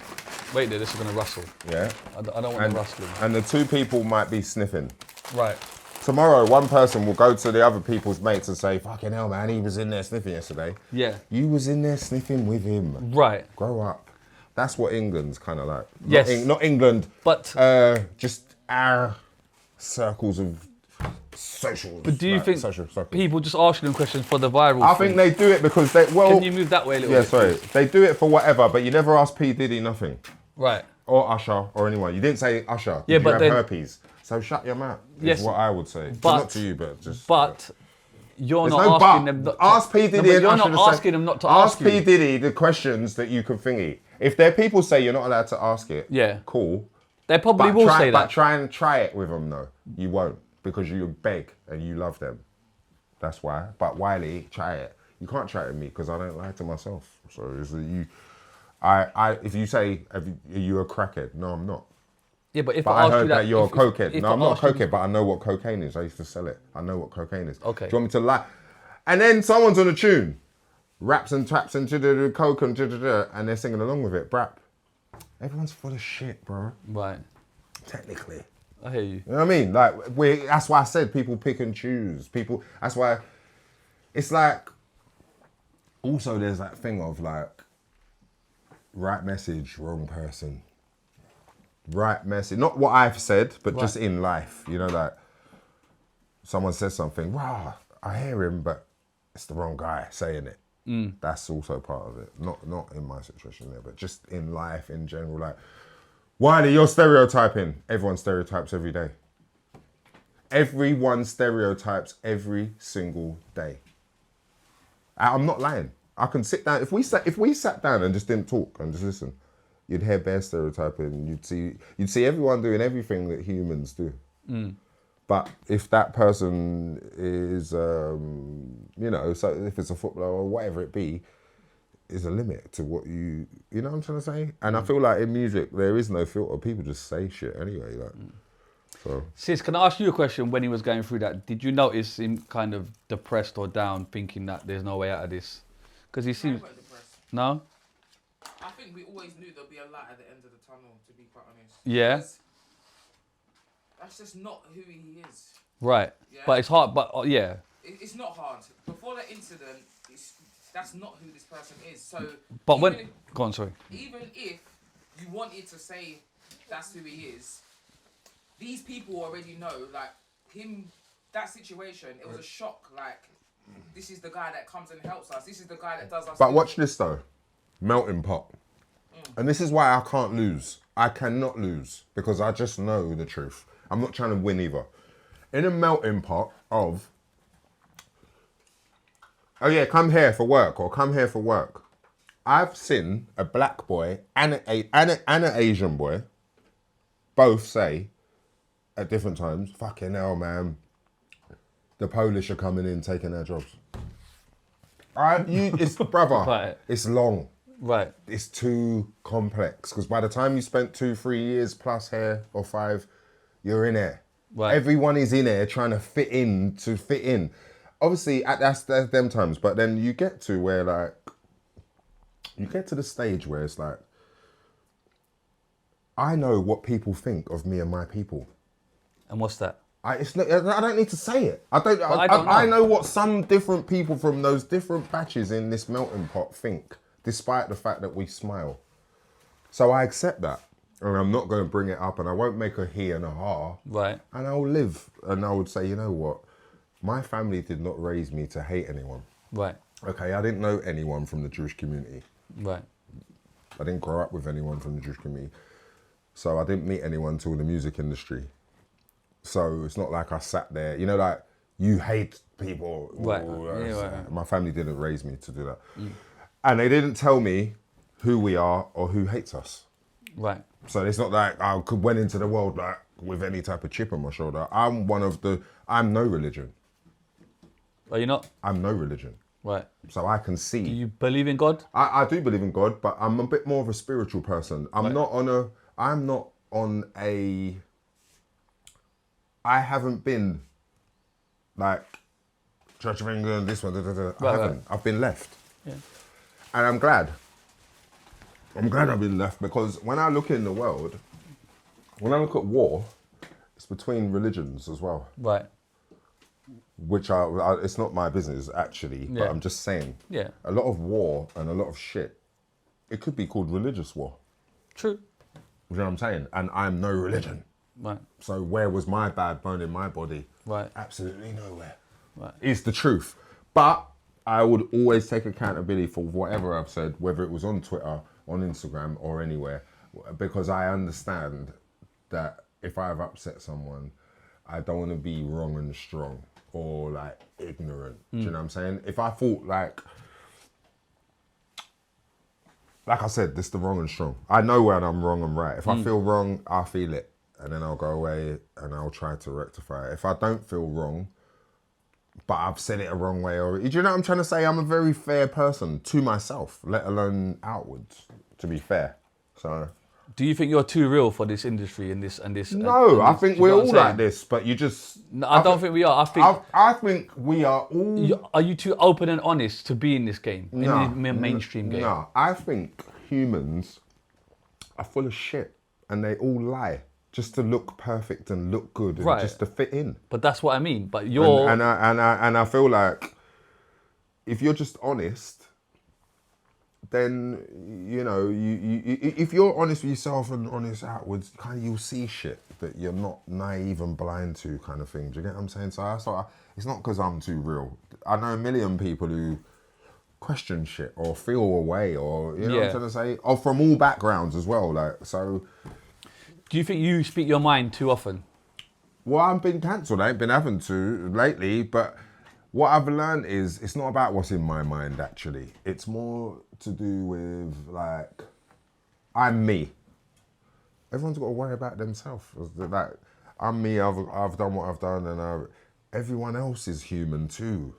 Speaker 2: Wait there, this is gonna rustle.
Speaker 1: yeah?
Speaker 2: I don't want
Speaker 1: And,
Speaker 2: the rustling.
Speaker 1: and the two people might be sniffing.
Speaker 2: Right.
Speaker 1: Tomorrow, one person will go to the other people's mates and say, fucking hell, man, he was in there sniffing yesterday.
Speaker 2: Yeah.
Speaker 1: You was in there sniffing with him.
Speaker 2: Right.
Speaker 1: Grow up. That's what England's kind of like.
Speaker 2: Yes.
Speaker 1: Not England,
Speaker 2: But
Speaker 1: just our circles of social.
Speaker 2: but do you think
Speaker 1: social circles.
Speaker 2: people just asking them questions for the viral?
Speaker 1: I
Speaker 2: thing?
Speaker 1: think they do it because they, well...
Speaker 2: Can you move that way a little
Speaker 1: Yeah,
Speaker 2: bit?
Speaker 1: sorry.
Speaker 2: please?
Speaker 1: They do it for whatever, but you never ask P. Diddy nothing.
Speaker 2: Right.
Speaker 1: Or Usher, or anyone. You didn't say Usher.
Speaker 2: Yeah,
Speaker 1: Did
Speaker 2: but
Speaker 1: you have
Speaker 2: then-
Speaker 1: herpes. So shut your mouth,
Speaker 2: Yes,
Speaker 1: is what I would say.
Speaker 2: but-
Speaker 1: Not to you, but just...
Speaker 2: But you're
Speaker 1: There's
Speaker 2: not
Speaker 1: no
Speaker 2: asking
Speaker 1: but.
Speaker 2: them. Not
Speaker 1: Ask P.
Speaker 2: No,
Speaker 1: Diddy
Speaker 2: but
Speaker 1: and
Speaker 2: you're
Speaker 1: Usher
Speaker 2: not
Speaker 1: the same-
Speaker 2: asking them not to
Speaker 1: ask
Speaker 2: ask
Speaker 1: P.
Speaker 2: you.
Speaker 1: Diddy the questions that you can thingy. If their people say you're not allowed to ask it,
Speaker 2: Yeah.
Speaker 1: cool.
Speaker 2: They probably
Speaker 1: But
Speaker 2: will
Speaker 1: try,
Speaker 2: say
Speaker 1: but
Speaker 2: that.
Speaker 1: try it with them though. You won't because you beg and you love them. That's why. But Wiley, try it. You can't try it with me because I don't lie to myself. So it's that you. If you say, are you a crackhead? No, I'm not.
Speaker 2: Yeah, but if
Speaker 1: But
Speaker 2: I
Speaker 1: I
Speaker 2: ask you
Speaker 1: heard that you're a cokehead.
Speaker 2: if
Speaker 1: No,
Speaker 2: I
Speaker 1: I'm not a
Speaker 2: ask you-
Speaker 1: cokehead, but I know what cocaine is. I used to sell it. I know what cocaine is.
Speaker 2: Okay.
Speaker 1: Do you want me to lie? And then someone's on a tune, raps and traps and coke and and they're singing along with it. Brap. Everyone's full of shit, bro.
Speaker 2: Right.
Speaker 1: Technically.
Speaker 2: I hear you.
Speaker 1: You know what I mean? Like, that's why I said people pick and choose. That's why it's like, also there's that thing of like, right message, wrong person. Right message, not what I've said, but just in life. You know, like, someone says something, wow, I hear him, but it's the wrong guy saying it. That's also part of it. Not in my situation there, but just in life in general. Like, Wiley, you're stereotyping. Everyone stereotypes every day. Everyone stereotypes every single day. I'm not lying. I can sit down. If we sat down and just didn't talk and just listen, you'd hear bare stereotyping. You'd see everyone doing everything that humans do. But if that person is, you know, so if it's a footballer or whatever it be, is a limit to what you know what I'm trying to say? And I feel like in music, there is no filter. People just say shit anyway. Like, so.
Speaker 2: Sis, can I ask you a question? When he was going through that, did you notice him kind of depressed or down, thinking that there's no way out of this? Because he seems...
Speaker 5: I weren't depressed.
Speaker 2: No?
Speaker 5: I think we always knew there'd be a light at the end of the tunnel, to be quite honest.
Speaker 2: Yeah.
Speaker 5: Because that's just not who he is.
Speaker 2: Right.
Speaker 5: Yeah.
Speaker 2: But it's hard, but yeah.
Speaker 5: It's not hard. Before the incident, that's not who this person is. So,
Speaker 2: But when...
Speaker 5: even if-
Speaker 2: Go on, sorry.
Speaker 5: even if you wanted to say that's who he is, these people already know, like, him, that situation, it was a shock. Like, this is the guy that comes and helps us. This is the guy that does us.
Speaker 1: But watch this though, melting pot. And this is why I can't lose. I cannot lose because I just know the truth. I'm not trying to win either. In a melting pot of oh yeah, come here for work or come here for work. I've seen a black boy and an Asian boy both say at different times, fucking hell, man, the Polish are coming in taking their jobs. It's brother,
Speaker 2: Right.
Speaker 1: it's long.
Speaker 2: Right.
Speaker 1: It's too complex because by the time you spent 2-3 years plus here or 5, you're in there.
Speaker 2: Right.
Speaker 1: Everyone is in there trying to fit in. Obviously, that's them times, but then you get to where like, you get to the stage where it's like, I know what people think of me and my people.
Speaker 2: And what's that?
Speaker 1: I don't need to say it. I don't
Speaker 2: know.
Speaker 1: I know what some different people from those different batches in this melting pot think, despite the fact that we smile. So I accept that. And I'm not going to bring it up and I won't make a he and a ha.
Speaker 2: Right.
Speaker 1: And I'll live and I would say, you know what? My family did not raise me to hate anyone.
Speaker 2: Right.
Speaker 1: Okay, I didn't know anyone from the Jewish community.
Speaker 2: Right.
Speaker 1: I didn't grow up with anyone from the Jewish community. So I didn't meet anyone till the music industry. So it's not like I sat there, you know, like you hate people.
Speaker 2: Right.
Speaker 1: Ooh,
Speaker 2: Yeah, right.
Speaker 1: My family didn't raise me to do that. And they didn't tell me who we are or who hates us.
Speaker 2: Right.
Speaker 1: So it's not like I went into the world like with any type of chip on my shoulder. I'm no religion.
Speaker 2: Are you not?
Speaker 1: I'm no religion.
Speaker 2: Right.
Speaker 1: So I can see.
Speaker 2: Do you believe in God?
Speaker 1: I do believe in God, but I'm a bit more of a spiritual person. I haven't been like Church of England, this one, I haven't.
Speaker 2: Right.
Speaker 1: I've been left.
Speaker 2: Yeah.
Speaker 1: And I'm glad. I'm glad I've been left because when I look in the world, when I look at war, it's between religions as well.
Speaker 2: Right.
Speaker 1: Which it's not my business actually, but
Speaker 2: Yeah.
Speaker 1: I'm just saying.
Speaker 2: Yeah.
Speaker 1: A lot of war and a lot of shit, it could be called religious war.
Speaker 2: True.
Speaker 1: You know what I'm saying? And I'm no religion.
Speaker 2: Right.
Speaker 1: So where was my bad bone in my body?
Speaker 2: Right.
Speaker 1: Absolutely nowhere.
Speaker 2: Right.
Speaker 1: It's the truth. But I would always take accountability for whatever I've said, whether it was on Twitter, on Instagram or anywhere, because I understand that if I've upset someone, I don't want to be wrong and strong or like ignorant. Do you know what I'm saying? If I thought like I said, this is the wrong and strong. I know when I'm wrong and right. If I feel wrong, I'll feel it. And then I'll go away and I'll try to rectify it. If I don't feel wrong, but I've said it a wrong way, or do you know what I'm trying to say? I'm a very fair person to myself, let alone outwards, to be fair. So
Speaker 2: Do you think you're too real for this industry and this?
Speaker 1: no, I think we're all
Speaker 2: saying?
Speaker 1: like this, but you just.
Speaker 2: No, I don't think we are. I think.
Speaker 1: I think we are all.
Speaker 2: Are you too open and honest to be in this game,
Speaker 1: No,
Speaker 2: in the mainstream game?
Speaker 1: No, I think humans are full of shit and they all lie just to look perfect and look good and
Speaker 2: Right.
Speaker 1: just to fit in.
Speaker 2: But that's what I mean. But you're.
Speaker 1: And I feel like if you're just honest, then you know you if you're honest with yourself and honest outwards, kind of you'll see shit that you're not naive and blind to, kind of thing. Do you get what I'm saying? So it's not because I'm too real. I know a million people who question shit or feel away, or you know what I'm trying to say, or from all backgrounds as well. Like so.
Speaker 2: Do you think you speak your mind too often?
Speaker 1: Well, I've been cancelled. I ain't been having to lately, but what I've learned is it's not about what's in my mind, actually. It's more to do with, like, I'm me. Everyone's got to worry about themselves. Like, I'm me, I've done what I've done, and everyone else is human too.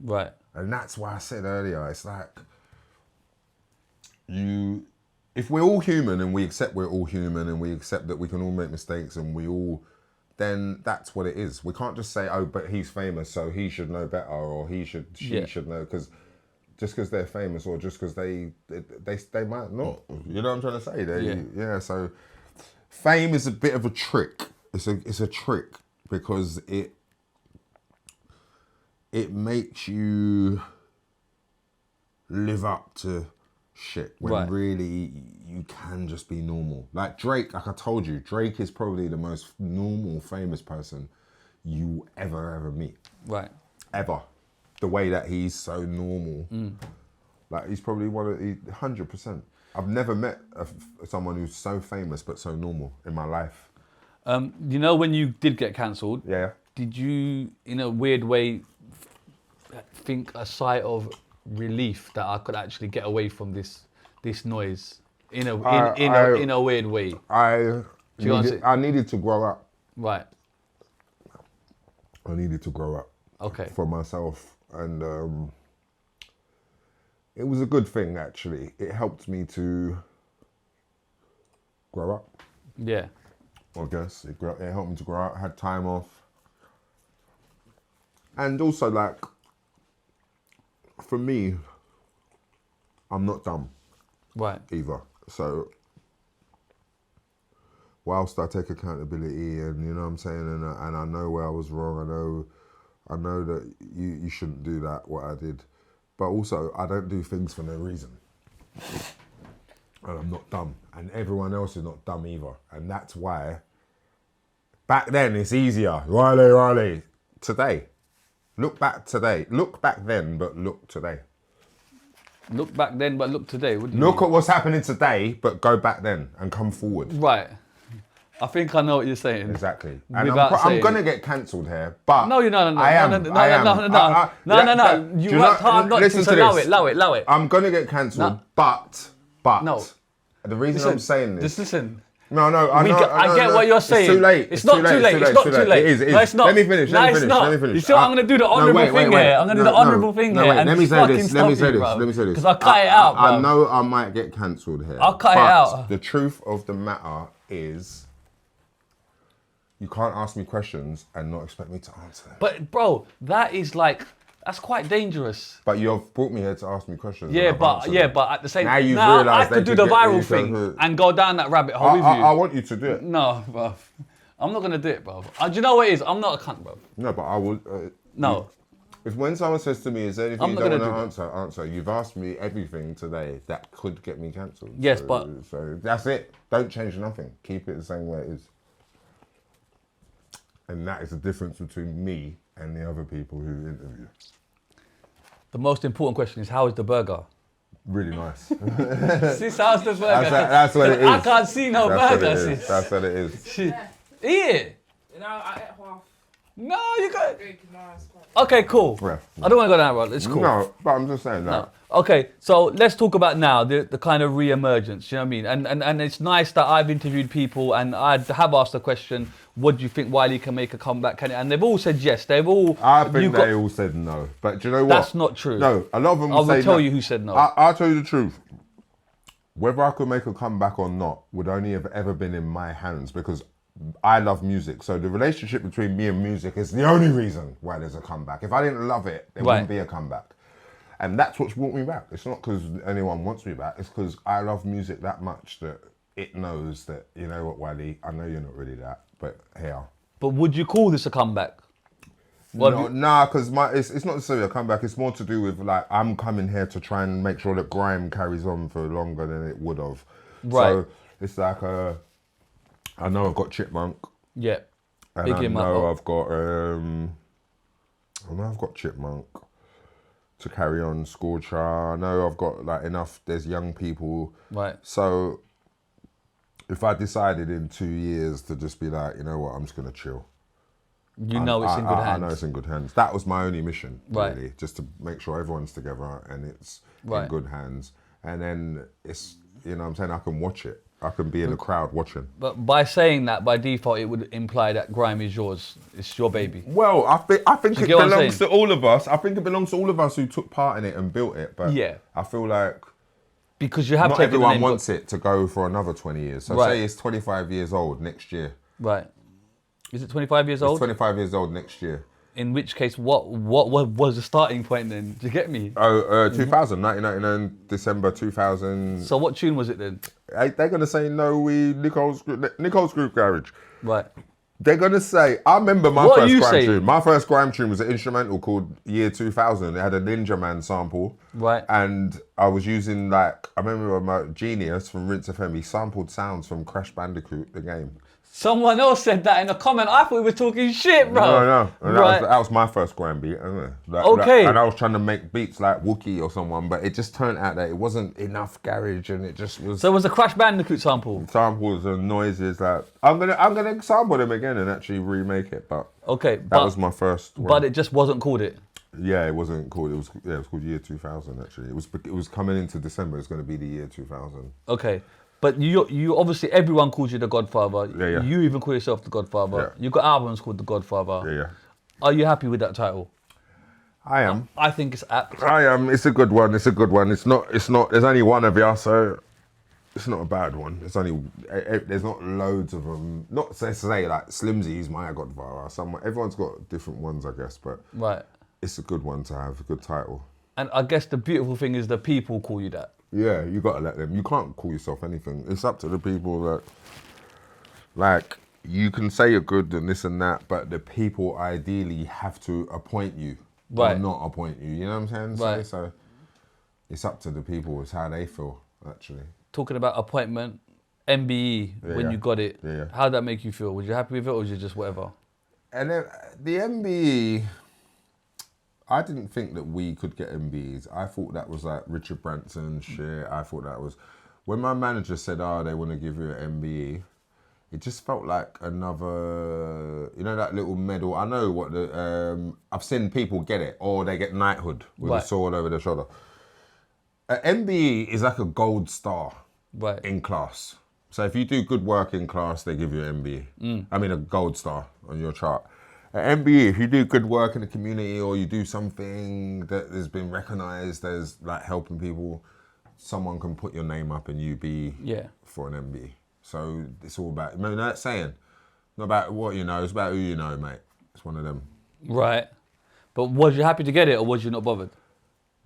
Speaker 2: Right.
Speaker 1: And that's why I said earlier, it's like, if we're all human and we accept we're all human and we accept that we can all make mistakes and then that's what it is. We can't just say, oh, but he's famous, so he should know better, or she should know, because just because they're famous or just because they might not. You know what I'm trying to say? Yeah. So fame is a bit of a trick. It's a trick because it makes you live up to shit when really you can just be normal. Like Drake, like I told you, Drake is probably the most normal, famous person you ever meet.
Speaker 2: Right.
Speaker 1: Ever. The way that he's so normal. Like he's probably 100%. I've never met someone who's so famous but so normal in my life.
Speaker 2: You know when you did get cancelled?
Speaker 1: Yeah.
Speaker 2: Did you, in a weird way, think a sigh of relief that I could actually get away from this noise in a weird way.
Speaker 1: I
Speaker 2: you know what I'm saying?
Speaker 1: I needed to grow up.
Speaker 2: Right.
Speaker 1: I needed to grow up.
Speaker 2: Okay.
Speaker 1: For myself, and it was a good thing actually. It helped me to grow up.
Speaker 2: Yeah.
Speaker 1: I guess it helped me to grow up. I had time off, and also like for me, I'm not dumb.
Speaker 2: Right.
Speaker 1: Either. So whilst I take accountability and you know what I'm saying, and I know where I was wrong, I know that you shouldn't do that, what I did. But also I don't do things for no reason. And I'm not dumb. And everyone else is not dumb either. And that's why back then it's easier. Wiley. Today. Look back today. Look back then, but look today.
Speaker 2: Look back then, but look today. What do you
Speaker 1: Look
Speaker 2: mean?
Speaker 1: at what's happening today, but go back then and come forward.
Speaker 2: Right. I think I know what you're saying.
Speaker 1: Exactly. And
Speaker 2: Without
Speaker 1: I'm
Speaker 2: saying
Speaker 1: going to
Speaker 2: it.
Speaker 1: get cancelled here, but
Speaker 2: No, you're not.
Speaker 1: I am.
Speaker 2: No. You worked hard not to, so allow it.
Speaker 1: I'm going to get cancelled,
Speaker 2: No.
Speaker 1: but
Speaker 2: No.
Speaker 1: the reason I'm saying this.
Speaker 2: Just listen.
Speaker 1: No, I
Speaker 2: get what you're saying.
Speaker 1: It's too late.
Speaker 2: It's not too late. It's not too late.
Speaker 1: It is.
Speaker 2: No, it's not.
Speaker 1: Let me finish.
Speaker 2: No, it's not. You see what I'm going to do? The honourable thing here. I'm going to do the honourable thing here.
Speaker 1: Let me say this. Let me say this.
Speaker 2: Because I'll cut it out, bro.
Speaker 1: I know I might get cancelled here.
Speaker 2: I'll cut it out.
Speaker 1: The truth of the matter is, you can't ask me questions and not expect me to answer them.
Speaker 2: But bro, that's quite dangerous.
Speaker 1: But you've brought me here to ask me questions.
Speaker 2: Yeah, but at the same
Speaker 1: now you've
Speaker 2: I
Speaker 1: realised
Speaker 2: could do the viral thing and go down that rabbit hole with you.
Speaker 1: I want you to do it.
Speaker 2: No, bro. I'm not gonna do it, bro. Do you know what it is? I'm not a cunt, bro.
Speaker 1: No, but I will.
Speaker 2: No.
Speaker 1: If when someone says to me, "Is there anything
Speaker 2: I'm
Speaker 1: you
Speaker 2: not
Speaker 1: don't
Speaker 2: gonna
Speaker 1: want to answer?" You've asked me everything today that could get me cancelled.
Speaker 2: Yes,
Speaker 1: so that's it. Don't change nothing. Keep it the same way it is. And that is the difference between me and the other people who interview.
Speaker 2: The most important question is, how is the burger?
Speaker 1: Really nice.
Speaker 2: Sis, how's the burger?
Speaker 1: That's what it is.
Speaker 2: I can't see no burger, sis.
Speaker 1: That's what it is.
Speaker 2: Eat it.
Speaker 5: You know, I ate half.
Speaker 2: No, you got.
Speaker 5: No, it's quite.
Speaker 2: Okay, cool.
Speaker 1: Yeah.
Speaker 2: I don't want to go down that road. It's cool.
Speaker 1: No, but I'm just saying that.
Speaker 2: No. Okay, so let's talk about now the kind of re-emergence, you know what I mean? And it's nice that I've interviewed people and I have asked the question, what do you think Wiley can make a comeback? And they've all said yes. They've all...
Speaker 1: I think they all said no. But do you know what?
Speaker 2: That's not true.
Speaker 1: No, a lot of them
Speaker 2: I will
Speaker 1: say
Speaker 2: tell
Speaker 1: no.
Speaker 2: you who said no.
Speaker 1: I'll tell you the truth. Whether I could make a comeback or not would only have ever been in my hands because I love music. So the relationship between me and music is the only reason why there's a comeback. If I didn't love it, there wouldn't be a comeback. And that's what's brought me back. It's not because anyone wants me back. It's because I love music that much that it knows that, you know what, Wiley, I know you're not really that, but here.
Speaker 2: But would you call this a comeback?
Speaker 1: Nah, because it's not necessarily a comeback. It's more to do with, like, I'm coming here to try and make sure that grime carries on for longer than it would have.
Speaker 2: Right.
Speaker 1: So it's like, I know I've got Chipmunk.
Speaker 2: Yeah.
Speaker 1: And
Speaker 2: Big
Speaker 1: I
Speaker 2: him up.
Speaker 1: know I've got Chipmunk to carry on Scorcher. I know I've got like enough, there's young people.
Speaker 2: Right.
Speaker 1: So if I decided in 2 years to just be like, you know what, I'm just gonna chill.
Speaker 2: You know it's in good hands.
Speaker 1: I know it's in good hands. That was my only mission,
Speaker 2: Right.
Speaker 1: really, just to make sure everyone's together and it's
Speaker 2: Right.
Speaker 1: in good hands. And then it's, you know what I'm saying, I can watch it. I can be in the crowd watching.
Speaker 2: But by saying that, by default, it would imply that grime is yours. It's your baby.
Speaker 1: Well, I think it
Speaker 2: get what I'm
Speaker 1: belongs
Speaker 2: saying?
Speaker 1: to all of us. I think it belongs to all of us who took part in it and built it. But
Speaker 2: Yeah.
Speaker 1: I feel like
Speaker 2: Because you have
Speaker 1: not
Speaker 2: taken the
Speaker 1: everyone
Speaker 2: name,
Speaker 1: wants it to go for another 20 years. So
Speaker 2: Right.
Speaker 1: say it's 25 years old next year.
Speaker 2: Right. Is it 25 years
Speaker 1: It's
Speaker 2: old?
Speaker 1: 25 years old next year.
Speaker 2: In which case, what was the starting point then? Do you get me?
Speaker 1: 2000, 1999, December 2000.
Speaker 2: So what tune was it then?
Speaker 1: They're going to say, no, Nicole's Group Garage.
Speaker 2: Right.
Speaker 1: They're going to say, I remember my
Speaker 2: What are
Speaker 1: first
Speaker 2: you
Speaker 1: grime
Speaker 2: saying?
Speaker 1: tune. My first grime tune was an instrumental called Year 2000. It had a Ninja Man sample.
Speaker 2: Right.
Speaker 1: And I was using I remember my Genius from Rinse FM, he sampled sounds from Crash Bandicoot, the game.
Speaker 2: Someone else said that in a comment. I thought we were talking shit, bro.
Speaker 1: No. And
Speaker 2: Right.
Speaker 1: that was my first grime beat.
Speaker 2: Okay.
Speaker 1: And I was trying to make beats like Wookie or someone, but it just turned out that it wasn't enough garage and it just was...
Speaker 2: So it was a Crash Bandicoot sample.
Speaker 1: samples and noises that I'm gonna sample them again and actually remake it, but
Speaker 2: Okay.
Speaker 1: that was my first one.
Speaker 2: But it just wasn't called it.
Speaker 1: Yeah, it wasn't called. It was called Year 2000. Actually, it was coming into December. It's going to be the year 2000.
Speaker 2: Okay, but you obviously everyone calls you the Godfather.
Speaker 1: Yeah.
Speaker 2: You even call yourself the Godfather.
Speaker 1: Yeah.
Speaker 2: You got albums called the Godfather.
Speaker 1: Yeah.
Speaker 2: Are you happy with that title?
Speaker 1: I am.
Speaker 2: I think it's apt.
Speaker 1: I am. It's a good one. It's a good one. It's not. There's only one of you, so it's not a bad one. It's only. There's not loads of them. Not to say like Slimzee is my Godfather. Everyone's got different ones, I guess, but
Speaker 2: Right.
Speaker 1: it's a good one to have. A good title.
Speaker 2: And I guess the beautiful thing is the people call you that.
Speaker 1: Yeah, you gotta let them. You can't call yourself anything. It's up to the people that. Like, you can say you're good and this and that, but the people ideally have to appoint you.
Speaker 2: Right.
Speaker 1: Or not appoint you. You know what I'm saying?
Speaker 2: Right.
Speaker 1: So it's up to the people. It's how they feel, actually.
Speaker 2: Talking about appointment, MBE, when you got it, how did that make you feel? Was you happy with it or was you just whatever?
Speaker 1: And then the MBE, I didn't think that we could get MBEs. I thought that was like Richard Branson shit. I thought that was... When my manager said, they want to give you an MBE, it just felt like another, you know, that little medal. I know what I've seen people get it, or they get knighthood with a sword over their shoulder. An MBE is like a gold star in class. So if you do good work in class, they give you an MBE. I mean, a gold star on your chart. An MBE, if you do good work in the community or you do something that has been recognised as like helping people, someone can put your name up and you be for an MBE. So it's all about, remember that saying? Not about what you know, it's about who you know, mate. It's one of them.
Speaker 2: Right. But was you happy to get it or was you not bothered?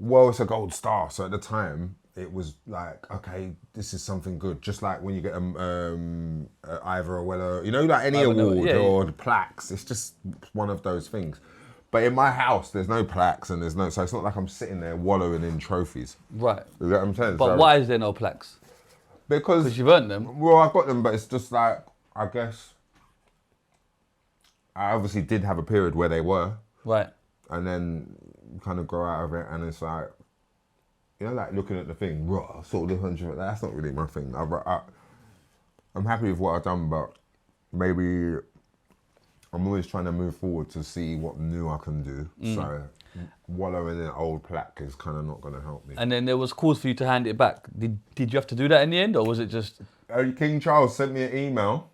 Speaker 1: Well, it's a gold star. So at the time, it was like, okay, this is something good. Just like when you get either a Weller, you know, like any award or the plaques. It's just one of those things. But in my house, there's no plaques and so it's not like I'm sitting there wallowing in trophies.
Speaker 2: Right.
Speaker 1: You get what I'm saying?
Speaker 2: But why is there no plaques?
Speaker 1: Because
Speaker 2: you've earned them.
Speaker 1: Well, I've got them, but it's just like, I guess, I obviously did have a period where they were.
Speaker 2: Right.
Speaker 1: And then kind of grow out of it, and it's like, you know, like looking at the thing, raw, sort of 100, that's not really my thing. I'm happy with what I've done, but maybe I'm always trying to move forward to see what new I can do. So wallowing in an old plaque is kind of not going to help me.
Speaker 2: And then there was calls for you to hand it back. Did you have to do that in the end, or was it just...
Speaker 1: King Charles sent me an email.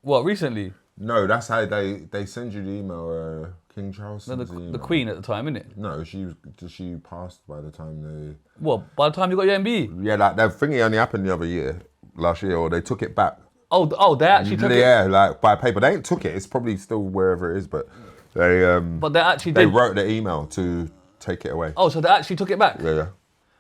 Speaker 2: What, recently?
Speaker 1: No, that's how they send you the email. King Charles sends the email.
Speaker 2: The Queen at the time, innit?
Speaker 1: No, she passed by the time they...
Speaker 2: Well, by the time you got your MBE?
Speaker 1: Yeah, like that thingy only happened the other last year, or they took it back.
Speaker 2: Oh, they actually took it?
Speaker 1: Yeah, like by paper. They ain't took it. It's probably still wherever it is, but they...
Speaker 2: But they actually
Speaker 1: They wrote the email to take it away.
Speaker 2: Oh, so they actually took it back?
Speaker 1: Yeah.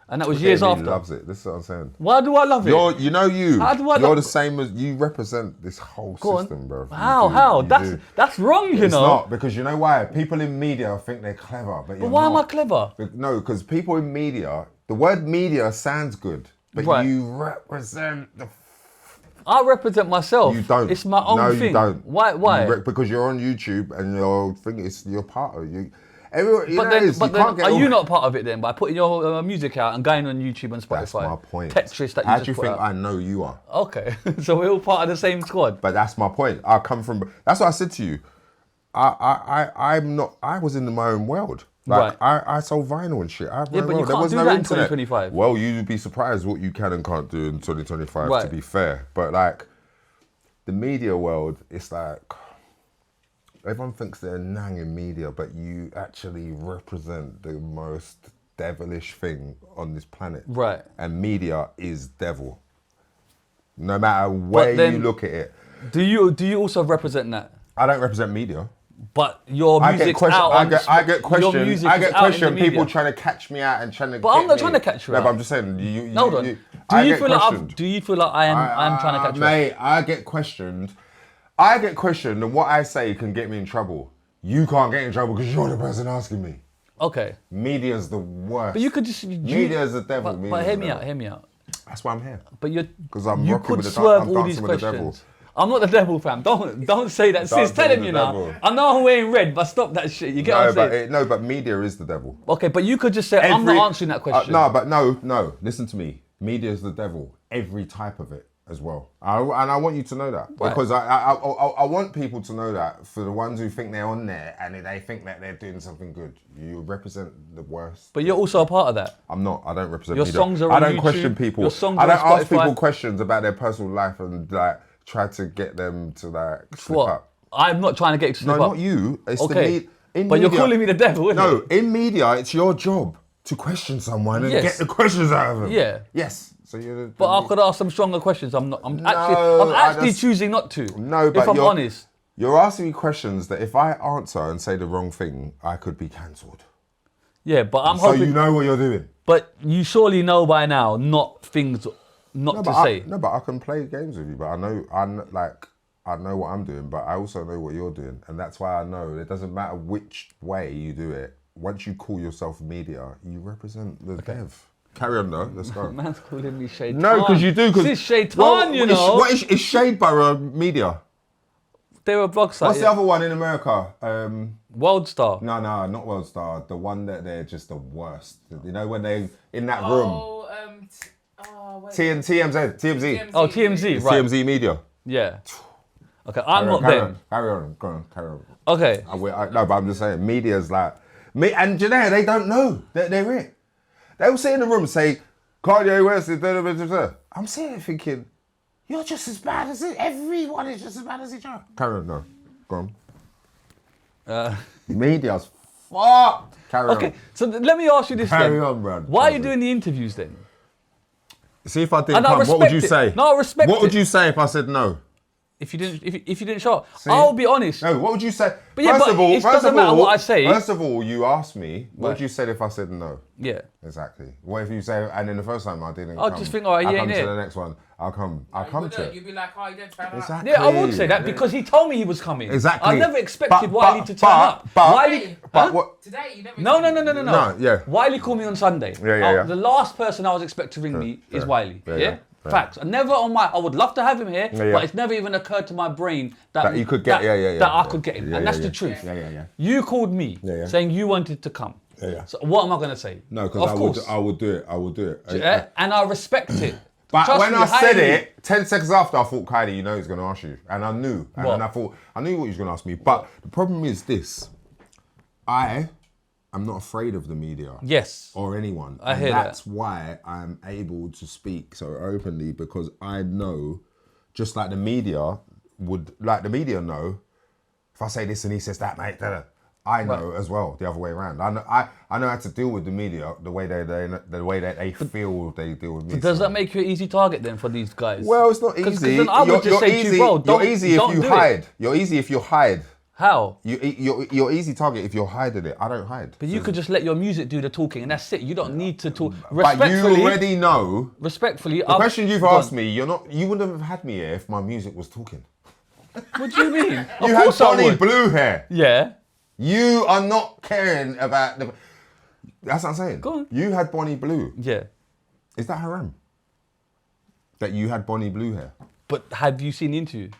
Speaker 2: And that was years after?
Speaker 1: He loves it. This is what I'm saying.
Speaker 2: Why do I love it?
Speaker 1: How do I
Speaker 2: love
Speaker 1: the same as... You represent this whole system, bro.
Speaker 2: How? That's wrong, you know.
Speaker 1: It's not, because you know why? People in media think they're clever, but you're
Speaker 2: why
Speaker 1: not.
Speaker 2: am I clever?
Speaker 1: No, because people in media... The word media sounds good, but you represent the...
Speaker 2: I represent myself.
Speaker 1: You don't.
Speaker 2: It's my own thing.
Speaker 1: No, you don't.
Speaker 2: Why?
Speaker 1: Because you're on YouTube and you're part of you. Everyone,
Speaker 2: are you not part of it then by putting your music out and going on YouTube and Spotify?
Speaker 1: That's my point.
Speaker 2: Tetris that you
Speaker 1: How
Speaker 2: just
Speaker 1: do you
Speaker 2: put
Speaker 1: think
Speaker 2: out?
Speaker 1: I know you are?
Speaker 2: Okay, so we're all part of the same squad.
Speaker 1: But that's my point. I come from. That's what I said to you. I'm not. I was in my own world. Like I sold vinyl and shit.
Speaker 2: But you can't do that in 2025.
Speaker 1: Well, you'd be surprised what you can and can't do in 2025.
Speaker 2: Right.
Speaker 1: To be fair, but like the media world, it's like everyone thinks they're nang in media, but you actually represent the most devilish thing on this planet.
Speaker 2: Right.
Speaker 1: And media is devil. No matter where you look at it.
Speaker 2: Do you also represent that?
Speaker 1: I don't represent media.
Speaker 2: But your music's out on...
Speaker 1: I get questioned. People trying to catch me out and trying to.
Speaker 2: But I'm not trying to catch you out.
Speaker 1: No, but I'm just saying.
Speaker 2: Hold on. Do you feel like I am trying to catch you out?
Speaker 1: Mate, I get questioned. And what I say can get me in trouble. You can't get in trouble because you're the person asking me.
Speaker 2: Okay.
Speaker 1: Media's the worst.
Speaker 2: But you could just...
Speaker 1: Media's the devil.
Speaker 2: But hear me out.
Speaker 1: That's why I'm here.
Speaker 2: But
Speaker 1: because I'm
Speaker 2: you
Speaker 1: rocking
Speaker 2: could
Speaker 1: with
Speaker 2: swerve
Speaker 1: I'm
Speaker 2: all these
Speaker 1: dancing with the devil.
Speaker 2: questions. I'm not the devil, fam. Don't say that. Sis, tell him you know. I know I'm wearing red, but stop that shit. You get what I'm saying?
Speaker 1: But media is the devil.
Speaker 2: Okay, but you could just say, I'm not answering that question.
Speaker 1: No. Listen to me. Media is the devil. Every type of it. as well. And I want you to know that.
Speaker 2: Right.
Speaker 1: Because I want people to know that for the ones who think they're on there and they think that they're doing something good. You represent the worst.
Speaker 2: But you're also a part of that.
Speaker 1: I'm not. I don't represent
Speaker 2: Your
Speaker 1: media.
Speaker 2: songs are
Speaker 1: I
Speaker 2: on
Speaker 1: don't
Speaker 2: YouTube,
Speaker 1: question people.
Speaker 2: your songs
Speaker 1: I
Speaker 2: are
Speaker 1: don't
Speaker 2: on
Speaker 1: ask
Speaker 2: Spotify.
Speaker 1: people questions about their personal life and like try to get them to like slip
Speaker 2: What?
Speaker 1: up.
Speaker 2: I'm not trying to get you to slip
Speaker 1: No,
Speaker 2: up.
Speaker 1: not you. It's
Speaker 2: Okay.
Speaker 1: in
Speaker 2: But
Speaker 1: media,
Speaker 2: you're calling me the devil, isn't
Speaker 1: No,
Speaker 2: it?
Speaker 1: in media, it's your job to question someone and
Speaker 2: Yes.
Speaker 1: get the questions out of them.
Speaker 2: Yeah.
Speaker 1: Yes. So you're.
Speaker 2: But I could ask some stronger questions. I'm
Speaker 1: I
Speaker 2: actually
Speaker 1: just-
Speaker 2: choosing not to.
Speaker 1: No, but
Speaker 2: if I'm
Speaker 1: you're
Speaker 2: honest.
Speaker 1: You're asking me questions that if I answer and say the wrong thing, I could be cancelled.
Speaker 2: Yeah, but I'm
Speaker 1: So
Speaker 2: hoping.
Speaker 1: you know what you're doing.
Speaker 2: But you surely know by now not things not to say.
Speaker 1: But I can play games with you. But I know what I'm doing. But I also know what you're doing, and that's why I know it doesn't matter which way you do it. Once you call yourself media, you represent the dev. Carry on though. Let's go.
Speaker 2: Man's calling me Shaitan.
Speaker 1: No, because you do.
Speaker 2: This is Shaitan, you know.
Speaker 1: What is Shade Borough Media?
Speaker 2: They're a blog site.
Speaker 1: What's the other one in America?
Speaker 2: World Star.
Speaker 1: No, not World Star. The one that they're just the worst. You know when they in that room. TMZ.
Speaker 2: Oh, TMZ,
Speaker 1: It's
Speaker 2: right.
Speaker 1: TMZ Media.
Speaker 2: Yeah. Okay, I'm not
Speaker 1: carry
Speaker 2: them.
Speaker 1: on, carry on. Go on, carry on.
Speaker 2: Okay.
Speaker 1: No, but I'm just saying, media's like me, and you know they don't know that they're it. They will sit in the room and say, Kanye West is da, da, da, da, da. I'm sitting there thinking, you're just as bad as it. Everyone is just as bad as each other. Carry on, no. Go on. Media's fucked. Carry on.
Speaker 2: Okay, so let me ask you this
Speaker 1: Carry
Speaker 2: then.
Speaker 1: on, Brad.
Speaker 2: Why are you doing the interviews then?
Speaker 1: See if I didn't
Speaker 2: And I
Speaker 1: come, what would
Speaker 2: respect
Speaker 1: you
Speaker 2: it.
Speaker 1: say?
Speaker 2: No, I respect
Speaker 1: What would
Speaker 2: it.
Speaker 1: you say if I said no?
Speaker 2: If you didn't show up, I'll be honest.
Speaker 1: No, what would you say?
Speaker 2: But yeah,
Speaker 1: first
Speaker 2: but
Speaker 1: of all,
Speaker 2: it doesn't matter what I say.
Speaker 1: First of all, you asked me, what
Speaker 2: Right.
Speaker 1: would you say if I said no?
Speaker 2: Yeah.
Speaker 1: Exactly. What if you say, and then the first time I didn't
Speaker 2: I'll
Speaker 1: come,
Speaker 2: just think, all right,
Speaker 1: I'll
Speaker 2: he
Speaker 1: come
Speaker 2: ain't
Speaker 1: to
Speaker 2: here.
Speaker 1: the next one. I'll come to it.
Speaker 5: You'd be like, oh, you didn't turn up.
Speaker 1: Exactly.
Speaker 2: Yeah, I would say that because he told me he was coming.
Speaker 1: Exactly.
Speaker 2: I never expected
Speaker 1: But-
Speaker 2: Wiley
Speaker 1: but-
Speaker 2: to turn up.
Speaker 1: but-
Speaker 2: Wiley,
Speaker 1: But
Speaker 2: huh?
Speaker 1: what?
Speaker 5: Today, you never.
Speaker 2: No.
Speaker 1: No, yeah.
Speaker 2: Wiley called me on Sunday.
Speaker 1: Yeah.
Speaker 2: The last person I was expecting to ring me is Wiley.
Speaker 1: Yeah,
Speaker 2: Yeah.
Speaker 1: yeah.
Speaker 2: Facts. I never on my. I would love to have him here,
Speaker 1: Yeah.
Speaker 2: but it's never even occurred to my brain
Speaker 1: That you could get-
Speaker 2: that
Speaker 1: yeah.
Speaker 2: I could get him,
Speaker 1: Yeah,
Speaker 2: and that's
Speaker 1: yeah,
Speaker 2: the
Speaker 1: yeah.
Speaker 2: truth.
Speaker 1: Yeah.
Speaker 2: You called me
Speaker 1: Yeah.
Speaker 2: saying you wanted to come.
Speaker 1: Yeah.
Speaker 2: So what am I gonna say?
Speaker 1: No,
Speaker 2: Of
Speaker 1: because
Speaker 2: course.
Speaker 1: I would do it.
Speaker 2: Yeah, and I respect it.
Speaker 1: But
Speaker 2: Trust
Speaker 1: when
Speaker 2: me,
Speaker 1: I said
Speaker 2: highly.
Speaker 1: it, 10 seconds after, I thought, Kylie, you know he's going to ask you. And I knew. And
Speaker 2: What?
Speaker 1: then I thought, I knew what he was going to ask me. But the problem is this. I am not afraid of the media.
Speaker 2: Yes.
Speaker 1: Or anyone.
Speaker 2: I
Speaker 1: And
Speaker 2: hear that.
Speaker 1: that's why I'm able to speak so openly, because I know, just like the media know, if I say this and he says that, mate, I know as well the other way around. I know how to deal with the media the way that they feel they deal with me.
Speaker 2: Does
Speaker 1: So-
Speaker 2: that make you an easy target then for these guys?
Speaker 1: Well, it's not
Speaker 2: 'Cause
Speaker 1: easy.
Speaker 2: then I would just say to you, bro,
Speaker 1: you're easy if
Speaker 2: don't
Speaker 1: you
Speaker 2: do it.
Speaker 1: hide. You're easy if you hide.
Speaker 2: How?
Speaker 1: You're easy target if you're hiding it. I don't hide.
Speaker 2: But you could just let your music do the talking, and that's it. You don't need to talk.
Speaker 1: But
Speaker 2: Respectfully,
Speaker 1: you already know.
Speaker 2: respectfully.
Speaker 1: The question you've asked me, you wouldn't have had me here if my music was talking.
Speaker 2: What do you mean? Of
Speaker 1: You had
Speaker 2: course I
Speaker 1: Bonnie
Speaker 2: would.
Speaker 1: Blue hair.
Speaker 2: Yeah.
Speaker 1: You are not caring about the. That's what I'm saying.
Speaker 2: Go on.
Speaker 1: You had Bonnie Blue.
Speaker 2: Yeah.
Speaker 1: Is that haram? That you had Bonnie Blue hair.
Speaker 2: But have you seen the interview?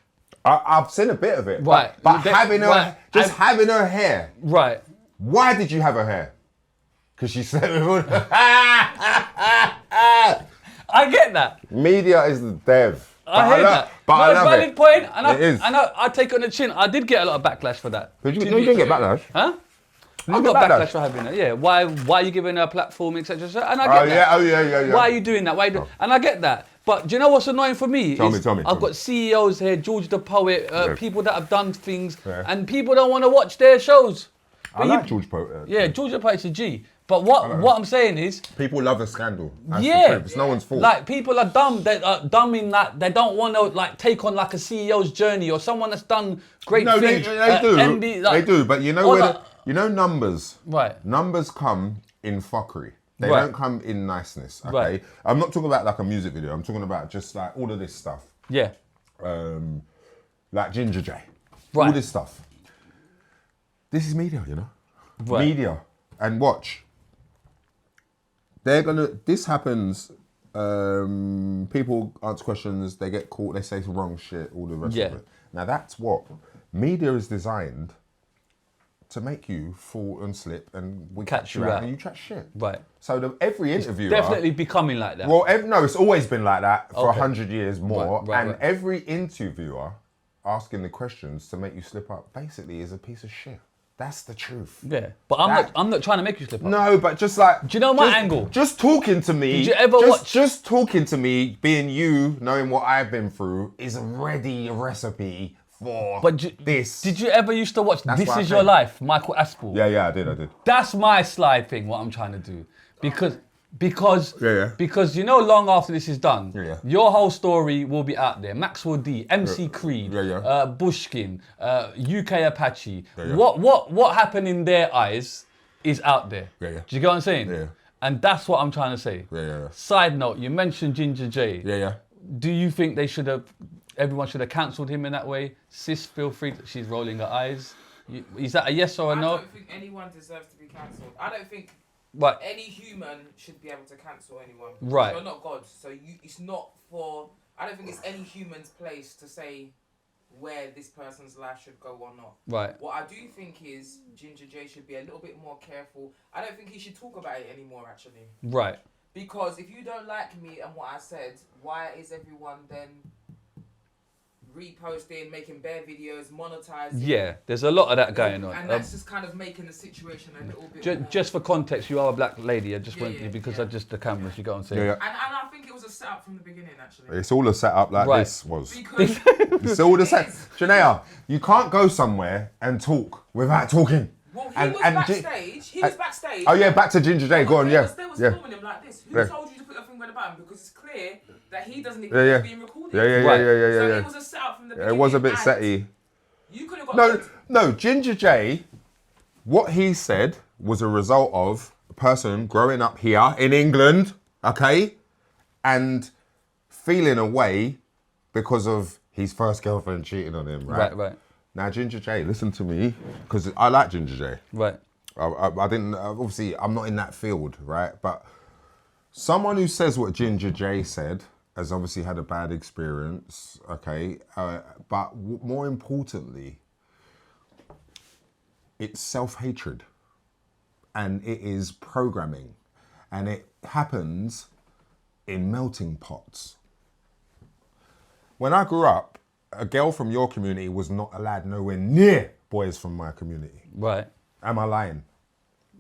Speaker 1: I've seen a bit of it.
Speaker 2: Right.
Speaker 1: But
Speaker 2: That-
Speaker 1: having her,
Speaker 2: right.
Speaker 1: having her hair.
Speaker 2: Right.
Speaker 1: Why did you have her hair? Because she said
Speaker 2: I get that.
Speaker 1: media is the dev.
Speaker 2: I hear that.
Speaker 1: But
Speaker 2: no,
Speaker 1: I
Speaker 2: it's
Speaker 1: love
Speaker 2: valid
Speaker 1: it.
Speaker 2: point, and
Speaker 1: It is.
Speaker 2: I take it on the chin. I did get a lot of backlash for that.
Speaker 1: You didn't get backlash.
Speaker 2: Huh? I
Speaker 1: get
Speaker 2: got
Speaker 1: backlash?
Speaker 2: backlash for having it. Yeah. Why are you giving her a platform, etc. And I get
Speaker 1: Oh
Speaker 2: that.
Speaker 1: yeah, oh yeah.
Speaker 2: Why are you doing that? Why are you doing? And I get that. But do you know what's annoying for me?
Speaker 1: Tell me,
Speaker 2: I've
Speaker 1: tell me.
Speaker 2: got CEOs here, George the Poet,
Speaker 1: Yeah.
Speaker 2: people that have done things,
Speaker 1: Yeah.
Speaker 2: and people don't want to watch their shows.
Speaker 1: I
Speaker 2: But
Speaker 1: like
Speaker 2: you-
Speaker 1: George Poet.
Speaker 2: Yeah, George the Poet's a G. But what I'm saying is,
Speaker 1: People love a scandal. That's the
Speaker 2: yeah,
Speaker 1: truth. It's no one's fault.
Speaker 2: like people are dumb. They are dumb in that they don't want to like take on like a CEO's journey or someone that's done great
Speaker 1: no, they
Speaker 2: things.
Speaker 1: do.
Speaker 2: MD, like-
Speaker 1: They do. But you know
Speaker 2: Or
Speaker 1: where?
Speaker 2: like-
Speaker 1: You know numbers.
Speaker 2: Right.
Speaker 1: Numbers come in fuckery. They
Speaker 2: Right.
Speaker 1: don't come in niceness. Okay.
Speaker 2: Right.
Speaker 1: I'm not talking about like a music video. I'm talking about just like all of this stuff.
Speaker 2: Yeah,
Speaker 1: Like Ginga Jay. All
Speaker 2: Right.
Speaker 1: this stuff. This is media, you know?
Speaker 2: Right.
Speaker 1: Media. And watch. This happens, people answer questions, they get caught, they say the wrong shit, all the rest
Speaker 2: Yeah.
Speaker 1: of it. Now that's what, media is designed to make you fall and slip, and we
Speaker 2: Catch you out.
Speaker 1: and you chat shit.
Speaker 2: Right.
Speaker 1: So every interviewer
Speaker 2: Definitely becoming like that.
Speaker 1: Well, no, it's always been like that for
Speaker 2: Okay.
Speaker 1: 100 years more.
Speaker 2: Right,
Speaker 1: and every interviewer asking the questions to make you slip up basically is a piece of shit. That's the truth.
Speaker 2: Yeah. But I'm not trying to make you slip up.
Speaker 1: No, but just like...
Speaker 2: Do you know my angle?
Speaker 1: Just talking to me...
Speaker 2: Did you ever watch...
Speaker 1: Just talking to me, being you, knowing what I've been through, is already a recipe for this.
Speaker 2: Did you ever used to watch This
Speaker 1: what
Speaker 2: Is
Speaker 1: I
Speaker 2: Your
Speaker 1: think.
Speaker 2: Life, Michael Aspel?
Speaker 1: Yeah, I did.
Speaker 2: That's my slide thing, what I'm trying to do. Because
Speaker 1: Yeah.
Speaker 2: you know, long after this is done,
Speaker 1: Yeah.
Speaker 2: your whole story will be out there. Maxwell D, MC Creed,
Speaker 1: Yeah.
Speaker 2: Bushkin, UK Apache.
Speaker 1: Yeah.
Speaker 2: What happened in their eyes is out there.
Speaker 1: Yeah.
Speaker 2: Do you get what I'm saying?
Speaker 1: Yeah.
Speaker 2: And that's what I'm trying to say.
Speaker 1: Yeah.
Speaker 2: Side note, you mentioned Ginga Jay.
Speaker 1: Yeah.
Speaker 2: Do you think everyone should have cancelled him in that way? Sis, feel free. She's rolling her eyes. Is that a yes or a no?
Speaker 5: I don't think anyone deserves to be cancelled. I don't think
Speaker 2: Right.
Speaker 5: any human should be able to cancel anyone.
Speaker 2: Right.
Speaker 5: You're not God, so it's not for... I don't think it's any human's place to say where this person's life should go or not.
Speaker 2: Right.
Speaker 5: What I do think is Ginga Jay should be a little bit more careful. I don't think he should talk about it anymore, actually.
Speaker 2: Right.
Speaker 5: Because if you don't like me and what I said, why is everyone then reposting, making bare videos, monetizing?
Speaker 2: Yeah, there's a lot of that going on.
Speaker 5: And that's just kind of making the situation a little bit more...
Speaker 2: Just for context, you are a black lady. I just went because
Speaker 5: yeah.
Speaker 2: I just the cameras. You go and say.
Speaker 1: Yeah.
Speaker 5: And I think it was a setup from the beginning, actually.
Speaker 1: It's all a setup like
Speaker 2: Right.
Speaker 1: this was.
Speaker 5: Because
Speaker 1: It's all the
Speaker 5: it
Speaker 1: same.
Speaker 5: is.
Speaker 1: Janea, you can't go somewhere and talk without talking.
Speaker 5: Well, he
Speaker 1: And-
Speaker 5: was
Speaker 1: and
Speaker 5: backstage. He was backstage.
Speaker 1: Oh yeah, back to Ginga Jay. Go on,
Speaker 5: They
Speaker 1: yeah.
Speaker 5: was
Speaker 1: Yeah.
Speaker 5: filming him like this. Who
Speaker 1: Yeah.
Speaker 5: told you to put your finger on the button? Because it's clear that he doesn't even
Speaker 1: Yeah.
Speaker 5: being recorded.
Speaker 1: Yeah.
Speaker 2: Right.
Speaker 5: So
Speaker 1: Yeah.
Speaker 5: it was a setup from the
Speaker 1: Yeah,
Speaker 5: beginning.
Speaker 1: it was a bit
Speaker 5: and
Speaker 1: setty.
Speaker 5: You could have got...
Speaker 1: No, Ginga Jay, what he said was a result of a person growing up here in England, okay, and feeling a way because of his first girlfriend cheating on him, right?
Speaker 2: Right.
Speaker 1: Now, Ginga Jay, listen to me, because I like Ginga Jay.
Speaker 2: Right.
Speaker 1: I didn't, obviously, I'm not in that field, right? But someone who says what Ginga Jay said has obviously had a bad experience, okay? But more importantly, it's self-hatred and it is programming and it happens in melting pots. When I grew up, a girl from your community was not allowed nowhere near boys from my community.
Speaker 2: Right.
Speaker 1: Am I lying?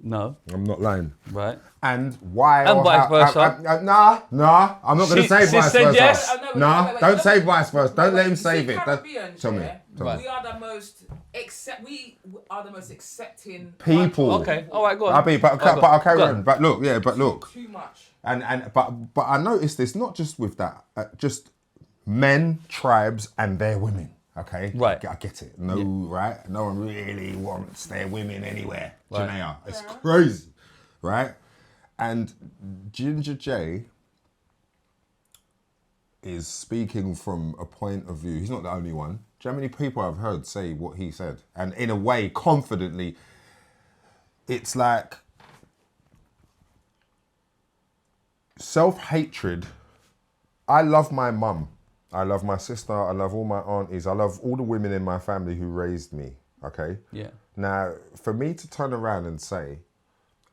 Speaker 2: No.
Speaker 1: I'm not lying.
Speaker 2: Right.
Speaker 1: And why?
Speaker 2: And
Speaker 1: or
Speaker 2: vice
Speaker 1: how-
Speaker 2: versa.
Speaker 1: Nah. I'm not going to say
Speaker 2: She
Speaker 1: vice
Speaker 2: said
Speaker 1: versa.
Speaker 2: yes.
Speaker 1: Nah,
Speaker 5: Wait,
Speaker 1: don't
Speaker 5: look,
Speaker 1: say vice versa. Don't let him
Speaker 5: you see
Speaker 1: save it.
Speaker 5: Caribbeans,
Speaker 1: Tell me.
Speaker 5: yeah?
Speaker 2: Right.
Speaker 5: We are the most accepting
Speaker 1: People.
Speaker 2: Okay. All right. Go on.
Speaker 1: I'll be, but I'll carry
Speaker 2: Go
Speaker 1: on. But look.
Speaker 5: Too much.
Speaker 1: But I noticed this not just with that, just men, tribes, and their women. Okay,
Speaker 2: Right.
Speaker 1: I get it. No, right? No one really wants their women anywhere.
Speaker 2: Right.
Speaker 1: Janea, it's crazy, right? And Ginga Jay is speaking from a point of view. He's not the only one. Do you know how many people I've heard say what he said? And in a way, confidently, it's like self-hatred. I love my mum. I love my sister. I love all my aunties. I love all the women in my family who raised me. Okay?
Speaker 2: Yeah.
Speaker 1: Now, for me to turn around and say,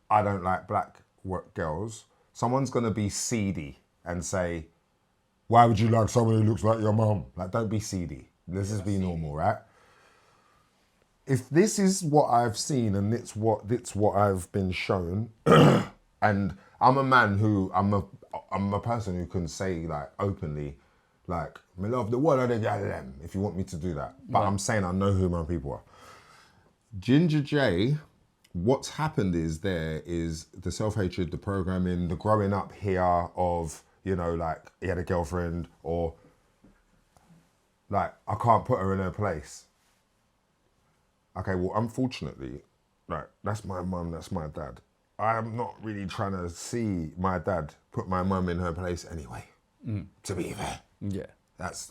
Speaker 1: I don't like black girls, someone's going to be seedy and say, why would you like someone who looks like your mum? Like, don't be seedy. Let's just be normal, right? If this is what I've seen and it's what I've been shown, and I'm a man who, I'm a person who can say, like, openly, like, me love the world of the them, if you want me to do that. But I'm saying I know who my people are. Ginga Jay, what's happened is the self-hatred, the programming, the growing up here of, you know, like, he had a girlfriend, or like, I can't put her in her place. Okay, well, unfortunately, like, that's my mum, that's my dad. I'm not really trying to see my dad put my mum in her place anyway, to be fair.
Speaker 2: Yeah.
Speaker 1: That's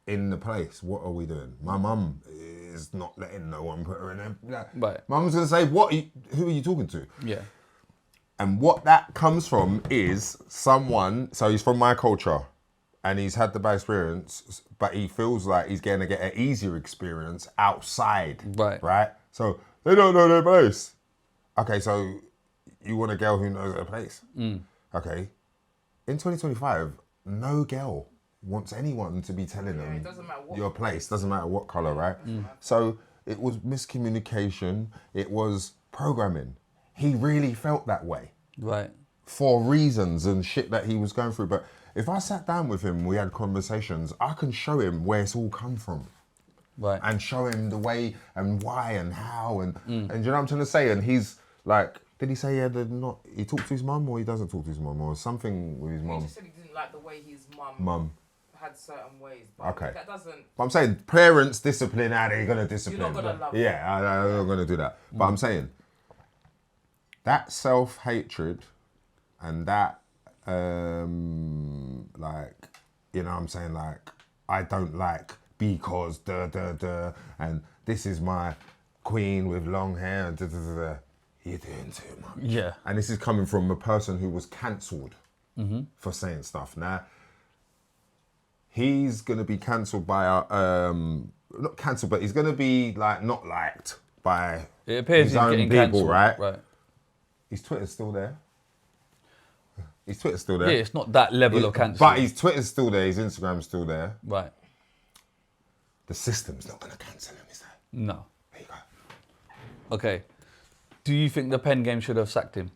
Speaker 1: in the place. What are we doing? My mum is not letting no one put her in her.
Speaker 2: Right.
Speaker 1: Mum's gonna say, who are you talking to?
Speaker 2: Yeah.
Speaker 1: And what that comes from is someone. So he's from my culture. and he's had the bad experience, but he feels like he's going to get an easier experience outside.
Speaker 2: Right.
Speaker 1: Right? So they don't know their place. Okay, so you want a girl who knows her place. Okay. In 2025, no girl wants anyone to be telling them
Speaker 5: it doesn't matter what
Speaker 1: your place, doesn't matter what colour, right? So it was miscommunication, it was programming. He really felt that way.
Speaker 2: Right.
Speaker 1: For reasons and shit that he was going through. But if I sat down with him, we had conversations, I can show him where it's all come from.
Speaker 2: Right.
Speaker 1: And show him the way and why and how and you know what I'm trying to say? And he's like, did he say he talked to his mum or he doesn't talk to his mum or something with his
Speaker 5: He
Speaker 1: mum?
Speaker 5: just said he didn't like the way his
Speaker 1: Mum.
Speaker 5: had certain ways. But
Speaker 1: Okay.
Speaker 5: that doesn't.
Speaker 1: But I'm saying parents discipline how they're gonna discipline.
Speaker 5: You're not gonna love
Speaker 1: Yeah, I'm not gonna do that. But I'm saying that self-hatred and that like, you know what I'm saying, like, I don't like because and this is my queen with long hair and you're doing too much.
Speaker 2: Yeah.
Speaker 1: And this is coming from a person who was cancelled for saying stuff. Now, he's going to be cancelled by, not cancelled, but he's going to be like not liked by
Speaker 2: It appears
Speaker 1: his
Speaker 2: he's
Speaker 1: own
Speaker 2: getting
Speaker 1: people,
Speaker 2: cancelled.
Speaker 1: right?
Speaker 2: Right.
Speaker 1: His Twitter's still there. His Twitter's still there.
Speaker 2: Yeah, it's not that level of cancel.
Speaker 1: But his Twitter's still there, his Instagram's still there.
Speaker 2: Right.
Speaker 1: The system's not going to cancel him, is it?
Speaker 2: No.
Speaker 1: There you go.
Speaker 2: Okay. Do you think the pen game should have sacked him?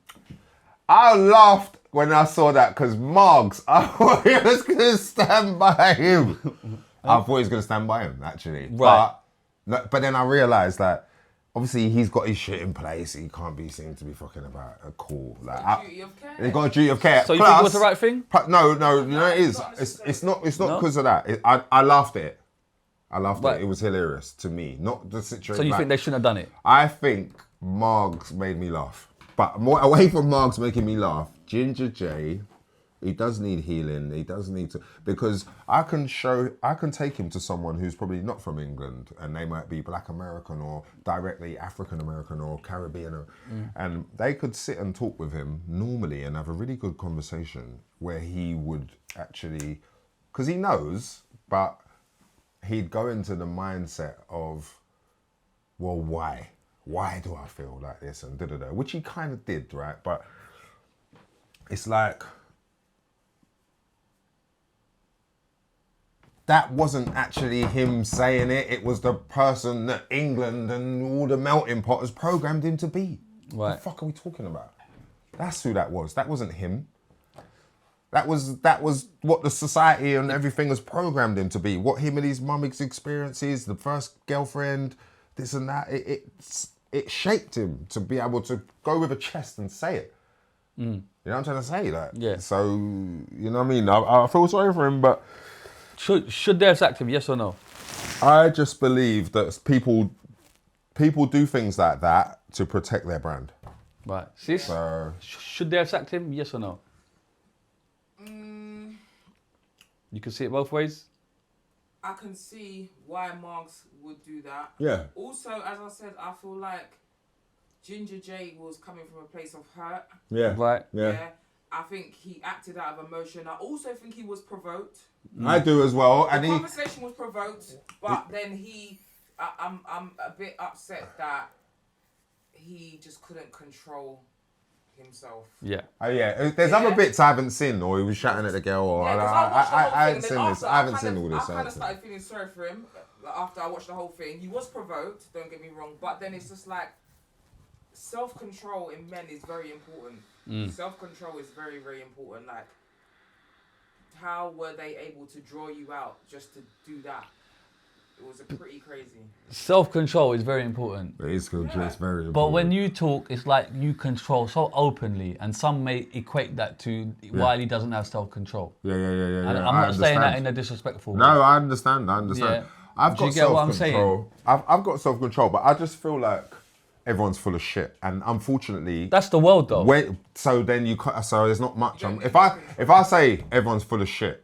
Speaker 1: I laughed when I saw that because Margs, I thought he was going to stand by him. I thought he was going to stand by him, actually.
Speaker 2: Right.
Speaker 1: But then I realised that obviously he's got his shit in place. He can't be seen to be fucking about a call. Like,
Speaker 5: Duty of care.
Speaker 1: he's got a duty of care.
Speaker 2: So you think it was the right thing?
Speaker 1: No, it is.
Speaker 5: not
Speaker 1: It's not
Speaker 2: No?
Speaker 1: because of that. I laughed at it. I laughed at
Speaker 2: Right.
Speaker 1: it. It was hilarious to me, not the situation.
Speaker 2: So you think they shouldn't have done it?
Speaker 1: I think Margs made me laugh. But more away from Margs making me laugh, Ginga Jay, he does need healing. He does need to, because I can take him to someone who's probably not from England and they might be Black American or directly African American or Caribbean, and they could sit and talk with him normally and have a really good conversation where he would actually, because he knows, but he'd go into the mindset of, well, why? Why do I feel like this? And da-da-da, which he kind of did, right? But it's like, that wasn't actually him saying it. It was the person that England and all the melting pot has programmed him to be. What
Speaker 2: Right.
Speaker 1: the fuck are we talking about? That's who that was. That wasn't him. That was what the society and everything has programmed him to be. What him and his mum's experiences, the first girlfriend, this and that. It shaped him to be able to go with a chest and say it. You know what I'm trying to say? Like,
Speaker 2: Yeah.
Speaker 1: So, you know what I mean? I feel sorry for him, but
Speaker 2: Should they have sacked him? Yes or no?
Speaker 1: I just believe that people do things like that to protect their brand.
Speaker 2: Right. Sis?
Speaker 1: So
Speaker 2: Should they have sacked him? Yes or no? You can see it both ways.
Speaker 5: I can see why Marks would do that.
Speaker 1: yeah,
Speaker 5: Also, as I said, I feel like Ginga Jay was coming from a place of hurt.
Speaker 1: yeah,
Speaker 2: Right.
Speaker 1: yeah.
Speaker 5: I think he acted out of emotion. I also think he was provoked.
Speaker 1: I do as well. And
Speaker 5: The
Speaker 1: he,
Speaker 5: conversation was provoked, but then I'm a bit upset that he just couldn't control himself.
Speaker 2: Yeah.
Speaker 1: yeah. There's other bits I haven't seen, or he was shouting at the girl, or
Speaker 5: Yeah, 'cause I watched the whole
Speaker 1: I
Speaker 5: thing,
Speaker 1: haven't
Speaker 5: and
Speaker 1: seen
Speaker 5: then
Speaker 1: this.
Speaker 5: after,
Speaker 1: I haven't seen all this.
Speaker 5: I
Speaker 1: I
Speaker 5: kind
Speaker 1: haven't
Speaker 5: of
Speaker 1: seen
Speaker 5: started feeling sorry for him after I watched the whole thing. He was provoked, don't get me wrong, but then it's just like self-control in men is very important. Self-control is very, very important. Like, how were they able to draw you out just to do that? It was pretty crazy.
Speaker 2: Self-control is very important.
Speaker 1: It is good. It's very important.
Speaker 2: But when you talk, it's like you control so openly, and some may equate that to Wiley doesn't have self-control.
Speaker 1: Yeah.
Speaker 2: And I'm
Speaker 1: I
Speaker 2: not saying that
Speaker 1: understand.
Speaker 2: in a disrespectful way.
Speaker 1: No, I understand.
Speaker 2: Yeah.
Speaker 1: I've
Speaker 2: Do you
Speaker 1: got
Speaker 2: get what I'm
Speaker 1: self-control. I've got self-control, but I just feel like everyone's full of shit, and unfortunately,
Speaker 2: That's the world, though.
Speaker 1: so then so there's not much.
Speaker 5: don't
Speaker 1: If
Speaker 5: need
Speaker 1: I say everyone's full of shit,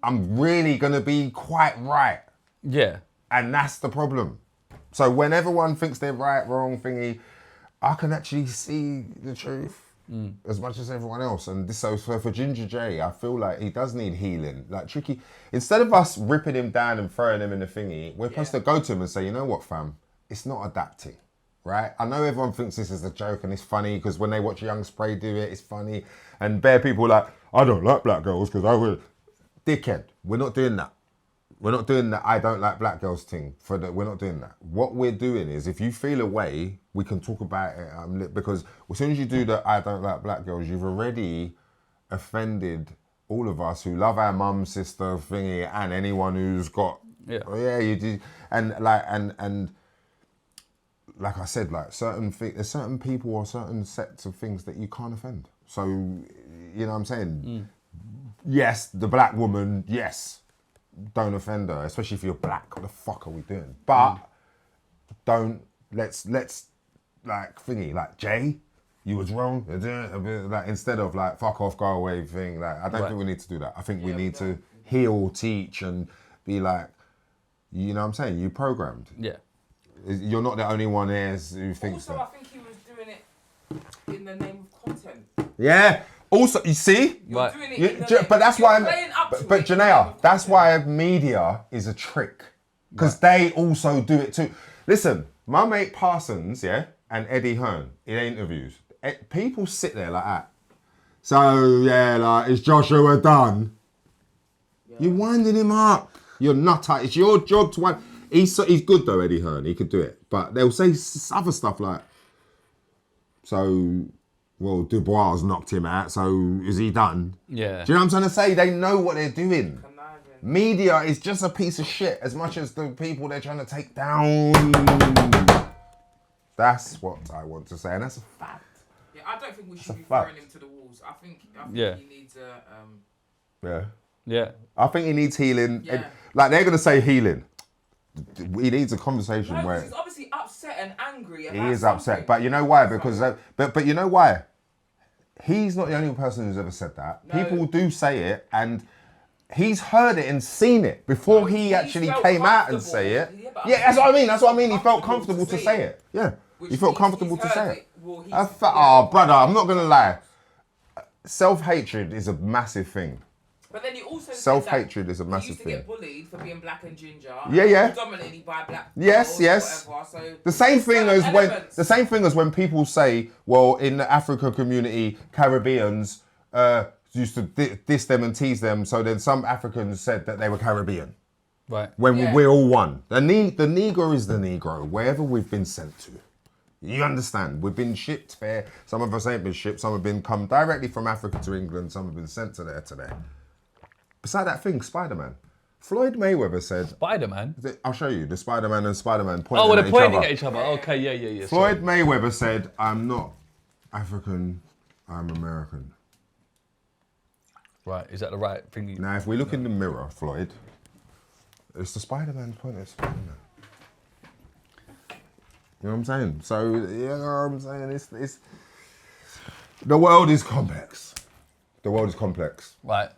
Speaker 1: I'm really gonna be quite right,
Speaker 2: Yeah.
Speaker 1: and that's the problem. So when everyone thinks they're right, wrong, thingy, I can actually see the truth. as much as everyone else. And this, so for Ginga Jay, I feel like he does need healing. Like Tricky, instead of us ripping him down and throwing him in the thingy, we're supposed to go to him and say, you know what, fam, it's not adapting. Right? I know everyone thinks this is a joke and it's funny because when they watch Young Spray do it, it's funny. And bare people are like, I don't like black girls because I will. Dickhead, we're not doing that. We're not doing that I don't like black girls thing. We're not doing that. What we're doing is if you feel a way, we can talk about it. Because as soon as you do the I don't like black girls, you've already offended all of us who love our mum, sister, thingy, and anyone who's got, you do. And like I said, like there's certain people or certain sets of things that you can't offend. So, you know what I'm saying? Yes, the black woman, yes, don't offend her, especially if you're black. What the fuck are we doing? But let's like thingy, like Jay, you was wrong. Like instead of like fuck off, go away thing. Like I don't think we need to do that. I think we need to heal, teach, and be like, you know what I'm saying? You programmed.
Speaker 2: Yeah.
Speaker 1: You're not the only one here who thinks
Speaker 5: Also,
Speaker 1: that.
Speaker 5: I think he was doing it in the name of content.
Speaker 1: Yeah. Also, you see?
Speaker 5: You're doing it in the name.
Speaker 1: But that's why
Speaker 5: playing up to
Speaker 1: but
Speaker 5: it
Speaker 1: Janelle, that's why media is a trick. Because they also do it too. Listen, my mate Parsons, and Eddie Hearn in interviews, people sit there like that. So, like, is Joshua done? Yeah. You're winding him up. You're nutter. It's your job to wind. He's good though, Eddie Hearn. He could do it. But they'll say other stuff like, so, well, Dubois knocked him out, so is he done? Yeah. Do you know what I'm trying to say? They know what they're doing. Media is just a piece of shit as much as the people they're trying to take down. That's what I want to say, and that's a fact.
Speaker 5: Yeah, I don't think we should be throwing him to the walls. I think he needs a...
Speaker 1: Yeah. I think he needs healing. Yeah. Like, they're going to say healing. He needs a conversation where...
Speaker 5: He's obviously upset and angry about
Speaker 1: He is
Speaker 5: something.
Speaker 1: upset, but you know why? Because... But you know why? He's not the only person who's ever said that. No. People do say it, and... He's heard it and seen it before he actually came out and say it. Yeah, that's what I mean. That's what I mean. He felt comfortable to say it. Yeah, he felt comfortable to say it. Oh, brother, I'm not gonna lie. Self-hatred is a massive thing.
Speaker 5: But then he also
Speaker 1: self-hatred is a massive thing.
Speaker 5: He used to get bullied for being black and ginger.
Speaker 1: Yeah.
Speaker 5: Predominantly by black.
Speaker 1: Yes.
Speaker 5: Whatever, so
Speaker 1: the same thing as when people say, well, in the African community, Caribbeans. Used to diss them and tease them, so then some Africans said that they were Caribbean.
Speaker 2: Right.
Speaker 1: When we're all one. The Negro is the Negro, wherever we've been sent to. You understand? We've been shipped there. Some of us ain't been shipped. Some have come directly from Africa to England. Some have been sent to there. Beside that thing, Spider-Man. Floyd Mayweather said...
Speaker 2: Spider-Man?
Speaker 1: I'll show you. The Spider-Man and Spider-Man pointing
Speaker 2: they're pointing at each other. Okay, yeah.
Speaker 1: Floyd Mayweather said, I'm not African, I'm American.
Speaker 2: Right, is that the right thing?
Speaker 1: Now, if we look in the mirror, Floyd, it's the Spider-Man point at Spider-Man. You know what I'm saying? So, you know what I'm saying? It's the world is complex. The world is complex.
Speaker 2: Right,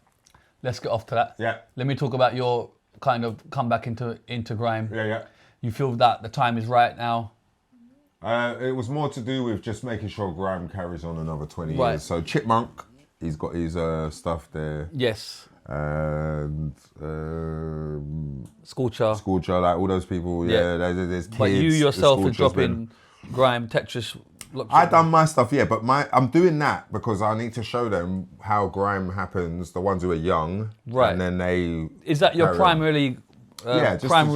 Speaker 2: let's get off to that.
Speaker 1: Yeah.
Speaker 2: Let me talk about your kind of comeback into grime.
Speaker 1: Yeah.
Speaker 2: You feel that the time is right now?
Speaker 1: It was more to do with just making sure grime carries on another 20 years. So Chipmunk, he's got his stuff there.
Speaker 2: Yes.
Speaker 1: And
Speaker 2: Scorcher,
Speaker 1: like all those people. Yeah, there's kids.
Speaker 2: But you yourself are dropping grime, Tetris.
Speaker 1: I done my stuff, but I'm doing that because I need to show them how grime happens. The ones who are young,
Speaker 2: right?
Speaker 1: And then they.
Speaker 2: Is that your primary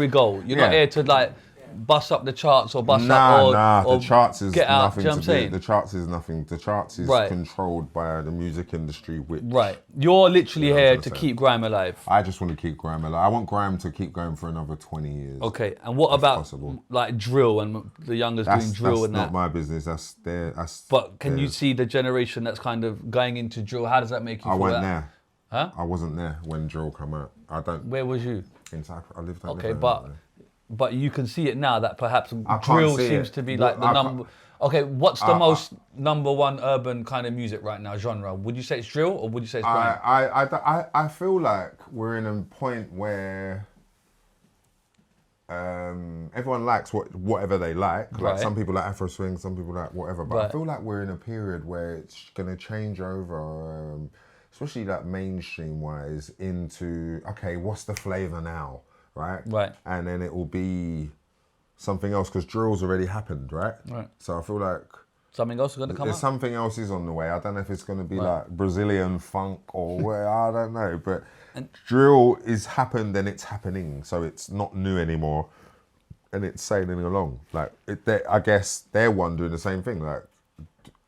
Speaker 2: goal? You're not here to like bust up the charts or bust up or
Speaker 1: the charts is nothing
Speaker 2: to do.
Speaker 1: The charts is nothing. The charts is controlled by the music industry, which
Speaker 2: You're literally here to keep grime alive.
Speaker 1: I just want to keep grime alive. I want grime to keep going for another 20 years.
Speaker 2: Okay, and what about like drill and the youngers doing drill and that?
Speaker 1: That's not my business.
Speaker 2: But can you see the generation that's kind of going into drill? How does that make you feel?
Speaker 1: I wasn't there.
Speaker 2: Huh?
Speaker 1: I wasn't there when drill came out.
Speaker 2: Where was you?
Speaker 1: In Cyprus. I lived there.
Speaker 2: Okay, but you can see it now that perhaps drill seems to be like the number. Okay, what's the most number one urban kind of music right now, genre? Would you say it's drill or would you say it's grime?
Speaker 1: I feel like we're in a point where everyone likes whatever they like. Like
Speaker 2: Right.
Speaker 1: some people like Afro swing, some people like whatever. But I
Speaker 2: Right.
Speaker 1: feel like we're in a period where it's gonna change over, especially like mainstream wise, into okay, what's the flavor now, right?
Speaker 2: Right.
Speaker 1: And then it will be something else because drill's already happened, right?
Speaker 2: Right.
Speaker 1: So I feel like
Speaker 2: Something else is going to come
Speaker 1: there's
Speaker 2: out?
Speaker 1: something else is on the way. I don't know if it's going to be
Speaker 2: Right.
Speaker 1: like Brazilian funk or where, I don't know. But drill is happened and it's happening. So it's not new anymore. And it's sailing along. Like, I guess they're wondering the same thing. Like,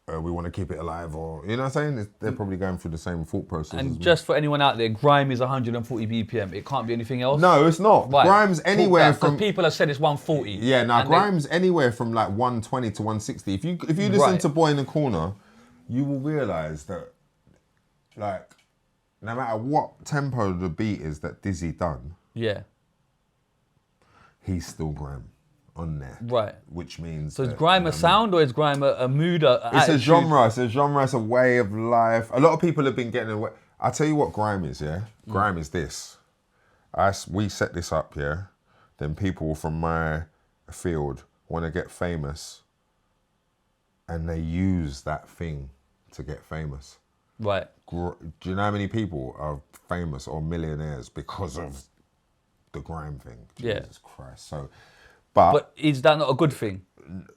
Speaker 1: we want to keep it alive or, you know what I'm saying? They're probably going through the same thought process.
Speaker 2: And just for anyone out there, grime is 140 BPM. It can't be anything else?
Speaker 1: No, it's not.
Speaker 2: Right.
Speaker 1: Grime's anywhere from...
Speaker 2: Because people have said it's 140.
Speaker 1: Yeah, now Grime's anywhere from like 120 to 160. If you listen
Speaker 2: Right.
Speaker 1: to Boy in the Corner, you will realise that, like, no matter what tempo the beat is that Dizzee done,
Speaker 2: Yeah.
Speaker 1: he's still Grime on there.
Speaker 2: Right.
Speaker 1: Which means...
Speaker 2: So is
Speaker 1: that,
Speaker 2: grime
Speaker 1: you know
Speaker 2: a
Speaker 1: what I mean?
Speaker 2: sound or is grime a mood?
Speaker 1: It's a
Speaker 2: attitude?
Speaker 1: genre. It's a genre. It's a way of life. A lot of people have been getting away. I'll tell you what grime is, yeah? Grime is this. We set this up, yeah? Then people from my field want to get famous and they use that thing to get famous.
Speaker 2: Right.
Speaker 1: Do you know how many people are famous or millionaires because of the grime thing?
Speaker 2: Yeah.
Speaker 1: Jesus Christ. So,
Speaker 2: But is that not a good thing?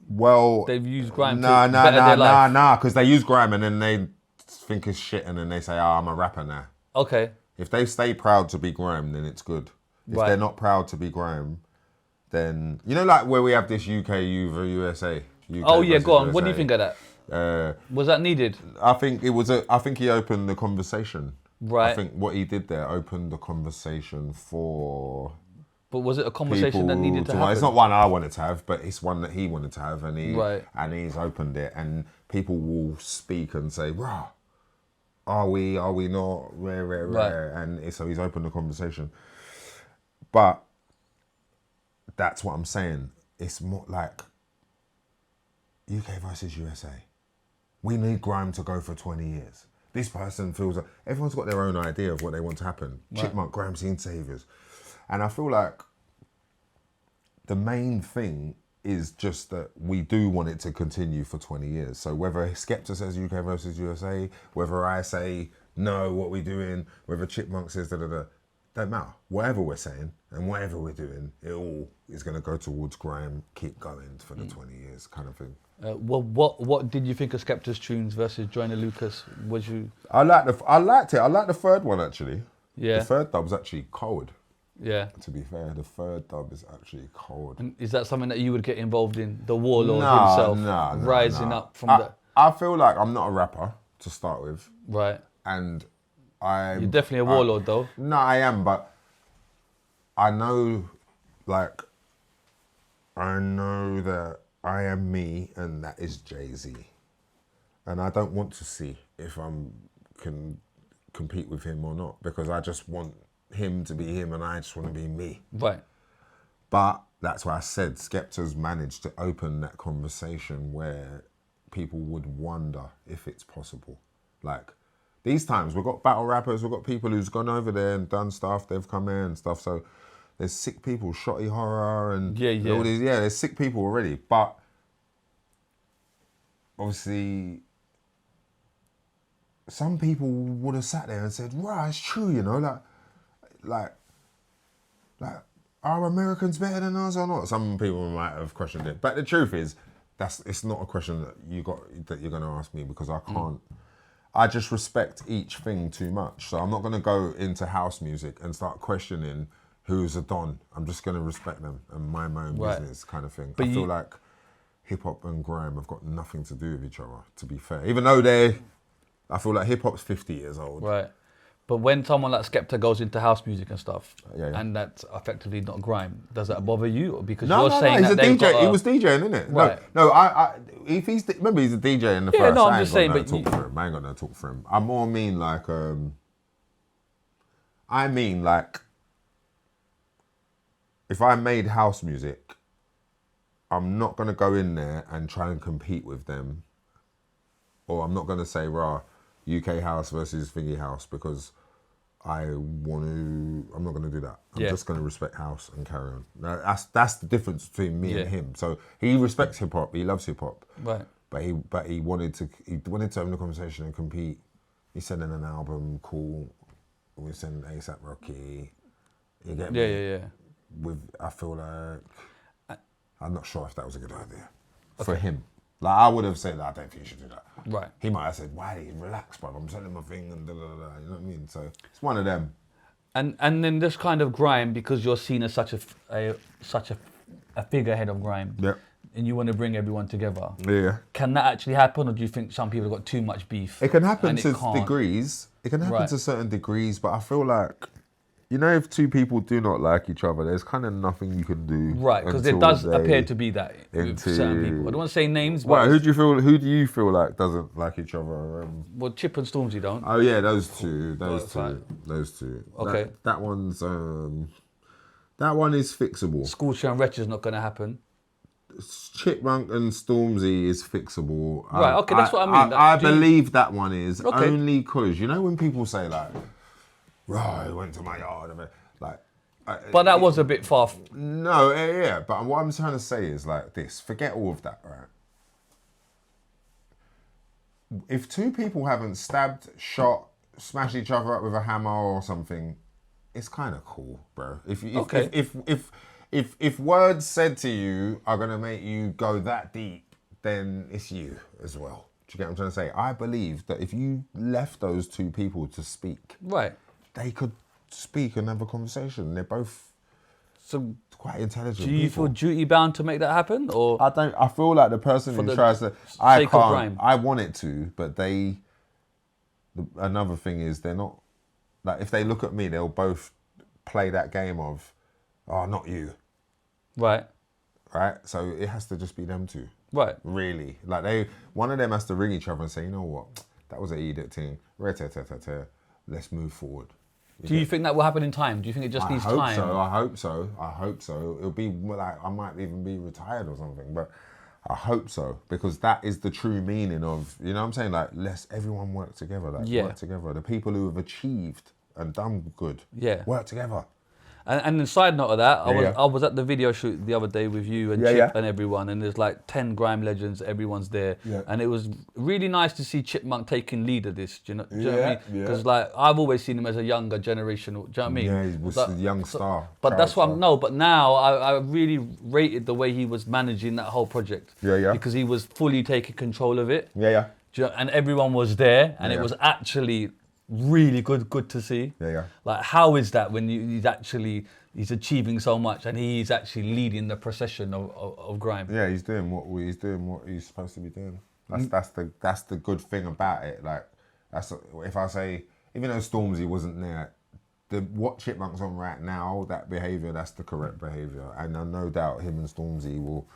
Speaker 1: well,
Speaker 2: They've used grime to
Speaker 1: nah,
Speaker 2: better their life.
Speaker 1: because they use grime and then they think it's shit and then they say, I'm a rapper now.
Speaker 2: Okay.
Speaker 1: If they stay proud to be grime, then it's good. If
Speaker 2: Right.
Speaker 1: they're not proud to be grime, then, you know, like where we have this UK USA. UK
Speaker 2: Oh yeah,
Speaker 1: versus
Speaker 2: go on. What do you
Speaker 1: USA?
Speaker 2: think of that? Was that needed?
Speaker 1: I think he opened the conversation.
Speaker 2: Right.
Speaker 1: I think what he did there opened the conversation for
Speaker 2: But was it a conversation that needed to
Speaker 1: people
Speaker 2: happen?
Speaker 1: It's not one I wanted to have, but it's one that he wanted to have, and he's opened it, and people will speak and say, "Rah, are we not? Rare."
Speaker 2: Right.
Speaker 1: And so he's opened the conversation. But that's what I'm saying. It's more like UK versus USA. We need grime to go for 20 years. This person feels like everyone's got their own idea of what they want to happen.
Speaker 2: Right.
Speaker 1: Chipmunk, grime scene saviors. And I feel like the main thing is just that we do want it to continue for 20 years. So whether Skepta says UK versus USA, whether I say, no, what we doing, whether Chipmunk says da-da-da, don't matter. Whatever we're saying and whatever we're doing, it all is going to go towards grime, keep going for the 20 years kind of thing.
Speaker 2: Well, what did you think of Skepta's tunes versus Joyner Lucas? Was you?
Speaker 1: I liked it. I liked the third one actually.
Speaker 2: Yeah.
Speaker 1: The third dub's actually cold.
Speaker 2: Yeah.
Speaker 1: To be fair, the third dub is actually cold.
Speaker 2: And is that something that you would get involved in? The warlord himself rising up from the.
Speaker 1: I feel like I'm not a rapper to start with,
Speaker 2: Right.
Speaker 1: and I'm.
Speaker 2: You're definitely a warlord, though.
Speaker 1: No, I am, but I know that I am me, and that is Jay-Z, and I don't want to see if can compete with him or not, because I just want him to be him and I just want to be me.
Speaker 2: Right.
Speaker 1: But that's why I said Skepta's managed to open that conversation where people would wonder if it's possible. Like, these times, we've got battle rappers, we've got people who's gone over there and done stuff, they've come in and stuff, so there's sick people, Shotty Horror and all these, there's sick people already, but obviously some people would have sat there and said, right, it's true, you know, like, are Americans better than us or not? Some people might have questioned it, but the truth is, it's not a question that you're going to ask me, because I can't. I just respect each thing too much, so I'm not going to go into house music and start questioning who's a don. I'm just going to respect them and mind my own business, kind of thing. But I feel like hip hop and grime have got nothing to do with each other, to be fair. Even though I feel like hip hop's 50 years old.
Speaker 2: Right. But when someone like Skepta goes into house music and stuff,
Speaker 1: Yeah.
Speaker 2: and that's effectively not grime, does that bother you? Or because
Speaker 1: No,
Speaker 2: you're saying
Speaker 1: he's
Speaker 2: that
Speaker 1: a
Speaker 2: they've
Speaker 1: DJ.
Speaker 2: got
Speaker 1: He was DJing, isn't it?
Speaker 2: Right.
Speaker 1: No, if remember he's a DJ in the
Speaker 2: Yeah,
Speaker 1: first.
Speaker 2: no, I'm
Speaker 1: I ain't
Speaker 2: just
Speaker 1: got
Speaker 2: saying,
Speaker 1: no
Speaker 2: but
Speaker 1: talk for him. I ain't got no talk for him. I more mean like, if I made house music, I'm not gonna go in there and try and compete with them, or I'm not gonna say, rah, UK house versus thingy house, because I'm not going to do that. I'm
Speaker 2: Yeah.
Speaker 1: just going to respect house and carry on. That's the difference between me and him. So he respects hip hop. He loves hip hop.
Speaker 2: Right.
Speaker 1: But he wanted to have the conversation and compete. He sent in an album, cool. We sent ASAP Rocky. You get me?
Speaker 2: Yeah.
Speaker 1: I feel like I'm not sure if that was a good idea for him. Like I would have said, I don't think you should do that.
Speaker 2: Right.
Speaker 1: He might have said, "Why? Relax, bro. I'm selling my thing and da da da." You know what I mean? So it's one of them.
Speaker 2: And then this kind of grime, because you're seen as such a figurehead of grime.
Speaker 1: Yep.
Speaker 2: And you want to bring everyone together.
Speaker 1: Yeah.
Speaker 2: Can that actually happen, or do you think some people have got too much beef?
Speaker 1: It can happen
Speaker 2: and it
Speaker 1: to
Speaker 2: can't?
Speaker 1: degrees. It can happen
Speaker 2: Right.
Speaker 1: to certain degrees, but I feel like, you know, if two people do not like each other, there's kind of nothing you can do.
Speaker 2: Right, because there does appear to be that with certain people. I don't want to say names, but
Speaker 1: Well, who do you feel like doesn't like each other?
Speaker 2: well, Chip and Stormzy don't.
Speaker 1: Oh yeah, those two.
Speaker 2: Okay.
Speaker 1: That one's that one is fixable.
Speaker 2: Schoolchild and Wretch is not going to happen.
Speaker 1: Chipmunk and Stormzy is fixable.
Speaker 2: Right, okay, that's what I mean.
Speaker 1: I believe that one is
Speaker 2: Okay.
Speaker 1: only because, you know, when people say like, right, I went to my yard, like.
Speaker 2: But that was a bit far.
Speaker 1: No, yeah, but what I'm trying to say is like this. Forget all of that, right? If two people haven't stabbed, shot, smashed each other up with a hammer or something, it's kind of cool, bro. If words said to you are gonna make you go that deep, then it's you as well. Do you get what I'm trying to say? I believe that if you left those two people to speak,
Speaker 2: Right.
Speaker 1: they could speak and have a conversation. They're both
Speaker 2: So
Speaker 1: quite intelligent.
Speaker 2: do you
Speaker 1: people.
Speaker 2: feel duty bound to make that happen, or
Speaker 1: I don't. I feel like the person who
Speaker 2: the
Speaker 1: tries to. I
Speaker 2: sake of
Speaker 1: can't.
Speaker 2: grime?
Speaker 1: I want it to, but they. Another thing is they're not. Like if they look at me, they'll both play that game of, oh, not you,
Speaker 2: right?
Speaker 1: right? So it has to just be them two.
Speaker 2: Right.
Speaker 1: Really, like one of them has to ring each other and say, you know what, that was an edict thing. Let's move forward.
Speaker 2: Do you think that will happen in time? Do you think it just needs time?
Speaker 1: I hope so. It'll be like I might even be retired or something, but I hope so, because that is the true meaning of, you know what I'm saying? Like, let's everyone work together. Like,
Speaker 2: Yeah.
Speaker 1: work together. The people who have achieved and done good,
Speaker 2: Yeah.
Speaker 1: work together.
Speaker 2: And the side note of that,
Speaker 1: Yeah.
Speaker 2: I was at the video shoot the other day with you and
Speaker 1: Yeah,
Speaker 2: Chip
Speaker 1: yeah.
Speaker 2: and everyone, and there's like 10 grime legends, everyone's there.
Speaker 1: Yeah.
Speaker 2: And it was really nice to see Chipmunk taking lead of this, do you know what I
Speaker 1: Yeah,
Speaker 2: mean?
Speaker 1: yeah.
Speaker 2: Because like, I've always seen him as a younger generation, do you know what I mean?
Speaker 1: Yeah, he was
Speaker 2: But-
Speaker 1: a young star.
Speaker 2: But that's what
Speaker 1: child
Speaker 2: I'm, no, but now I really rated the way he was managing that whole project.
Speaker 1: Yeah, yeah.
Speaker 2: Because he was fully taking control of it.
Speaker 1: star. Yeah.
Speaker 2: Do you know, and everyone was there, and
Speaker 1: Yeah.
Speaker 2: it was actually really good to see.
Speaker 1: Yeah.
Speaker 2: Like, how is that when he's achieving so much and he's actually leading the procession of grime?
Speaker 1: Yeah, he's doing what he's supposed to be doing. That's the good thing about it. Like, if I say, even though Stormzy wasn't there, what Chipmunk's on right now, that behaviour, that's the correct behaviour, and I no doubt him and Stormzy will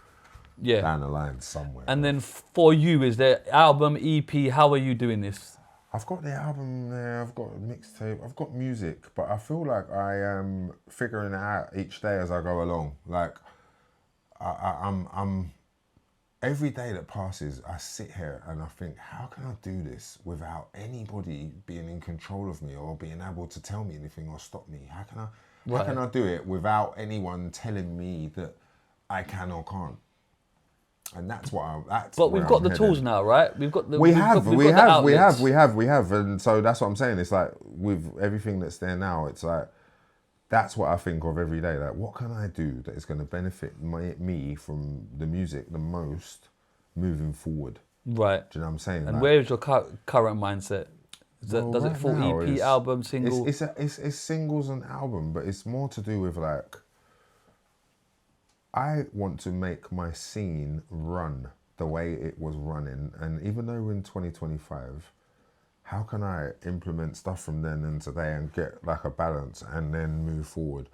Speaker 2: Yeah.
Speaker 1: down the line somewhere.
Speaker 2: And then for you, is there album, EP? How are you doing this?
Speaker 1: I've got the album there, I've got a mixtape, I've got music, but I feel like I am figuring it out each day as I go along. Like, I'm every day that passes, I sit here and I think, how can I do this without anybody being in control of me or being able to tell me anything or stop me? How can I do it without anyone telling me that I can or can't? And that's what
Speaker 2: But we've got the tools now, right? We've got the
Speaker 1: we
Speaker 2: we've
Speaker 1: have,
Speaker 2: got the outlets.
Speaker 1: and so that's what I'm saying. It's like with everything that's there now, it's like that's what I think of every day. Like, what can I do that is going to benefit me from the music the most moving forward?
Speaker 2: Right.
Speaker 1: Do you know what I'm saying?
Speaker 2: And
Speaker 1: Like,
Speaker 2: where is your current mindset? Does it
Speaker 1: right
Speaker 2: fall
Speaker 1: now
Speaker 2: EP,
Speaker 1: it's-
Speaker 2: album, single?
Speaker 1: It's singles and album, but it's more to do with like, I want to make my scene run the way it was running, and even though we're in 2025, how can I implement stuff from then and today and get like a balance and then move forward?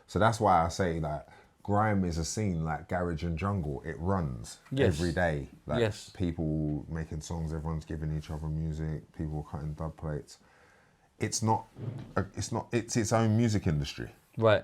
Speaker 1: So that's why I say like grime is a scene like garage and jungle. It runs every day. Like,
Speaker 2: Yes.
Speaker 1: people making songs, everyone's giving each other music, people cutting dub plates. It's its own music industry.
Speaker 2: Right.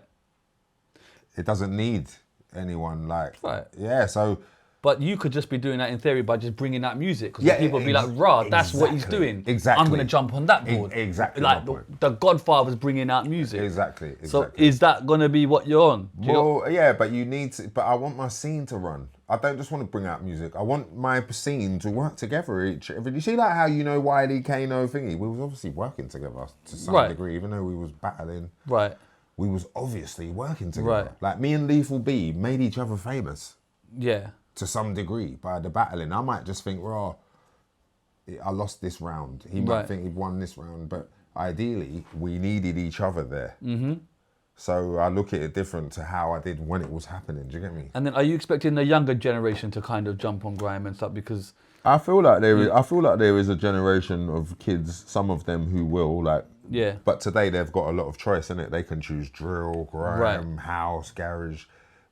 Speaker 1: It doesn't need anyone like,
Speaker 2: Right.
Speaker 1: yeah, so
Speaker 2: But you could just be doing that in theory by just bringing out music. Because
Speaker 1: Yeah,
Speaker 2: people would be like, rah, that's what he's
Speaker 1: exactly,
Speaker 2: doing.
Speaker 1: exactly.
Speaker 2: I'm going to jump on that board.
Speaker 1: Exactly
Speaker 2: Like
Speaker 1: my point.
Speaker 2: the Godfather's bringing out music.
Speaker 1: Exactly.
Speaker 2: So is that going to be what you're on? Do you know-
Speaker 1: Well, yeah, but you need to. But I want my scene to run. I don't just want to bring out music. I want my scene to work together. You see, like how Wiley, Kano thingy. We was obviously working together to some degree, even though we was battling.
Speaker 2: Right.
Speaker 1: We was obviously working together.
Speaker 2: Right.
Speaker 1: Like me and Lethal B made each other famous
Speaker 2: Yeah.
Speaker 1: to some degree by the battling. I might just think, well, I lost this round. He might think he won this round, but ideally we needed each other there. Mm-hmm. So I look at it different to how I did when it was happening. Do you get me?
Speaker 2: And then are you expecting the younger generation to kind of jump on grime and stuff? Because
Speaker 1: I feel like there is a generation of kids, some of them who will like.
Speaker 2: Yeah.
Speaker 1: But today they've got a lot of choice in it. They can choose drill, grime, house, garage.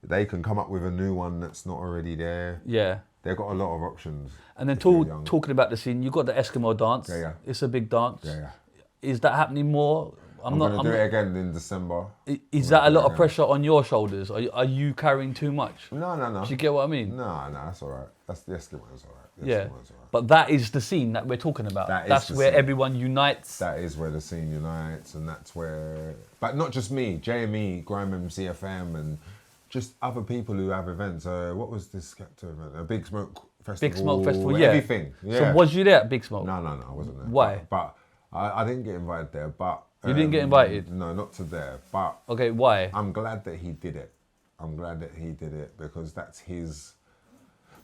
Speaker 1: They can come up with a new one that's not already there.
Speaker 2: yeah.
Speaker 1: They've got a lot of options.
Speaker 2: And then
Speaker 1: if you're young.
Speaker 2: talking about the scene, you got the Eskimo Dance.
Speaker 1: Yeah.
Speaker 2: It's a big dance.
Speaker 1: Yeah.
Speaker 2: Is that happening more?
Speaker 1: I'm gonna do it again in December.
Speaker 2: Is that a lot of pressure on your shoulders? Are you carrying too much?
Speaker 1: No.
Speaker 2: Do you get what I mean?
Speaker 1: No, that's all right. That's the Eskimo's all right.
Speaker 2: Yeah. But that is the scene that we're talking about. That's
Speaker 1: the
Speaker 2: where
Speaker 1: scene.
Speaker 2: everyone unites.
Speaker 1: That is where the scene unites, and that's where. But not just me, JME, Grime MCFM, and just other people who have events. What was this Skepta event? A Big Smoke Festival.
Speaker 2: Big Smoke Festival, yeah.
Speaker 1: Everything. Yeah.
Speaker 2: So was you there at Big Smoke?
Speaker 1: No, I wasn't there.
Speaker 2: Why?
Speaker 1: But I didn't get invited there. But
Speaker 2: You didn't get invited?
Speaker 1: No, not to there. But
Speaker 2: Okay, why?
Speaker 1: I'm glad that he did it. I'm glad that he did it because that's his.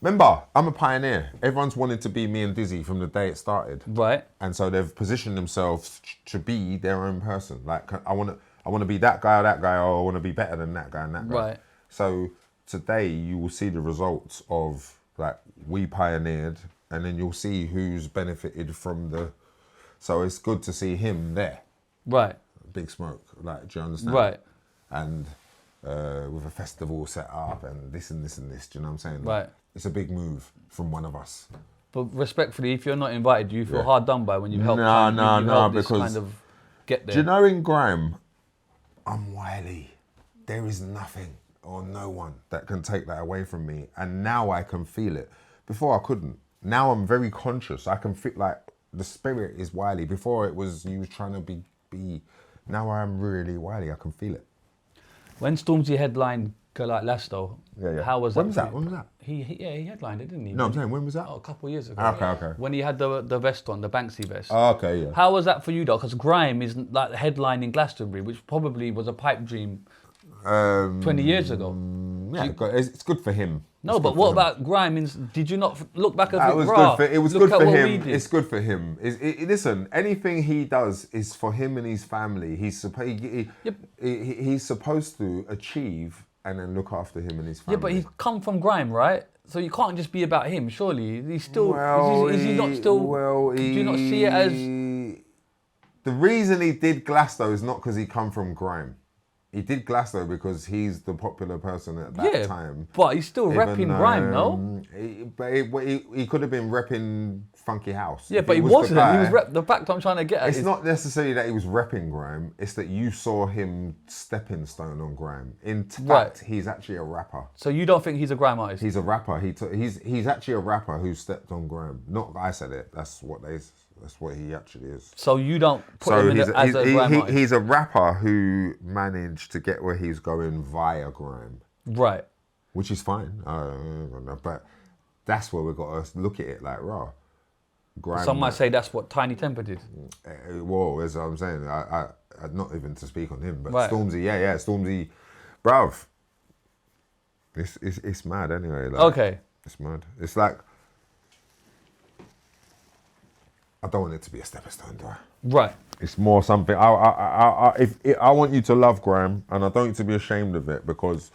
Speaker 1: Remember, I'm a pioneer. Everyone's wanted to be me and Dizzee from the day it started.
Speaker 2: Right.
Speaker 1: And so they've positioned themselves to be their own person. Like I want to be that guy or that guy, or I want to be better than that guy and that guy.
Speaker 2: Right.
Speaker 1: So today you will see the results of like we pioneered, and then you'll see who's benefited from the. So it's good to see him there.
Speaker 2: Right.
Speaker 1: Big Smoke, like, do you understand?
Speaker 2: Right.
Speaker 1: And with a festival set up and this and this and this, do you know what I'm saying?
Speaker 2: Right.
Speaker 1: It's a big move from one of us.
Speaker 2: But respectfully, if you're not invited, do you feel hard done by when you help?
Speaker 1: No,
Speaker 2: this
Speaker 1: because
Speaker 2: kind of get there.
Speaker 1: do you know in grime, I'm Wiley. There is nothing or no one that can take that away from me. And now I can feel it. Before I couldn't. Now I'm very conscious. I can feel like the spirit is Wiley. Before it was you trying to be. Now I'm really Wiley. I can feel it.
Speaker 2: When Stormzy headlined like Leicester, how was that?
Speaker 1: When was that? When was that?
Speaker 2: He headlined it, didn't he?
Speaker 1: No, I'm saying when was that?
Speaker 2: Oh, a couple of years ago.
Speaker 1: Okay.
Speaker 2: When he had the vest on, the Banksy vest.
Speaker 1: Oh, okay, yeah.
Speaker 2: How was that for you, though? Because grime is like headlining Glastonbury, which probably was a pipe dream 20 years ago.
Speaker 1: Yeah, it's good for him.
Speaker 2: No, but what about grime? Did you not look back at it?
Speaker 1: It was good for him. It's good for him. Listen, anything he does is for him and his family. He's supposed to achieve and then look after him and his family.
Speaker 2: Yeah, but he's come from grime, right? So you can't just be about him. Surely he's still. Is he not still?
Speaker 1: Well,
Speaker 2: do you not see it as?
Speaker 1: The reason he did Glasto is not because he come from grime. He did Glasto because he's the popular person at that time.
Speaker 2: But he's still repping grime, no?
Speaker 1: He could have been repping Funky House.
Speaker 2: Yeah, but he wasn't. He was the fact I'm trying to get at
Speaker 1: it's not necessarily that he was repping grime. It's that you saw him stepping stone on grime. In fact, he's actually a rapper.
Speaker 2: So you don't think he's a grime artist?
Speaker 1: He's a rapper. He's actually a rapper who stepped on grime. Not I said it. That's what he actually is.
Speaker 2: So you don't put him in as a grime artist?
Speaker 1: He's a rapper who managed to get where he's going via grime.
Speaker 2: Right.
Speaker 1: Which is fine. But that's where we've got to look at it like, raw. Grime.
Speaker 2: Some might say that's what Tiny Temper did.
Speaker 1: Well, as I'm saying, I not even to speak on him, but
Speaker 2: Stormzy,
Speaker 1: Stormzy, bruv. It's mad anyway. Like,
Speaker 2: okay.
Speaker 1: It's mad. It's like, I don't want it to be a stepping stone, do I?
Speaker 2: Right.
Speaker 1: It's more something. I want you to love grime, and I don't want you to be ashamed of it because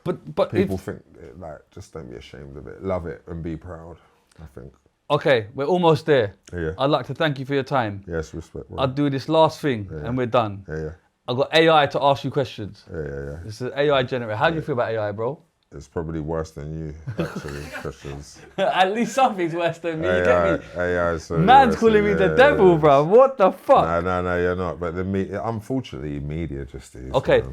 Speaker 2: but
Speaker 1: people think like just don't be ashamed of it. Love it and be proud. I think.
Speaker 2: Okay, we're almost there.
Speaker 1: Yeah.
Speaker 2: I'd like to thank you for your time.
Speaker 1: Yes, respect. Bro.
Speaker 2: I'll do this last thing and we're done.
Speaker 1: Yeah.
Speaker 2: I've got AI to ask you questions.
Speaker 1: Yeah.
Speaker 2: This is AI generator. How do you feel about AI, bro?
Speaker 1: It's probably worse than you, actually, questions.
Speaker 2: At least something's worse than me, you get me?
Speaker 1: AI, so
Speaker 2: man's calling me the devil, bro. What the fuck?
Speaker 1: No, you're not. But unfortunately, media just is.
Speaker 2: Okay.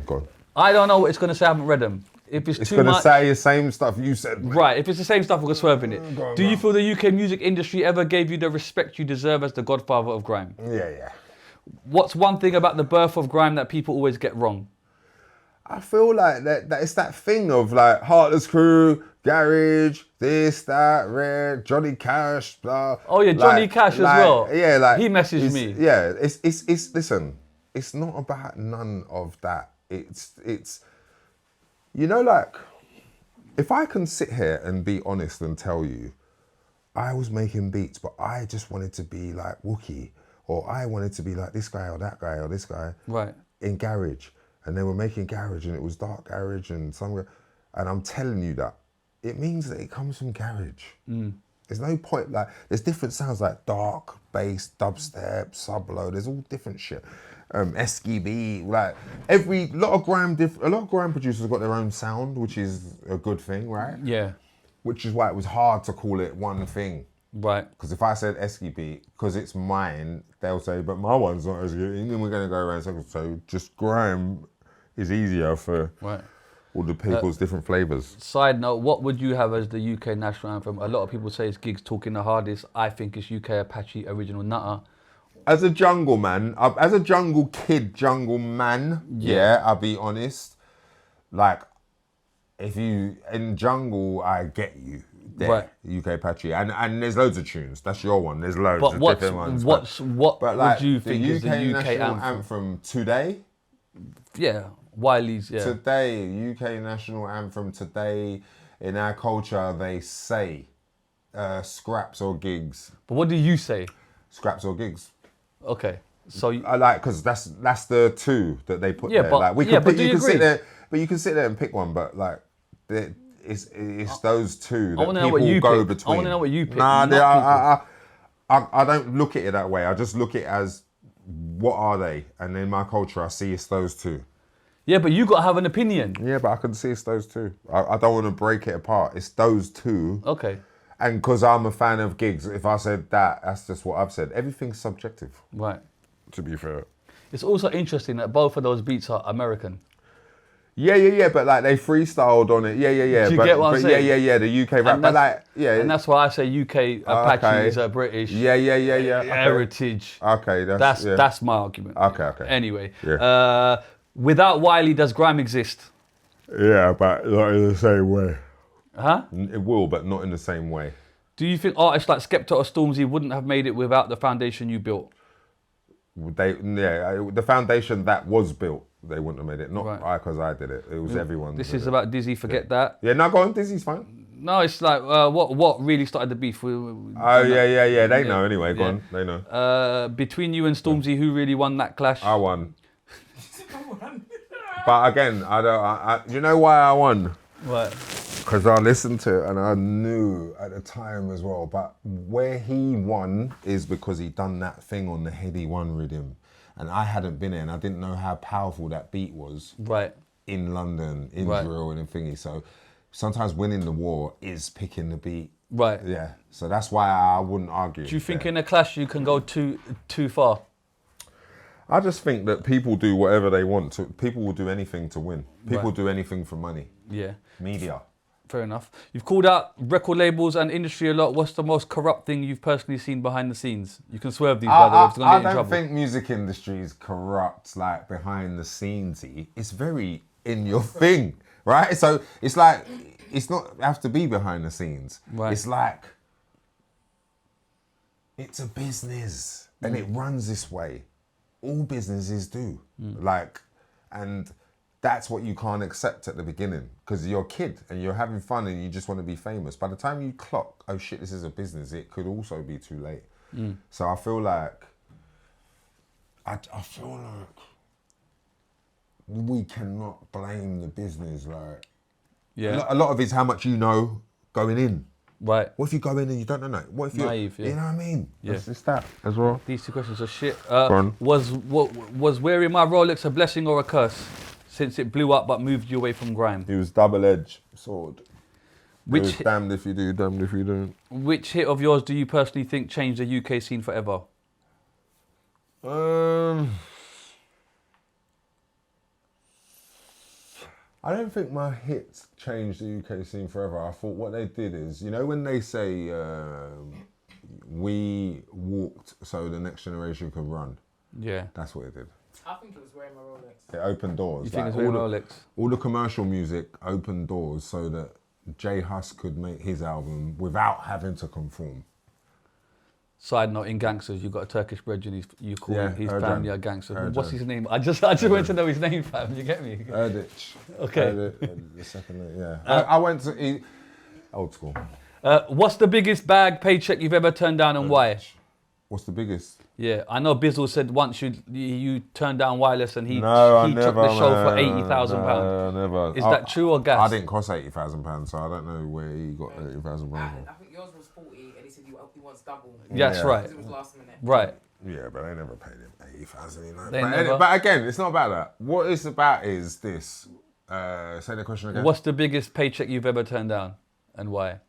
Speaker 2: I don't know what it's going to say. I haven't read them. if it's
Speaker 1: It's
Speaker 2: too
Speaker 1: gonna
Speaker 2: much,
Speaker 1: say the same stuff you said. Mate.
Speaker 2: right? If it's the same stuff, we're swerving it.
Speaker 1: Go on,
Speaker 2: Do you
Speaker 1: bro.
Speaker 2: feel the UK music industry ever gave you the respect you deserve as the Godfather of Grime?
Speaker 1: Yeah.
Speaker 2: What's one thing about the birth of grime that people always get wrong?
Speaker 1: I feel like that it's that thing of like Heartless Crew, Garage, this, that, Red, Johnny Cash, blah.
Speaker 2: Oh yeah, Johnny Cash as well.
Speaker 1: Yeah, like
Speaker 2: he messaged
Speaker 1: it's-
Speaker 2: me.
Speaker 1: Yeah, it's listen, it's not about none of that. It's you know, like if I can sit here and be honest and tell you I was making beats, but I just wanted to be like Wookie, or I wanted to be like this guy or that guy or this guy.
Speaker 2: Right.
Speaker 1: In garage, and they were making garage, and it was dark garage, and and I'm telling you that it means that it comes from garage. There's no point, like there's different sounds like dark bass, dubstep, sub-low. There's all different shit. SKB, like a lot of grime producers have got their own sound, which is a good thing, right?
Speaker 2: Yeah.
Speaker 1: Which is why it was hard to call it one thing.
Speaker 2: Right.
Speaker 1: Because if I said SKB, because it's mine, they'll say, but my one's not SKB. And then we're going to go around circles. So just grime is easier for all the people's different flavours.
Speaker 2: Side note, what would you have as the UK national anthem? A lot of people say it's Gigs Talking the Hardest. I think it's UK Apache Original Nutter.
Speaker 1: As a jungle man, as a jungle kid, jungle man, yeah, I'll be honest. Like, if you, in jungle, I get you. There,
Speaker 2: Right.
Speaker 1: UK Apache. And there's loads of tunes. That's your one. There's loads
Speaker 2: But
Speaker 1: of
Speaker 2: what
Speaker 1: different ones.
Speaker 2: but
Speaker 1: like,
Speaker 2: would you think is the UK
Speaker 1: national
Speaker 2: anthem?
Speaker 1: today?
Speaker 2: Yeah, Wiley's, yeah.
Speaker 1: Today, UK national anthem today, in our culture, they say scraps or gigs.
Speaker 2: But what do you say?
Speaker 1: Scraps or gigs.
Speaker 2: Okay, so
Speaker 1: I like, because that's the two that they put
Speaker 2: Yeah,
Speaker 1: there.
Speaker 2: but-
Speaker 1: Like,
Speaker 2: yeah, but do
Speaker 1: you
Speaker 2: you
Speaker 1: can sit
Speaker 2: agree?
Speaker 1: there, but you can sit there and pick one, but like, it's those two that
Speaker 2: wanna know
Speaker 1: people
Speaker 2: what you
Speaker 1: go
Speaker 2: picked.
Speaker 1: between.
Speaker 2: I wanna know what you picked,
Speaker 1: Nah,
Speaker 2: not
Speaker 1: I don't look at it that way. I just look at it as, what are they? And in my culture, I see it's those two.
Speaker 2: yeah, but you got to have an opinion.
Speaker 1: Yeah, but I can see it's those two. I don't want to break it apart. It's those two.
Speaker 2: Okay,
Speaker 1: And because I'm a fan of gigs, if I said that, that's just what I've said. Everything's subjective,
Speaker 2: right.
Speaker 1: to be fair.
Speaker 2: It's also interesting that both of those beats are American.
Speaker 1: Yeah, but like they freestyled on it. Yeah.
Speaker 2: Do you
Speaker 1: but,
Speaker 2: get what I'm
Speaker 1: but
Speaker 2: saying?
Speaker 1: Yeah, the UK rap. But like, yeah.
Speaker 2: And that's why I say UK Apache
Speaker 1: Okay.
Speaker 2: is a British
Speaker 1: Yeah. Okay.
Speaker 2: heritage.
Speaker 1: Okay,
Speaker 2: That's my argument.
Speaker 1: Okay.
Speaker 2: Anyway,
Speaker 1: Yeah.
Speaker 2: without Wiley, does grime exist?
Speaker 1: Yeah, but not in the same way.
Speaker 2: Huh?
Speaker 1: It will, but not in the same way.
Speaker 2: Do you think artists like Skepta or Stormzy wouldn't have made it without the foundation you built?
Speaker 1: The foundation that was built, they wouldn't have made it. Not
Speaker 2: Right.
Speaker 1: because I did it. It was everyone.
Speaker 2: This
Speaker 1: did
Speaker 2: is
Speaker 1: it.
Speaker 2: about Dizzee, forget that.
Speaker 1: Yeah, no, go on. Dizzy's fine.
Speaker 2: No, it's like, what really started the beef?
Speaker 1: Oh, yeah. They know anyway. Go
Speaker 2: Yeah.
Speaker 1: on. They know.
Speaker 2: Between you and Stormzy, who really won that clash?
Speaker 1: I won. But again, you know why I won?
Speaker 2: What?
Speaker 1: Because I listened to it and I knew at the time as well. But where he won is because he done that thing on the Heady One rhythm. And I hadn't been there and I didn't know how powerful that beat was.
Speaker 2: Right.
Speaker 1: In London, in
Speaker 2: Right.
Speaker 1: drill and in thingy. So sometimes winning the war is picking the beat.
Speaker 2: Right.
Speaker 1: Yeah. So that's why I wouldn't argue.
Speaker 2: Do you think
Speaker 1: there.
Speaker 2: in a clash you can go too far?
Speaker 1: I just think that people do whatever they want to. People will do anything to win. People
Speaker 2: Right.
Speaker 1: do anything for money.
Speaker 2: Yeah.
Speaker 1: Media.
Speaker 2: Fair enough. You've called out record labels and industry a lot. What's the most corrupt thing you've personally seen behind the scenes? You can swerve these, by the way, if it's going to
Speaker 1: I
Speaker 2: get in
Speaker 1: don't
Speaker 2: trouble.
Speaker 1: think music industry is corrupt, like behind the scenesy. It's very in your thing, right? So it's like, it's not have to be behind the scenes.
Speaker 2: Right.
Speaker 1: It's like, it's a business and it runs this way. All businesses do. Like, and that's what you can't accept at the beginning because you're a kid and you're having fun and you just want to be famous. By the time you clock, oh shit, this is a business, it could also be too late. So I feel like, we cannot blame the business. Like,
Speaker 2: Yeah.
Speaker 1: a lot of it's how much you know going in.
Speaker 2: Right.
Speaker 1: What if you go in and you don't know that? What if you're
Speaker 2: Naive, yeah.
Speaker 1: You know what I mean?
Speaker 2: Yeah.
Speaker 1: It's that as well.
Speaker 2: These two questions are shit.
Speaker 1: on.
Speaker 2: Was wearing my Rolex a blessing or a curse? Since it blew up but moved you away from grime.
Speaker 1: He was double-edged sword.
Speaker 2: Which
Speaker 1: It was damned if you do, damned if you don't.
Speaker 2: Which hit of yours do you personally think changed the UK scene forever?
Speaker 1: I don't think my hits changed the UK scene forever. I thought what they did is, you know, when they say we walked so the next generation could run.
Speaker 2: Yeah.
Speaker 1: That's what it did.
Speaker 5: I think it was wearing my Rolex.
Speaker 1: It opened doors.
Speaker 2: You think
Speaker 1: Like,
Speaker 2: it's very
Speaker 1: all
Speaker 2: Rolex?
Speaker 1: all the commercial music opened doors so that J Hus could make his album without having to conform.
Speaker 2: Side note, in Gangsters, you've got a Turkish brethren, you call
Speaker 1: Yeah,
Speaker 2: his
Speaker 1: Erdogan.
Speaker 2: family a gangster.
Speaker 1: Erdogan.
Speaker 2: What's his name? I just want to know his name, fam. You get me?
Speaker 1: Erdich.
Speaker 2: Okay.
Speaker 1: The second name, yeah. I went to old school.
Speaker 2: What's the biggest bag paycheck you've ever turned down and why?
Speaker 1: What's the biggest?
Speaker 2: Yeah, I know Bizzle said once you turned down Wireless and he took
Speaker 1: never,
Speaker 2: the show for
Speaker 1: man.
Speaker 2: £80,000.
Speaker 1: No, never.
Speaker 2: Is that true or gas?
Speaker 1: I didn't cost £80,000, so I don't know where he got £80,000 from.
Speaker 5: I think yours was 40 and he said he wants double.
Speaker 2: That's
Speaker 1: Yeah.
Speaker 2: right.
Speaker 5: Because it was last minute.
Speaker 2: Right.
Speaker 1: Yeah, but they never paid him 80,000. You know.
Speaker 2: They
Speaker 1: But,
Speaker 2: never.
Speaker 1: but again, it's not about that. What it's about is this. Say the question again.
Speaker 2: What's the biggest paycheck you've ever turned down and why?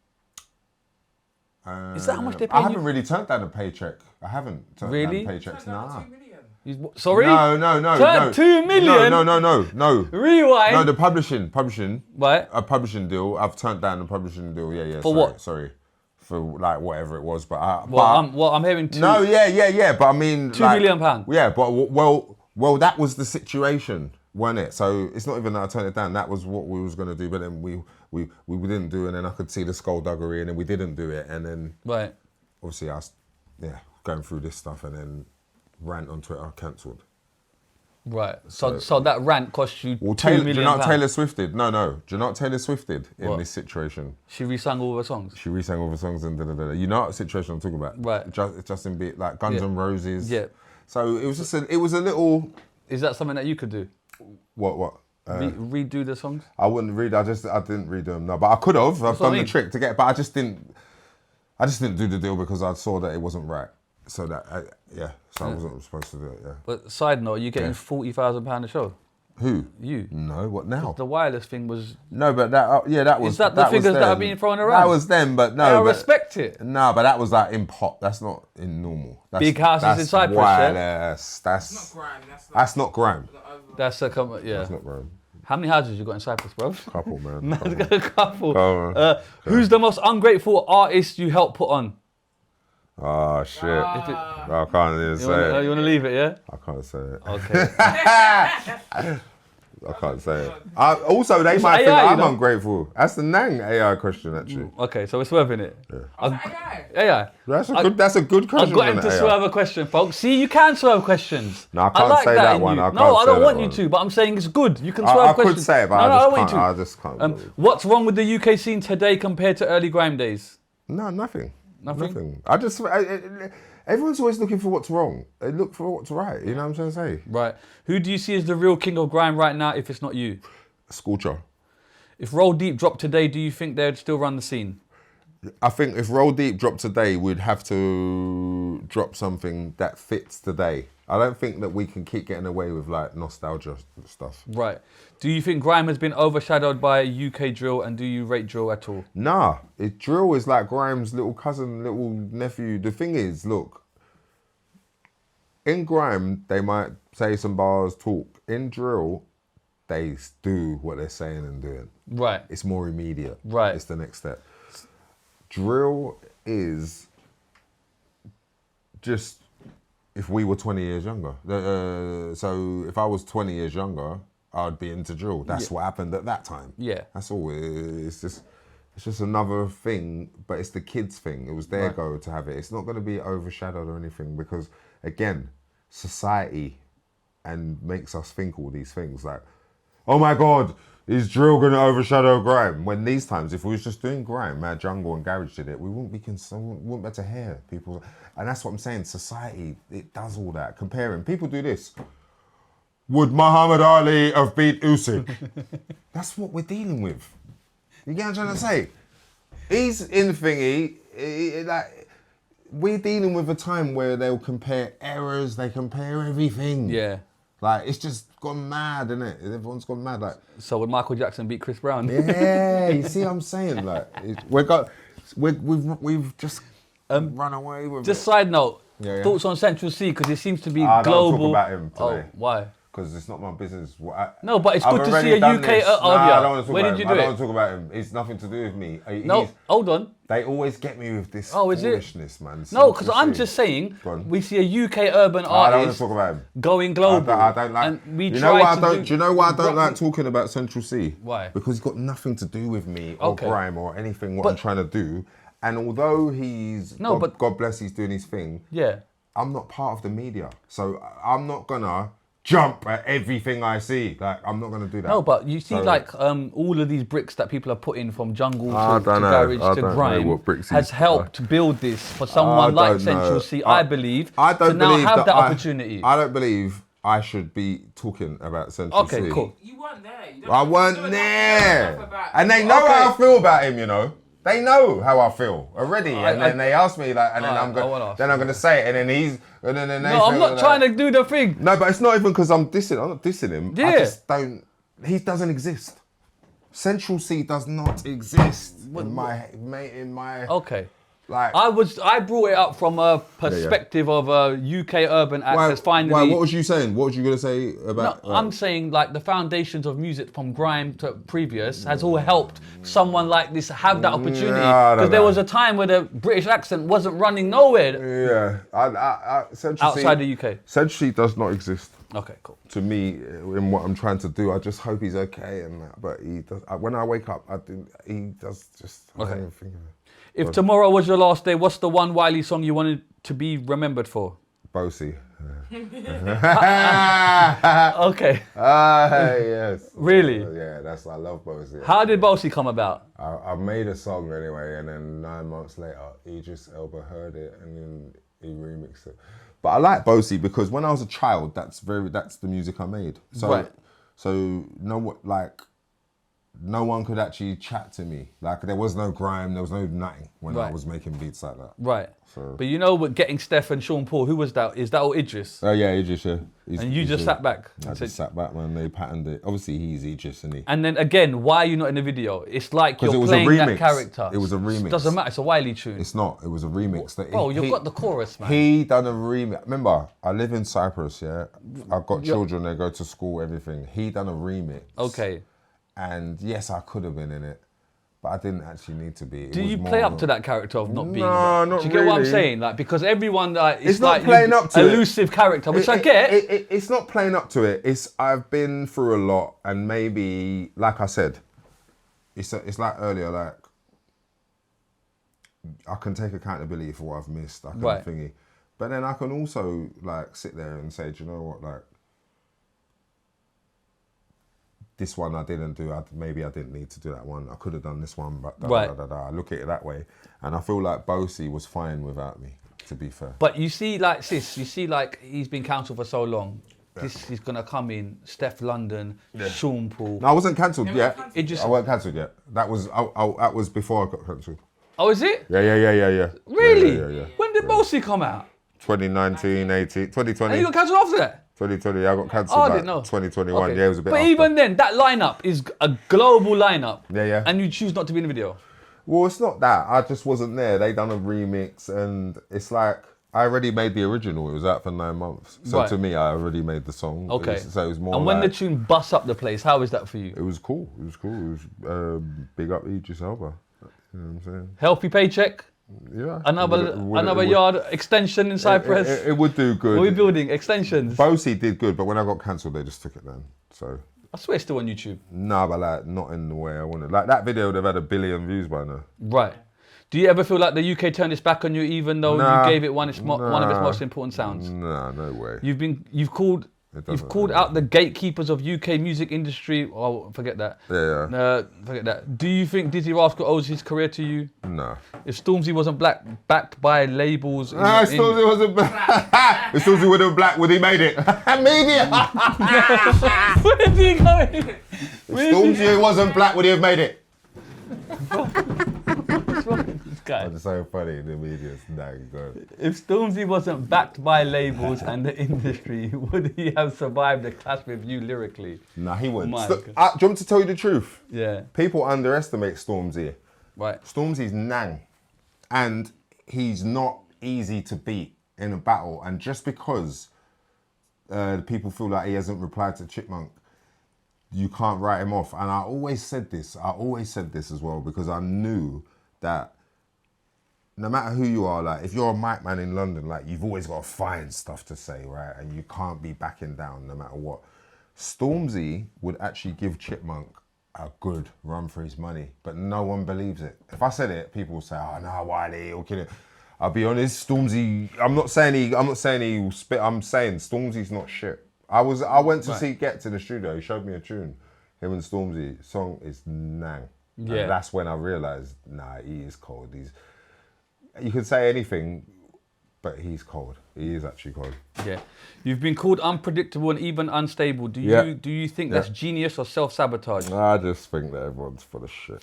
Speaker 2: Is that how much they pay
Speaker 1: I
Speaker 2: you?
Speaker 1: haven't really turned down a paycheck. I haven't turned
Speaker 2: Really?
Speaker 1: down paychecks. Nah.
Speaker 5: 2 million.
Speaker 2: Sorry?
Speaker 1: No.
Speaker 2: Turn 2 million?
Speaker 1: No.
Speaker 2: Rewind.
Speaker 1: No, the publishing.
Speaker 2: Right.
Speaker 1: A publishing deal. I've turned down the publishing deal. Yeah.
Speaker 2: For what?
Speaker 1: Sorry. For like whatever it was, but
Speaker 2: I'm hearing two.
Speaker 1: No, yeah. But I mean,
Speaker 2: £2 million.
Speaker 1: Yeah, but well, that was the situation, wasn't it? So it's not even that I turned it down. That was what we was gonna do, but then we didn't do it, and then I could see the skullduggery, and then we didn't do it, and then
Speaker 2: Right.
Speaker 1: obviously I was, going through this stuff, and then rant on Twitter cancelled.
Speaker 2: Right. So that rant cost you
Speaker 1: Well,
Speaker 2: £2 million.
Speaker 1: do you know what Taylor Swift did? No. Do you know what Taylor Swift did in
Speaker 2: What?
Speaker 1: this situation?
Speaker 2: She re-sang all her songs.
Speaker 1: She re-sang all the songs and da-da-da. You know what situation I'm talking about?
Speaker 2: Right.
Speaker 1: Justin Bieber, like Guns
Speaker 2: Yeah.
Speaker 1: N' Roses.
Speaker 2: Yeah.
Speaker 1: So it was just it was a little.
Speaker 2: Is that something that you could do?
Speaker 1: What?
Speaker 2: Redo the songs?
Speaker 1: I wouldn't read. I didn't read them. No, but I could have. I've
Speaker 2: what I
Speaker 1: done
Speaker 2: mean.
Speaker 1: the trick to get. But I just didn't do the deal because I saw that it wasn't right. So that So I wasn't supposed to do it. Yeah.
Speaker 2: But side note, you're getting £40,000 a show.
Speaker 1: Who?
Speaker 2: You.
Speaker 1: No. What now?
Speaker 2: The Wireless thing was.
Speaker 1: No, but that that was.
Speaker 2: Is that the
Speaker 1: was
Speaker 2: figures that
Speaker 1: then.
Speaker 2: are being thrown around?
Speaker 1: That was them, but no.
Speaker 2: I
Speaker 1: but,
Speaker 2: respect it.
Speaker 1: No, but that was like in pop. That's not in normal. That's,
Speaker 2: Big houses
Speaker 1: that's
Speaker 2: in Cyprus, yeah?
Speaker 1: Wireless.
Speaker 5: It's not grime.
Speaker 1: That's not grime.
Speaker 2: That's a yeah.
Speaker 1: That's not grime.
Speaker 2: How many houses you got in Cyprus, bro?
Speaker 1: Couple, man.
Speaker 2: Man's got a couple.
Speaker 1: Come on.
Speaker 2: Who's the most ungrateful artist you helped put on?
Speaker 1: Oh shit!
Speaker 2: If it-
Speaker 1: I can't even
Speaker 2: You
Speaker 1: say
Speaker 2: wanna,
Speaker 1: it.
Speaker 2: you wanna leave it, yeah?
Speaker 1: I can't say it.
Speaker 2: Okay.
Speaker 1: I can't say it. Also, they
Speaker 2: It's
Speaker 1: might think
Speaker 2: AI, you
Speaker 1: I'm
Speaker 2: know?
Speaker 1: ungrateful. That's the Nang AI question, actually.
Speaker 2: Okay, so we're swerving it.
Speaker 5: AI.
Speaker 2: Yeah.
Speaker 1: That's a good
Speaker 2: I've
Speaker 1: question.
Speaker 2: got him
Speaker 1: isn't
Speaker 2: to
Speaker 1: it,
Speaker 2: swerve
Speaker 1: AI?
Speaker 2: a question, folks. See, you can swerve questions.
Speaker 1: No, I can't say that
Speaker 2: in
Speaker 1: one.
Speaker 2: you.
Speaker 1: I
Speaker 2: No,
Speaker 1: can't
Speaker 2: I
Speaker 1: say
Speaker 2: don't
Speaker 1: that
Speaker 2: want you
Speaker 1: one.
Speaker 2: to, but I'm saying it's good. You can swerve
Speaker 1: I
Speaker 2: questions.
Speaker 1: could say it, but
Speaker 2: no,
Speaker 1: I
Speaker 2: don't
Speaker 1: just
Speaker 2: want
Speaker 1: can't.
Speaker 2: you to.
Speaker 1: I just can't.
Speaker 2: What's wrong with the UK scene today compared to early grime days?
Speaker 1: No, nothing.
Speaker 2: Nothing?
Speaker 1: I just. Everyone's always looking for what's wrong. They look for what's right. You know what I'm trying to say?
Speaker 2: Right. Who do you see as the real king of grime right now if it's not you?
Speaker 1: Sculpture.
Speaker 2: If Roll Deep dropped today, do you think they'd still run the scene?
Speaker 1: I think if Roll Deep dropped today, we'd have to drop something that fits today. I don't think that we can keep getting away with like nostalgia stuff.
Speaker 2: Right. Do you think grime has been overshadowed by UK drill, and do you rate drill at all?
Speaker 1: Nah, drill is like Grime's little cousin, little nephew. The thing is, look, in grime, they might say some bars, talk. In drill, they do what they're saying and doing.
Speaker 2: Right.
Speaker 1: It's more immediate.
Speaker 2: Right.
Speaker 1: It's the next step. Drill is just if we were 20 years younger. So if I was 20 years younger, I'd be into drill. That's what happened at that time.
Speaker 2: Yeah.
Speaker 1: That's all. It's just another thing, but it's the kids' thing. It was their go to have it. It's not going to be overshadowed or anything because, again, society and makes us think all these things like, oh my God, is drill going to overshadow grime? When these times, if we was just doing grime, Mad Jungle and Garage did it, we wouldn't be wouldn't be able to hear people. And that's what I'm saying. Society, it does all that. Comparing. People do this. Would Muhammad Ali have beat Usyk? That's what we're dealing with. You get what I'm trying to say? He's in thingy, like, we're dealing with a time where they'll compare errors, they compare everything.
Speaker 2: Yeah.
Speaker 1: Like, it's just gone mad, isn't it? Everyone's gone mad. Like,
Speaker 2: So would Michael Jackson beat Chris Brown?
Speaker 1: yeah, you see what I'm saying? Like, we've just run away with
Speaker 2: Just
Speaker 1: it.
Speaker 2: side note,
Speaker 1: Yeah.
Speaker 2: thoughts on Central C, because it seems to be
Speaker 1: Don't
Speaker 2: global.
Speaker 1: talk about him today.
Speaker 2: Oh, why?
Speaker 1: because it's not my business.
Speaker 2: No, but it's
Speaker 1: I've
Speaker 2: good to
Speaker 1: already
Speaker 2: see a
Speaker 1: done
Speaker 2: UK.
Speaker 1: this.
Speaker 2: Oh,
Speaker 1: Nah, I
Speaker 2: yeah.
Speaker 1: don't want to talk
Speaker 2: Where
Speaker 1: about
Speaker 2: did you
Speaker 1: him.
Speaker 2: do
Speaker 1: I don't
Speaker 2: it?
Speaker 1: want to talk about him. It's nothing to do with me.
Speaker 2: No, hold on.
Speaker 1: They always get me with this
Speaker 2: Oh, is it?
Speaker 1: foolishness, man.
Speaker 2: No, because I'm
Speaker 1: Seriously.
Speaker 2: just saying,
Speaker 1: Go on.
Speaker 2: we see a UK urban
Speaker 1: I don't want to
Speaker 2: artist
Speaker 1: talk about him.
Speaker 2: going global.
Speaker 1: I don't like.
Speaker 2: And we
Speaker 1: you know
Speaker 2: try
Speaker 1: why I
Speaker 2: to
Speaker 1: don't? Do you know why I don't
Speaker 2: Right.
Speaker 1: like talking about Central C?
Speaker 2: Why?
Speaker 1: Because he's got nothing to do with me or
Speaker 2: Okay.
Speaker 1: Grime or anything. What
Speaker 2: But-
Speaker 1: I'm trying to do, and although he's
Speaker 2: No, but-
Speaker 1: God bless, he's doing his thing.
Speaker 2: Yeah.
Speaker 1: I'm not part of the media, so I'm not gonna jump at everything I see. Like I'm not gonna do that.
Speaker 2: No, but you see,
Speaker 1: So-
Speaker 2: like all of these bricks that people are putting from jungle
Speaker 1: I
Speaker 2: to
Speaker 1: don't know.
Speaker 2: garage
Speaker 1: I
Speaker 2: to
Speaker 1: don't know
Speaker 2: grime
Speaker 1: what bricks
Speaker 2: has
Speaker 1: he's-
Speaker 2: helped build this for someone like
Speaker 1: don't know.
Speaker 2: Central C, I believe,
Speaker 1: I don't
Speaker 2: to now
Speaker 1: believe
Speaker 2: have that
Speaker 1: I-
Speaker 2: opportunity.
Speaker 1: I don't believe I should be talking about Central
Speaker 2: Okay,
Speaker 1: C.
Speaker 2: cool.
Speaker 5: You weren't there. You don't
Speaker 1: I
Speaker 5: have to-
Speaker 1: weren't
Speaker 5: you don't
Speaker 1: there.
Speaker 5: have to know about-
Speaker 1: And they know
Speaker 2: Okay.
Speaker 1: how I feel about him, you know. They know how I feel already. And
Speaker 2: I-
Speaker 1: then they ask me like, and then
Speaker 2: Alright,
Speaker 1: I'm
Speaker 2: I wanna
Speaker 1: going
Speaker 2: ask
Speaker 1: then I'm gonna say it, and then he's and then they
Speaker 2: No, I'm
Speaker 1: feel
Speaker 2: not
Speaker 1: like-
Speaker 2: trying to do the thing.
Speaker 1: No, but it's not even because I'm dissing. I'm not dissing him. I
Speaker 2: Yeah.
Speaker 1: just don't. He doesn't exist. Central C does not exist in my
Speaker 2: Okay.
Speaker 1: like.
Speaker 2: I brought it up from a perspective of a UK urban act that's finally.
Speaker 1: why, what was you saying? What was you gonna say
Speaker 2: No,
Speaker 1: about?
Speaker 2: I'm saying like the foundations of music from grime to previous has all helped someone like this have that opportunity.
Speaker 1: No, I don't
Speaker 2: Because there
Speaker 1: know.
Speaker 2: was a time where the British accent wasn't running nowhere
Speaker 1: Yeah, Central
Speaker 2: outside
Speaker 1: C,
Speaker 2: the UK.
Speaker 1: Central C does not exist.
Speaker 2: Okay, cool.
Speaker 1: To me, in what I'm trying to do, I just hope he's okay. And that, but he does. When I wake up, he does just. I
Speaker 2: Okay.
Speaker 1: don't even think of it.
Speaker 2: If tomorrow was your last day, what's the one Wiley song you wanted to be remembered for?
Speaker 1: Boasty.
Speaker 2: Okay.
Speaker 1: Yes.
Speaker 2: Really?
Speaker 1: Yeah, I love Boasty.
Speaker 2: How did Boasty come about?
Speaker 1: I made a song anyway, and then 9 months later, Idris Elba heard it, and then he remixed it. But I like Boasty because when I was a child, that's the music I made. So,
Speaker 2: Right.
Speaker 1: So no one could actually chat to me. Like there was no grime, there was no nothing when I
Speaker 2: Right.
Speaker 1: was making beats like that.
Speaker 2: Right.
Speaker 1: So-
Speaker 2: But you know, with getting Steph and Sean Paul, who was that? Is that all Idris?
Speaker 1: Oh yeah, Idris, yeah.
Speaker 2: And you just sat back
Speaker 1: I
Speaker 2: and
Speaker 1: just
Speaker 2: said-
Speaker 1: sat back, man. They patterned it. Obviously, he's Idris, isn't he?
Speaker 2: And then again, why are you not in the video? It's like
Speaker 1: Because
Speaker 2: you're
Speaker 1: it was a
Speaker 2: playing that
Speaker 1: remix.
Speaker 2: character.
Speaker 1: It was a remix.
Speaker 2: Doesn't matter. It's a Wiley tune.
Speaker 1: It's not. It was a remix. That
Speaker 2: Bro, you've got the chorus, man.
Speaker 1: He done a remix. Remember, I live in Cyprus, yeah? I've got children, they go to school, everything. He done a remix.
Speaker 2: Okay.
Speaker 1: And yes, I could have been in it, but I didn't actually need to be. It
Speaker 2: Do
Speaker 1: was
Speaker 2: you
Speaker 1: more
Speaker 2: play up to that character of not being?
Speaker 1: No,
Speaker 2: there?
Speaker 1: not
Speaker 2: Do you get what I'm
Speaker 1: really.
Speaker 2: saying? Like because everyone like
Speaker 1: It's not
Speaker 2: like
Speaker 1: playing up to it.
Speaker 2: elusive character, which I get.
Speaker 1: It's not playing up to it. I've been through a lot, and maybe, like I said, it's like earlier, like I can take accountability for what I've missed. I can
Speaker 2: Right.
Speaker 1: thingy, but then I can also like sit there and say, do you know what, like this one I didn't do. Maybe I didn't need to do that one. I could have done this one, but
Speaker 2: Right.
Speaker 1: I look at it that way, and I feel like Boasty was fine without me. To be fair.
Speaker 2: But you see, like sis, you see, like he's been cancelled for so long. This is gonna come in. Steph London, Sean Paul.
Speaker 1: No, I wasn't cancelled
Speaker 5: Yeah,
Speaker 1: yet.
Speaker 5: cancelled.
Speaker 2: It just.
Speaker 1: I wasn't cancelled yet. That was that was before I got cancelled.
Speaker 2: Oh, is it?
Speaker 1: Yeah.
Speaker 2: Really?
Speaker 1: Yeah.
Speaker 2: When did Boasty come out?
Speaker 1: 2019, 18, 2020,
Speaker 2: And you got cancelled after that?
Speaker 1: 2020. I got
Speaker 2: Oh,
Speaker 1: cancelled
Speaker 2: I
Speaker 1: like
Speaker 2: didn't know.
Speaker 1: 2021.
Speaker 2: Okay.
Speaker 1: Yeah, it was a bit
Speaker 2: But
Speaker 1: after.
Speaker 2: even then, that lineup is a global lineup.
Speaker 1: Yeah.
Speaker 2: And you choose not to be in the video.
Speaker 1: Well, it's not that. I just wasn't there. They done a remix, and it's like I already made the original. It was out for 9 months. So
Speaker 2: Right.
Speaker 1: to me, I already made the song.
Speaker 2: Okay.
Speaker 1: So it was more.
Speaker 2: And when
Speaker 1: like,
Speaker 2: the tune busts up the place, how is that for you?
Speaker 1: it was cool. It was big up Idris Elba. You know what I'm saying?
Speaker 2: Healthy paycheck?
Speaker 1: Yeah.
Speaker 2: Another yard extension in Cyprus?
Speaker 1: It would do good.
Speaker 2: What are we building? Extensions?
Speaker 1: Boasty did good, but when I got cancelled, they just took it down. So
Speaker 2: I swear it's still on YouTube.
Speaker 1: no, but like not in the way I wanted. Like that video, they've had 1 billion views by now.
Speaker 2: Right. Do you ever feel like the UK turned its back on you, even though
Speaker 1: Nah.
Speaker 2: you gave it one of its
Speaker 1: Nah.
Speaker 2: most important sounds?
Speaker 1: Nah, no way.
Speaker 2: You've called
Speaker 1: doesn't
Speaker 2: out the gatekeepers of UK music industry. Oh, forget that.
Speaker 1: Yeah.
Speaker 2: Forget that. Do you think Dizzee Rascal owes his career to you?
Speaker 1: No.
Speaker 2: If Stormzy wasn't backed by labels,
Speaker 1: Stormzy wasn't black. If Stormzy would have black, would he made it? Media.
Speaker 2: Where is he going?
Speaker 1: If Stormzy wasn't black, would he have made it?
Speaker 2: What's wrong with this guy?
Speaker 1: It's so funny. The media's good.
Speaker 2: If Stormzy wasn't backed by labels and the industry, would he have survived the clash with you lyrically?
Speaker 1: Nah, he wouldn't.
Speaker 2: My
Speaker 1: Do
Speaker 2: God.
Speaker 1: you want me to tell you the truth?
Speaker 2: Yeah.
Speaker 1: People underestimate Stormzy.
Speaker 2: Right.
Speaker 1: Stormzy's nang, and he's not easy to beat in a battle. And just because people feel like he hasn't replied to Chipmunk, you can't write him off. And I always said this as well, because I knew that no matter who you are, like if you're a mic man in London, like you've always got to find stuff to say, right? And you can't be backing down no matter what. Stormzy would actually give Chipmunk a good run for his money, but no one believes it. If I said it, people will say, "Oh no, Wiley, he'll kill it." I'll be honest, Stormzy. I'm not saying he will spit. I'm saying Stormzy's not shit. I went to see Get to the studio. He showed me a tune. Him and Stormzy song is nang.
Speaker 2: Yeah.
Speaker 1: And that's when I realised, nah, he is cold. You could say anything, but he's cold. He is actually cold.
Speaker 2: Yeah. You've been called unpredictable and even unstable. Do you think that's genius or self-sabotage?
Speaker 1: I just think that everyone's full of shit.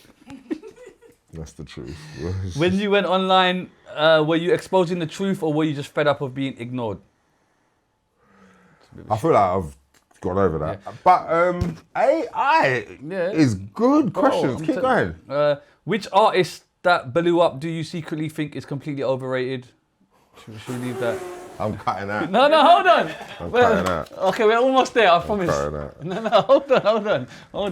Speaker 1: That's the truth.
Speaker 2: When you went online, were you exposing the truth or were you just fed up of being ignored?
Speaker 1: I feel like I've gone over that. Yeah. But AI is good questions. Keep going.
Speaker 2: Which artist that blew up do you secretly think is completely overrated? Should we leave that?
Speaker 1: I'm cutting out.
Speaker 2: No, hold on.
Speaker 1: I'm cutting out.
Speaker 2: Okay, we're almost there, I promise.
Speaker 1: Cutting out.
Speaker 2: No, hold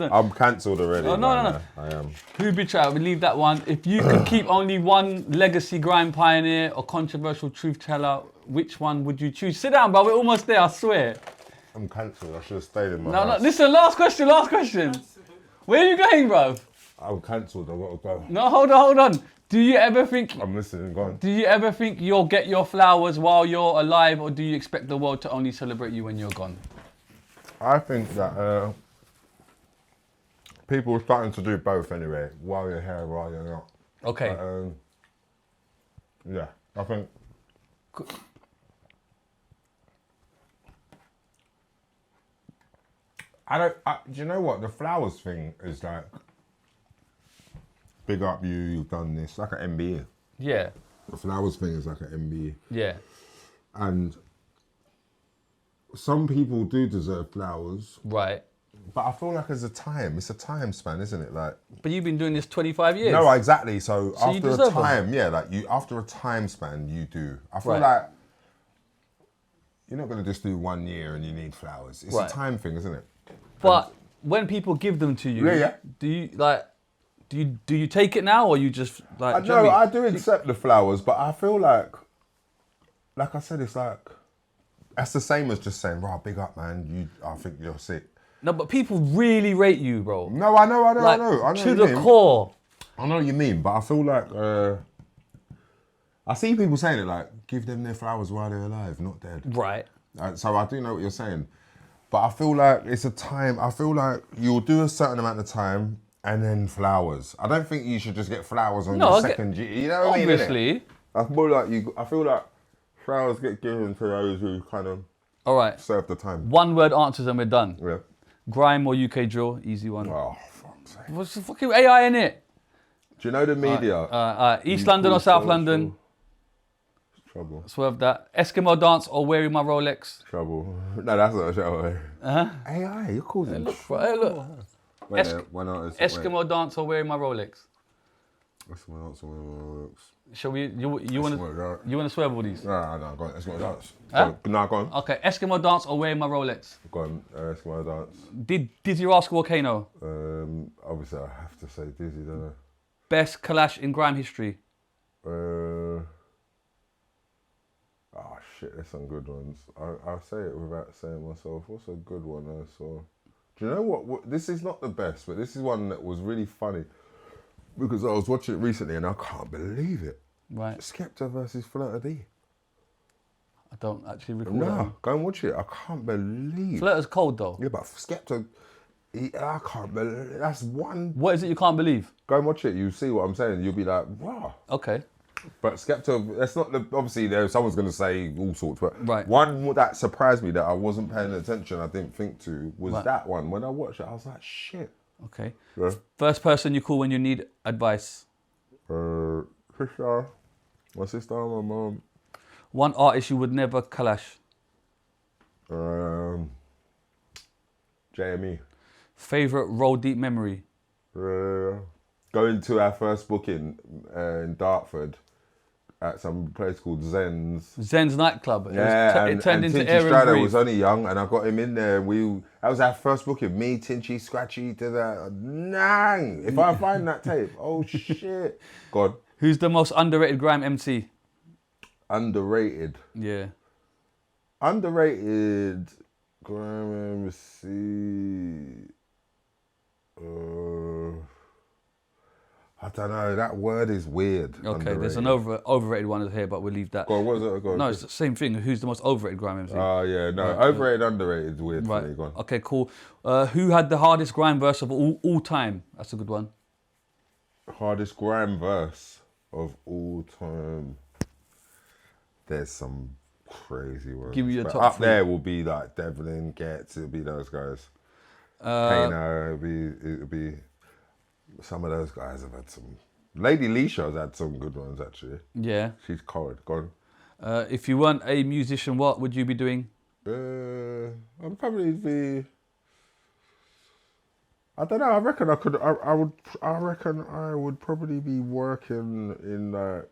Speaker 2: on.
Speaker 1: I'm cancelled already.
Speaker 2: Oh, no.
Speaker 1: I am.
Speaker 2: Who betrayed? We leave that one. If you could keep only one legacy grime pioneer or controversial truth teller, which one would you choose? Sit down, bro. We're almost there, I swear.
Speaker 1: I'm cancelled. I should have stayed in my house.
Speaker 2: No, listen, last question. Where are you going, bro?
Speaker 1: I'm cancelled. I've got to go.
Speaker 2: No, hold on. Do you ever think...
Speaker 1: I'm listening. Go on.
Speaker 2: Do you ever think you'll get your flowers while you're alive, or do you expect the world to only celebrate you when you're gone?
Speaker 1: I think that people are starting to do both anyway, while you're here, while you're not.
Speaker 2: Okay.
Speaker 1: Yeah, I think... do you know what? The flowers thing is like... Big up you, you've done this. Like an MBA.
Speaker 2: Yeah.
Speaker 1: The flowers thing is like an MBA.
Speaker 2: Yeah.
Speaker 1: And some people do deserve flowers.
Speaker 2: Right.
Speaker 1: But I feel like it's a time span, isn't it? Like.
Speaker 2: But you've been doing this 25 years.
Speaker 1: No, exactly. So
Speaker 2: you
Speaker 1: after a
Speaker 2: deserve
Speaker 1: time,
Speaker 2: them.
Speaker 1: after a time span, you do. I feel
Speaker 2: Right.
Speaker 1: like you're not going to just do 1 year and you need flowers. It's
Speaker 2: Right.
Speaker 1: a time thing, isn't it?
Speaker 2: But when people give them to you,
Speaker 1: Yeah.
Speaker 2: do you like? Do you take it now, or you just like? do you know what I
Speaker 1: I
Speaker 2: mean?
Speaker 1: do accept the flowers, but I feel like I said, it's like, that's the same as just saying, "Right, big up, man. I think you're sick."
Speaker 2: No, but people really rate you, bro.
Speaker 1: No, I know.
Speaker 2: Like,
Speaker 1: I know.
Speaker 2: to the core.
Speaker 1: I know what you mean, but I feel like I see people saying it like, give them their flowers while they're alive, not dead.
Speaker 2: Right.
Speaker 1: So I do know what you're saying, but I feel like it's a time. I feel like you'll do a certain amount of time and then flowers. I don't think you should just get flowers on your second year. You know what I mean?
Speaker 2: Obviously.
Speaker 1: I feel like I feel like flowers get given to those who kind of
Speaker 2: All right.
Speaker 1: serve the time.
Speaker 2: One word answers and we're done.
Speaker 1: Yeah.
Speaker 2: Grime or UK drill? Easy one.
Speaker 1: Oh, fuck's sake.
Speaker 2: What's the fucking AI in it?
Speaker 1: Do you know the media?
Speaker 2: East London or South London?
Speaker 1: Trouble.
Speaker 2: Swerve that. Eskimo Dance or wearing my Rolex?
Speaker 1: Trouble. No, that's not a show. AI, you're causing trouble.
Speaker 2: Look.
Speaker 1: Why not?
Speaker 2: Eskimo Dance or wearing my Rolex?
Speaker 1: Eskimo Dance or wearing my Rolex.
Speaker 2: Shall we? You want to swear all these?
Speaker 1: No, go on. Eskimo Dance.
Speaker 2: Huh?
Speaker 1: No, go on.
Speaker 2: Okay, Eskimo Dance or wearing my Rolex?
Speaker 1: Go on. Eskimo Dance.
Speaker 2: Did Dizzee Rascal or Kano?
Speaker 1: Obviously, I have to say Dizzee, don't I?
Speaker 2: Best clash in grime history?
Speaker 1: Oh shit, there's some good ones. I'll say it without saying myself. What's a good one I saw? Do you know what? This is not the best, but this is one that was really funny because I was watching it recently and I can't believe it.
Speaker 2: Right.
Speaker 1: Skepta versus Flirter D.
Speaker 2: I don't actually recall
Speaker 1: No,
Speaker 2: that.
Speaker 1: go and watch it. I can't believe.
Speaker 2: Flirter's cold though.
Speaker 1: Yeah, but Skepta, I can't believe. That's one.
Speaker 2: What is it you can't believe?
Speaker 1: Go and watch it. You see what I'm saying. You'll be like, wow.
Speaker 2: Okay.
Speaker 1: But Skepta, that's not the. Obviously, someone's going to say all sorts. But
Speaker 2: Right.
Speaker 1: one that surprised me that I wasn't paying attention, I didn't think to, was
Speaker 2: Right.
Speaker 1: that one. When I watched it, I was like, shit.
Speaker 2: Okay.
Speaker 1: Yeah.
Speaker 2: First person you call when you need advice?
Speaker 1: Sister, my sister, my mom.
Speaker 2: One artist you would never clash?
Speaker 1: JME.
Speaker 2: Favorite roll deep memory?
Speaker 1: Going to our first booking in Dartford, at some place called Zen's.
Speaker 2: Zen's nightclub.
Speaker 1: Yeah,
Speaker 2: It turned into
Speaker 1: Tinchy
Speaker 2: Air and
Speaker 1: Strider
Speaker 2: Breathe.
Speaker 1: was only young, and I got him in there. That was our first booking. Me, Tinchy, Scratchy, to that. Nang! If I find that tape, oh shit. God.
Speaker 2: Who's the most underrated grime MC?
Speaker 1: Underrated.
Speaker 2: Yeah.
Speaker 1: Underrated grime MC. I don't know. That word is weird.
Speaker 2: Okay,
Speaker 1: Underrated.
Speaker 2: there's an overrated one here, but we'll leave that.
Speaker 1: Go on, what was it? Go on.
Speaker 2: No, it's the same thing. Who's the most overrated grime MC?
Speaker 1: Oh yeah, no.
Speaker 2: Right.
Speaker 1: Overrated, underrated is weird
Speaker 2: Right.
Speaker 1: for me. Go on.
Speaker 2: Okay, cool. Who had the hardest grime verse of all time? That's a good one.
Speaker 1: Hardest grime verse of all time. There's some crazy ones.
Speaker 2: Give me your
Speaker 1: But
Speaker 2: top
Speaker 1: up
Speaker 2: three.
Speaker 1: there will be like Devlin, Getz. It'll be those guys. Kano. It'll be. Some of those guys have had some. Lady Leisha's had some good ones actually.
Speaker 2: Yeah.
Speaker 1: She's cold. Go
Speaker 2: If you weren't a musician, what would you be doing?
Speaker 1: on. I'd probably be. I don't know. I reckon I could. I reckon I would probably be working in like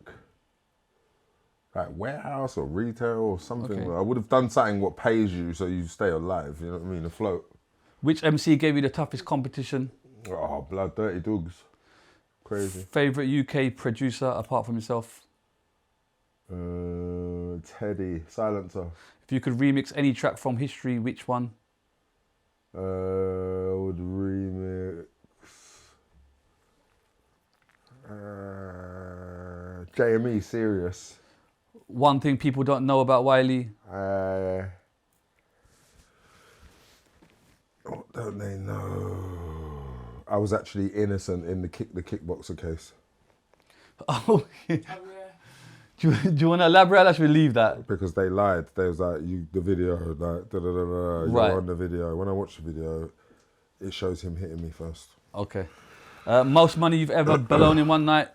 Speaker 1: warehouse or retail or something.
Speaker 2: Okay.
Speaker 1: I would have done something what pays you so you stay alive. You know what I mean? Afloat.
Speaker 2: Which MC gave you the toughest competition?
Speaker 1: Oh, blood, dirty dogs. Crazy.
Speaker 2: Favorite UK producer apart from yourself?
Speaker 1: Teddy, Silencer.
Speaker 2: If you could remix any track from history, which one?
Speaker 1: I would remix. JME, Serious.
Speaker 2: One thing people don't know about Wiley.
Speaker 1: What don't they know? I was actually innocent in the kickboxer case
Speaker 2: Oh, do you want to elaborate? Let's leave that.
Speaker 1: because they lied. They was like, the video, like,
Speaker 2: Right.
Speaker 1: you're on the video. When I watched the video, it shows him hitting me first.
Speaker 2: Okay. Most money you've ever blown in one night?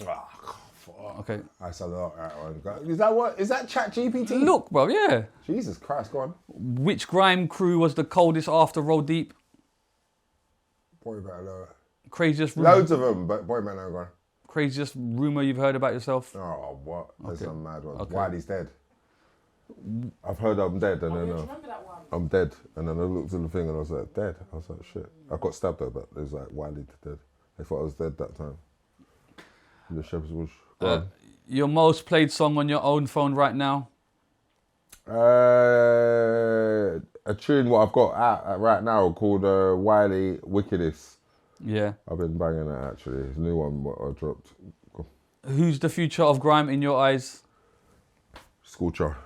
Speaker 1: Ah, fuck.
Speaker 2: Okay.
Speaker 1: That's a lot. That one. Is that what? Is that Chat GPT?
Speaker 2: Look, bro, yeah.
Speaker 1: Jesus Christ, go on.
Speaker 2: Which grime crew was the coldest after Roll Deep?
Speaker 1: Boy, better know.
Speaker 2: Craziest rumor,
Speaker 1: Loads of them, but boy, better know. Go on.
Speaker 2: craziest rumor you've heard about yourself?
Speaker 1: Oh, what? There's
Speaker 2: Okay.
Speaker 1: some mad ones.
Speaker 2: Okay.
Speaker 1: Wiley's dead. I've heard I'm dead, and then
Speaker 5: Remember that one?
Speaker 1: I'm dead, and then I looked at the thing and I was like, dead. I was like, shit. I got stabbed though, but it was like Wiley dead. They thought I was dead that time. In the Shepherd's Bush. Go on.
Speaker 2: Your most played song on your own phone right now?
Speaker 1: A tune what I've got out right now called Wiley Wickedness.
Speaker 2: Yeah.
Speaker 1: I've been banging that actually. It's a new one what I dropped.
Speaker 2: Who's the future of grime in your eyes?
Speaker 1: Scorcher.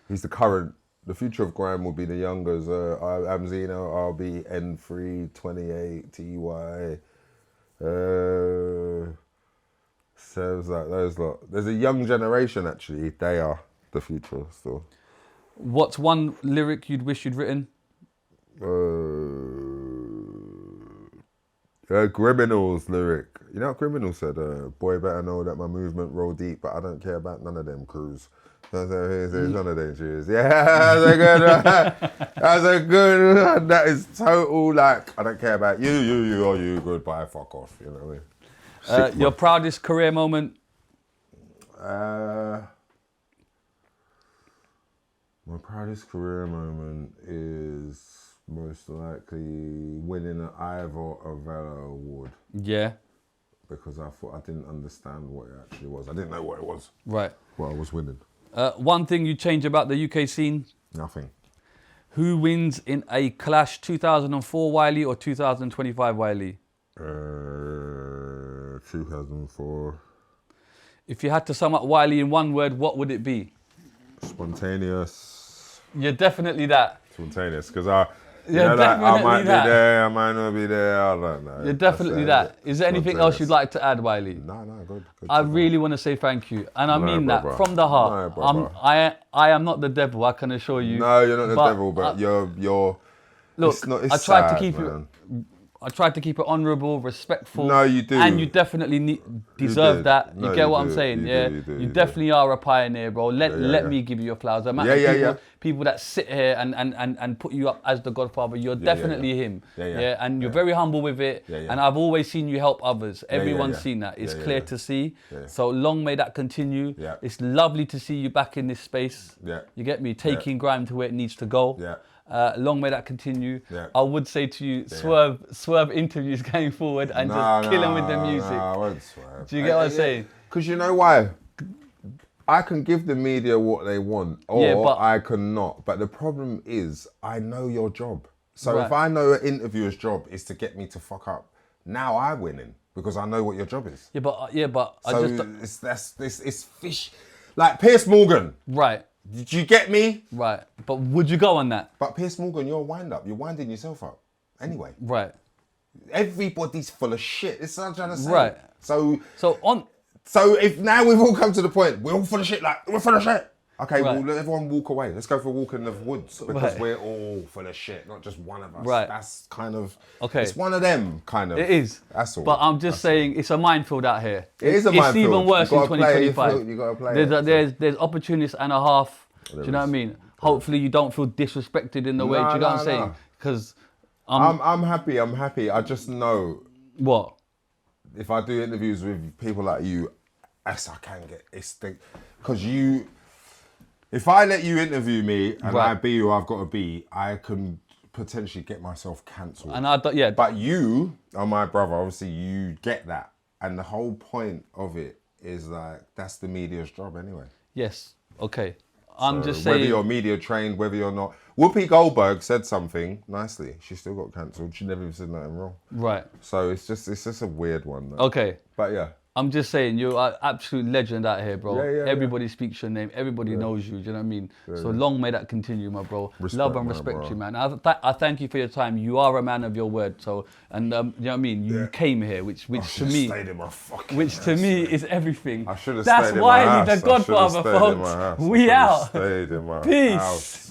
Speaker 1: He's the current. The future of grime will be the youngers. I'm Zeno, I'll be N3, 28, TY. Says like those lot. There's a young generation actually. They are the future still.
Speaker 2: What's one lyric you'd wish you'd written?
Speaker 1: Criminals lyric. You know what Criminal said? Boy better know that my movement roll deep, but I don't care about none of them crews. There's none of them crews. Yeah, that's a good one. That's a good one. That is total like, I don't care about you, goodbye, fuck off. You know what I mean? Sick
Speaker 2: Your
Speaker 1: one.
Speaker 2: proudest career moment?
Speaker 1: My proudest career moment is most likely winning an Ivor Avella Award
Speaker 2: Yeah.
Speaker 1: because I thought I didn't understand what it actually was. I didn't know what it was.
Speaker 2: Right.
Speaker 1: What I was winning.
Speaker 2: One thing you change about the UK scene?
Speaker 1: Nothing.
Speaker 2: Who wins in a clash, 2004 Wiley or 2025 Wiley?
Speaker 1: 2004.
Speaker 2: If you had to sum up Wiley in one word, what would it be?
Speaker 1: Spontaneous.
Speaker 2: You're definitely that.
Speaker 1: Spontaneous, because I
Speaker 2: You're
Speaker 1: I
Speaker 2: definitely
Speaker 1: might
Speaker 2: that.
Speaker 1: be there, I might not be there, I don't know.
Speaker 2: You're definitely that. Is there anything else you'd like to add, Wiley?
Speaker 1: No, good.
Speaker 2: I really want to say thank you, and I
Speaker 1: No,
Speaker 2: mean that
Speaker 1: brother.
Speaker 2: from the heart.
Speaker 1: No, brother.
Speaker 2: I am not the devil, I can assure you.
Speaker 1: No, you're not the
Speaker 2: But
Speaker 1: devil, but
Speaker 2: I-
Speaker 1: you're.
Speaker 2: Look,
Speaker 1: it's not, it's
Speaker 2: I tried to
Speaker 1: sad,
Speaker 2: keep
Speaker 1: man.
Speaker 2: I tried to keep it honourable, respectful.
Speaker 1: No, you do.
Speaker 2: And you definitely deserve
Speaker 1: did.
Speaker 2: that.
Speaker 1: No,
Speaker 2: You get
Speaker 1: you
Speaker 2: what I'm
Speaker 1: do.
Speaker 2: saying?
Speaker 1: You
Speaker 2: Yeah.
Speaker 1: do, you do,
Speaker 2: You
Speaker 1: you do.
Speaker 2: definitely are a pioneer, bro. Let me give you your flowers. The amount of people that sit here and put you up as the Godfather, you're definitely him. Yeah. And you're very humble with it. And I've always seen you help others. Everyone's seen that. It's clear to see. So long may that continue. It's lovely to see you back in this space. You get me? Taking grime to where it needs to go. Long may that continue. I would say to you, swerve interviews going forward and just kill them with the music.
Speaker 1: I won't swerve.
Speaker 2: Do you get what I'm saying?
Speaker 1: Because you know why? I can give the media what they want, or I cannot. But the problem is, I know your job. So if I know an interviewer's job is to get me to fuck up, now I'm winning because I know what your job is.
Speaker 2: But
Speaker 1: so it's fish, like Piers Morgan.
Speaker 2: Right.
Speaker 1: Did you get me?
Speaker 2: Right. But would you go on that?
Speaker 1: But Piers Morgan, you're a wind up. You're winding yourself up. Anyway.
Speaker 2: Right.
Speaker 1: Everybody's full of shit. It's what I'm trying to say.
Speaker 2: Right.
Speaker 1: So if now we've all come to the point, we're all full of shit, like, we're full of shit. Okay, well, let everyone walk away. Let's go for a walk in the woods because we're all full of shit, not just one of us.
Speaker 2: Right.
Speaker 1: That's kind of,
Speaker 2: okay.
Speaker 1: It's one of them, kind of.
Speaker 2: It is.
Speaker 1: That's all.
Speaker 2: But I'm just saying, it's a minefield out here.
Speaker 1: It is a minefield.
Speaker 2: It's even worse in 2025.
Speaker 1: You gotta play
Speaker 2: there's opportunists and a half. Do you know what I mean? Hopefully you don't feel disrespected in the way. Do you know what I'm saying? Because
Speaker 1: I'm happy. I just know.
Speaker 2: What?
Speaker 1: If I do interviews with people like you, yes, I can get because you. If I let you interview me and I be who I've got to be, I can potentially get myself cancelled.
Speaker 2: And
Speaker 1: But you are my brother. Obviously, you get that, and the whole point of it is like that's the media's job anyway.
Speaker 2: Yes. Okay. I'm just saying.
Speaker 1: Whether you're media trained, whether you're not. Whoopi Goldberg said something nicely. She still got cancelled. She never even said nothing wrong. Right. So it's just a weird one. Though.
Speaker 2: Okay.
Speaker 1: But yeah.
Speaker 2: I'm just saying, you're an absolute legend out here, bro. Everybody speaks your name. Everybody knows you. Do you know what I mean? So long may that continue, my bro. Love and respect you, man. I thank you for your time. You are a man of your word. So, and you know what I mean? You came here, which to me,
Speaker 1: stayed in my fucking
Speaker 2: which to me is everything.
Speaker 1: I should have
Speaker 2: That's
Speaker 1: stayed in my house.
Speaker 2: Wiley the Godfather, folks. We out.
Speaker 1: Stayed in my
Speaker 2: Peace.
Speaker 1: house.